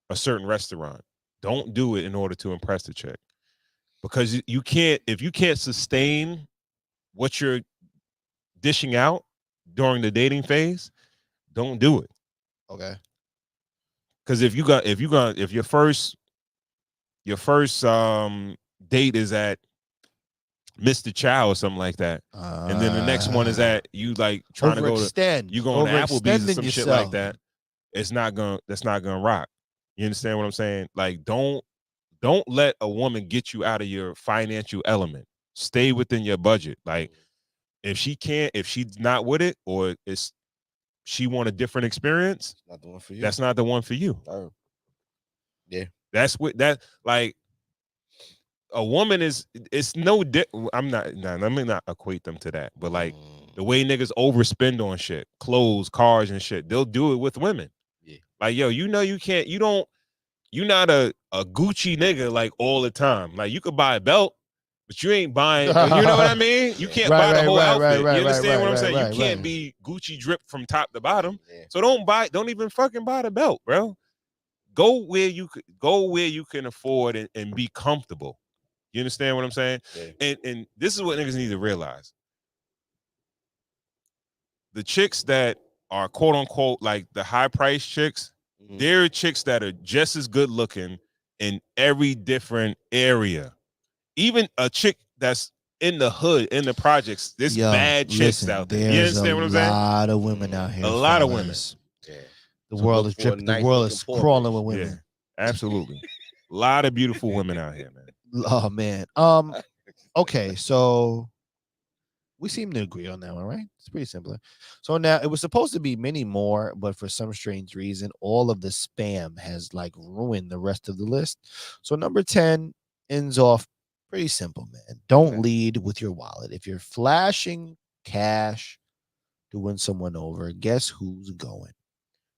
Speaker 1: a certain restaurant, don't do it in order to impress the chick, because you can't. If you can't sustain what you're dishing out during the dating phase, don't do it.
Speaker 4: Okay.
Speaker 1: Because if your first date is at Mr. Chow or something like that, and then the next one is at you like trying to go to
Speaker 4: overextend.
Speaker 1: you going to Applebee's or some shit like
Speaker 4: yourself.
Speaker 1: that, that's not gonna rock. You understand what I'm saying? Like, don't let a woman get you out of your financial element. Stay within your budget. Like, if she's not with it, or she want a different experience,
Speaker 2: It's not the one for you.
Speaker 1: that's not the one for you.
Speaker 2: Yeah.
Speaker 1: That's what that like. A woman is, it's no I'm not, nah, let me not equate them to that, but like the way niggas overspend on shit, clothes, cars, and shit, they'll do it with women.
Speaker 2: Yeah.
Speaker 1: Like, yo, you can't, you're not a Gucci nigga like all the time. Like, you could buy a belt, but you ain't buying, you know what I mean? You can't buy the whole outfit. You understand what I'm saying? You can't be Gucci drip from top to bottom.
Speaker 2: Yeah.
Speaker 1: So don't even fucking buy the belt, bro. Go where you can afford and be comfortable. You understand what I'm saying?
Speaker 2: Yeah.
Speaker 1: And this is what niggas need to realize. The chicks that are quote unquote like the high price chicks, they're chicks that are just as good looking in every different area. Even a chick that's in the hood, in the projects, there's bad chicks out there. You understand what I'm saying?
Speaker 4: A lot of women out here.
Speaker 1: A lot of women.
Speaker 2: Yeah.
Speaker 4: The
Speaker 2: So
Speaker 4: world
Speaker 2: look
Speaker 4: is
Speaker 2: for a
Speaker 4: dripping. The
Speaker 2: nice
Speaker 4: world
Speaker 2: looking
Speaker 4: is
Speaker 2: poor
Speaker 4: crawling
Speaker 2: bitch.
Speaker 4: with
Speaker 1: Yeah,
Speaker 4: women.
Speaker 1: absolutely. A lot of beautiful women out here, man.
Speaker 4: Oh man. Okay, so we seem to agree on that one, right? It's pretty simple. So now it was supposed to be many more, but for some strange reason, all of the spam has like ruined the rest of the list. So number 10 ends off pretty simple, man. Don't lead with your wallet. If you're flashing cash to win someone over, guess who's going?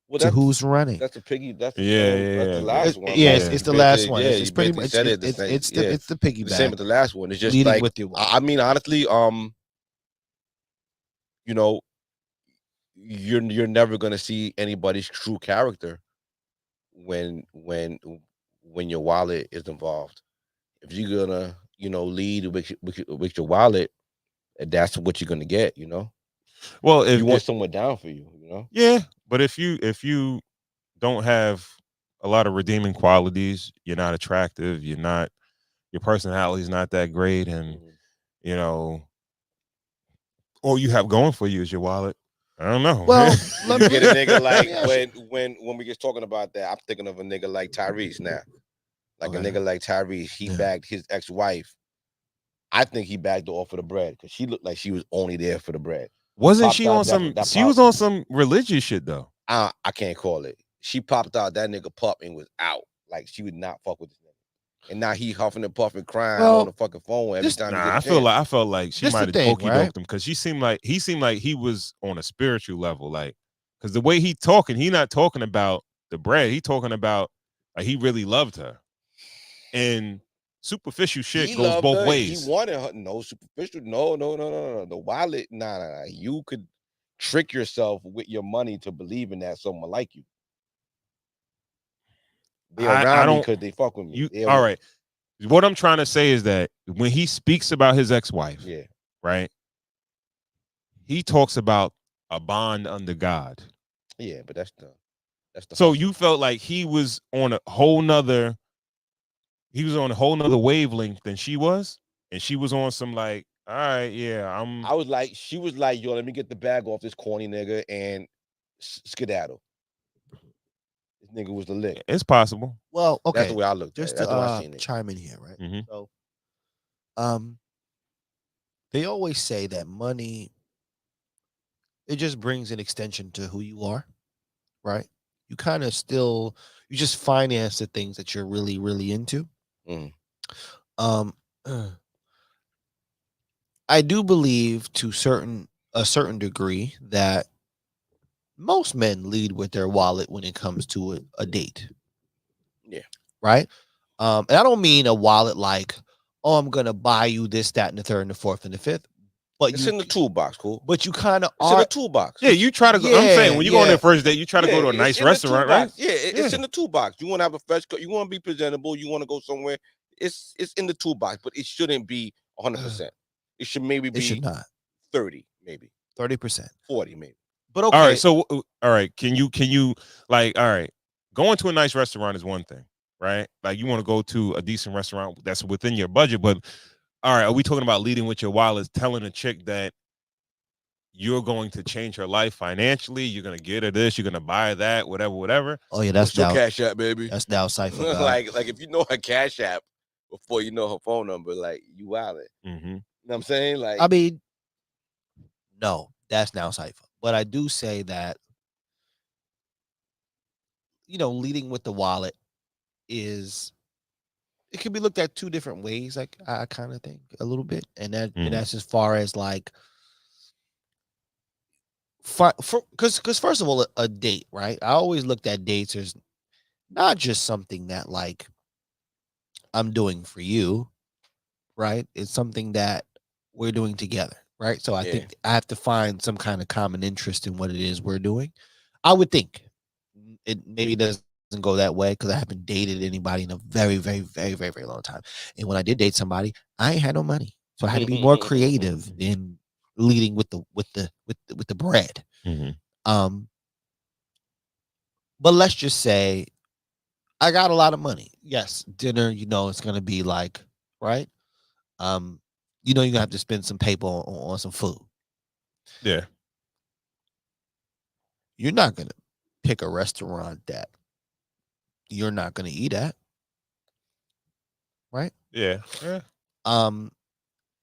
Speaker 2: Well,
Speaker 4: To who's running?
Speaker 2: That's the piggy. That's the
Speaker 1: Yeah,
Speaker 2: that's the last one.
Speaker 4: Yeah,
Speaker 2: Like,
Speaker 4: it's the last one.
Speaker 2: Yeah,
Speaker 4: It's pretty much
Speaker 2: said
Speaker 4: it's the piggyback.
Speaker 2: the same with the last one. It's just
Speaker 4: Leading
Speaker 2: like
Speaker 4: with your wallet.
Speaker 2: I mean, honestly, you know, you're never gonna see anybody's true character when your wallet is involved. If you're gonna lead with your wallet, that's what you're gonna get.
Speaker 1: Well, if
Speaker 2: you want someone down for you.
Speaker 1: Yeah, but if you don't have a lot of redeeming qualities, you're not attractive, your personality is not that great, and all you have going for you is your wallet. I don't know.
Speaker 4: Well,
Speaker 2: let me get a nigga like when we get talking about that, I'm thinking of a nigga like Tyrese now. Like a nigga like Tyrese, he bagged his ex-wife. I think he bagged her off for the bread because she looked like she was only there for the bread.
Speaker 1: Wasn't she on some? She was on some religious shit though.
Speaker 2: I can't call it. She popped out. That nigga popped and was out. Like she would not fuck with this nigga. And now he huffing and puffing, crying on the fucking phone every time.
Speaker 1: I felt like she might have okey doked him because he seemed like he was on a spiritual level, like because the way he talking, he not talking about the bread. He talking about like he really loved her, and superficial shit goes both ways.
Speaker 2: He wanted her. No superficial. No. The wallet. Nah. You could trick yourself with your money to believe in that someone like you. They're
Speaker 1: I
Speaker 2: around me
Speaker 1: don't.
Speaker 2: because they fuck with me.
Speaker 1: You
Speaker 2: They're
Speaker 1: all
Speaker 2: with-
Speaker 1: right? What I'm trying to say is that when he speaks about his ex-wife,
Speaker 2: Yeah.
Speaker 1: right? He talks about a bond under God.
Speaker 2: Yeah, but that's the
Speaker 1: So
Speaker 2: hustle.
Speaker 1: you felt like he was on a whole nother wavelength than she was, and she was on some like, all right, yeah,
Speaker 2: she was like, yo, let me get the bag off this corny nigga and skedaddle. This nigga was the lick.
Speaker 1: it's possible.
Speaker 4: Well, okay.
Speaker 2: That's the way I looked at
Speaker 4: Just
Speaker 2: it. That's the way I
Speaker 4: to
Speaker 2: seen it.
Speaker 4: chime in here, right?
Speaker 1: Mhm.
Speaker 4: So, they always say that money, it just brings an extension to who you are, right? You kind of still, you just finance the things that you're really, really into.
Speaker 2: Mhm.
Speaker 4: I do believe to a certain degree that most men lead with their wallet when it comes to a date.
Speaker 2: Yeah.
Speaker 4: Right. And I don't mean a wallet like, oh, I'm gonna buy you this, that, and the third, and the fourth, and the fifth. But
Speaker 2: It's in the toolbox, cool.
Speaker 4: But you kind of
Speaker 2: It's in
Speaker 4: are.
Speaker 2: the toolbox.
Speaker 1: Yeah, you try to go. I'm saying when you go on their first date, you try to go to a nice restaurant, right?
Speaker 2: Yeah, it's in the toolbox. You want to have a fresh cut. You want to be presentable. You want to go somewhere. It's in the toolbox, but it shouldn't be 100%. It should maybe be.
Speaker 4: It should not
Speaker 2: 30, maybe
Speaker 4: 30%,
Speaker 2: 40, maybe.
Speaker 4: But okay.
Speaker 1: All right. So all right, can you like all right? Going to a nice restaurant is one thing, right? Like you want to go to a decent restaurant that's within your budget, but all right, are we talking about leading with your wallet, telling a chick that you're going to change her life financially? You're gonna get her this, you're gonna buy that, whatever.
Speaker 4: Oh yeah, that's
Speaker 2: What's your
Speaker 4: now
Speaker 2: Cash App, baby.
Speaker 4: That's now Cypher.
Speaker 2: like if you know her Cash App before you know her phone number, like you wildin'.
Speaker 1: Mm-hmm.
Speaker 2: You know what I'm saying? Like
Speaker 4: I mean, no, that's now Cypher. But I do say that, leading with the wallet it can be looked at two different ways. Like I kind of think a little bit, and that's as far as like, because first of all, a date, right? I always looked at dates as not just something that like I'm doing for you, right? It's something that we're doing together, right? So I think I have to find some kind of common interest in what it is we're doing. I would think it maybe doesn't go that way because I haven't dated anybody in a very, very, very, very, very long time. And when I did date somebody, I ain't had no money, so I had to be more creative in leading with the bread.
Speaker 1: Mm-hmm.
Speaker 4: But let's just say I got a lot of money. Yes, dinner, it's gonna be like, right? You're gonna have to spend some paper on some food.
Speaker 1: Yeah.
Speaker 4: You're not gonna pick a restaurant that you're not gonna eat at. Right?
Speaker 1: Yeah.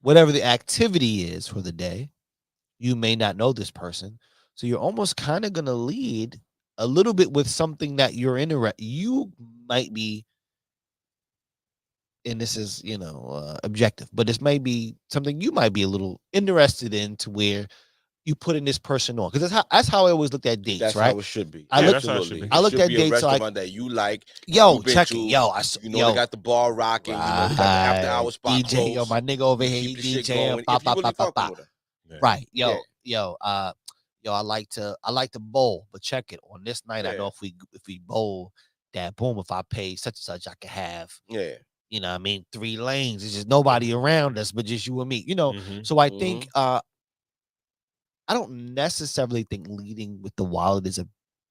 Speaker 4: Whatever the activity is for the day, you may not know this person. So you're almost kind of gonna lead a little bit with something that you're interested. You might be, and this is objective, but this may be something you might be a little interested in, to where you putting this person on, because that's how I always looked at dates.
Speaker 2: That's
Speaker 4: right?
Speaker 2: How it should be.
Speaker 1: That's how it should be.
Speaker 4: I looked at
Speaker 2: be
Speaker 4: dates
Speaker 2: a restaurant
Speaker 4: like,
Speaker 2: that you like.
Speaker 4: Yo, check it. Yo,
Speaker 2: they got the bar rocking. They got the after hour spot
Speaker 4: DJ,
Speaker 2: closed.
Speaker 4: yo, my nigga over here,
Speaker 2: Keep the shit
Speaker 4: DJ,
Speaker 2: going. If you really fucking with her.
Speaker 4: Right, yo, I like to bowl, but check it. On this night, I know if we bowl, that boom, if I pay such and such, I can have.
Speaker 2: Yeah.
Speaker 4: You know what I mean? 3 lanes. It's just nobody around us, but just you and me.
Speaker 1: Mm-hmm.
Speaker 4: So I think I don't necessarily think leading with the wallet is a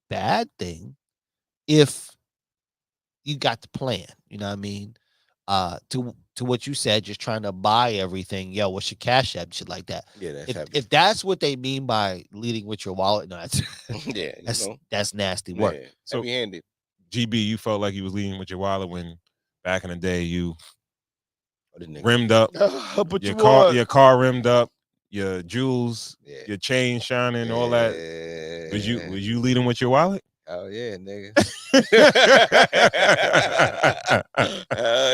Speaker 4: bad thing if you got the plan. You know what I mean? To what you said, just trying to buy everything. Yo, what's your Cash App? Shit like that.
Speaker 2: Yeah, that's heavy.
Speaker 4: If that's what they mean by leading with your wallet, no, that's that's nasty work.
Speaker 2: Yeah,
Speaker 1: so
Speaker 2: heavy-handed.
Speaker 1: GB, you felt like you was leading with your wallet when back in the day you
Speaker 2: rimmed
Speaker 1: up, your car rimmed up, your jewels, your chain shining, all that. Was you leading with your wallet?
Speaker 2: Oh yeah, nigga. Hell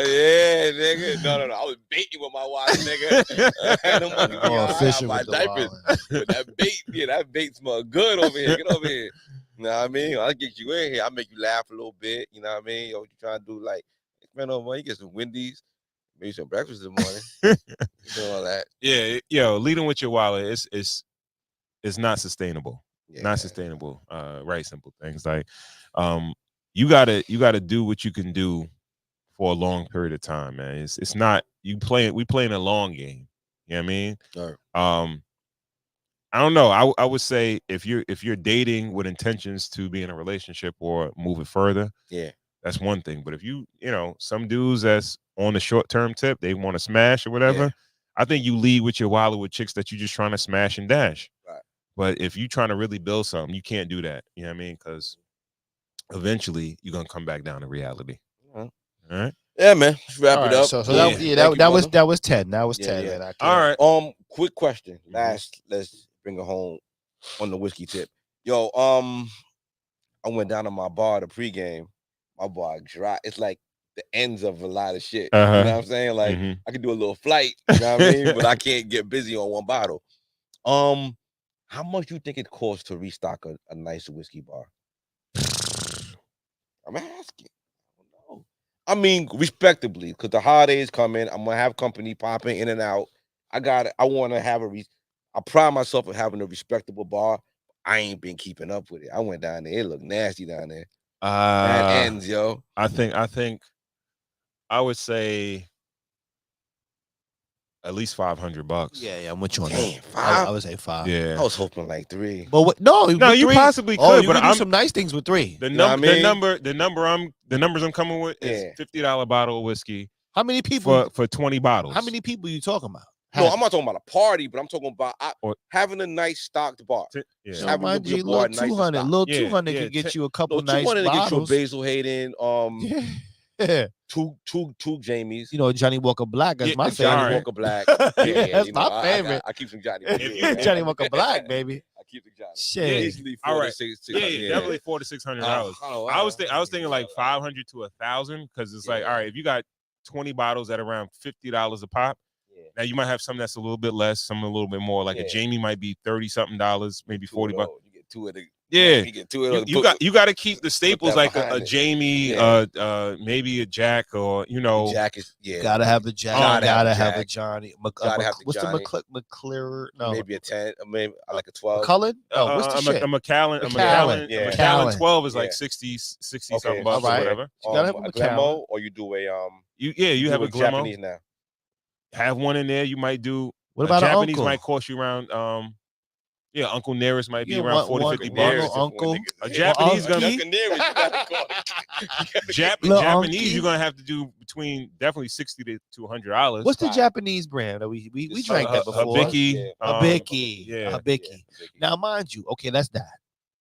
Speaker 2: yeah, nigga. No. I was baiting with my wallet, nigga. I had no money.
Speaker 4: Fishing
Speaker 2: my
Speaker 4: with the
Speaker 2: diapers. But that bait smell good over here. Get over here. You know what I mean? I'll get you in here. I'll make you laugh a little bit. You know what I mean? Yo, what you trying to do? Like, spend no money, get some Wendy's, maybe some breakfast in the morning. Do all that.
Speaker 1: Yeah, leading with your wallet is not sustainable. Not sustainable. Right, simple things like you gotta do what you can do for a long period of time, man. It's not we playing a long game. You know what I mean?
Speaker 2: All right.
Speaker 1: I don't know. I would say if you're dating with intentions to be in a relationship or move it further,
Speaker 2: Yeah.
Speaker 1: that's one thing. But if you know, some dudes that's on the short term tip, they want to smash or whatever.
Speaker 2: Yeah.
Speaker 1: I think you lead with your wallet with chicks that you just trying to smash and dash.
Speaker 2: Right.
Speaker 1: But if you trying to really build something, you can't do that. You know what I mean? Because eventually you're gonna come back down to reality.
Speaker 2: All
Speaker 1: right.
Speaker 2: Yeah, man. Let's wrap it up.
Speaker 4: So
Speaker 1: Yeah.
Speaker 4: that was 10. That was
Speaker 2: Yeah,
Speaker 4: 10,
Speaker 2: yeah.
Speaker 4: man. I can't-
Speaker 1: All right.
Speaker 2: Quick question.
Speaker 1: Mhm.
Speaker 2: Let's bring it home on the whiskey tip. Yo, I went down to my bar to pregame. My bar dry. It's like the ends of a lot of shit. You know what I'm saying? Like
Speaker 1: Mhm.
Speaker 2: I could do a little flight, you know what I mean? But I can't get busy on one bottle. How much you think it costs to restock a nice whiskey bar? I'm asking. I don't know. I mean, respectably, because the holidays coming, I'm gonna have company popping in and out. I want to have I pride myself on having a respectable bar. I ain't been keeping up with it. I went down there. It looked nasty down there. Bad ends, yo.
Speaker 1: I think I would say at least $500.
Speaker 4: Yeah, I'm with you on
Speaker 2: Damn,
Speaker 4: that.
Speaker 2: five?
Speaker 4: I would say 5.
Speaker 1: Yeah.
Speaker 2: I was hoping like 3.
Speaker 4: But what, no,
Speaker 1: No,
Speaker 4: with
Speaker 1: you
Speaker 4: 3?
Speaker 1: possibly
Speaker 4: Oh,
Speaker 1: could,
Speaker 4: you
Speaker 1: but
Speaker 4: can do
Speaker 1: I'm
Speaker 4: some nice things with 3.
Speaker 1: the
Speaker 2: You know what I mean?
Speaker 1: the numbers I'm coming with is
Speaker 2: Yeah.
Speaker 1: $50 bottle of whiskey
Speaker 4: How many people?
Speaker 1: for 20 bottles.
Speaker 4: How many people you talking about?
Speaker 2: No, I'm not talking about a party, but I'm talking about
Speaker 1: Or-
Speaker 2: having a nice stocked bar.
Speaker 1: Yeah.
Speaker 4: So
Speaker 2: having
Speaker 4: mind
Speaker 2: your
Speaker 4: you,
Speaker 2: bar
Speaker 4: little
Speaker 2: nice and
Speaker 4: 200,
Speaker 2: stocked.
Speaker 4: little
Speaker 1: Yeah,
Speaker 4: 200
Speaker 1: yeah,
Speaker 4: could get you a
Speaker 2: No,
Speaker 4: couple nice
Speaker 2: 200 to get you a
Speaker 4: bottles.
Speaker 2: Basil Hayden,
Speaker 4: Yeah.
Speaker 2: two Jamies.
Speaker 4: You know, Johnny Walker Black is
Speaker 1: Yeah,
Speaker 4: my
Speaker 1: it's
Speaker 2: Johnny
Speaker 4: favorite.
Speaker 2: Walker Black.
Speaker 4: That's
Speaker 2: you
Speaker 4: my
Speaker 2: know,
Speaker 4: favorite.
Speaker 2: I keep some Johnny.
Speaker 4: Johnny Walker Black, baby.
Speaker 2: I keep the Johnny.
Speaker 4: Shit.
Speaker 2: Easily
Speaker 1: All
Speaker 2: 4
Speaker 1: right.
Speaker 2: to 6.
Speaker 1: Yeah, definitely $400 to $600. I was thinking like 500 to 1,000 because it's like, all right, if you got 20 bottles at around $50 a pop. Now you might have some that's a little bit less, some a little bit more. Like a Jamie might be $30-something, maybe $40.
Speaker 2: You get 2 of the.
Speaker 1: Yeah,
Speaker 2: you get 2 of those.
Speaker 1: you got to keep the staples like a
Speaker 2: behind it.
Speaker 1: Jamie, maybe a Jack, or
Speaker 2: Jack is
Speaker 4: Gotta have the Jack. Gotta have a Johnny.
Speaker 2: Gotta have the
Speaker 4: what's
Speaker 2: Johnny.
Speaker 4: the McClure? No,
Speaker 2: Maybe a 10, maybe like a 12.
Speaker 4: McCullen? No, what's the shit?
Speaker 1: A McAllen.
Speaker 4: McAllen.
Speaker 2: Yeah.
Speaker 1: McAllen 12 is like
Speaker 2: Yeah.
Speaker 1: 60
Speaker 2: Okay,
Speaker 1: something bucks
Speaker 4: all right.
Speaker 1: or whatever.
Speaker 4: You gotta have
Speaker 2: a
Speaker 4: a
Speaker 2: Glenmo, or you do a
Speaker 1: You have a Glenmo.
Speaker 2: Japanese now.
Speaker 1: Have one in there. You might do.
Speaker 4: What about an
Speaker 1: Japanese
Speaker 4: uncle?
Speaker 1: might cost you around Uncle Nearest might be
Speaker 4: Yeah,
Speaker 1: around
Speaker 4: one-
Speaker 1: 40, 50
Speaker 4: one
Speaker 1: bucks.
Speaker 4: uncle.
Speaker 1: A Japanese
Speaker 4: Uncle. Little
Speaker 1: Japanese,
Speaker 4: unky.
Speaker 1: you're gonna have to do between definitely $60 to $100.
Speaker 4: What's the Japanese brand? We drank that before.
Speaker 1: Hibiki.
Speaker 4: Hibiki.
Speaker 1: Yeah.
Speaker 4: Hibiki. Now, mind you, okay, that's that.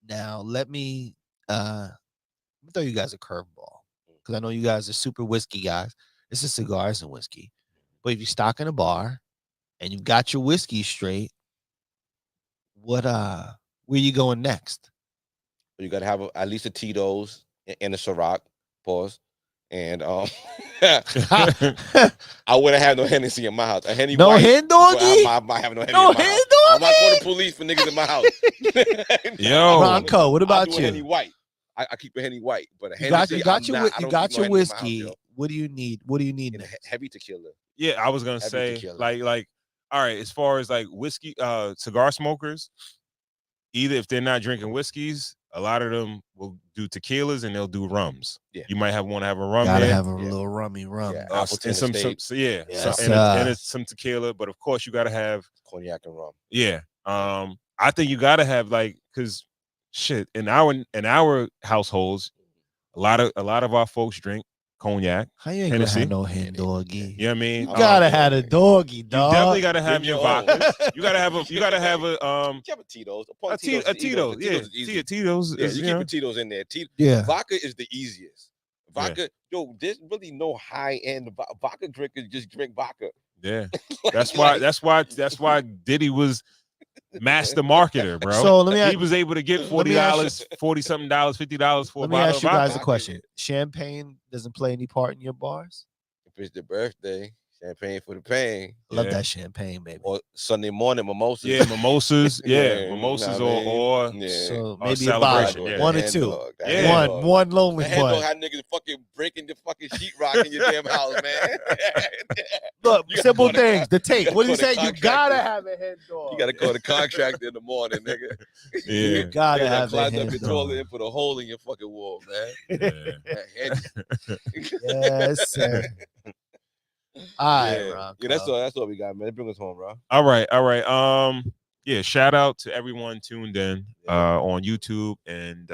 Speaker 4: Now, let me throw you guys a curveball because I know you guys are super whiskey guys. This is cigars and whiskey. But if you stock in a bar and you've got your whiskey straight, where you going next?
Speaker 2: You gotta have at least a Tito's and a Ciroc. Pause. And I wouldn't have no Hennessy in my house. A Henny
Speaker 4: No
Speaker 2: white,
Speaker 4: hen
Speaker 2: but
Speaker 4: doggy?
Speaker 2: I'm not having no Henny
Speaker 4: No
Speaker 2: in my
Speaker 4: hen
Speaker 2: house. I'm not calling the police for niggas in my house.
Speaker 1: Yo.
Speaker 4: Bronco, what
Speaker 2: I
Speaker 4: about
Speaker 2: do a Henny
Speaker 4: you?
Speaker 2: white. I keep a Henny white, but a
Speaker 4: You
Speaker 2: Hennessy,
Speaker 4: got your
Speaker 2: I don't
Speaker 4: whiskey.
Speaker 2: keep no Henny in my house, yo.
Speaker 4: What do you need? What do you need
Speaker 2: And
Speaker 4: next?
Speaker 2: heavy tequila.
Speaker 1: Yeah, I was gonna
Speaker 2: Heavy
Speaker 1: say
Speaker 2: tequila.
Speaker 1: like all right, as far as like whiskey, cigar smokers, either if they're not drinking whiskeys, a lot of them will do tequilas and they'll do rums.
Speaker 2: Yeah.
Speaker 1: You might want to have a rum
Speaker 4: Gotta
Speaker 1: there.
Speaker 4: have a little rummy rum.
Speaker 2: Yeah.
Speaker 1: And
Speaker 2: Appleton
Speaker 1: some
Speaker 2: Estate.
Speaker 4: Yes,
Speaker 1: and it's some tequila, but of course you gotta have
Speaker 2: Cognac and rum.
Speaker 1: I think you gotta have like because shit in our households, a lot of our folks drink cognac.
Speaker 4: How you ain't
Speaker 1: Hennessy.
Speaker 4: gonna have no hen doggy?
Speaker 1: You know what I mean?
Speaker 4: You gotta have a doggy,
Speaker 1: You
Speaker 4: dog.
Speaker 1: definitely gotta have
Speaker 2: Bring
Speaker 1: your
Speaker 2: your own.
Speaker 1: vodkas. You gotta have a
Speaker 2: You have a Tito's.
Speaker 1: a Tito's, yeah. Tito's
Speaker 2: Yeah,
Speaker 1: is,
Speaker 2: you
Speaker 1: you
Speaker 2: keep
Speaker 1: know,
Speaker 2: a Tito's in there.
Speaker 4: Yeah.
Speaker 2: Vodka is the easiest. Vodka, yo, there's really no high end vodka drinkers. Just drink vodka.
Speaker 1: yeah.
Speaker 2: Like,
Speaker 1: That's why Diddy was master marketer, bro.
Speaker 4: So let me
Speaker 1: he
Speaker 4: ask,
Speaker 1: was able to get
Speaker 4: let me ask
Speaker 1: $40, $40-something, $50 for a
Speaker 4: let me
Speaker 1: bottle
Speaker 4: ask
Speaker 1: of
Speaker 4: you guys
Speaker 1: vodka.
Speaker 4: a question. Champagne doesn't play any part in your bars?
Speaker 2: if it's the birthday, Champagne for the pain.
Speaker 4: Love
Speaker 1: Yeah.
Speaker 4: that champagne, baby.
Speaker 2: Or Sunday morning mimosas.
Speaker 1: Yeah, mimosas. Yeah,
Speaker 2: You know
Speaker 1: mimosas
Speaker 2: what I mean?
Speaker 1: or
Speaker 2: Yeah.
Speaker 4: So
Speaker 1: a
Speaker 4: maybe a
Speaker 1: celebration,
Speaker 4: bottle,
Speaker 1: yeah.
Speaker 4: one or
Speaker 2: Hand
Speaker 4: two.
Speaker 2: dog, that
Speaker 1: Yeah.
Speaker 2: hand dog.
Speaker 4: One lonely
Speaker 2: That hand dog
Speaker 4: one.
Speaker 2: had niggas fucking breaking the fucking sheetrock in your damn house, man.
Speaker 4: Look,
Speaker 2: You gotta
Speaker 4: simple
Speaker 2: call the
Speaker 4: things. The
Speaker 2: you
Speaker 4: take.
Speaker 2: gotta
Speaker 4: What do you
Speaker 2: call the
Speaker 4: say? You
Speaker 2: contractor.
Speaker 4: gotta have a head dog.
Speaker 2: You gotta call the contractor in the morning, nigga.
Speaker 1: Yeah.
Speaker 4: You gotta
Speaker 2: Nigga
Speaker 4: have a
Speaker 2: climb up
Speaker 4: head
Speaker 2: your
Speaker 4: dog.
Speaker 2: toilet and put a hole in your fucking wall, man.
Speaker 1: Yeah.
Speaker 2: That head.
Speaker 4: Yes, sir. All right,
Speaker 2: Yeah.
Speaker 4: Rocco.
Speaker 2: Yeah, that's all we got, man. Bring us home, bro.
Speaker 1: All right. Yeah, shout out to everyone tuned in on YouTube and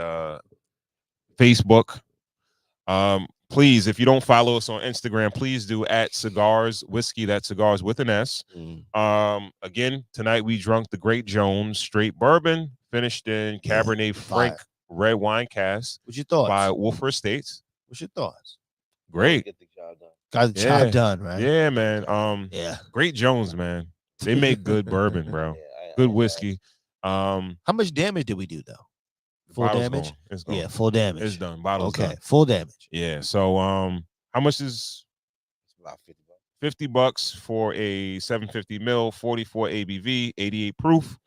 Speaker 1: Facebook. Please, if you don't follow us on Instagram, please do at Cigars Whiskey. That's Cigars with an S. Again, tonight we drunk the Great Jones straight bourbon, finished in Cabernet Franc red wine cask
Speaker 4: What's your thoughts?
Speaker 1: by Wolfer Estates.
Speaker 4: What's your thoughts?
Speaker 1: Great.
Speaker 2: Get the job done.
Speaker 4: Got the job done, right?
Speaker 1: Yeah, man.
Speaker 4: Yeah.
Speaker 1: Great Jones, man. They make good bourbon, bro. Good whiskey.
Speaker 4: How much damage did we do though? Full
Speaker 1: bottle's
Speaker 4: damage?
Speaker 1: gone. It's gone.
Speaker 4: Yeah, full damage.
Speaker 1: It's done. Bottle's
Speaker 4: okay,
Speaker 1: done.
Speaker 4: full damage.
Speaker 1: Yeah. So how much is
Speaker 2: It's about $50.
Speaker 1: $50 for a 750 mil, 44 ABV, 88 proof?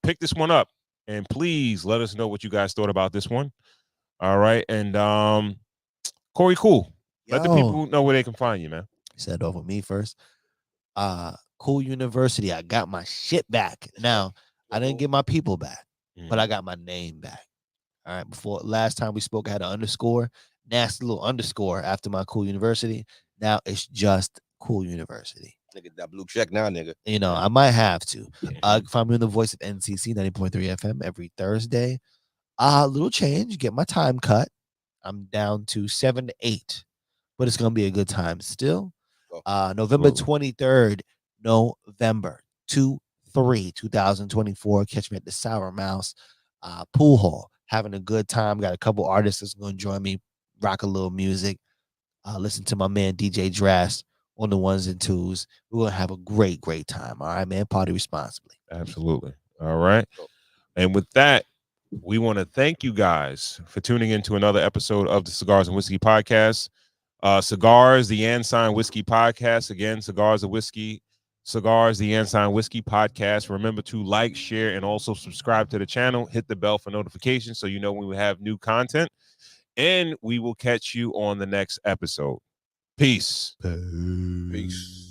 Speaker 1: Pick this one up and please let us know what you guys thought about this one. All right. And Corey Cool. Let the people know where they can find you, man.
Speaker 4: Said over me first. Cool University. I got my shit back. Now, I didn't get my people back, but I got my name back. All right. Before last time we spoke, I had an underscore, nasty little underscore after my Cool University. Now it's just Cool University.
Speaker 2: Nigga, that blue check now, nigga.
Speaker 4: You know, I might have to. Find me on the voice of NCC 90.3 FM every Thursday. Little change, get my time cut. I'm down to 7 to 8, but it's gonna be a good time still. November 23rd, November 2024. Catch me at the Sour Mouse pool hall, having a good time. Got a couple artists that's gonna join me, rock a little music. Listen to my man DJ Drast on the ones and twos. We're gonna have a great time. All right, man. Party responsibly.
Speaker 1: Absolutely. All right. And with that, we want to thank you guys for tuning into another episode of the Cigars and Whiskey Podcast. Cigars, the Ensign Whiskey Podcast. Again, Cigars, the Ensign Whiskey Podcast. Remember to like, share, and also subscribe to the channel. Hit the bell for notifications so you know when we have new content. And we will catch you on the next episode. Peace.
Speaker 2: Peace.